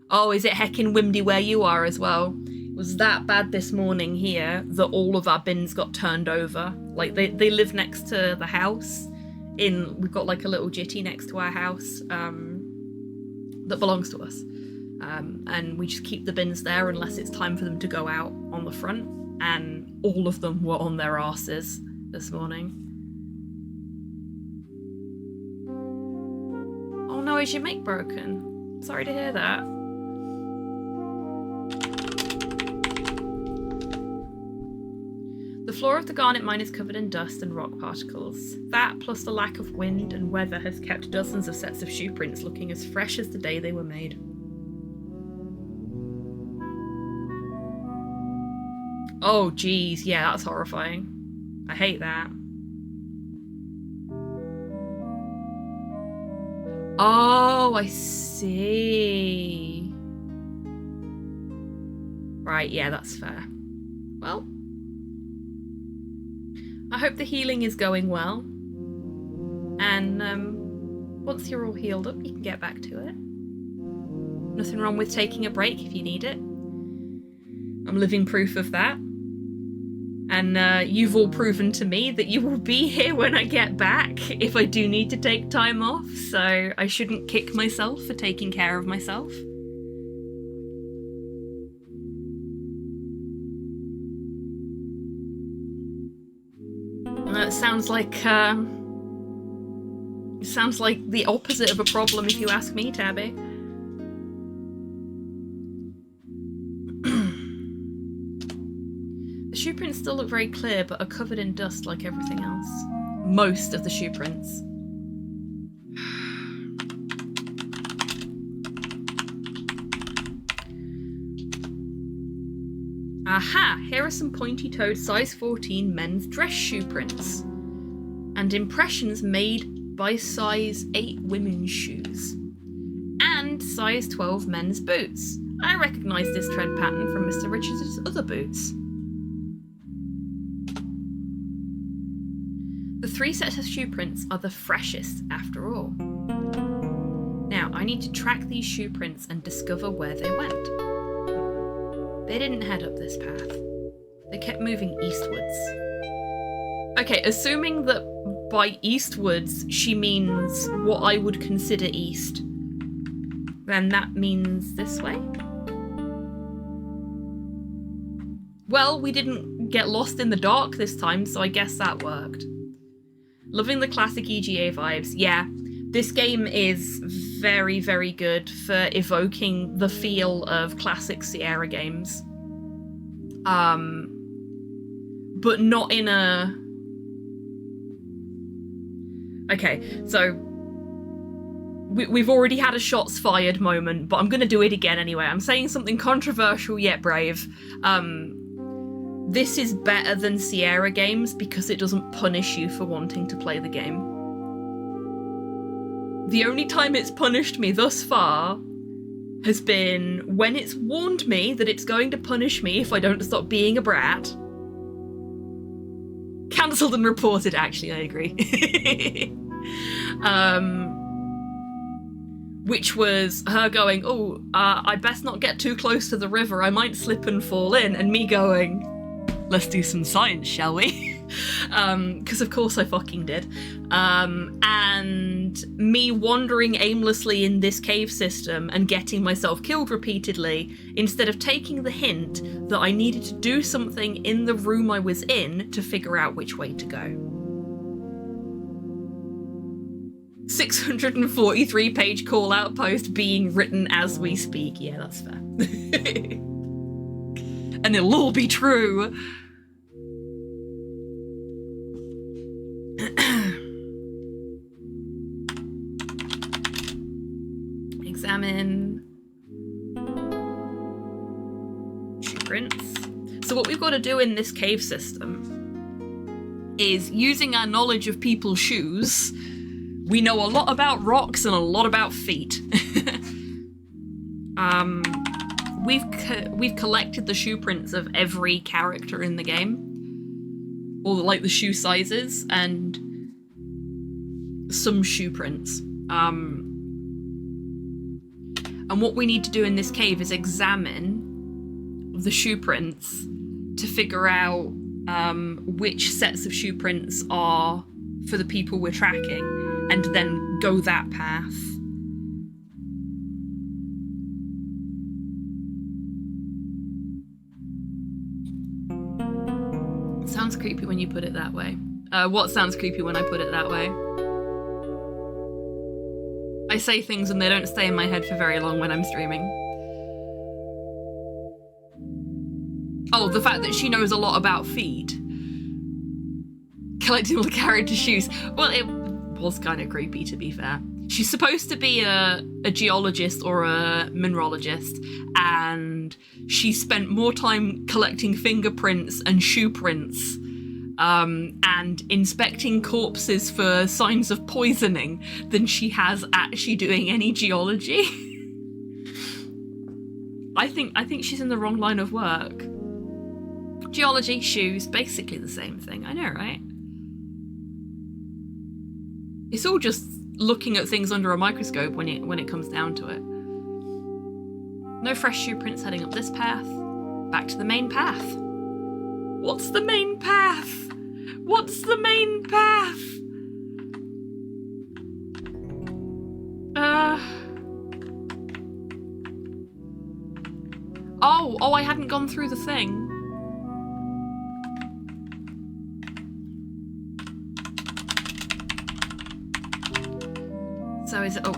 Oh, is it heckin' windy where you are as well? It was that bad this morning here that all of our bins got turned over. Like, they live next to the house. We've got like a little jitty next to our house that belongs to us. And we just keep the bins there unless it's time for them to go out on the front. And all of them were on their asses this morning. Oh no, is your mic broken? Sorry to hear that. The floor of the garnet mine is covered in dust and rock particles. That, plus the lack of wind and weather, has kept dozens of sets of shoe prints looking as fresh as the day they were made. Oh geez, yeah, that's horrifying. I hate that. Oh, I see. Right, yeah, that's fair. Well, I hope the healing is going well. And once you're all healed up, you can get back to it. Nothing wrong with taking a break if you need it. I'm living proof of that. And you've all proven to me that you will be here when I get back if I do need to take time off, so I shouldn't kick myself for taking care of myself. It sounds like the opposite of a problem if you ask me, Tabby. The shoe prints still look very clear, but are covered in dust like everything else. Most of the shoe prints. Aha! Here are some pointy-toed size 14 men's dress shoe prints. And impressions made by size 8 women's shoes. And size 12 men's boots. I recognise this tread pattern from Mr. Richards' other boots. The 3 sets of shoe prints are the freshest after all. Now, I need to track these shoe prints and discover where they went. They didn't head up this path. They kept moving eastwards. Okay, assuming that by eastwards she means what I would consider east, then that means this way? Well, we didn't get lost in the dark this time, so I guess that worked. Loving the classic EGA vibes. Yeah, this game is very, very good for evoking the feel of classic Sierra games. But not in a... Okay, so we've already had a shots fired moment, but I'm going to do it again anyway. I'm saying something controversial yet brave. This is better than Sierra games because it doesn't punish you for wanting to play the game. The only time it's punished me thus far has been when it's warned me that it's going to punish me if I don't stop being a brat. Cancelled and reported, actually, I agree. Which was her going, oh, I best not get too close to the river, I might slip and fall in, and me going, let's do some science, shall we? Because of course I fucking did. And me wandering aimlessly in this cave system and getting myself killed repeatedly, instead of taking the hint that I needed to do something in the room I was in to figure out which way to go. 643 page call out post being written as we speak. Yeah, that's fair. And it'll all be true. Examine shoe prints. So what we've got to do in this cave system is, using our knowledge of people's shoes, we know a lot about rocks and a lot about feet. We've collected the shoe prints of every character in the game, or like the shoe sizes and some shoe prints. And what we need to do in this cave is examine the shoe prints to figure out which sets of shoe prints are for the people we're tracking, and then go that path. Sounds creepy when you put it that way. What sounds creepy when I put it that way? I say things and they don't stay in my head for very long when I'm streaming. Oh, the fact that she knows a lot about feet. Collecting all the character shoes. Well, it was kind of creepy, to be fair. She's supposed to be a geologist or a mineralogist, and she spent more time collecting fingerprints and shoe prints and inspecting corpses for signs of poisoning than she has actually doing any geology. I think she's in the wrong line of work. Geology, shoes, basically the same thing. I know, right? It's all just looking at things under a microscope when it comes down to it. No fresh shoe prints heading up this path. Back to the main path. What's the main path? What's the main path? Oh, I hadn't gone through the thing. So is it, oh.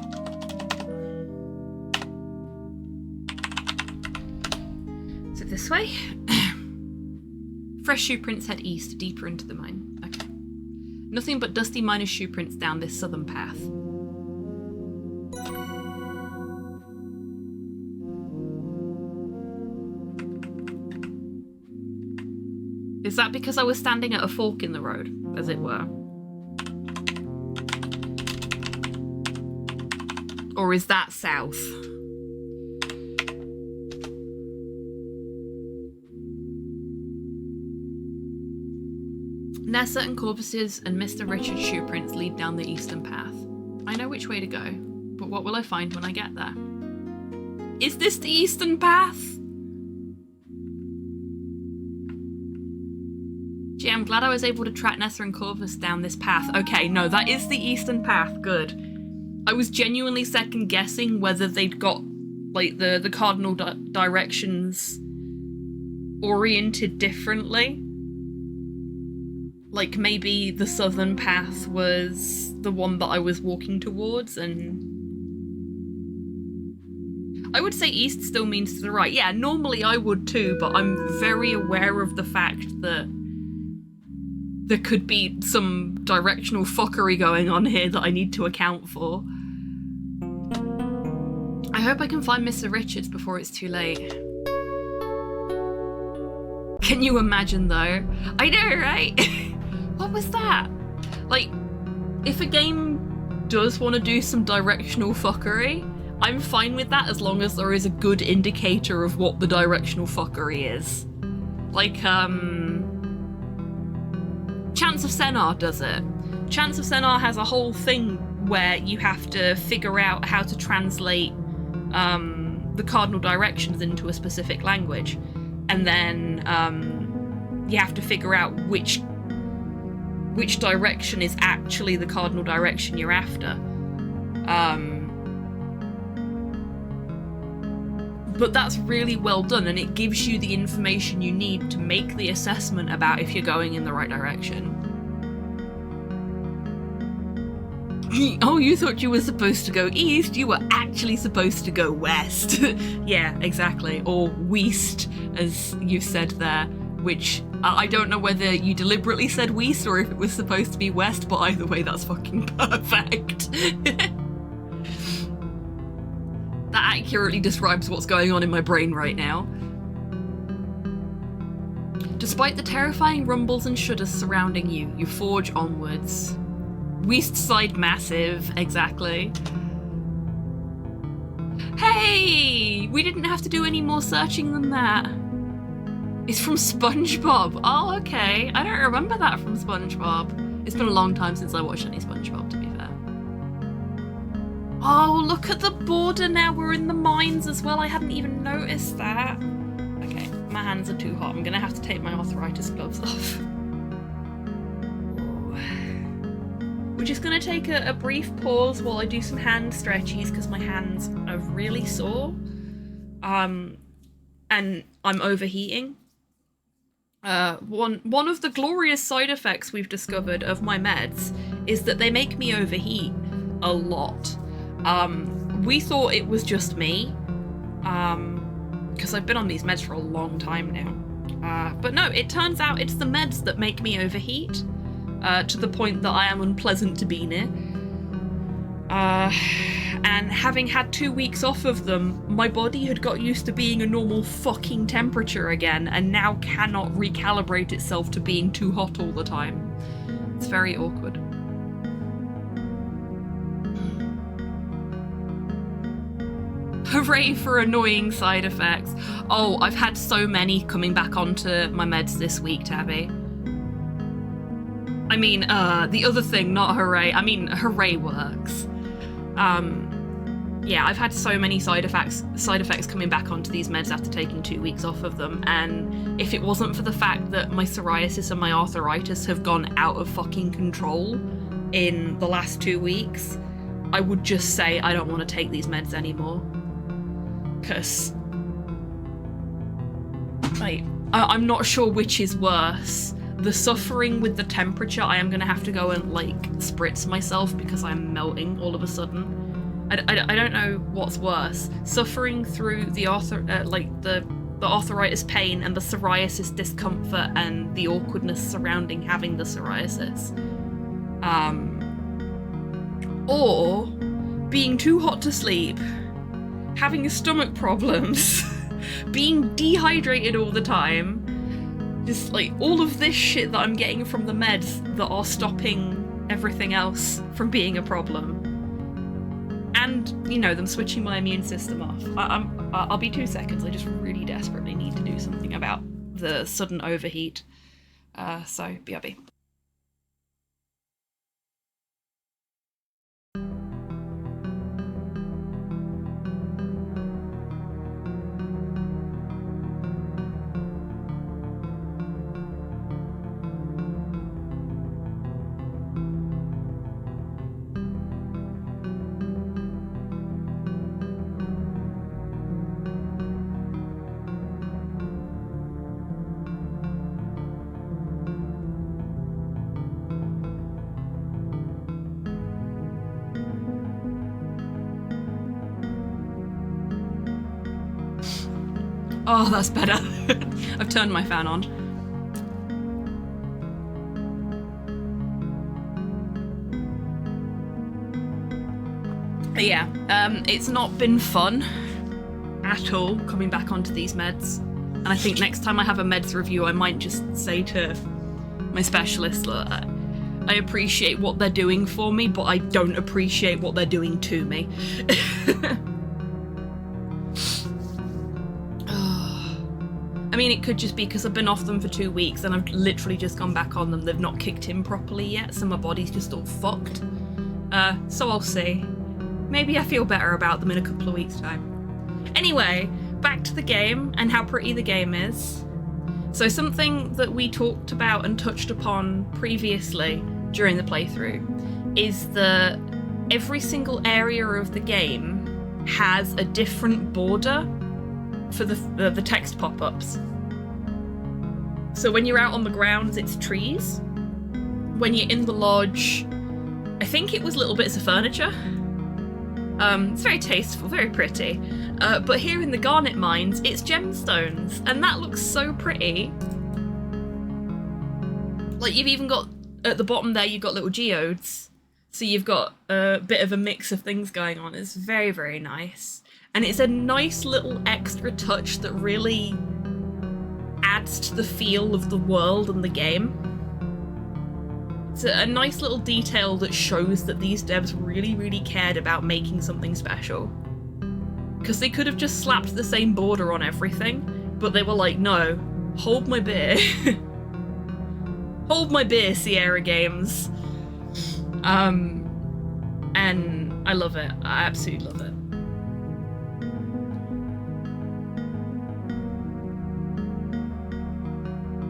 Is it this way? Fresh shoe prints head east, deeper into the mine. Okay. Nothing but dusty miner's shoe prints down this southern path. Is that because I was standing at a fork in the road, as it were? Or is that south? Nessa and Corvus's and Mr. Richard's shoe prints lead down the eastern path. I know which way to go, but what will I find when I get there? Is this the eastern path? Gee, I'm glad I was able to track Nessa and Corvus down this path. Okay, no, that is the eastern path. Good. I was genuinely second guessing whether they'd got like the cardinal directions oriented differently. Like maybe the southern path was the one that I was walking towards, and I would say east still means to the right. Yeah, normally I would too, but I'm very aware of the fact that there could be some directional fuckery going on here that I need to account for. I hope I can find Mr. Richards before it's too late. Can you imagine though? I know, right? What was that? Like, if a game does want to do some directional fuckery, I'm fine with that as long as there is a good indicator of what the directional fuckery is. Like, Chance of Senar does it. Chance of Senar has a whole thing where you have to figure out how to translate the cardinal directions into a specific language, and then you have to figure out which direction is actually the cardinal direction you're after. But that's really well done, and it gives you the information you need to make the assessment about if you're going in the right direction. Oh, you thought you were supposed to go east, you were actually supposed to go west. Yeah, exactly. Or west, as you've said there, which I don't know whether you deliberately said west or if it was supposed to be west, but either way, that's fucking perfect. That accurately describes what's going on in my brain right now. Despite the terrifying rumbles and shudders surrounding you, you forge onwards. West side massive, exactly. Hey! We didn't have to do any more searching than that. It's from SpongeBob. Oh, okay. I don't remember that from SpongeBob. It's been a long time since I watched any SpongeBob, to be fair. Oh, look at the border now. We're in the mines as well. I hadn't even noticed that. Okay, my hands are too hot. I'm gonna have to take my arthritis gloves off. We're just gonna take a brief pause while I do some hand stretchies because my hands are really sore. And I'm overheating. One of the glorious side effects we've discovered of my meds is that they make me overheat a lot. We thought it was just me, because I've been on these meds for a long time now. But no, it turns out it's the meds that make me overheat, to the point that I am unpleasant to be near. And having had 2 weeks off of them, my body had got used to being a normal fucking temperature again, and now cannot recalibrate itself to being too hot all the time. It's very awkward. Hooray for annoying side effects. Oh, I've had so many coming back onto my meds this week, Tabby. I mean, the other thing, not hooray. I mean, hooray works. Yeah, I've had so many side effects coming back onto these meds after taking 2 weeks off of them, and if it wasn't for the fact that my psoriasis and my arthritis have gone out of fucking control in the last 2 weeks, I would just say I don't want to take these meds anymore. Because I'm not sure which is worse. The suffering with the temperature, I am going to have to go and like spritz myself because I'm melting all of a sudden. I don't know what's worse. Suffering through the arthritis pain and the psoriasis discomfort and the awkwardness surrounding having the psoriasis. Or being too hot to sleep, having stomach problems, being dehydrated all the time, just like all of this shit that I'm getting from the meds that are stopping everything else from being a problem. And, you know, them switching my immune system off. I'll be 2 seconds. I just really desperately need to do something about the sudden overheat. So, BRB. Oh, that's better. I've turned my fan on. But yeah, it's not been fun at all coming back onto these meds. And I think next time I have a meds review, I might just say to my specialist, look, I appreciate what they're doing for me, but I don't appreciate what they're doing to me. I mean, it could just be because I've been off them for 2 weeks and I've literally just gone back on them. They've not kicked in properly yet, so my body's just all fucked. So I'll see. Maybe I feel better about them in a couple of weeks' time. Anyway, back to the game and how pretty the game is. So something that we talked about and touched upon previously during the playthrough is that every single area of the game has a different border for the text pop-ups. So when you're out on the grounds, it's trees. When you're in the lodge, I think it was little bits of furniture. It's very tasteful, very pretty. But here in the garnet mines, it's gemstones, and that looks so pretty. Like, you've even got, at the bottom there, you've got little geodes. So you've got a bit of a mix of things going on. It's very, very nice. And it's a nice little extra touch that really adds to the feel of the world and the game. It's a nice little detail that shows that these devs really, really cared about making something special. Because they could have just slapped the same border on everything, but they were like, no, hold my beer. Hold my beer, Sierra Games. And I love it. I absolutely love it.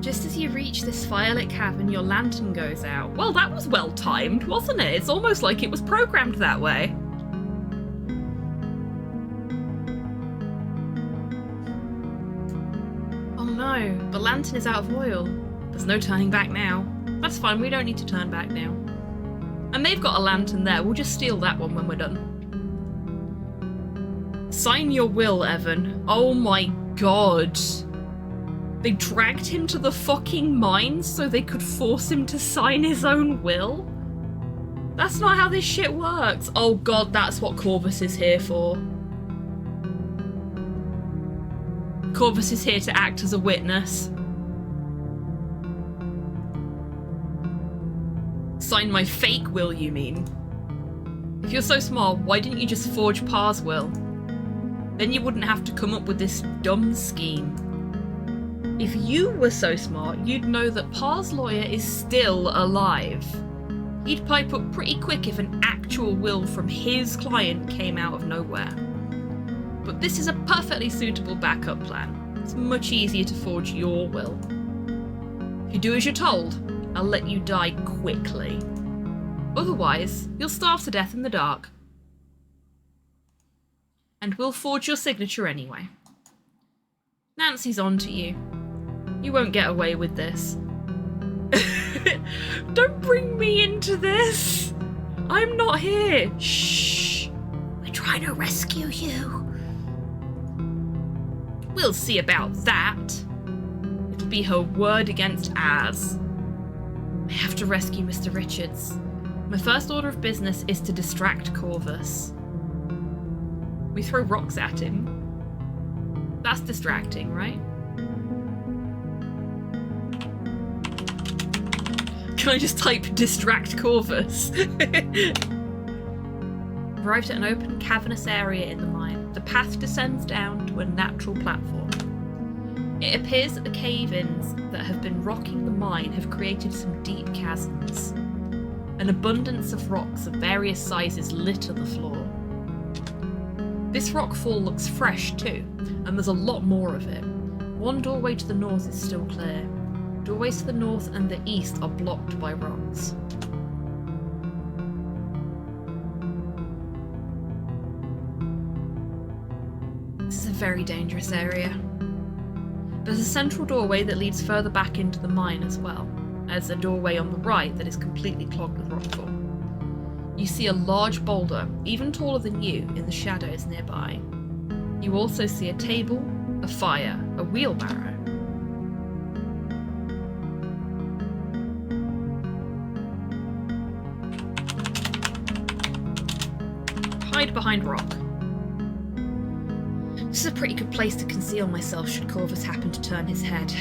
Just as you reach this firelit cavern, your lantern goes out. Well, that was well timed, wasn't it? It's almost like it was programmed that way. Oh no, the lantern is out of oil. There's no turning back now. That's fine, we don't need to turn back now. And they've got a lantern there, we'll just steal that one when we're done. Sign your will, Evan. Oh my god. They dragged him to the fucking mines so they could force him to sign his own will? That's not how this shit works. Oh god, that's what Corvus is here for. Corvus is here to act as a witness. Sign my fake will, you mean? If you're so smart, why didn't you just forge Par's will? Then you wouldn't have to come up with this dumb scheme. If you were so smart, you'd know that Par's lawyer is still alive. He'd pipe up pretty quick if an actual will from his client came out of nowhere. But this is a perfectly suitable backup plan. It's much easier to forge your will. If you do as you're told, I'll let you die quickly. Otherwise, you'll starve to death in the dark. And we'll forge your signature anyway. Nancy's on to you. You won't get away with this. Don't bring me into this! I'm not here! Shh! We're trying to rescue you. We'll see about that. It'll be her word against ours. I have to rescue Mr. Richards. My first order of business is to distract Corvus. We throw rocks at him. That's distracting, right? Can I just type distract Corvus? Arrived at an open cavernous area in the mine. The path descends down to a natural platform. It appears that the cave-ins that have been rocking the mine have created some deep chasms. An abundance of rocks of various sizes litter the floor. This rockfall looks fresh too, and there's a lot more of it. One doorway to the north is still clear. Doorways to the north and the east are blocked by rocks. This is a very dangerous area. There's a central doorway that leads further back into the mine as well, as a doorway on the right that is completely clogged with rockfall. You see a large boulder, even taller than you, in the shadows nearby. You also see a table, a fire, a wheelbarrow. Hide behind rock. This is a pretty good place to conceal myself should Corvus happen to turn his head.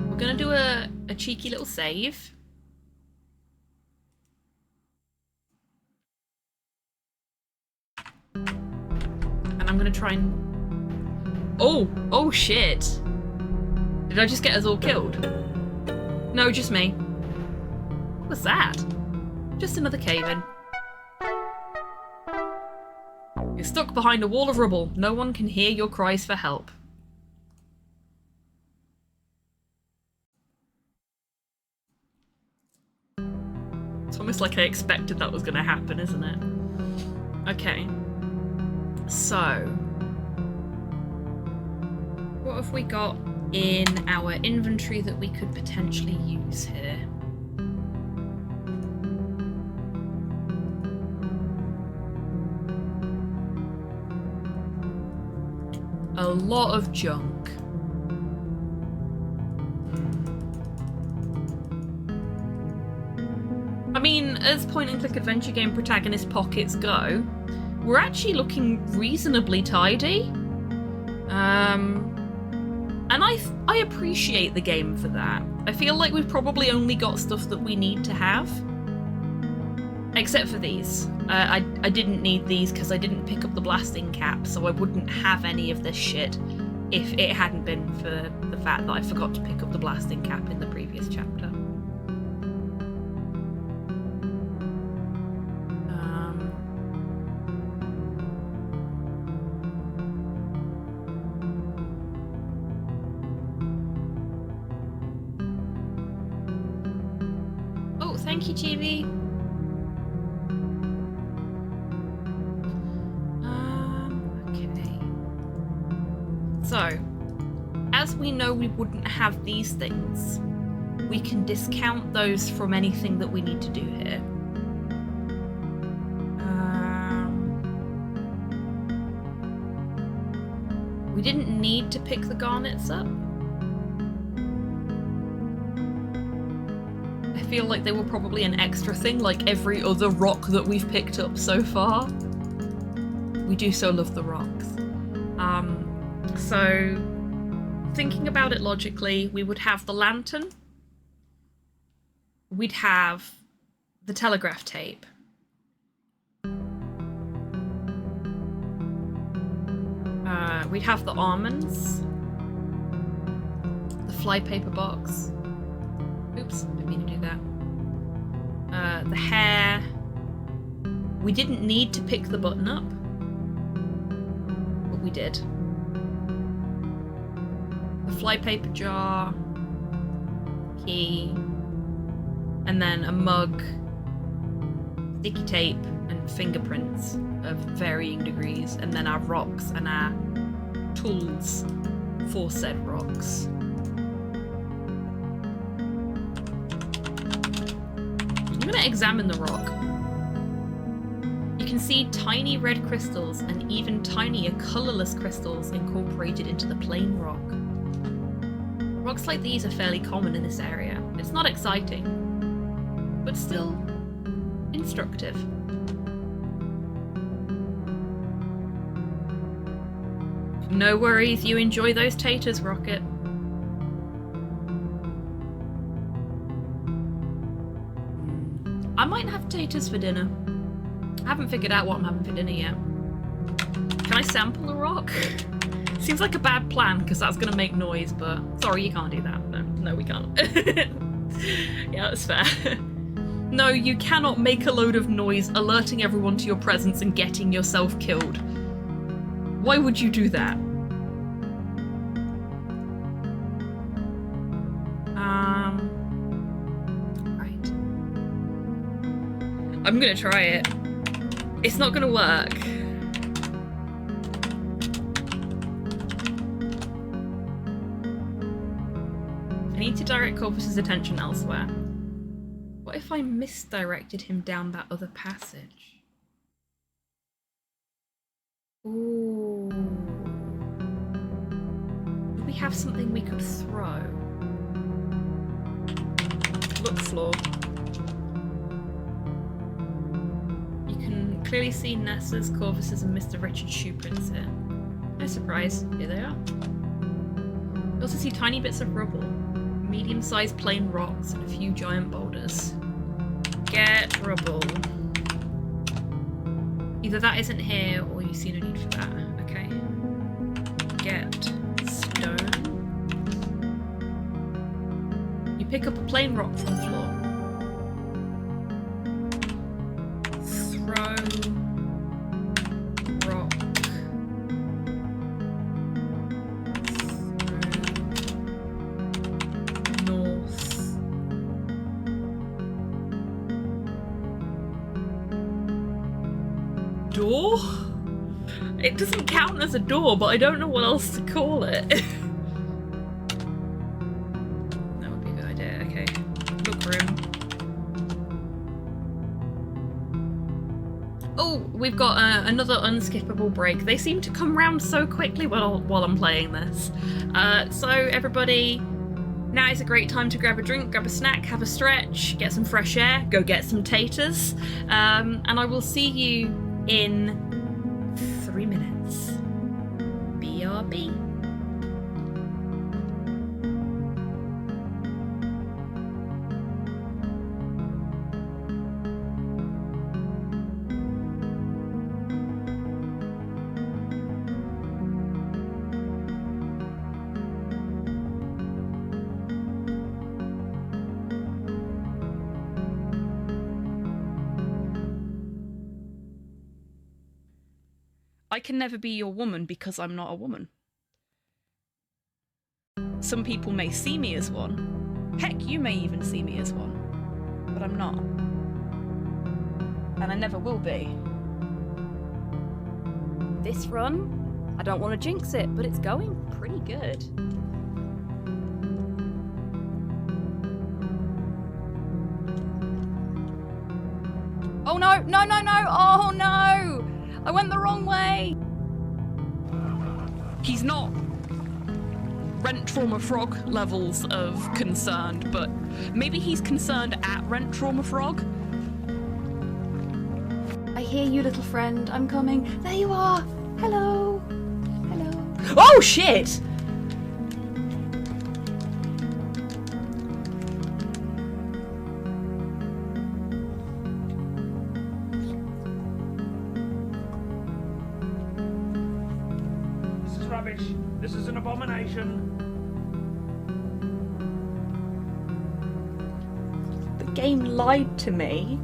We're gonna do a cheeky little save. And I'm gonna try and... Oh shit! Did I just get us all killed? No, just me. What was that? Just another cave-in. You're stuck behind a wall of rubble. No one can hear your cries for help. It's almost like I expected that was going to happen, isn't it? Okay. So... What have we got in our inventory that we could potentially use here? A lot of junk. I mean, as point-and-click adventure game protagonist pockets go, we're actually looking reasonably tidy. And I appreciate the game for that. I feel like we've probably only got stuff that we need to have. Except for these. I didn't need these because I didn't pick up the blasting cap, so I wouldn't have any of this shit if it hadn't been for the fact that I forgot to pick up the blasting cap in the previous chapter. Oh, thank you, Chibi. So, as we know we wouldn't have these things, we can discount those from anything that we need to do here. We didn't need to pick the garnets up. I feel like they were probably an extra thing, like every other rock that we've picked up so far. We do so love the rocks. So, thinking about it logically, we would have the lantern, we'd have the telegraph tape, we'd have the almonds, the flypaper box, oops, didn't mean to do that, the hair. We didn't need to pick the button up, but we did. The flypaper jar, key, and then a mug, sticky tape, and fingerprints of varying degrees, and then our rocks and our tools for said rocks. I'm gonna examine the rock. You can see tiny red crystals and even tinier colourless crystals incorporated into the plain rock. Rocks like these are fairly common in this area. It's not exciting, but still instructive. No worries, you enjoy those taters, Rocket. I might have taters for dinner. I haven't figured out what I'm having for dinner yet. Can I sample the rock? Seems like a bad plan, because that's going to make noise, but... Sorry, you can't do that. No, we can't. Yeah, that's fair. No, you cannot make a load of noise, alerting everyone to your presence and getting yourself killed. Why would you do that? Right. I'm going to try it. It's not going to work. I need to direct Corvus's attention elsewhere. What if I misdirected him down that other passage? Ooh. Do we have something we could throw? Look, floor. You can clearly see Nessa's, Corvus's, and Mr. Richard's shoe prints here. No surprise, here they are. You also see tiny bits of rubble, medium-sized plain rocks, and a few giant boulders. Get rubble. Either that isn't here, or you see no need for that. Okay. Get stone. You pick up a plain rock from the floor. Throw rock. Door? It doesn't count as a door, but I don't know what else to call it. room. Oh, we've got another unskippable break. They seem to come round so quickly while I'm playing this. So everybody, now is a great time to grab a drink, grab a snack, have a stretch, get some fresh air, go get some taters, and I will see you in 3 minutes. BRB. I can never be your woman because I'm not a woman. Some people may see me as one. Heck, you may even see me as one. But I'm not. And I never will be. This run, I don't want to jinx it, but it's going pretty good. Oh no, no, no, no, oh no! I went the wrong way! He's not Rent Trauma Frog levels of concerned, but maybe he's concerned at Rent Trauma Frog. I hear you, little friend. I'm coming. There you are! Hello! Hello. Oh shit! This is an abomination. The game lied to me.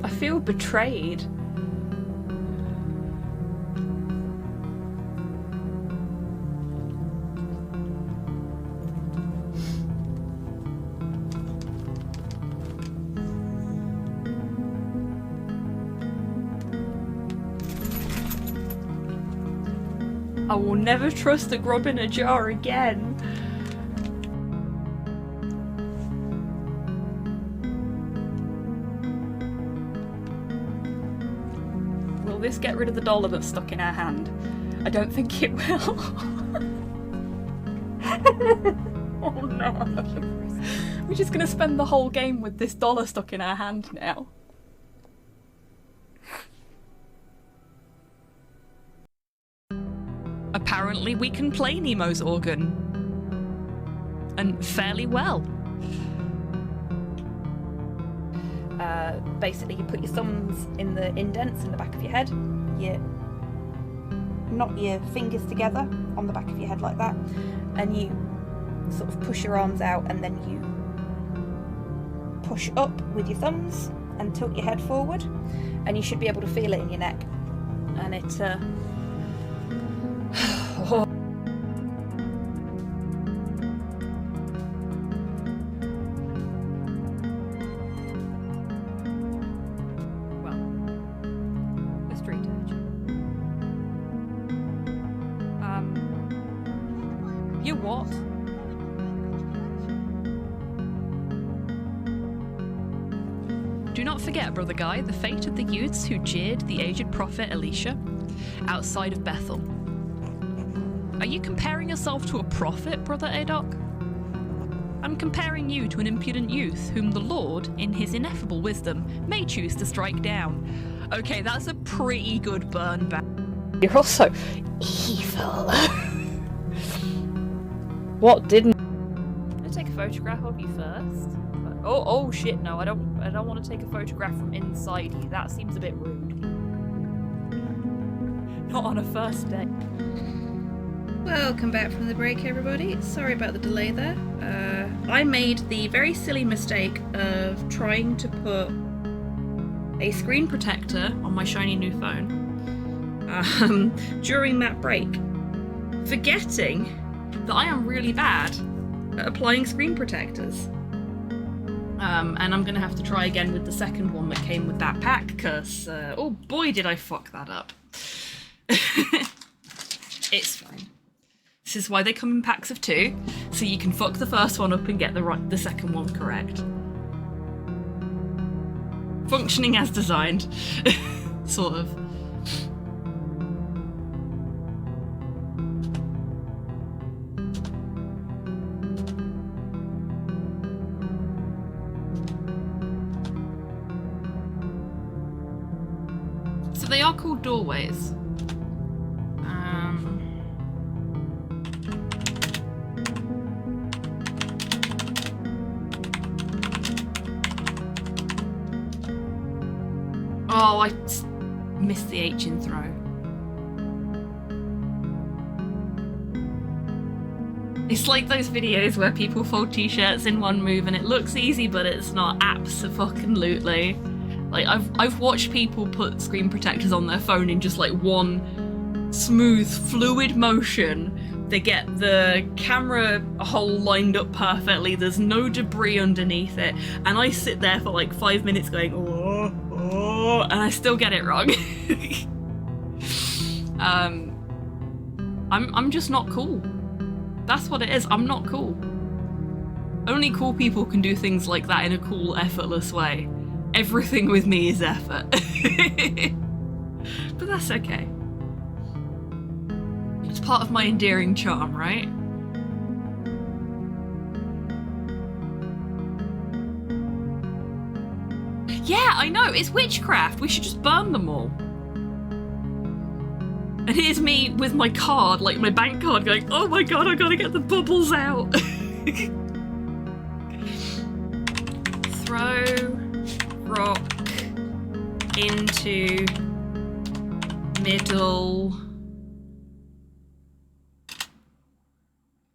I feel betrayed. I will never trust a grub in a jar again. Will this get rid of the dollar that's stuck in our hand? I don't think it will. Oh no. We're just gonna spend the whole game with this dollar stuck in our hand now. Apparently we can play Nemo's organ. And fairly well. Basically you put your thumbs in the indents in the back of your head. You knot your fingers together on the back of your head like that. And you sort of push your arms out and then you push up with your thumbs and tilt your head forward. And you should be able to feel it in your neck. And it oh. Well, a street urge. You what? Do not forget, brother Guy, the fate of the youths who jeered the aged prophet Elisha outside of Bethel. Are you comparing yourself to a prophet, Brother Adok? I'm comparing you to an impudent youth whom the Lord, in his ineffable wisdom, may choose to strike down. Okay, that's a pretty good burn back. You're also evil. What didn't... I'm gonna take a photograph of you first. Oh shit, no, I don't want to take a photograph from inside you. That seems a bit rude. Not on a first date. Welcome back from the break, everybody. Sorry about the delay there. I made the very silly mistake of trying to put a screen protector on my shiny new phone during that break, forgetting that I am really bad at applying screen protectors. And I'm gonna have to try again with the second one that came with that pack, because oh boy did I fuck that up. It's fine. This is why they come in packs of 2, so you can fuck the first one up and get the second one correct. Functioning as designed, sort of. So they are called doorways. Oh, I missed the H in throw. It's like those videos where people fold t-shirts in one move and it looks easy, but it's not. Abso-fucking-lutely. Like, I've watched people put screen protectors on their phone in just like one smooth, fluid motion. They get the camera hole lined up perfectly, there's no debris underneath it, and I sit there for like 5 minutes going, oh, and I still get it wrong. I'm just not cool. That's what it is, I'm not cool. Only cool people can do things like that in a cool, effortless way. Everything with me is effort. But that's okay. It's part of my endearing charm, right? Yeah, I know, it's witchcraft. We should just burn them all. And here's me with my card, like my bank card, going, oh my god, I gotta get the bubbles out. Throw rock into middle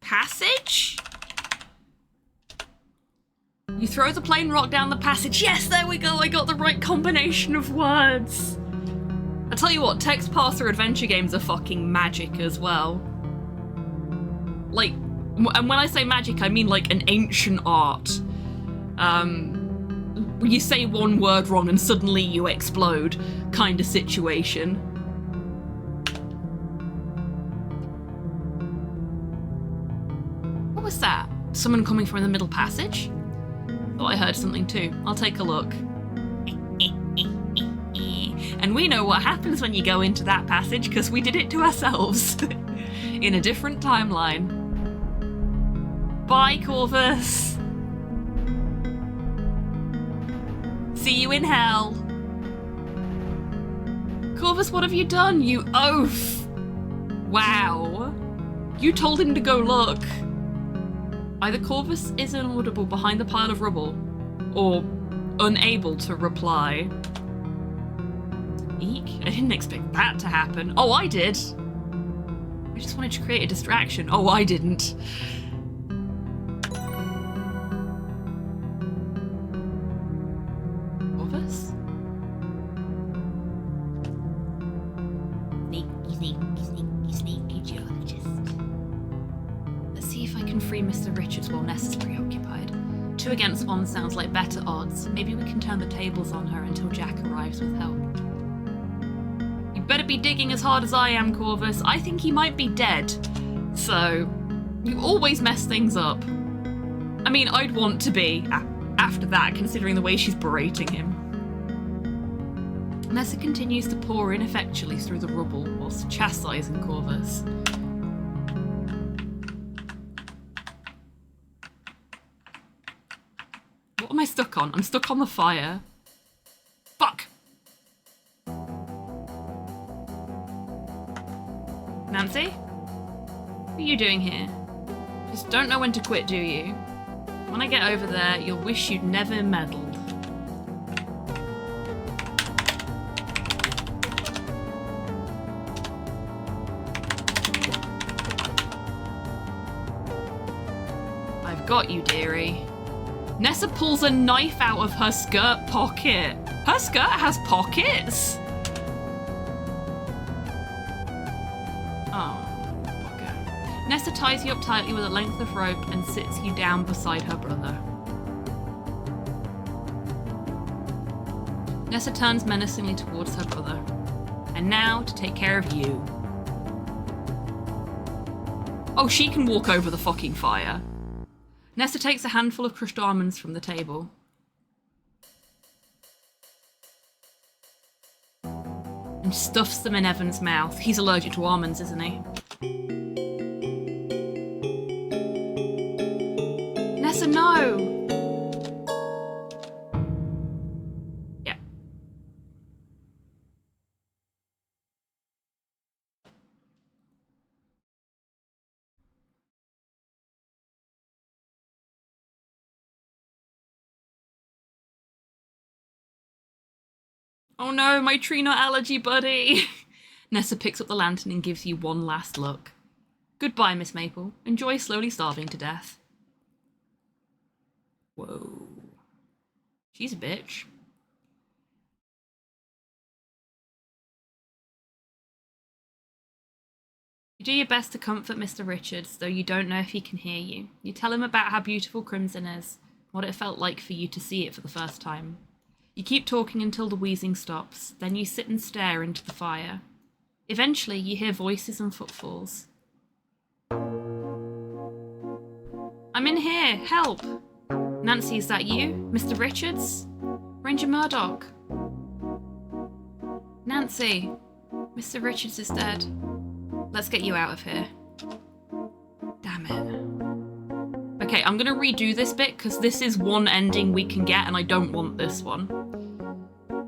passage? You throw the plain rock down the passage. Yes, there we go. I got the right combination of words. I tell you what, text path through adventure games are fucking magic as well. Like, and when I say magic, I mean like an ancient art. You say one word wrong and suddenly you explode kind of situation. What was that? Someone coming from the middle passage? Thought I heard something too. I'll take a look. And we know what happens when you go into that passage because we did it to ourselves in a different timeline. Bye, Corvus. See you in hell. Corvus, what have you done, you oaf? Wow. You told him to go look. Either Corvus is inaudible behind the pile of rubble, or unable to reply. Eek, I didn't expect that to happen. Oh, I did. I just wanted to create a distraction. Oh, I didn't. Corvus? Sneaky geologist. Let's see if I can free Mr. Richards while Ness is preoccupied. 2 against 1 sounds like better odds. Maybe we can turn the tables on her until Jack arrives with help. You better be digging as hard as I am, Corvus. I think he might be dead. So, you always mess things up. I mean, I'd want to be after that, considering the way she's berating him. Nessa continues to pour ineffectually through the rubble whilst chastising Corvus. What am I stuck on? I'm stuck on the fire. Fuck! Nancy? What are you doing here? Just don't know when to quit, do you? When I get over there, you'll wish you'd never meddled. I've got you, dearie. Nessa pulls a knife out of her skirt pocket. Her skirt has pockets? Oh, bugger. Nessa ties you up tightly with a length of rope and sits you down beside her brother. Nessa turns menacingly towards her brother. And now to take care of you. Oh, she can walk over the fucking fire. Nessa takes a handful of crushed almonds from the table. And stuffs them in Evan's mouth. He's allergic to almonds, isn't he? Nessa, no! Yeah. Oh no, my tree nut allergy buddy! Nessa picks up the lantern and gives you one last look. Goodbye, Miss Maple. Enjoy slowly starving to death. Whoa. She's a bitch. You do your best to comfort Mr. Richards, though you don't know if he can hear you. You tell him about how beautiful Crimson is, what it felt like for you to see it for the first time. You keep talking until the wheezing stops, then you sit and stare into the fire. Eventually, you hear voices and footfalls. I'm in here, help! Nancy, is that you? Mr. Richards? Ranger Murdoch? Nancy, Mr. Richards is dead. Let's get you out of here. Damn it. Okay, I'm gonna redo this bit because this is one ending we can get and I don't want this one.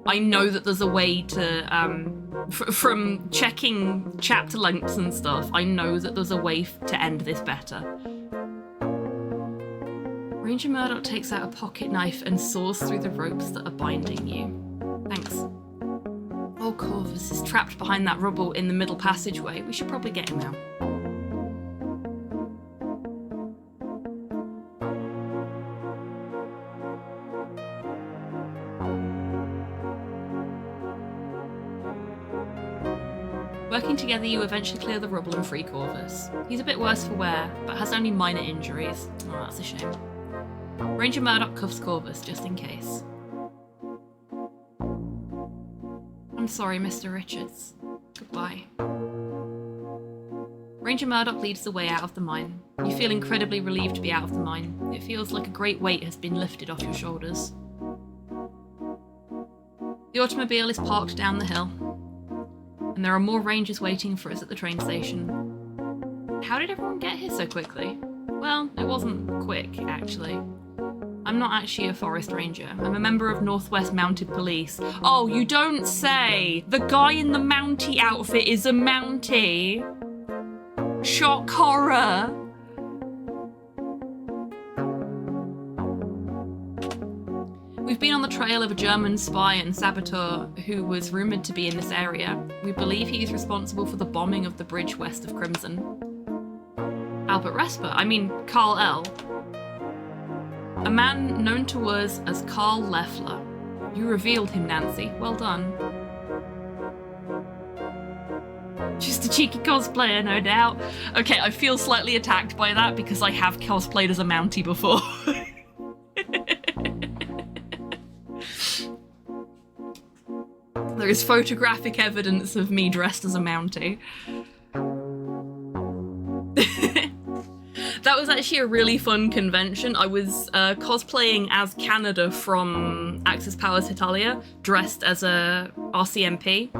I know that there's a way to, from checking chapter lengths and stuff, I know that there's a way to end this better. Ranger Murdoch takes out a pocket knife and saws through the ropes that are binding you. Thanks. Oh, Corvus is trapped behind that rubble in the middle passageway. We should probably get him out. Working together, you eventually clear the rubble and free Corvus. He's a bit worse for wear, but has only minor injuries. Oh, that's a shame. Ranger Murdoch cuffs Corvus, just in case. I'm sorry, Mr. Richards. Goodbye. Ranger Murdoch leads the way out of the mine. You feel incredibly relieved to be out of the mine. It feels like a great weight has been lifted off your shoulders. The automobile is parked down the hill, and there are more rangers waiting for us at the train station. How did everyone get here so quickly? Well, it wasn't quick, actually. I'm not actually a forest ranger. I'm a member of Northwest Mounted Police. Oh, you don't say! The guy in the Mountie outfit is a Mountie! Shock horror! We've been on the trail of a German spy and saboteur who was rumoured to be in this area. We believe he is responsible for the bombing of the bridge west of Crimson. Albert Resper, I mean Carl L. A man known to us as Carl Leffler. You revealed him, Nancy. Well done. Just a cheeky cosplayer, no doubt. Okay, I feel slightly attacked by that because I have cosplayed as a Mountie before. There is photographic evidence of me dressed as a Mountie. That was actually a really fun convention. I was cosplaying as Canada from Axis Powers Italia, dressed as a RCMP.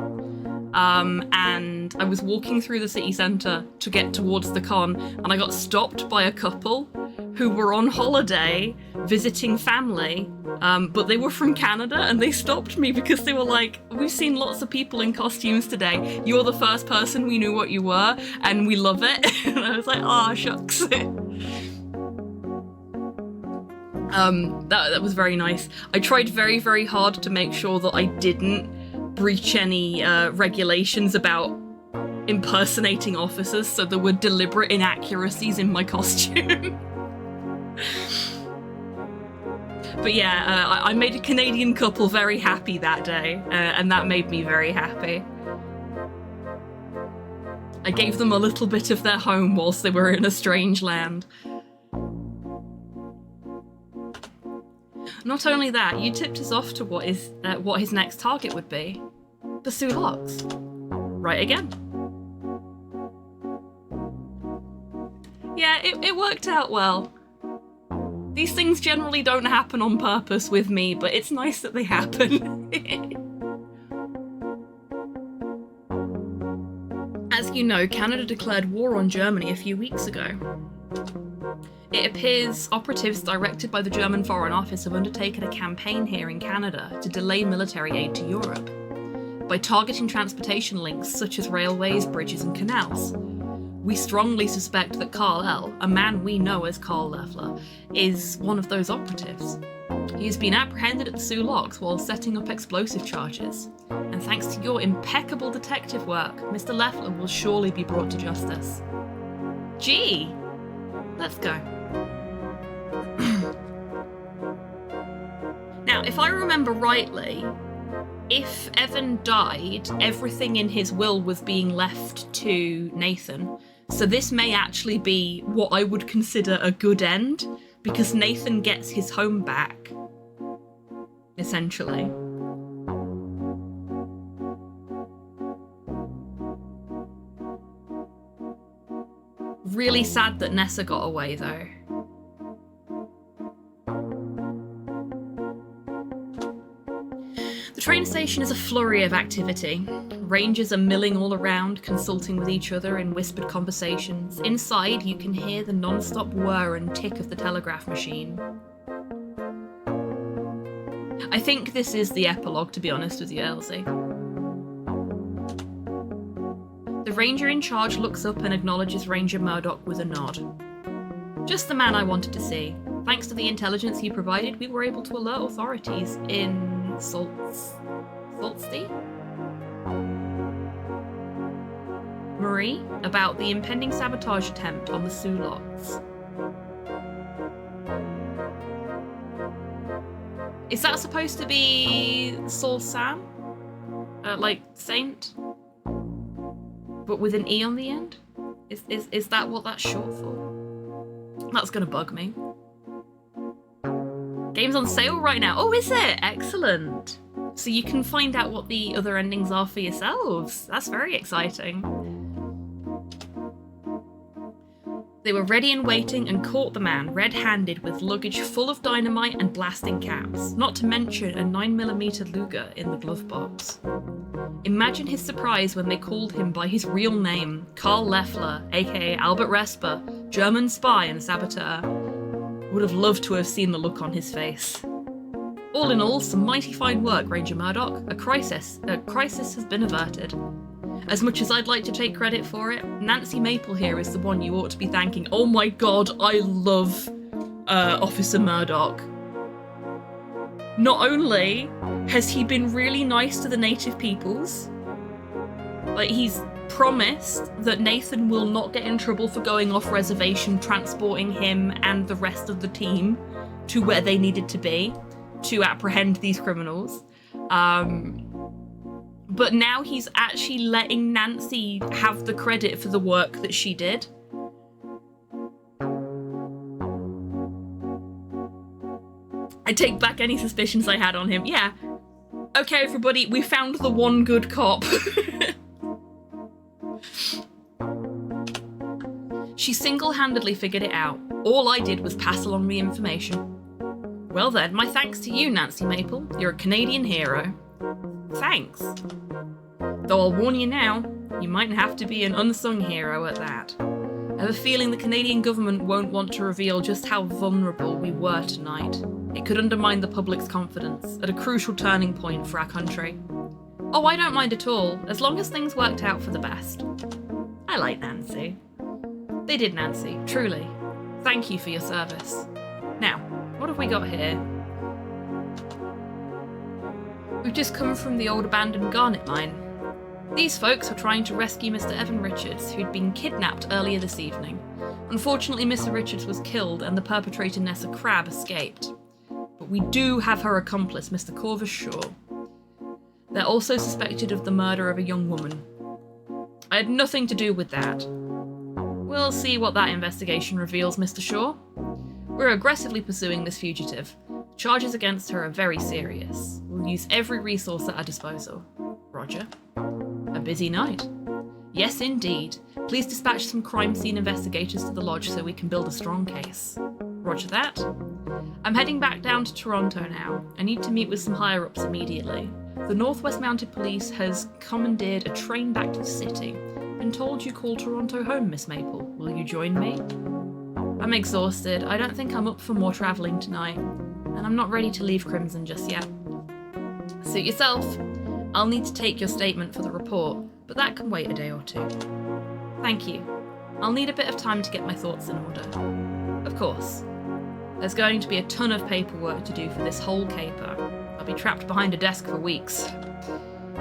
And I was walking through the city centre to get towards the con, and I got stopped by a couple who were on holiday visiting family, but they were from Canada, and they stopped me because they were like, we've seen lots of people in costumes today. You're the first person we knew what you were, and we love it. And I was like, ah, shucks. That was very nice. I tried very, very hard to make sure that I didn't breach any regulations about impersonating officers, so there were deliberate inaccuracies in my costume. But yeah, I made a Canadian couple very happy that day, and that made me very happy. I gave them a little bit of their home whilst they were in a strange land. Not only that, you tipped us off to what his next target would be. The Sulaks. Right again. Yeah, it worked out well. These things generally don't happen on purpose with me, but it's nice that they happen. As you know, Canada declared war on Germany a few weeks ago. It appears operatives directed by the German Foreign Office have undertaken a campaign here in Canada to delay military aid to Europe by targeting transportation links such as railways, bridges and canals. We strongly suspect that Carl L., a man we know as Carl Leffler, is one of those operatives. He has been apprehended at the Sioux Locks while setting up explosive charges, and thanks to your impeccable detective work, Mr. Leffler will surely be brought to justice. Gee, let's go. Now, if I remember rightly, if Evan died, everything in his will was being left to Nathan. So this may actually be what I would consider a good end, because Nathan gets his home back, essentially. Really sad that Nessa got away, though. The train station is a flurry of activity. Rangers are milling all around, consulting with each other in whispered conversations. Inside, you can hear the non-stop whir and tick of the telegraph machine. I think this is the epilogue, to be honest with you, Elsie. The ranger in charge looks up and acknowledges Ranger Murdoch with a nod. Just the man I wanted to see. Thanks to the intelligence he provided, we were able to alert authorities in Saltsty? Marie about the impending sabotage attempt on the Sioux Locks. Is that supposed to be Saul Sam? Like Saint? But with an E on the end? Is that what that's short for? That's gonna bug me. Game's on sale right now. Oh, is it? Excellent. So you can find out what the other endings are for yourselves. That's very exciting. They were ready and waiting and caught the man red-handed with luggage full of dynamite and blasting caps, not to mention a 9mm Luger in the glove box. Imagine his surprise when they called him by his real name, Carl Leffler, aka Albert Resper, German spy and saboteur. Would have loved to have seen the look on his face. All in all, some mighty fine work, Ranger Murdoch. A crisis has been averted. As much as I'd like to take credit for it, Nancy Maple here is the one you ought to be thanking. Oh my god, I love Officer Murdoch. Not only has he been really nice to the native peoples, like he's promised that Nathan will not get in trouble for going off reservation, transporting him and the rest of the team to where they needed to be to apprehend these criminals. But now he's actually letting Nancy have the credit for the work that she did. I take back any suspicions I had on him. Yeah. Okay, everybody, we found the one good cop. She single-handedly figured it out. All I did was pass along the information. Well then, my thanks to you, Nancy Maple. You're a Canadian hero. Thanks. Though I'll warn you now, you might have to be an unsung hero at that. I have a feeling the Canadian government won't want to reveal just how vulnerable we were tonight. It could undermine the public's confidence at a crucial turning point for our country. Oh, I don't mind at all, as long as things worked out for the best. I like Nancy. They did, Nancy, truly. Thank you for your service. Now, what have we got here? We've just come from the old abandoned garnet mine. These folks were trying to rescue Mr. Evan Richards, who'd been kidnapped earlier this evening. Unfortunately, Mr. Richards was killed and the perpetrator Nessa Crab escaped. But we do have her accomplice, Mr. Corvus Shaw. They're also suspected of the murder of a young woman. I had nothing to do with that. We'll see what that investigation reveals, Mr. Shaw. We're aggressively pursuing this fugitive. Charges against her are very serious. We'll use every resource at our disposal. Roger. A busy night. Yes, indeed. Please dispatch some crime scene investigators to the lodge so we can build a strong case. Roger that. I'm heading back down to Toronto now. I need to meet with some higher-ups immediately. The Northwest Mounted Police has commandeered a train back to the city. Been told you call Toronto home, Miss Maple. Will you join me? I'm exhausted. I don't think I'm up for more travelling tonight. And I'm not ready to leave Crimson just yet. Suit yourself. I'll need to take your statement for the report, but that can wait a day or two. Thank you. I'll need a bit of time to get my thoughts in order. Of course. There's going to be a ton of paperwork to do for this whole caper. I'll be trapped behind a desk for weeks.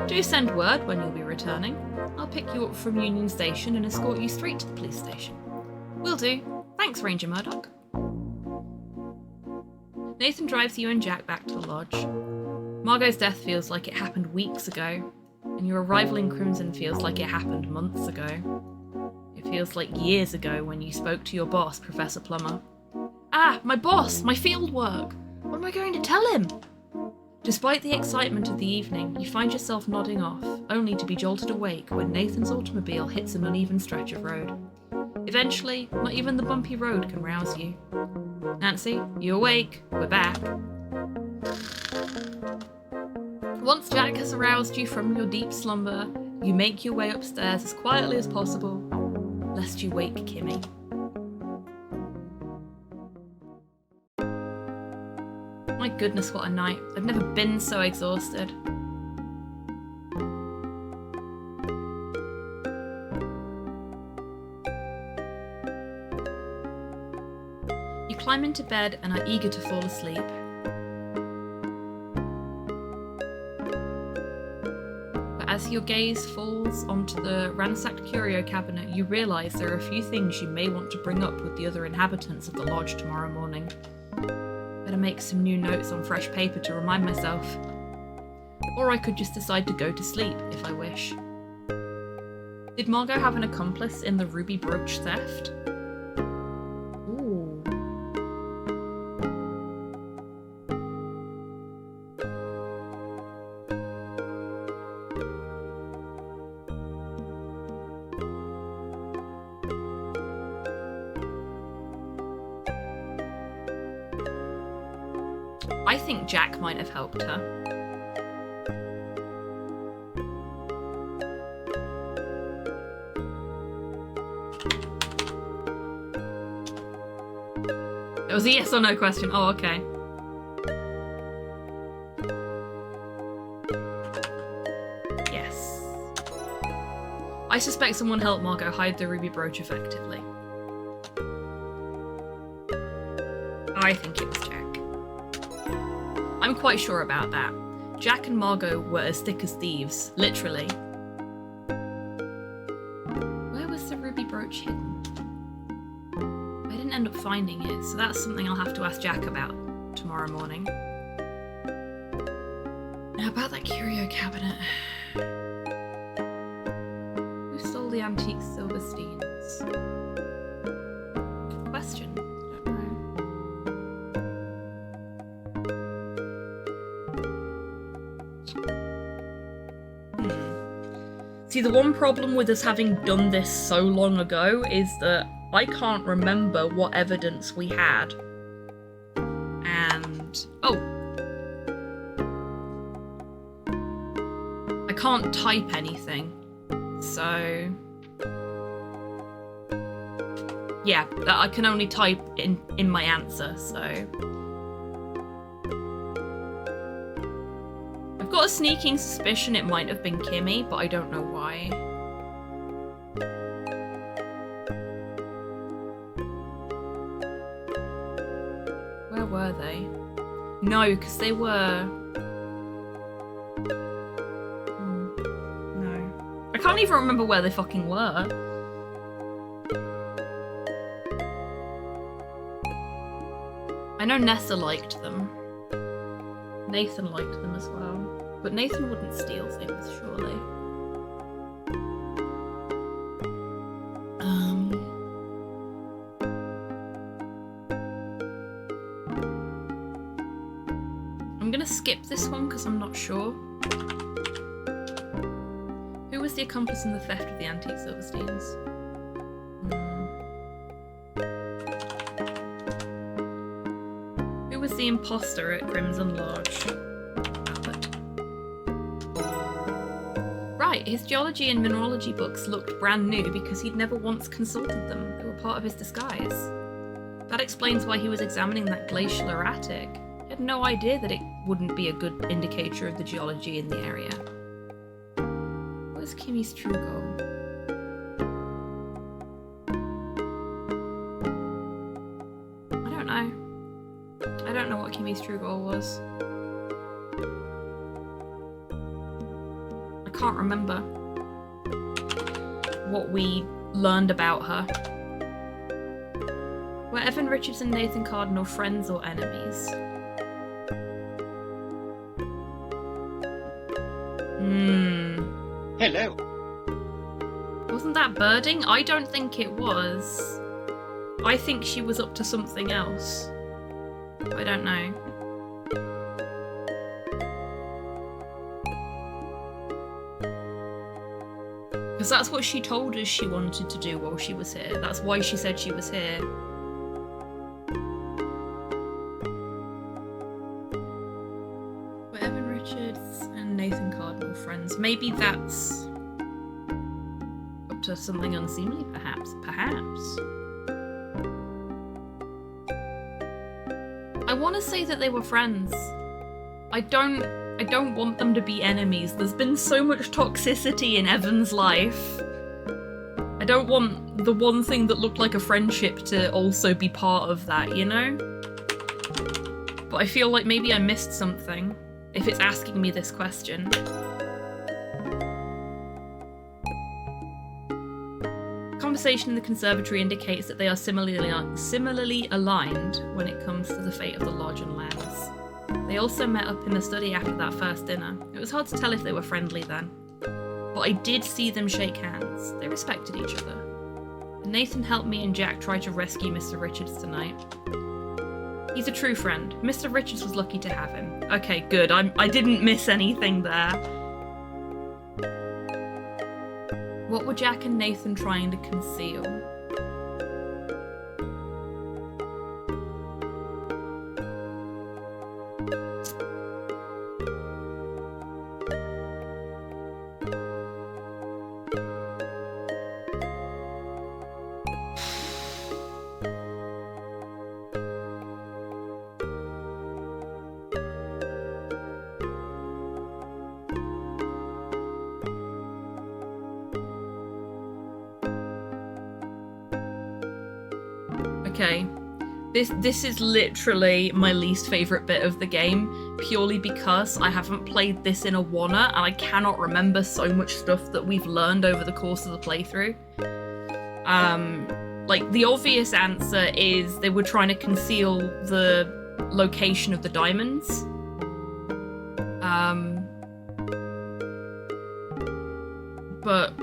Do send word when you'll be returning. I'll pick you up from Union Station and escort you straight to the police station. Will do. Thanks, Ranger Murdoch. Nathan drives you and Jack back to the lodge. Margot's death feels like it happened weeks ago, and your arrival in Crimson feels like it happened months ago. It feels like years ago when you spoke to your boss, Professor Plummer. Ah, my boss! My field work! What am I going to tell him? Despite the excitement of the evening, you find yourself nodding off, only to be jolted awake when Nathan's automobile hits an uneven stretch of road. Eventually, not even the bumpy road can rouse you. Nancy, you awake? We're back. Once Jack has aroused you from your deep slumber, you make your way upstairs as quietly as possible, lest you wake Kimmy. My goodness, what a night. I've never been so exhausted. You climb into bed and are eager to fall asleep. But as your gaze falls onto the ransacked curio cabinet, you realise there are a few things you may want to bring up with the other inhabitants of the lodge tomorrow morning. Better make some new notes on fresh paper to remind myself. Or I could just decide to go to sleep if I wish. Did Margot have an accomplice in the ruby brooch theft? Ooh. I think Jack might have helped her. It was a yes or no question. Oh, okay. Yes. I suspect someone helped Margot hide the ruby brooch effectively. I think it was Jack. I'm quite sure about that. Jack and Margot were as thick as thieves, literally. Where was the ruby brooch hidden? I didn't end up finding it, so that's something I'll have to ask Jack about tomorrow morning. Now about that curio cabinet. Who stole the antique Silversteins? Good question. See, the one problem with us having done this so long ago is that I can't remember what evidence we had. And... oh! I can't type anything. So... yeah, I can only type in my answer, so... I've got a sneaking suspicion it might have been Kimmy, but I don't know why. Where were they? No, because they were... no. I can't even remember where they fucking were. I know Nessa liked them. Nathan liked them as well. But Nathan wouldn't steal things, surely. I'm gonna skip this one because I'm not sure. Who was was the accomplice in the theft of the antique Silversteins? Who was the imposter at Crimson Lodge? Albert. Right, his geology and mineralogy books looked brand new because he'd never once consulted them. They were part of his disguise. That explains why he was examining that glacial erratic. He had no idea that it wouldn't be a good indicator of the geology in the area. What is Kimmy's true goal? I don't know. I don't know what Kimmy's true goal was. I can't remember what we learned about her. Were Evan Richards and Nathan Cardinal friends or enemies? Hello. Wasn't that birding? I don't think it was. I think she was up to something else. I don't know. Because that's what she told us she wanted to do while she was here. That's why she said she was here. Were Evan Richards and Nathan Cardinal friends? Maybe that's up to something unseemly, perhaps. Perhaps. I want to say that they were friends. I don't want them to be enemies. There's been so much toxicity in Evan's life. I don't want the one thing that looked like a friendship to also be part of that, you know? But I feel like maybe I missed something, if it's asking me this question. Conversation in the conservatory indicates that they are similarly aligned when it comes to the fate of the lodge and lands. They also met up in the study after that first dinner. It was hard to tell if they were friendly then. But I did see them shake hands. They respected each other. And Nathan helped me and Jack try to rescue Mr. Richards tonight. He's a true friend. Mr. Richards was lucky to have him. Okay, good. I didn't miss anything there. What were Jack and Nathan trying to conceal? Okay, this is literally my least favourite bit of the game, purely because I haven't played this in a wanna and I cannot remember so much stuff that we've learned over the course of the playthrough. Like, the obvious answer is they were trying to conceal the location of the diamonds. But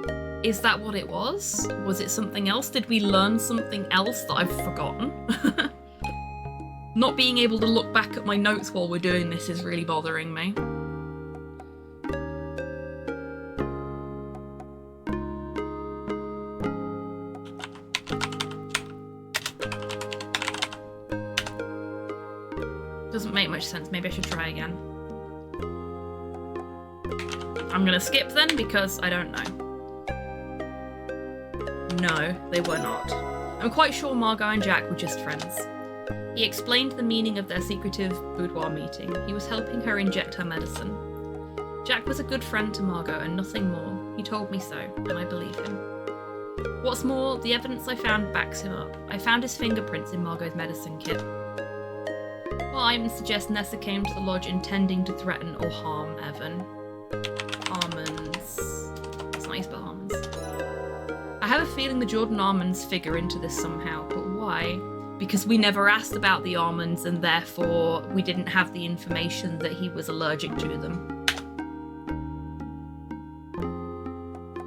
is that what it was? Was it something else? Did we learn something else that I've forgotten? Not being able to look back at my notes while we're doing this is really bothering me. Doesn't make much sense. Maybe I should try again. I'm gonna skip then because I don't know. No, they were not. I'm quite sure Margot and Jack were just friends. He explained the meaning of their secretive boudoir meeting. He was helping her inject her medicine. Jack was a good friend to Margot and nothing more. He told me so, and I believe him. What's more, the evidence I found backs him up. I found his fingerprints in Margot's medicine kit. Well, I even suggest Nessa came to the lodge intending to threaten or harm Evan. Almonds. It's not used, but almonds. I have a feeling the Jordan almonds figure into this somehow, but why? Because we never asked about the almonds and therefore we didn't have the information that he was allergic to them.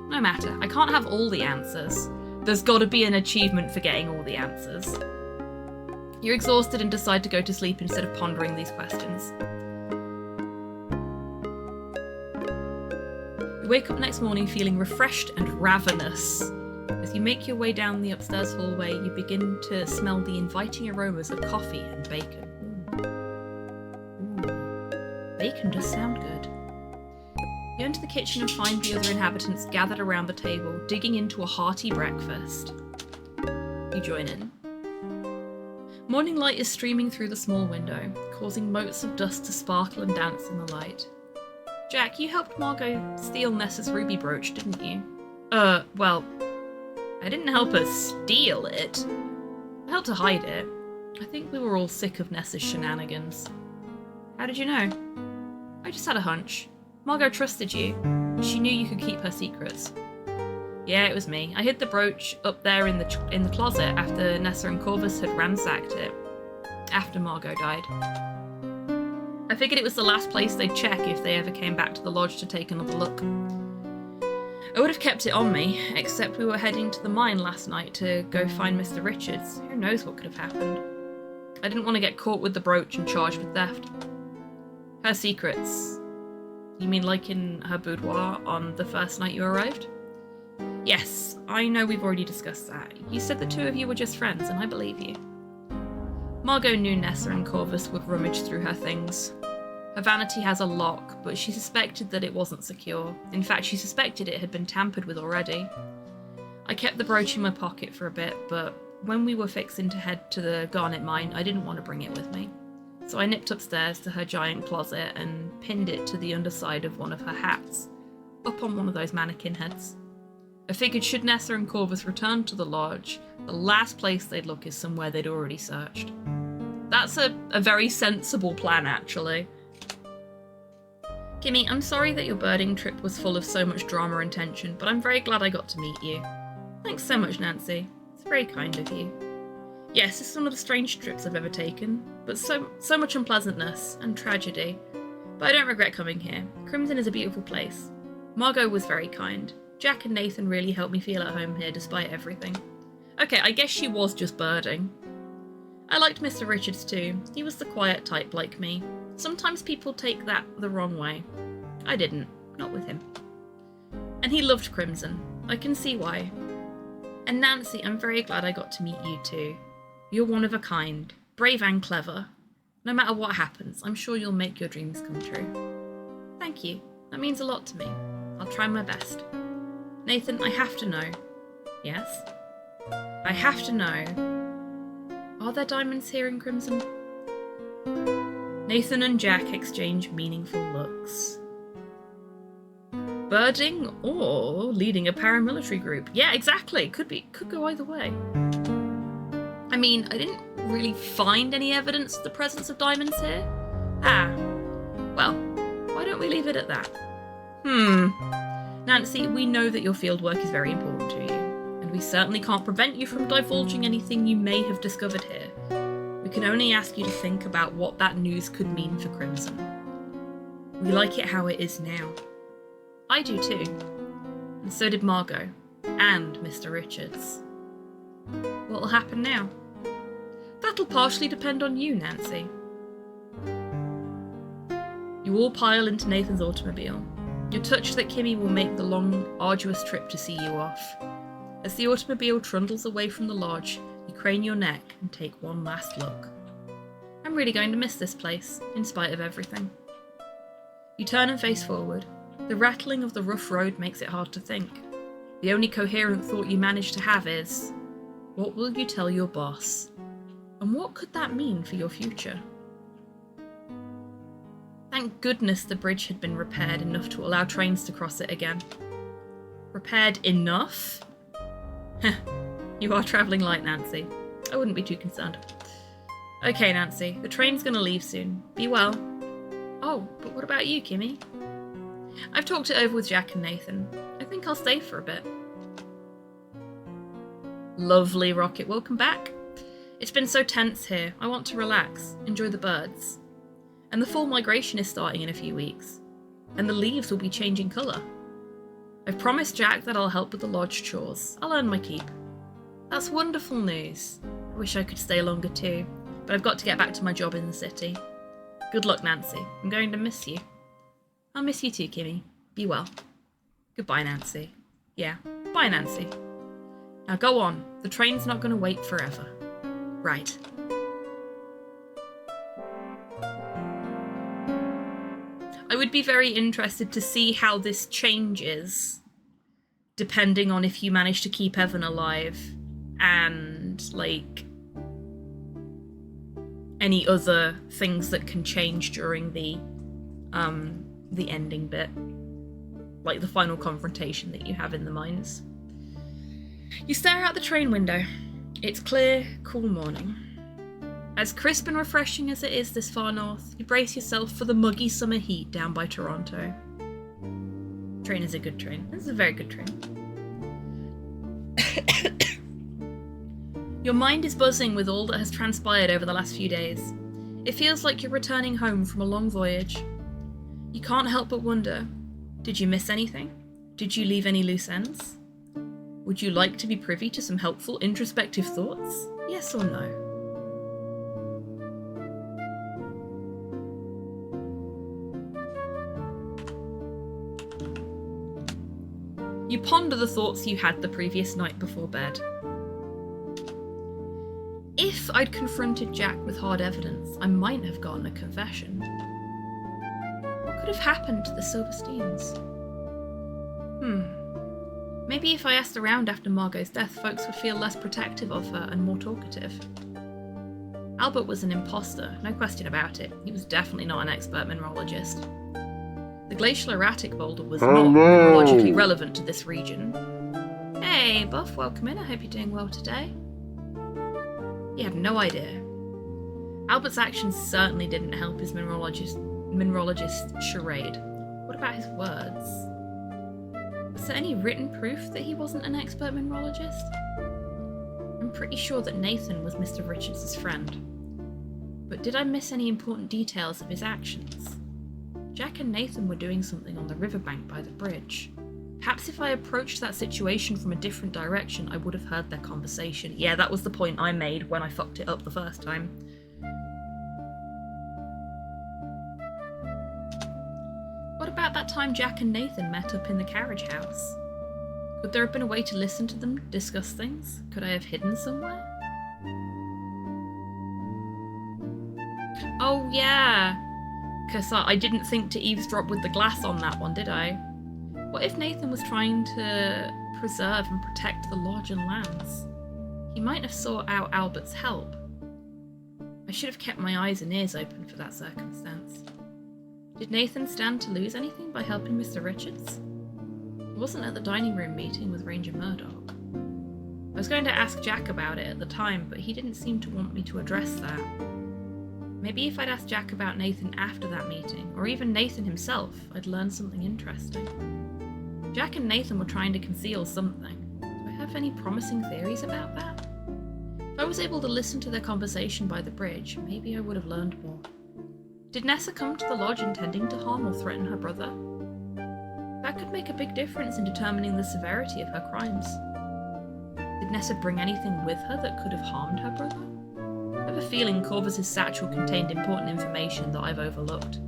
No matter, I can't have all the answers. There's gotta be an achievement for getting all the answers. You're exhausted and decide to go to sleep instead of pondering these questions. We wake up next morning feeling refreshed and ravenous. As you make your way down the upstairs hallway, you begin to smell the inviting aromas of coffee and bacon. Ooh. Bacon does sound good. You enter the kitchen and find the other inhabitants gathered around the table, digging into a hearty breakfast. You join in. Morning light is streaming through the small window, causing motes of dust to sparkle and dance in the light. Jack, you helped Margot steal Nessa's ruby brooch, didn't you? Well, I didn't help her steal it. I helped her hide it. I think we were all sick of Nessa's shenanigans. How did you know? I just had a hunch. Margot trusted you. She knew you could keep her secrets. Yeah, it was me. I hid the brooch up there in the closet after Nessa and Corvus had ransacked it. After Margot died. I figured it was the last place they'd check if they ever came back to the lodge to take another look. I would have kept it on me, except we were heading to the mine last night to go find Mr. Richards. Who knows what could have happened. I didn't want to get caught with the brooch and charged with theft. Her secrets. You mean like in her boudoir on the first night you arrived? Yes, I know we've already discussed that. You said the two of you were just friends, and I believe you. Margot knew Nessa and Corvus would rummage through her things. Her vanity has a lock, but she suspected that it wasn't secure. In fact, she suspected it had been tampered with already. I kept the brooch in my pocket for a bit, but when we were fixing to head to the garnet mine, I didn't want to bring it with me. So I nipped upstairs to her giant closet and pinned it to the underside of one of her hats, up on one of those mannequin heads. I figured should Nessa and Corvus return to the lodge, the last place they'd look is somewhere they'd already searched. That's a very sensible plan, actually. Kimmy, I'm sorry that your birding trip was full of so much drama and tension, but I'm very glad I got to meet you. Thanks so much, Nancy. It's very kind of you. Yes, it's one of the strange trips I've ever taken, but so much unpleasantness and tragedy. But I don't regret coming here. Crimson is a beautiful place. Margot was very kind. Jack and Nathan really helped me feel at home here despite everything. Okay, I guess she was just birding. I liked Mr. Richards too. He was the quiet type like me. Sometimes people take that the wrong way. I didn't. Not with him. And he loved Crimson. I can see why. And Nancy, I'm very glad I got to meet you too. You're one of a kind, brave and clever. No matter what happens, I'm sure you'll make your dreams come true. Thank you. That means a lot to me. I'll try my best. Nathan, I have to know. Yes? I have to know. Are there diamonds here in Crimson? Nathan and Jack exchange meaningful looks. Birding or leading a paramilitary group. Yeah, exactly. Could go either way. I mean, I didn't really find any evidence of the presence of diamonds here. Well, why don't we leave it at that? Nancy, we know that your fieldwork is very important to you, and we certainly can't prevent you from divulging anything you may have discovered here. We can only ask you to think about what that news could mean for Crimson. We like it how it is now. I do too. And so did Margot. And Mr. Richards. What will happen now? That'll partially depend on you, Nancy. You all pile into Nathan's automobile. You're touched that Kimmy will make the long, arduous trip to see you off. As the automobile trundles away from the lodge, you crane your neck and take one last look. I'm really going to miss this place, in spite of everything. You turn and face forward. The rattling of the rough road makes it hard to think. The only coherent thought you manage to have is, what will you tell your boss? And what could that mean for your future? Thank goodness the bridge had been repaired enough to allow trains to cross it again. Repaired enough? You are travelling light, Nancy. I wouldn't be too concerned. Okay, Nancy, the train's gonna leave soon. Be well. Oh, but what about you, Kimmy? I've talked it over with Jack and Nathan. I think I'll stay for a bit. Lovely, Rocket. Welcome back. It's been so tense here. I want to relax, enjoy the birds. And the fall migration is starting in a few weeks. And the leaves will be changing colour. I've promised Jack that I'll help with the lodge chores. I'll earn my keep. That's wonderful news. I wish I could stay longer too, but I've got to get back to my job in the city. Good luck, Nancy. I'm going to miss you. I'll miss you too, Kimmy. Be well. Goodbye, Nancy. Yeah, bye, Nancy. Now go on. The train's not going to wait forever. Right. I would be very interested to see how this changes depending on if you manage to keep Evan alive and, like, any other things that can change during the ending bit. Like the final confrontation that you have in the mines. You stare out the train window. It's clear, cool morning. As crisp and refreshing as it is this far north, you brace yourself for the muggy summer heat down by Toronto. Train is a good train. This is a very good train. Your mind is buzzing with all that has transpired over the last few days. It feels like you're returning home from a long voyage. You can't help but wonder, did you miss anything? Did you leave any loose ends? Would you like to be privy to some helpful introspective thoughts? Yes or no? You ponder the thoughts you had the previous night before bed. If I'd confronted Jack with hard evidence, I might have gotten a confession. What could have happened to the Silversteins? Maybe if I asked around after Margot's death, folks would feel less protective of her and more talkative. Albert was an imposter, no question about it. He was definitely not an expert mineralogist. The glacial erratic boulder was not mineralogically relevant to this region. Hey, Buff, welcome in. I hope you're doing well today. He had no idea. Albert's actions certainly didn't help his mineralogist charade. What about his words? Was there any written proof that he wasn't an expert mineralogist? I'm pretty sure that Nathan was Mr. Richards' friend. But did I miss any important details of his actions? Jack and Nathan were doing something on the riverbank by the bridge. Perhaps if I approached that situation from a different direction, I would have heard their conversation. Yeah, that was the point I made when I fucked it up the first time. What about that time Jack and Nathan met up in the carriage house? Could there have been a way to listen to them discuss things? Could I have hidden somewhere? Oh yeah, because I didn't think to eavesdrop with the glass on that one, did I? What if Nathan was trying to preserve and protect the lodge and lands? He might have sought out Albert's help. I should have kept my eyes and ears open for that circumstance. Did Nathan stand to lose anything by helping Mr. Richards? He wasn't at the dining room meeting with Ranger Murdoch. I was going to ask Jack about it at the time, but he didn't seem to want me to address that. Maybe if I'd asked Jack about Nathan after that meeting, or even Nathan himself, I'd learn something interesting. Jack and Nathan were trying to conceal something. Do I have any promising theories about that? If I was able to listen to their conversation by the bridge, maybe I would have learned more. Did Nessa come to the lodge intending to harm or threaten her brother? That could make a big difference in determining the severity of her crimes. Did Nessa bring anything with her that could have harmed her brother? I have a feeling Corvus's satchel contained important information that I've overlooked.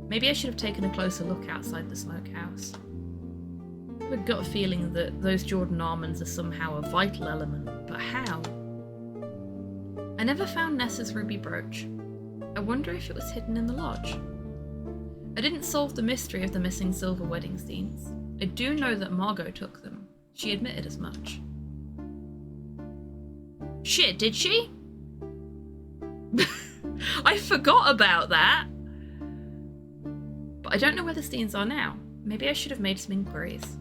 Maybe I should have taken a closer look outside the smokehouse. I have a gut feeling that those Jordan almonds are somehow a vital element, but how? I never found Nessa's ruby brooch. I wonder if it was hidden in the lodge. I didn't solve the mystery of the missing silver wedding scenes. I do know that Margot took them. She admitted as much. Shit, did she? I forgot about that. But I don't know where the Steens are now. Maybe I should have made some inquiries.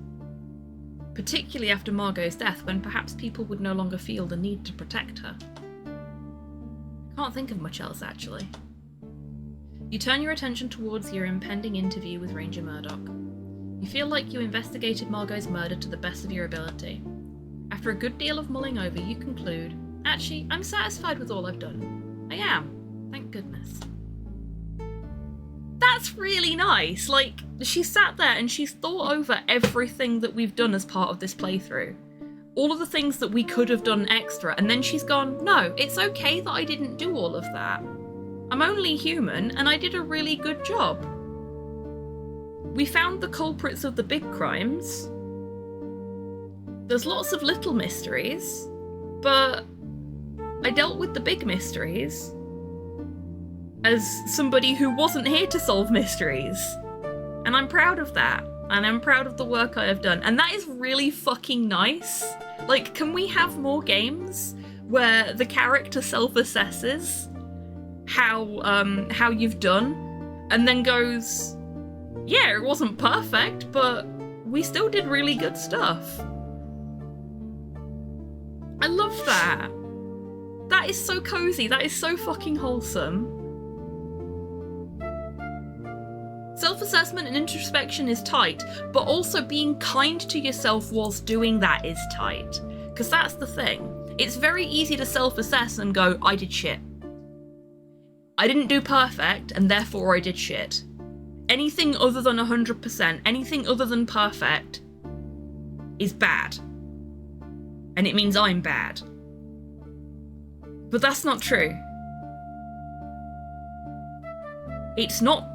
Particularly after Margot's death, when perhaps people would no longer feel the need to protect her. I can't think of much else, actually. You turn your attention towards your impending interview with Ranger Murdoch. You feel like you investigated Margot's murder to the best of your ability. After a good deal of mulling over, you conclude, actually, I'm satisfied with all I've done. I am. Thank goodness. That's really nice. Like, she sat there and she's thought over everything that we've done as part of this playthrough. All of the things that we could have done extra, and then she's gone, no, it's okay that I didn't do all of that. I'm only human, and I did a really good job. we found the culprits of the big crimes. There's lots of little mysteries, but I dealt with the big mysteries as somebody who wasn't here to solve mysteries. And I'm proud of that. And I'm proud of the work I have done. And that is really fucking nice. Like, can we have more games where the character self-assesses how you've done and then goes, yeah, it wasn't perfect, but we still did really good stuff. I love that. That is so cozy. That is so fucking wholesome. Self-assessment and introspection is tight, but also being kind to yourself whilst doing that is tight. Because that's the thing. It's very easy to self-assess and go, I did shit. I didn't do perfect, and therefore I did shit. Anything other than 100%, anything other than perfect, is bad. And it means I'm bad. But that's not true. It's not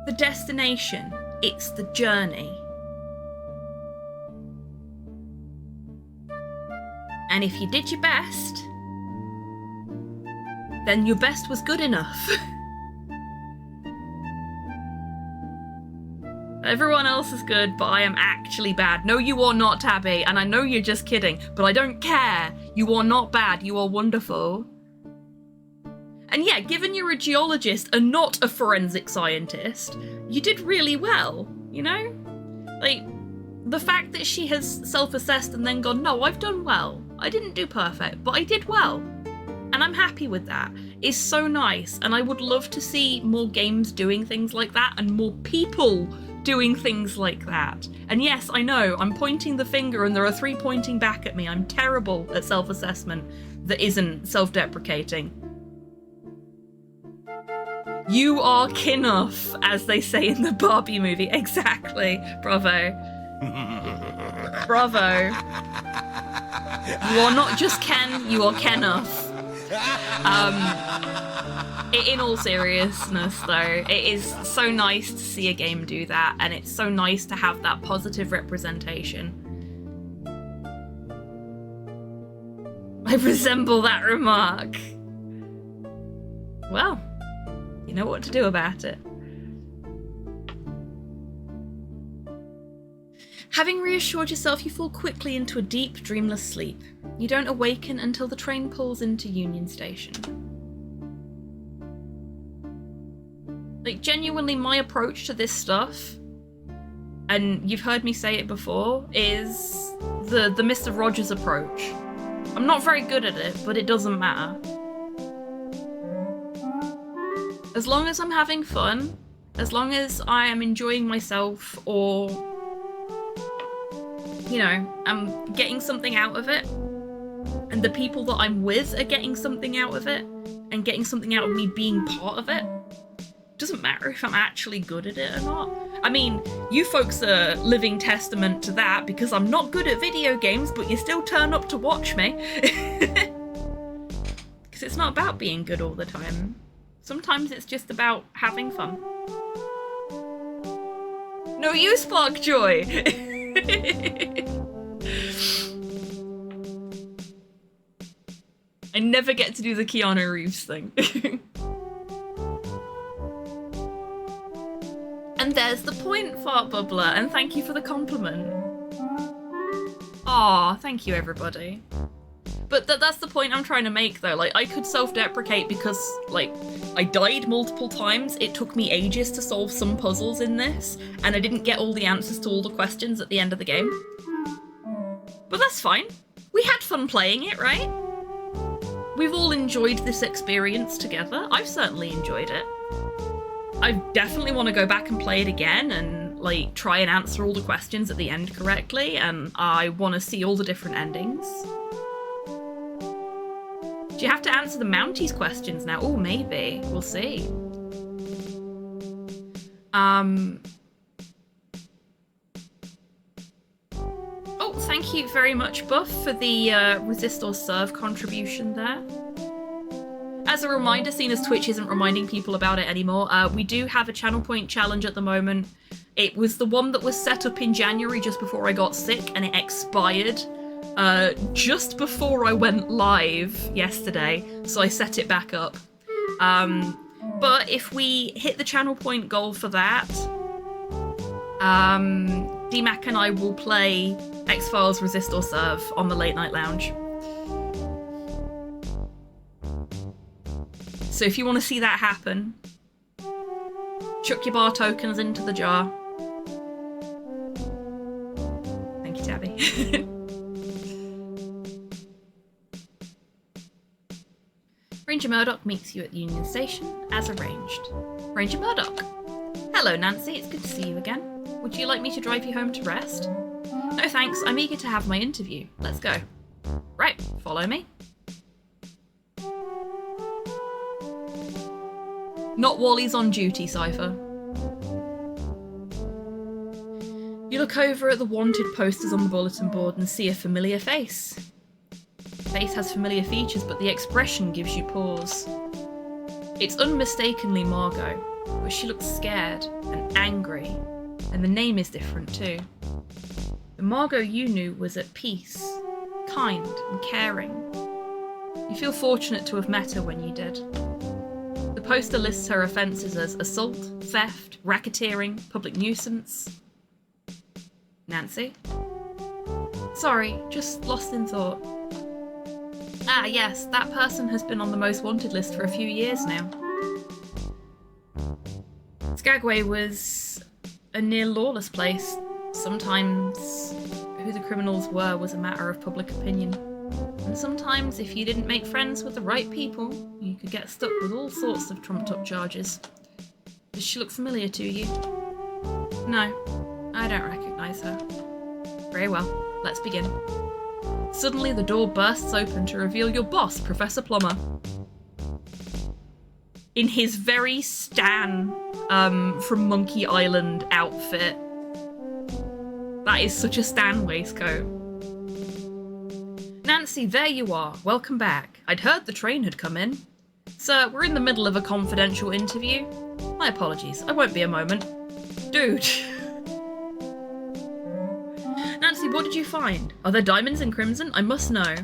the destination, it's the journey. And if you did your best, then your best was good enough. Everyone else is good, but I am actually bad. No, you are not, Tabby, and I know you're just kidding, but I don't care. You are not bad, you are wonderful. And yeah, given you're a geologist and not a forensic scientist, you did really well, you know? Like, the fact that she has self-assessed and then gone, no, I've done well. I didn't do perfect, but I did well. And I'm happy with that. It's so nice, and I would love to see more games doing things like that and more people doing things like that. And yes, I know, I'm pointing the finger and there are 3 pointing back at me. I'm terrible at self-assessment that isn't self-deprecating. You are Kinoff, as they say in the Barbie movie. Exactly. Bravo. Bravo. You are not just Ken, you are Kenoff. In all seriousness, though, it is so nice to see a game do that, and it's so nice to have that positive representation. I resemble that remark. Well, you know what to do about it. Having reassured yourself, you fall quickly into a deep, dreamless sleep. You don't awaken until the train pulls into Union Station. Like, genuinely, my approach to this stuff, and you've heard me say it before, is the Mr. Rogers approach. I'm not very good at it, but it doesn't matter. As long as I'm having fun, as long as I am enjoying myself, or, you know, I'm getting something out of it, and the people that I'm with are getting something out of it, and getting something out of me being part of it, doesn't matter if I'm actually good at it or not. I mean, you folks are living testament to that, because I'm not good at video games, but you still turn up to watch me. Because it's not about being good all the time. Sometimes it's just about having fun. No, you spark joy! I never get to do the Keanu Reeves thing. And there's the point, Fart Bubbler, and thank you for the compliment. Aw, thank you, everybody. But that's the point I'm trying to make, though. Like, I could self-deprecate because, like, I died multiple times. It took me ages to solve some puzzles in this, and I didn't get all the answers to all the questions at the end of the game. But that's fine. We had fun playing it, right? We've all enjoyed this experience together. I've certainly enjoyed it. I definitely want to go back and play it again and, like, try and answer all the questions at the end correctly, and I want to see all the different endings. Do you have to answer the Mounties questions now? Oh, maybe. We'll see. Oh, thank you very much, Buff, for the Resist or Serve contribution there. As a reminder, seeing as Twitch isn't reminding people about it anymore, we do have a channel point challenge at the moment. It was the one that was set up in January just before I got sick, and it expired just before I went live yesterday, so I set it back up. But if we hit the channel point goal for that, DMAC and I will play X-Files Resist or Serve on the Late Night Lounge. So if you want to see that happen, chuck your bar tokens into the jar. Thank you, Tabby. Ranger Murdoch meets you at Union Station, as arranged. Ranger Murdoch. Hello, Nancy. It's good to see you again. Would you like me to drive you home to rest? No thanks. I'm eager to have my interview. Let's go. Right, follow me. Not Wally's on duty, Cypher. You look over at the wanted posters on the bulletin board and see a familiar face. The face has familiar features, but the expression gives you pause. It's unmistakably Margot, but she looks scared and angry, and the name is different too. The Margot you knew was at peace, kind and caring. You feel fortunate to have met her when you did. The poster lists her offences as assault, theft, racketeering, public nuisance. Nancy? Sorry, just lost in thought. Ah, yes, that person has been on the most wanted list for a few years now. Skagway was a near lawless place. Sometimes who the criminals were was a matter of public opinion. And sometimes, if you didn't make friends with the right people, you could get stuck with all sorts of trumped-up charges. Does she look familiar to you? No, I don't recognise her. Very well, let's begin. Suddenly, the door bursts open to reveal your boss, Professor Plummer. In his very Stan from Monkey Island outfit. That is such a Stan waistcoat. Nancy, there you are. Welcome back. I'd heard the train had come in. Sir, we're in the middle of a confidential interview. My apologies. I won't be a moment. Dude. Nancy, what did you find? Are there diamonds in Crimson? I must know.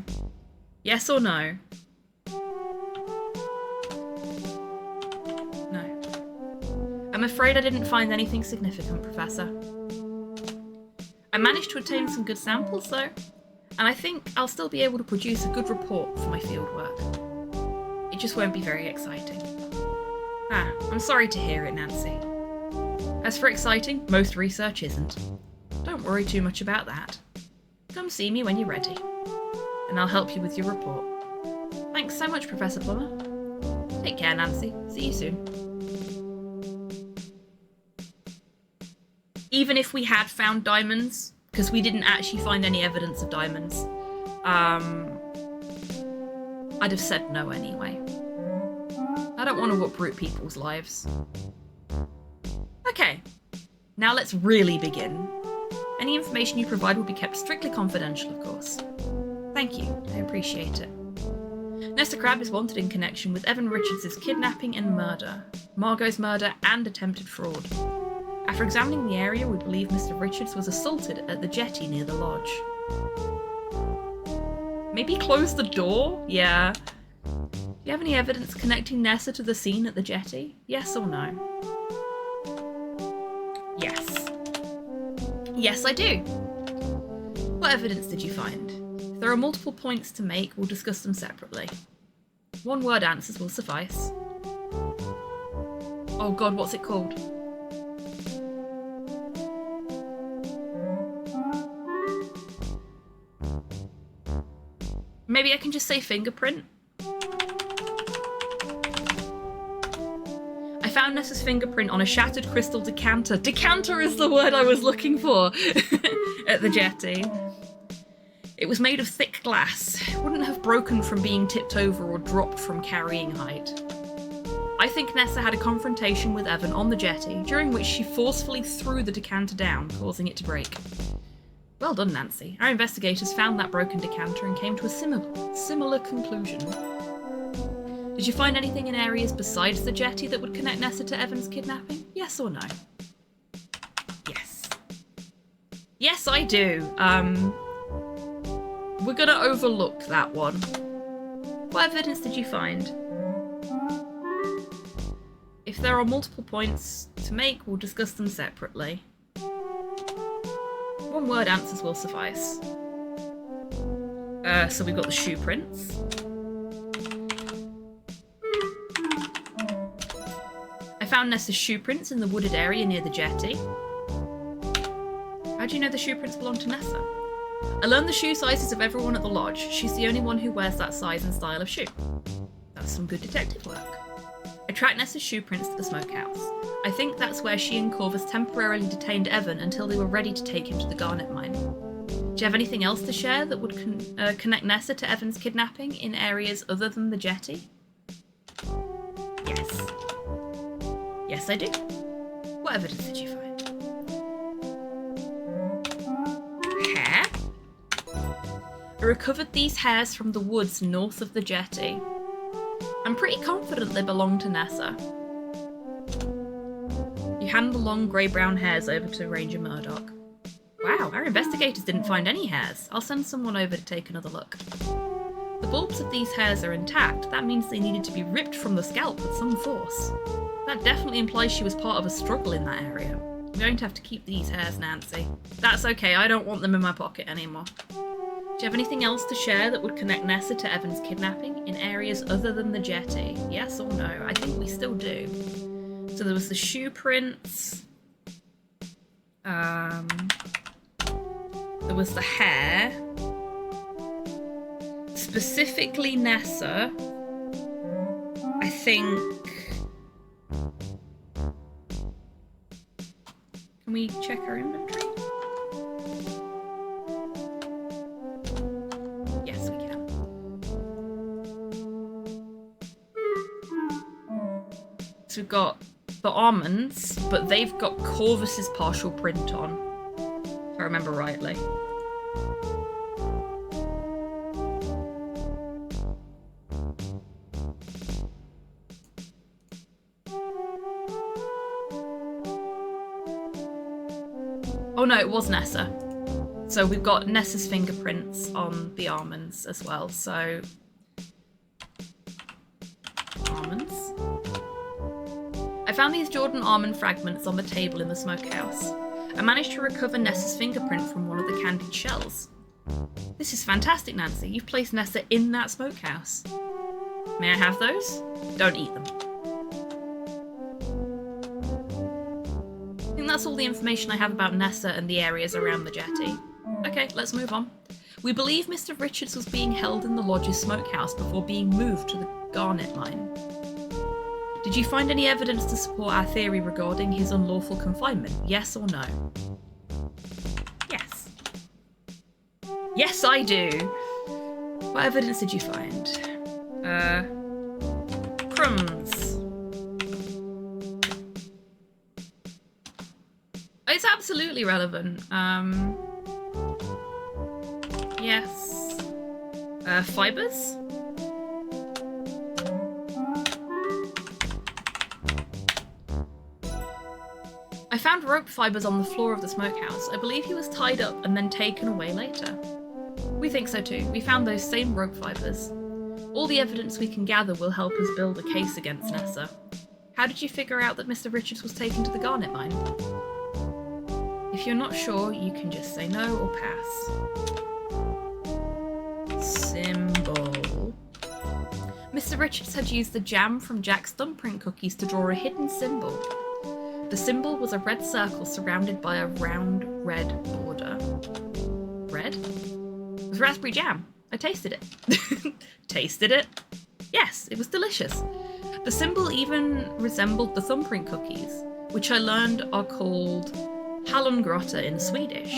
Yes or no? No. I'm afraid I didn't find anything significant, Professor. I managed to obtain some good samples, though, and I think I'll still be able to produce a good report for my fieldwork. It just won't be very exciting. Ah, I'm sorry to hear it, Nancy. As for exciting, most research isn't. Don't worry too much about that. Come see me when you're ready, and I'll help you with your report. Thanks so much, Professor Plummer. Take care, Nancy. See you soon. Even if we had found diamonds, because we didn't actually find any evidence of diamonds, I'd have said no anyway. I don't want to uproot people's lives. Okay, now let's really begin. Any information you provide will be kept strictly confidential, of course. Thank you, I appreciate it. Nesta Crab is wanted in connection with Evan Richards' kidnapping and murder, Margot's murder and attempted fraud. After examining the area, we believe Mr. Richards was assaulted at the jetty near the lodge. Maybe close the door? Yeah. Do you have any evidence connecting Nessa to the scene at the jetty? Yes or no? Yes. Yes, I do. What evidence did you find? If there are multiple points to make, we'll discuss them separately. One-word answers will suffice. Oh god, what's it called? Maybe I can just say fingerprint? I found Nessa's fingerprint on a shattered crystal decanter. Decanter is the word I was looking for at the jetty. It was made of thick glass. It wouldn't have broken from being tipped over or dropped from carrying height. I think Nessa had a confrontation with Evan on the jetty, during which she forcefully threw the decanter down, causing it to break. Well done, Nancy. Our investigators found that broken decanter and came to a similar conclusion. Did you find anything in areas besides the jetty that would connect Nessa to Evan's kidnapping? Yes or no? Yes. Yes, I do. We're gonna overlook that one. What evidence did you find? If there are multiple points to make, we'll discuss them separately. One word answers will suffice. So we've got the shoe prints. I found Nessa's shoe prints in the wooded area near the jetty. How do you know the shoe prints belong to Nessa? I learned the shoe sizes of everyone at the lodge. She's the only one who wears that size and style of shoe. That's some good detective work. I tracked Nessa's shoe prints to the smokehouse. I think that's where she and Corvus temporarily detained Evan until they were ready to take him to the garnet mine. Do you have anything else to share that would connect Nessa to Evan's kidnapping in areas other than the jetty? Yes. Yes, I do. What evidence did you find? Hair? I recovered these hairs from the woods north of the jetty. I'm pretty confident they belong to Nessa. You hand the long grey-brown hairs over to Ranger Murdoch. Wow, our investigators didn't find any hairs. I'll send someone over to take another look. The bulbs of these hairs are intact. That means they needed to be ripped from the scalp with some force. That definitely implies she was part of a struggle in that area. I'm going to have to keep these hairs, Nancy. That's okay, I don't want them in my pocket anymore. Do you have anything else to share that would connect Nessa to Evan's kidnapping in areas other than the jetty? Yes or no? I think we still do. So there was the shoe prints. There was the hair. Specifically Nessa. I think... Can we check our inventory? Yes, we can. So we've got the almonds, but they've got Corvus's partial print on, if I remember rightly. Oh no, it was Nessa. So we've got Nessa's fingerprints on the almonds as well, so... Almonds. I found these Jordan almond fragments on the table in the smokehouse. I managed to recover Nessa's fingerprint from one of the candied shells. This is fantastic, Nancy. You've placed Nessa in that smokehouse. May I have those? Don't eat them. I think that's all the information I have about Nessa and the areas around the jetty. Okay, let's move on. We believe Mr. Richards was being held in the lodge's smokehouse before being moved to the garnet mine. Did you find any evidence to support our theory regarding his unlawful confinement? Yes or no? Yes. Yes, I do! What evidence did you find? Crumbs. It's absolutely relevant. Yes. Fibers? I found rope fibers on the floor of the smokehouse. I believe he was tied up and then taken away later. We think so too. We found those same rope fibers. All the evidence we can gather will help us build a case against Nessa. How did you figure out that Mr. Richards was taken to the garnet mine? If you're not sure, you can just say no or pass. Symbol. Mr. Richards had used the jam from Jack's thumbprint cookies to draw a hidden symbol. The symbol was a red circle surrounded by a round red border. Red? It was raspberry jam. I tasted it. Tasted it? Yes, it was delicious. The symbol even resembled the thumbprint cookies, which I learned are called hallongrotta in Swedish.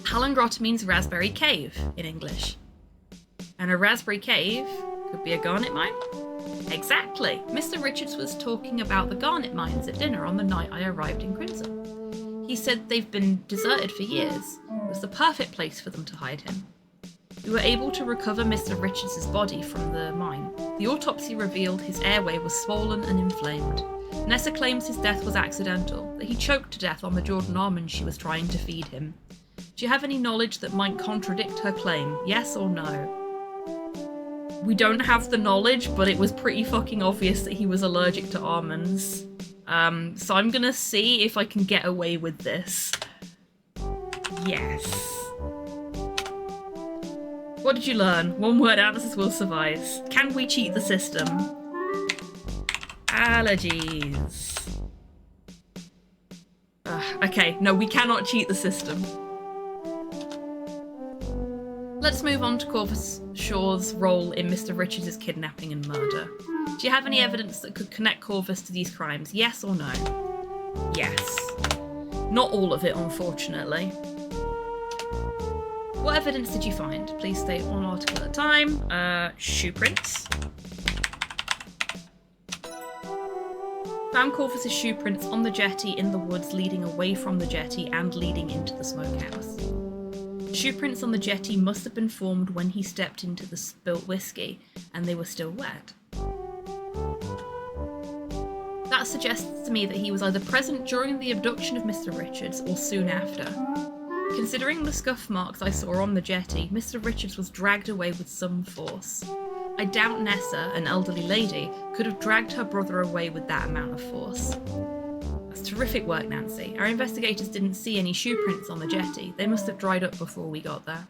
Hallongrotta means raspberry cave in English. And a raspberry cave could be a garnet mine? Exactly! Mr. Richards was talking about the garnet mines at dinner on the night I arrived in Crimson. He said they've been deserted for years. It was the perfect place for them to hide him. We were able to recover Mr. Richards' body from the mine. The autopsy revealed his airway was swollen and inflamed. Nessa claims his death was accidental, that he choked to death on the Jordan almond she was trying to feed him. Do you have any knowledge that might contradict her claim? Yes or no? We don't have the knowledge, but it was pretty fucking obvious that he was allergic to almonds. So I'm gonna see if I can get away with this. Yes. What did you learn? One word answers will suffice. Can we cheat the system? Allergies. Okay, no, we cannot cheat the system. Let's move on to Corvus Shaw's role in Mr. Richards' kidnapping and murder. Do you have any evidence that could connect Corvus to these crimes? Yes or no? Yes. Not all of it, unfortunately. What evidence did you find? Please state one article at a time. Shoe prints. Found Corvus' shoe prints on the jetty in the woods leading away from the jetty and leading into the smokehouse. Shoe prints on the jetty must have been formed when he stepped into the spilt whiskey, and they were still wet. That suggests to me that he was either present during the abduction of Mr. Richards or soon after. Considering the scuff marks I saw on the jetty, Mr. Richards was dragged away with some force. I doubt Nessa, an elderly lady, could have dragged her brother away with that amount of force. That's terrific work, Nancy. Our investigators didn't see any shoe prints on the jetty. They must have dried up before we got there.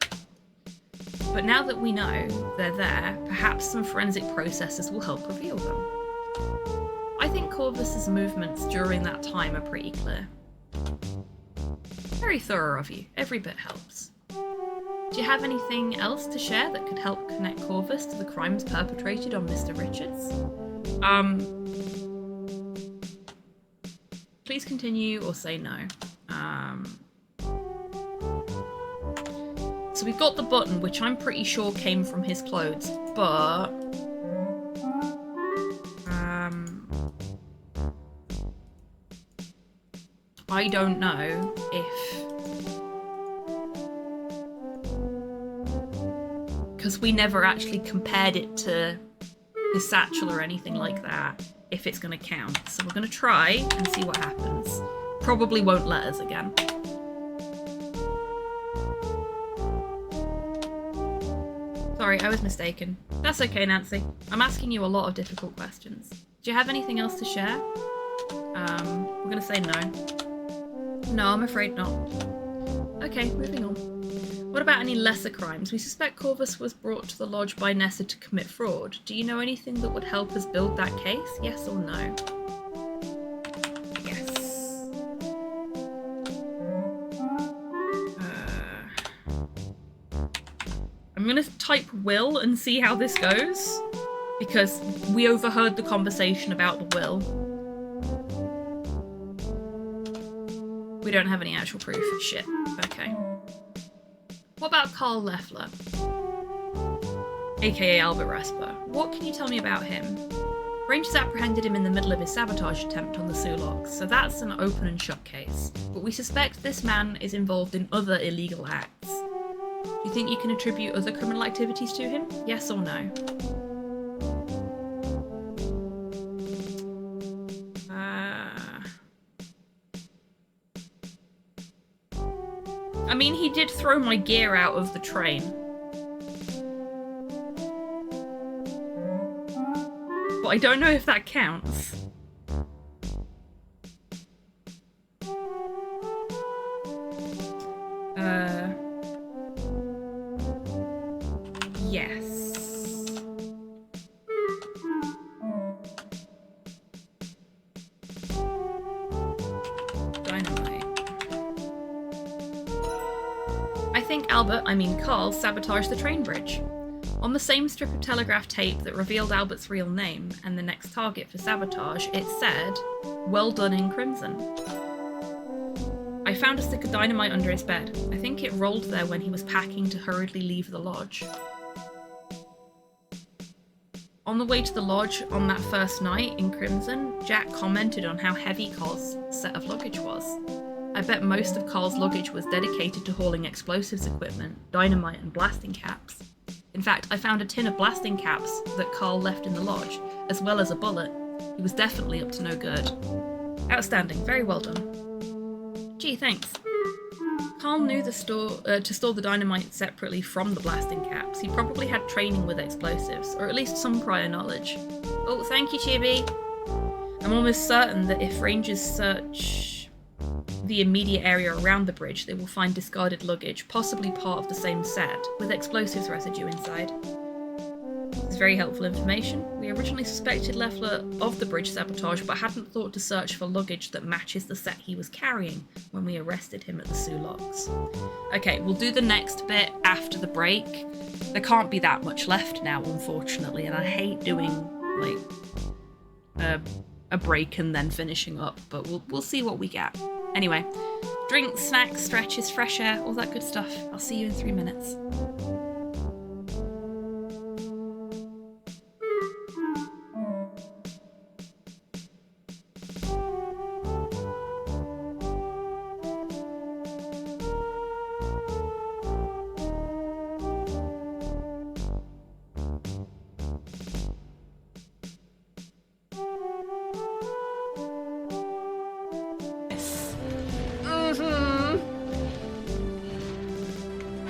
But now that we know they're there, perhaps some forensic processes will help reveal them. I think Corvus's movements during that time are pretty clear. Very thorough of you. Every bit helps. Do you have anything else to share that could help connect Corvus to the crimes perpetrated on Mr. Richards? Please continue or say no. So we've got the button, which I'm pretty sure came from his clothes, but... I don't know if... Because we never actually compared it to his satchel or anything like that, if it's going to count. So we're going to try and see what happens. Probably won't let us again. Sorry, I was mistaken. That's okay, Nancy. I'm asking you a lot of difficult questions. Do you have anything else to share? We're going to say no. No, I'm afraid not. Okay, moving on. What about any lesser crimes? We suspect Corvus was brought to the lodge by Nessa to commit fraud. Do you know anything that would help us build that case? Yes or no? Yes. I'm going to type will and see how this goes, because we overheard the conversation about the will. We don't have any actual proof. Shit. Okay. What about Carl Leffler? AKA Albert Resper. What can you tell me about him? Rangers apprehended him in the middle of his sabotage attempt on the Sulaks, so that's an open and shut case. But we suspect this man is involved in other illegal acts. Do you think you can attribute other criminal activities to him? Yes or no? I mean, he did throw my gear out of the train. But I don't know if that counts. Yes. Dynamite. I think Carl sabotaged the train bridge. On the same strip of telegraph tape that revealed Albert's real name and the next target for sabotage, it said, "Well done in crimson." I found a stick of dynamite under his bed. I think it rolled there when he was packing to hurriedly leave the lodge. On the way to the lodge on that first night in Crimson, Jack commented on how heavy Carl's set of luggage was. I bet most of Carl's luggage was dedicated to hauling explosives equipment, dynamite and blasting caps. In fact, I found a tin of blasting caps that Carl left in the lodge, as well as a bullet. He was definitely up to no good. Outstanding, very well done. Gee, thanks. Carl knew to store the dynamite separately from the blasting caps. He probably had training with explosives, or at least some prior knowledge. Oh, thank you, Chibi. I'm almost certain that if rangers search the immediate area around the bridge, they will find discarded luggage, possibly part of the same set, with explosives residue inside. This is very helpful information. We originally suspected Leffler of the bridge sabotage, but hadn't thought to search for luggage that matches the set he was carrying when we arrested him at the Sulaks. Okay, we'll do the next bit after the break. There can't be that much left now, unfortunately, and I hate doing, like, a break and then finishing up, but we'll see what we get. Anyway, drinks, snacks, stretches, fresh air, all that good stuff. I'll see you in 3 minutes.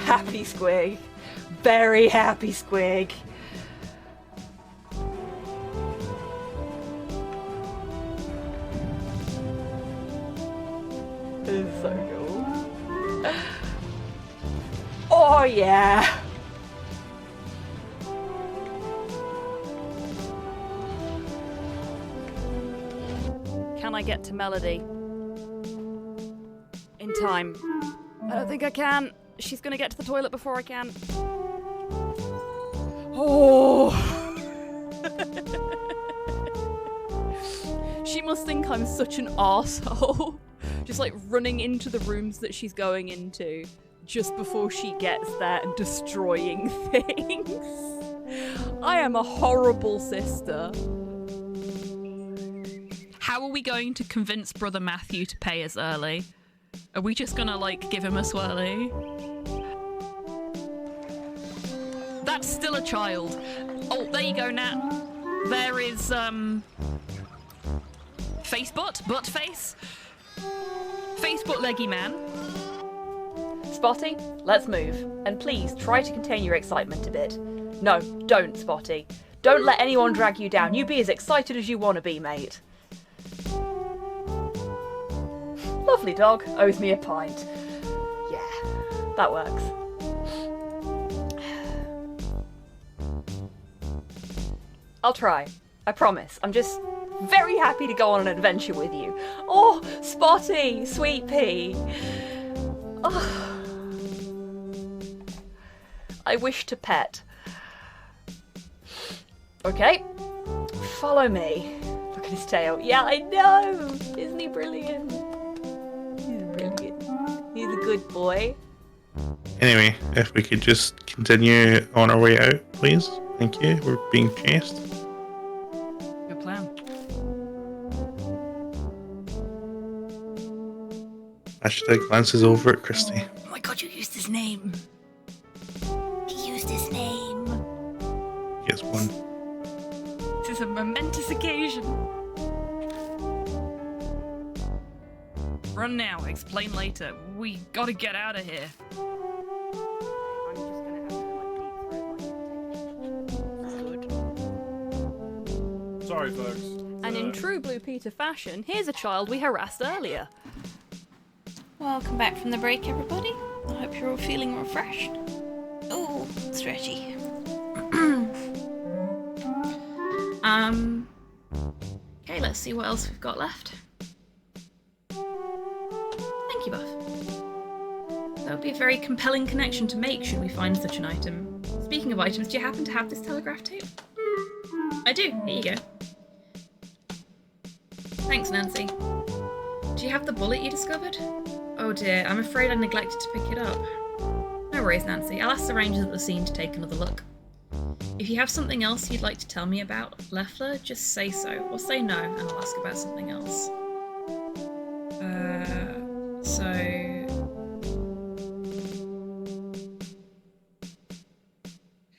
Happy Squig. Very happy Squig. This is so cool. Oh yeah. Can I get to Melody? In time. I don't think I can. She's gonna get to the toilet before I can. Oh! She must think I'm such an arsehole. Just like running into the rooms that she's going into just before she gets there and destroying things. I am a horrible sister. How are we going to convince Brother Matthew to pay us early? Are we just gonna, like, give him a swirly? That's still a child. Oh, there you go, Nat. There is, face butt? Butt face? Face butt leggy man. Spotty, let's move. And please, try to contain your excitement a bit. No, don't, Spotty. Don't let anyone drag you down. You be as excited as you want to be, mate. Lovely dog, owes me a pint. Yeah, that works. I'll try. I promise. I'm just very happy to go on an adventure with you. Oh, Spotty, sweet pea. Oh. I wish to pet. Okay, follow me. Look at his tail. Yeah, I know. Isn't he brilliant? He's brilliant. He's a good boy. Anyway, if we could just continue on our way out, please. Thank you. We're being chased. Good plan. Ashton glances over at Christy. Oh my god, you used his name. He used his name. He gets one. This is a momentous occasion. Run now, explain later. We gotta get out of here. Sorry, folks. And in true Blue Peter fashion, here's a child we harassed earlier. Welcome back from the break, everybody. I hope you're all feeling refreshed. Oh, stretchy. Okay, let's see what else we've got left. Thank you, Buff. That would be a very compelling connection to make should we find such an item. Speaking of items, do you happen to have this telegraph tape? I do. Here you go. Thanks, Nancy. Do you have the bullet you discovered? Oh dear, I'm afraid I neglected to pick it up. No worries, Nancy. I'll ask the rangers at the scene to take another look. If you have something else you'd like to tell me about Leffler, just say so, or say no, and I'll ask about something else. So...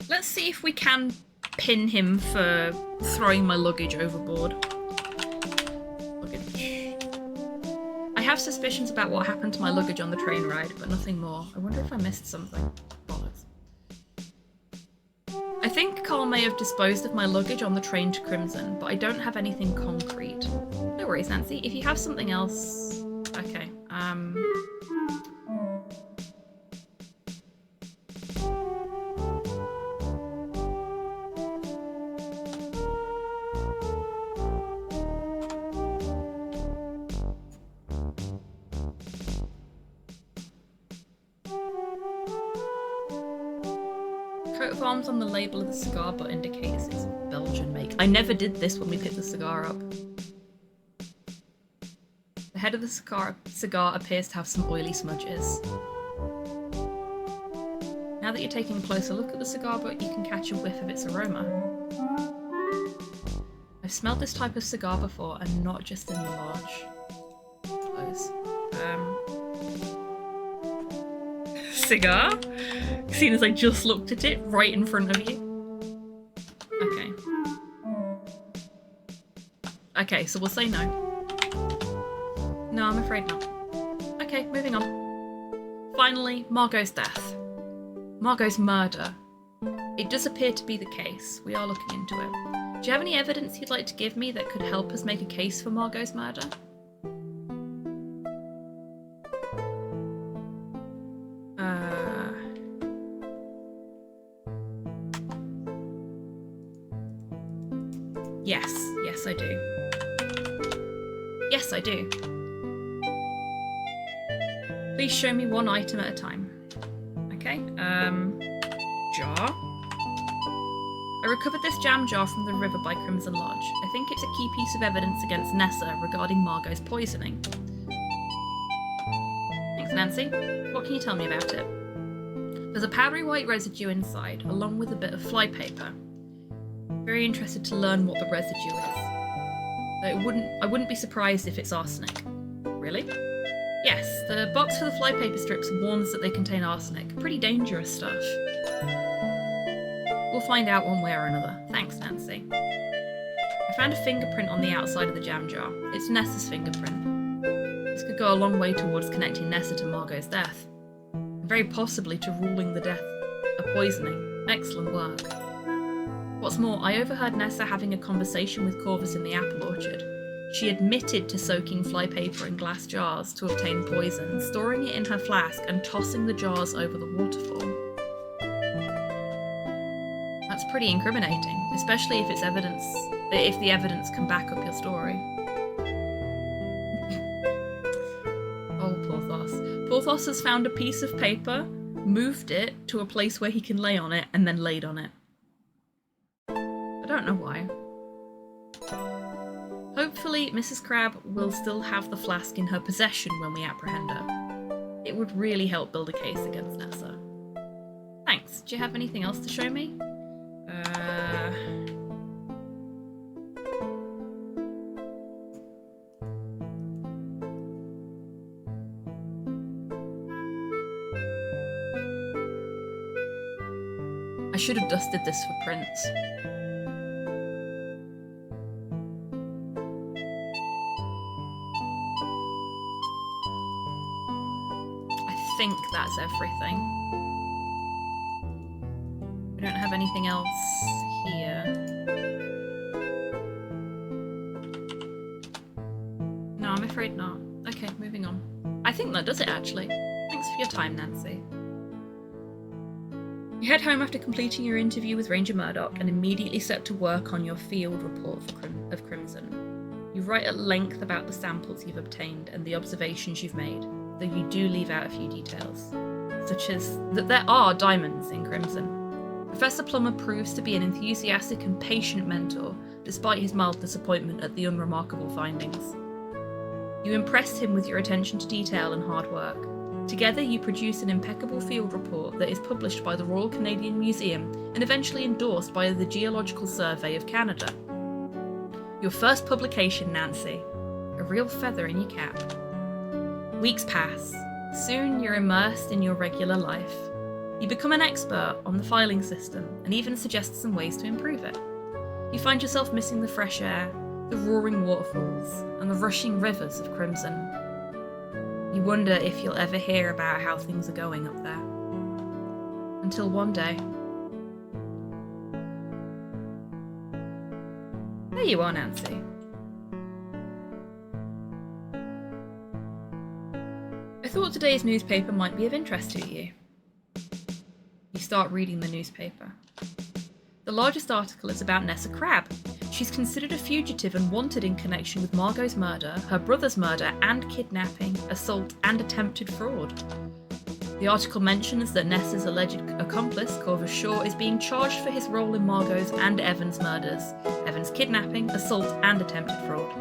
let's see if we can pin him for throwing my luggage overboard. Luggage. I have suspicions about what happened to my luggage on the train ride, but nothing more. I wonder if I missed something. Bollocks. I think Carl may have disposed of my luggage on the train to Crimson, but I don't have anything concrete. No worries, Nancy. If you have something else... okay, coat of arms on the label of the cigar butt indicates it's Belgian make. I never did this when we picked the cigar up. The head of the cigar appears to have some oily smudges. Now that you're taking a closer look at the cigar butt, you can catch a whiff of its aroma. I've smelled this type of cigar before, and not just in the lodge. Close. Cigar? Seeing as I just looked at it right in front of you. Okay. Okay, so we'll say no. No, I'm afraid not. Okay, moving on. Finally, Margot's death. Margot's murder. It does appear to be the case. We are looking into it. Do you have any evidence you'd like to give me that could help us make a case for Margot's murder? Yes, I do. Yes, I do. Please show me one item at a time. Okay, jar. I recovered this jam jar from the river by Crimson Lodge. I think it's a key piece of evidence against Nessa regarding Margot's poisoning. Thanks, Nancy. What can you tell me about it? There's a powdery white residue inside, along with a bit of flypaper. Very interested to learn what the residue is. I wouldn't be surprised if it's arsenic. Really? Yes, the box for the flypaper strips warns that they contain arsenic. Pretty dangerous stuff. We'll find out one way or another. Thanks, Nancy. I found a fingerprint on the outside of the jam jar. It's Nessa's fingerprint. This could go a long way towards connecting Nessa to Margot's death. And very possibly to ruling the death a poisoning. Excellent work. What's more, I overheard Nessa having a conversation with Corvus in the apple orchard. She admitted to soaking flypaper in glass jars to obtain poison, storing it in her flask, and tossing the jars over the waterfall. That's pretty incriminating, especially if the evidence can back up your story. Oh, Porthos. Porthos has found a piece of paper, moved it to a place where he can lay on it, and then laid on it. I don't know why. Hopefully, Mrs. Crab will still have the flask in her possession when we apprehend her. It would really help build a case against Nessa. Thanks. Do you have anything else to show me? I should have dusted this for prints. I think that's everything. We don't have anything else here. No, I'm afraid not. Okay, moving on. I think that does it, actually. Thanks for your time, Nancy. You head home after completing your interview with Ranger Murdoch and immediately set to work on your field report of Crimson. You write at length about the samples you've obtained and the observations you've made, though you do leave out a few details, such as that there are diamonds in Crimson. Professor Plummer proves to be an enthusiastic and patient mentor, despite his mild disappointment at the unremarkable findings. You impressed him with your attention to detail and hard work. Together you produce an impeccable field report that is published by the Royal Canadian Museum and eventually endorsed by the Geological Survey of Canada. Your first publication, Nancy. A real feather in your cap. Weeks pass. Soon you're immersed in your regular life. You become an expert on the filing system and even suggest some ways to improve it. You find yourself missing the fresh air, the roaring waterfalls, and the rushing rivers of Crimson. You wonder if you'll ever hear about how things are going up there. Until one day. There you are, Nancy. I thought today's newspaper might be of interest to you. You start reading the newspaper. The largest article is about Nessa Crabbe. She's considered a fugitive and wanted in connection with Margot's murder, her brother's murder, and kidnapping, assault, and attempted fraud. The article mentions that Nessa's alleged accomplice, Corvus Shaw, is being charged for his role in Margot's and Evan's murders, Evan's kidnapping, assault, and attempted fraud.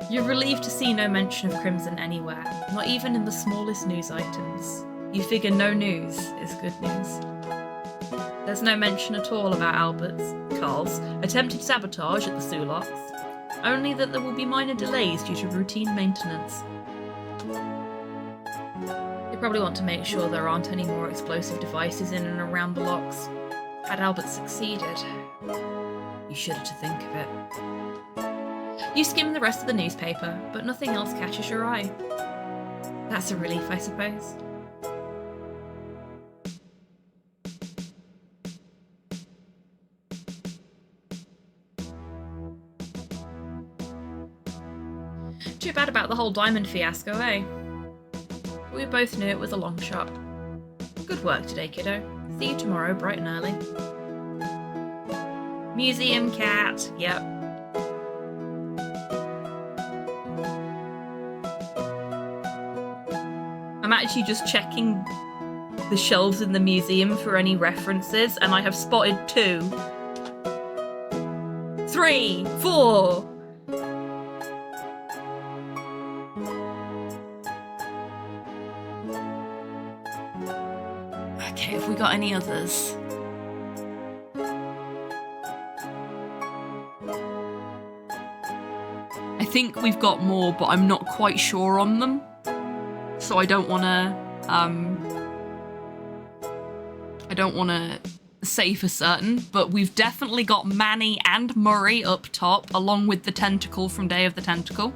You're relieved to see no mention of Crimson anywhere, not even in the smallest news items. You figure no news is good news. There's no mention at all about Carl's attempted sabotage at the Sulaks, only that there will be minor delays due to routine maintenance. They probably want to make sure there aren't any more explosive devices in and around the locks. Had Albert succeeded, you shudder to think of it. You skim the rest of the newspaper, but nothing else catches your eye. That's a relief, I suppose. Too bad about the whole diamond fiasco, eh? We both knew it was a long shot. Good work today, kiddo. See you tomorrow, bright and early. Museum cat, yep. I'm actually just checking the shelves in the museum for any references, and I have spotted 2. 3, 4. Okay, have we got any others? I think we've got more, but I'm not quite sure on them. So I don't want to say for certain, but we've definitely got Manny and Murray up top, along with the tentacle from Day of the Tentacle,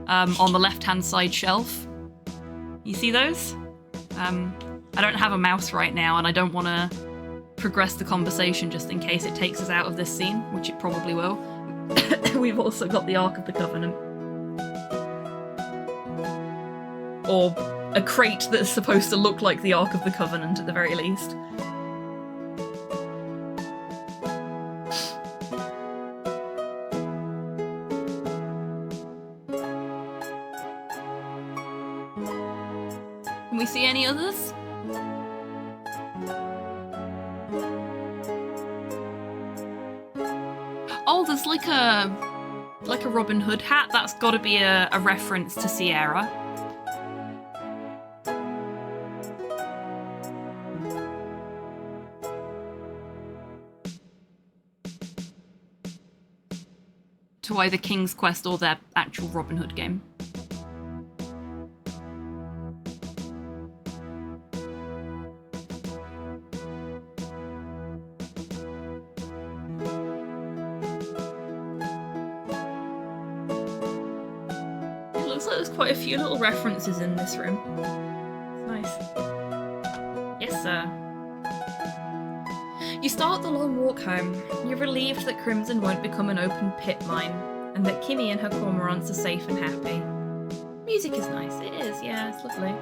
on the left-hand side shelf. You see those? I don't have a mouse right now, and I don't want to progress the conversation just in case it takes us out of this scene, which it probably will. We've also got the Ark of the Covenant. Or a crate that's supposed to look like the Ark of the Covenant at the very least. Can we see any others? Oh, there's like a Robin Hood hat. That's got to be a reference to Sierra. To either King's Quest or their actual Robin Hood game. It looks like there's quite a few little references in this room. It's nice. Yes, sir. You start the long walk home. You're relieved that Crimson won't become an open pit mine, and that Kimmy and her cormorants are safe and happy. Music is nice. It is, yeah, it's lovely.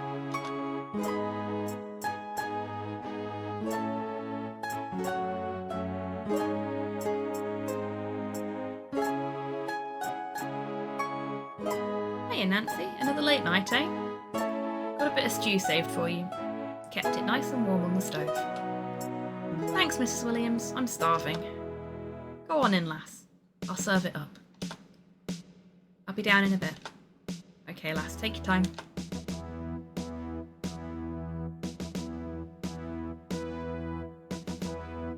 Hiya, Nancy. Another late night, eh? Got a bit of stew saved for you. Kept it nice and warm on the stove. Thanks, Mrs. Williams. I'm starving. Go on in, lass. I'll serve it up. I'll be down in a bit. Okay, lass, take your time.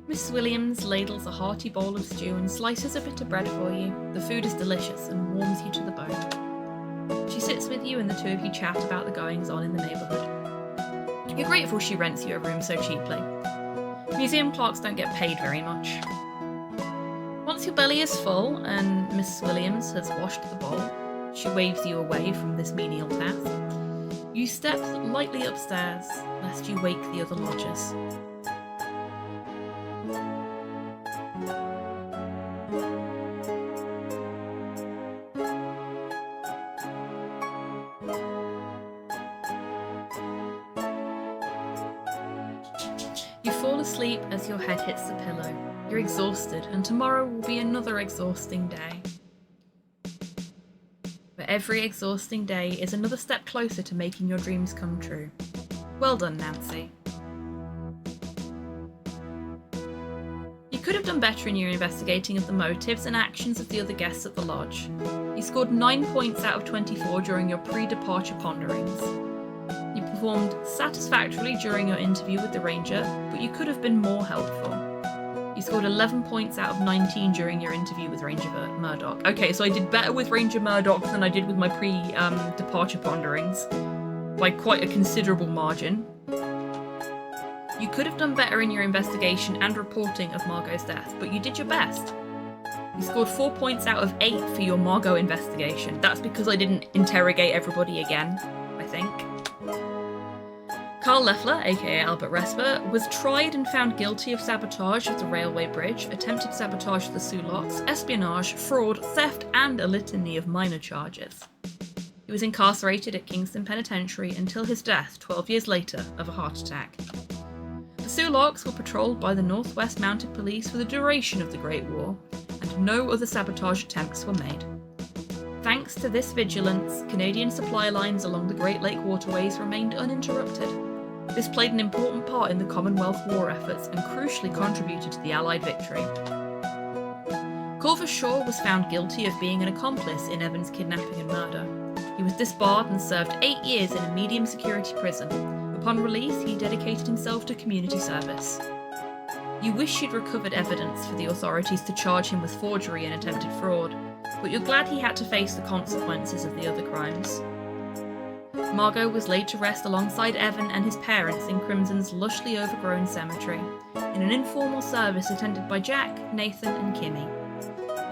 Mrs. Williams ladles a hearty bowl of stew and slices a bit of bread for you. The food is delicious and warms you to the bone. She She sits with you and the two of you chat about the goings-on in the neighbourhood. You're grateful she rents you a room so cheaply. Museum clerks don't get paid very much. Once your belly is full and Miss Williams has washed the bowl, she waves you away from this menial task. You step lightly upstairs, lest you wake the other lodgers. You fall asleep as your head hits the pillow. You're exhausted, and tomorrow will be another exhausting day. But every exhausting day is another step closer to making your dreams come true. Well done, Nancy. You could have done better in your investigating of the motives and actions of the other guests at the lodge. You scored 9 points out of 24 during your pre-departure ponderings. You performed satisfactorily during your interview with the ranger, but you could have been more helpful. You scored 11 points out of 19 during your interview with Ranger Murdoch. Okay, so I did better with Ranger Murdoch than I did with my pre-departure ponderings, by quite a considerable margin. You could have done better in your investigation and reporting of Margot's death, but you did your best. You scored 4 points out of 8 for your Margot investigation. That's because I didn't interrogate everybody again, I think. Carl Leffler, aka Albert Resper, was tried and found guilty of sabotage of the railway bridge, attempted sabotage of the Sulocks, espionage, fraud, theft, and a litany of minor charges. He was incarcerated at Kingston Penitentiary until his death 12 years later of a heart attack. The Sulocks were patrolled by the Northwest Mounted Police for the duration of the Great War, and no other sabotage attempts were made. Thanks to this vigilance, Canadian supply lines along the Great Lake waterways remained uninterrupted. This played an important part in the Commonwealth war efforts and crucially contributed to the Allied victory. Culver Shaw was found guilty of being an accomplice in Evans' kidnapping and murder. He was disbarred and served 8 years in a medium security prison. Upon release, he dedicated himself to community service. You wish you'd recovered evidence for the authorities to charge him with forgery and attempted fraud, but you're glad he had to face the consequences of the other crimes. Margot was laid to rest alongside Evan and his parents in Crimson's lushly overgrown cemetery, in an informal service attended by Jack, Nathan, and Kimmy.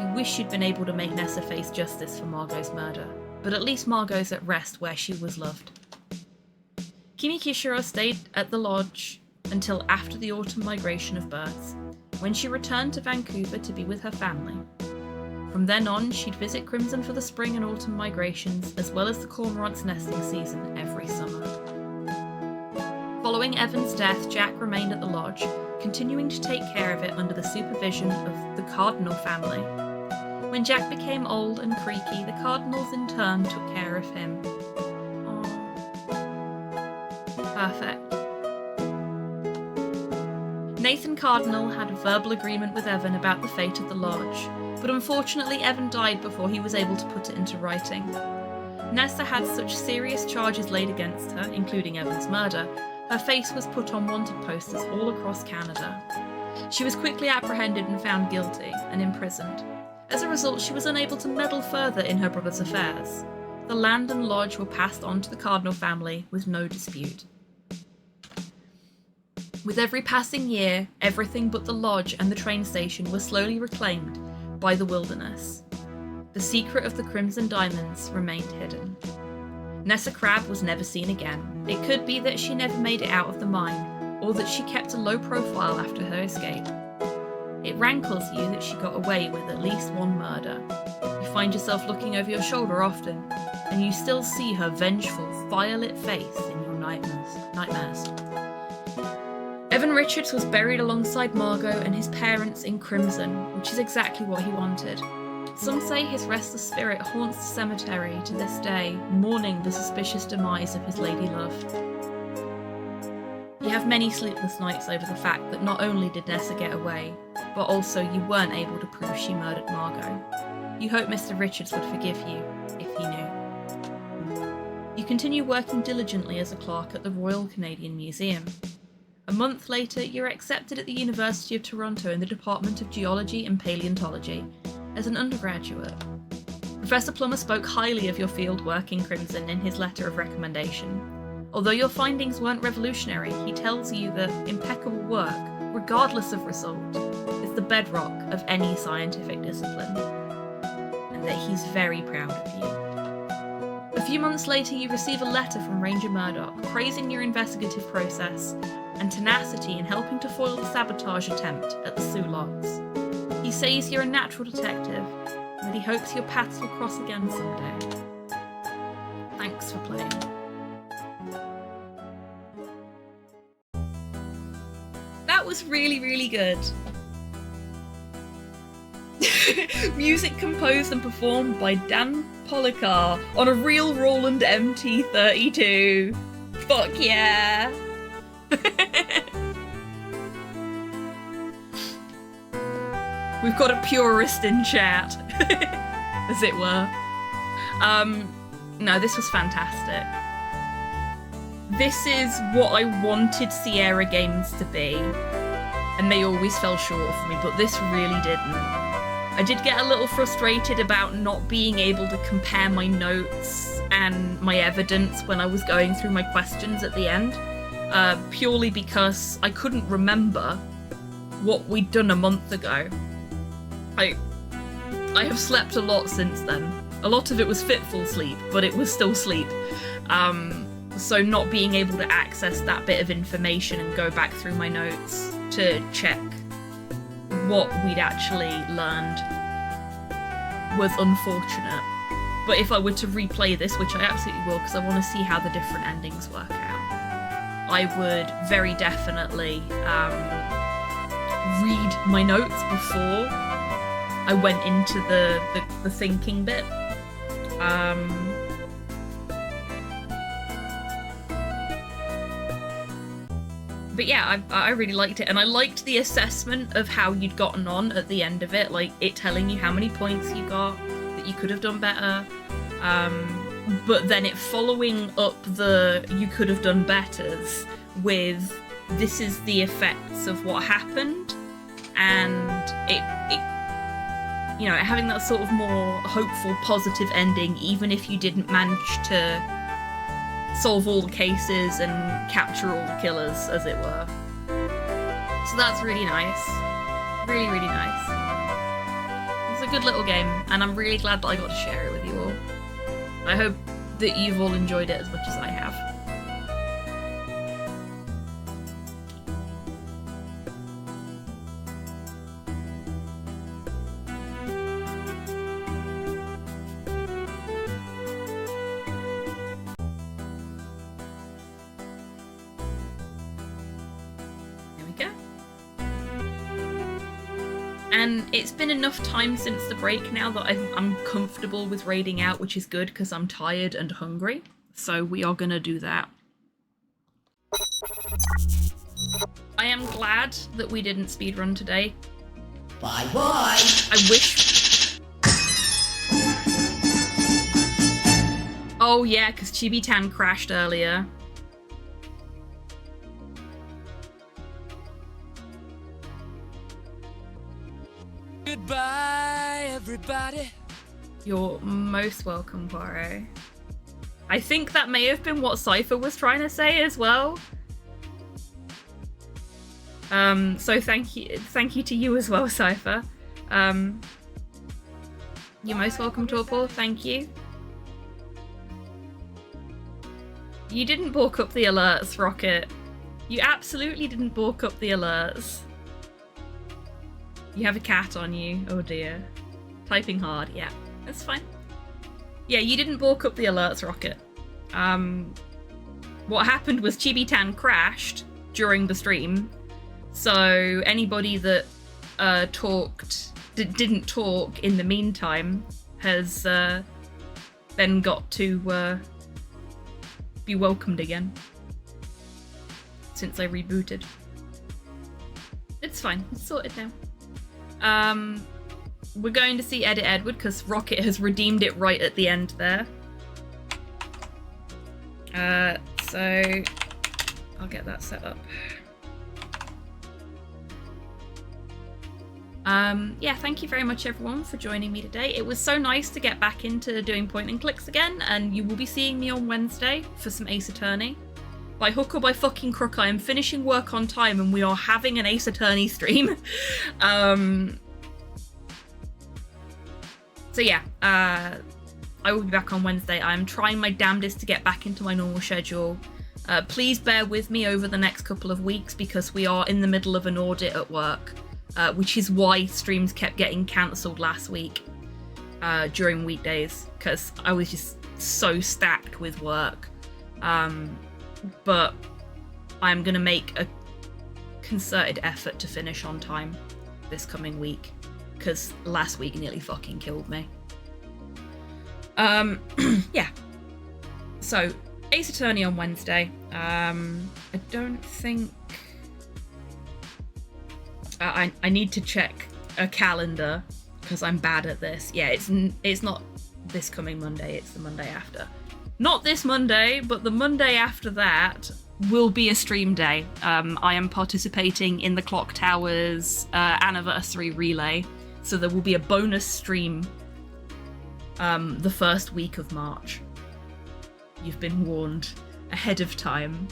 You wish you'd been able to make Nessa face justice for Margot's murder, but at least Margot's at rest where she was loved. Kimmy Kishiro stayed at the lodge until after the autumn migration of birds, when she returned to Vancouver to be with her family. From then on, she'd visit Crimson for the spring and autumn migrations, as well as the cormorant's nesting season every summer. Following Evan's death, Jack remained at the lodge, continuing to take care of it under the supervision of the Cardinal family. When Jack became old and creaky, the Cardinals in turn took care of him. Perfect. Nathan Cardinal had a verbal agreement with Evan about the fate of the lodge, but unfortunately Evan died before he was able to put it into writing. Nessa had such serious charges laid against her, including Evan's murder, her face was put on wanted posters all across Canada. She was quickly apprehended and found guilty, and imprisoned. As a result, she was unable to meddle further in her brother's affairs. The land and lodge were passed on to the Cardinal family with no dispute. With every passing year, everything but the lodge and the train station were slowly reclaimed by the wilderness. The secret of the Crimson Diamonds remained hidden. Nessa Crabbe was never seen again. It could be that she never made it out of the mine, or that she kept a low profile after her escape. It rankles you that she got away with at least one murder. You find yourself looking over your shoulder often, and you still see her vengeful, fire-lit face in your nightmares. Evan Richards was buried alongside Margot and his parents in Crimson, which is exactly what he wanted. Some say his restless spirit haunts the cemetery to this day, mourning the suspicious demise of his lady love. You have many sleepless nights over the fact that not only did Nessa get away, but also you weren't able to prove she murdered Margot. You hope Mr. Richards would forgive you, if he knew. You continue working diligently as a clerk at the Royal Canadian Museum. A month later, you're accepted at the University of Toronto in the Department of Geology and Paleontology as an undergraduate. Professor Plummer spoke highly of your field work in Crimson in his letter of recommendation. Although your findings weren't revolutionary, he tells you that impeccable work, regardless of result, is the bedrock of any scientific discipline, and that he's very proud of you. A few months later, you receive a letter from Ranger Murdoch praising your investigative process and tenacity in helping to foil the sabotage attempt at the Sulaks. He says you're a natural detective, and that he hopes your paths will cross again someday. Thanks for playing. That was really, really good. Music composed and performed by Dan Policar on a real Roland MT32. Fuck yeah! We've got a purist in chat, as it were. No, this was fantastic. This is what I wanted Sierra games to be, and they always fell short for me, but this really didn't. I did get a little frustrated about not being able to compare my notes and my evidence when I was going through my questions at the end, purely because I couldn't remember what we'd done a month ago. I have slept a lot since then. A lot of it was fitful sleep, but it was still sleep. So not being able to access that bit of information and go back through my notes to check what we'd actually learned was unfortunate. But if I were to replay this, which I absolutely will, because I want to see how the different endings work out, I would very definitely read my notes before I went into the thinking bit. But yeah, I really liked it, and I liked the assessment of how you'd gotten on at the end of it, like it telling you how many points you got, that you could have done better, but then it following up the you could have done betters with this is the effects of what happened, and it you know, having that sort of more hopeful, positive ending, even if you didn't manage to solve all the cases and capture all the killers, as it were. So that's really nice. Really, really nice. It's a good little game, and I'm really glad that I got to share it with you all. I hope that you've all enjoyed it as much as I have. And it's been enough time since the break now that I'm comfortable with raiding out, which is good because I'm tired and hungry. So we are gonna do that. I am glad that we didn't speedrun today. Bye bye. I wish. Oh yeah, because HobbyTan crashed earlier. Goodbye, everybody. You're most welcome, Poirot. I think that may have been what Cypher was trying to say as well. So thank you to you as well, Cypher. You're most welcome, Torpor. Thank you. You didn't balk up the alerts, Rocket. You absolutely didn't balk up the alerts. You have a cat on you. Oh dear. Typing hard. Yeah, that's fine. Yeah, you didn't balk up the alerts, Rocket. What happened was HobbyTan crashed during the stream, so anybody that didn't talk in the meantime has then got to be welcomed again since I rebooted. It's fine. It's sorted now. We're going to see Edit Edward because Rocket has redeemed it right at the end there. So I'll get that set up. Yeah, thank you very much everyone for joining me today. It was so nice to get back into doing point and clicks again, and you will be seeing me on Wednesday for some Ace Attorney. By hook or by fucking crook, I am finishing work on time and we are having an Ace Attorney stream. So yeah, I will be back on Wednesday. I'm trying my damnedest to get back into my normal schedule. Please bear with me over the next couple of weeks because we are in the middle of an audit at work, which is why streams kept getting cancelled last week during weekdays, because I was just so stacked with work. But I'm going to make a concerted effort to finish on time this coming week, because last week nearly fucking killed me. Yeah. So, Ace Attorney on Wednesday. I don't think... I need to check a calendar, because I'm bad at this. Yeah, it's not this coming Monday, it's the Monday after. Not this Monday, but the Monday after that will be a stream day. I am participating in the Clock Tower's anniversary relay, so there will be a bonus stream the first week of March. You've been warned ahead of time.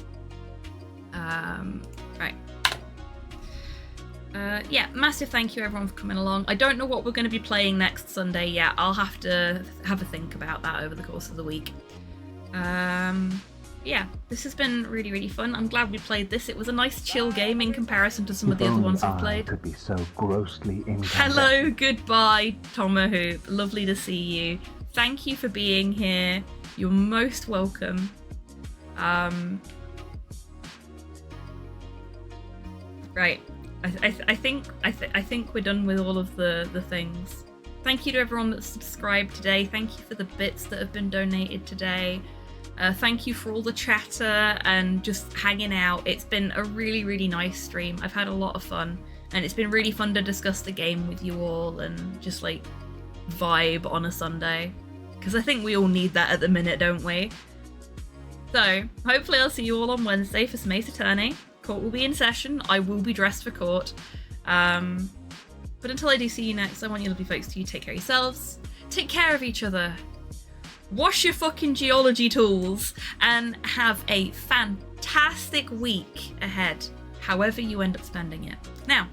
Right. Yeah, massive thank you everyone for coming along. I don't know what we're going to be playing next Sunday yet. I'll have to have a think about that over the course of the week. Yeah, this has been really, really fun. I'm glad we played this. It was a nice chill game in comparison to some of the other ones we've played. Could be so grossly incandescent. Hello, goodbye, Tomahoop. Lovely to see you. Thank you for being here. You're most welcome. Right. I think we're done with all of the things. Thank you to everyone that subscribed today. Thank you for the bits that have been donated today. Thank you for all the chatter and just hanging out. It's been a really, really nice stream. I've had a lot of fun, and it's been really fun to discuss the game with you all and just like vibe on a Sunday, because I think we all need that at the minute, don't we? So hopefully I'll see you all on Wednesday for some Ace Attorney. Court will be in session. I will be dressed for court. But until I do see you next, I want you lovely folks to take care of yourselves, take care of each other, wash your fucking geology tools, and have a fantastic week ahead, however you end up spending it. Now,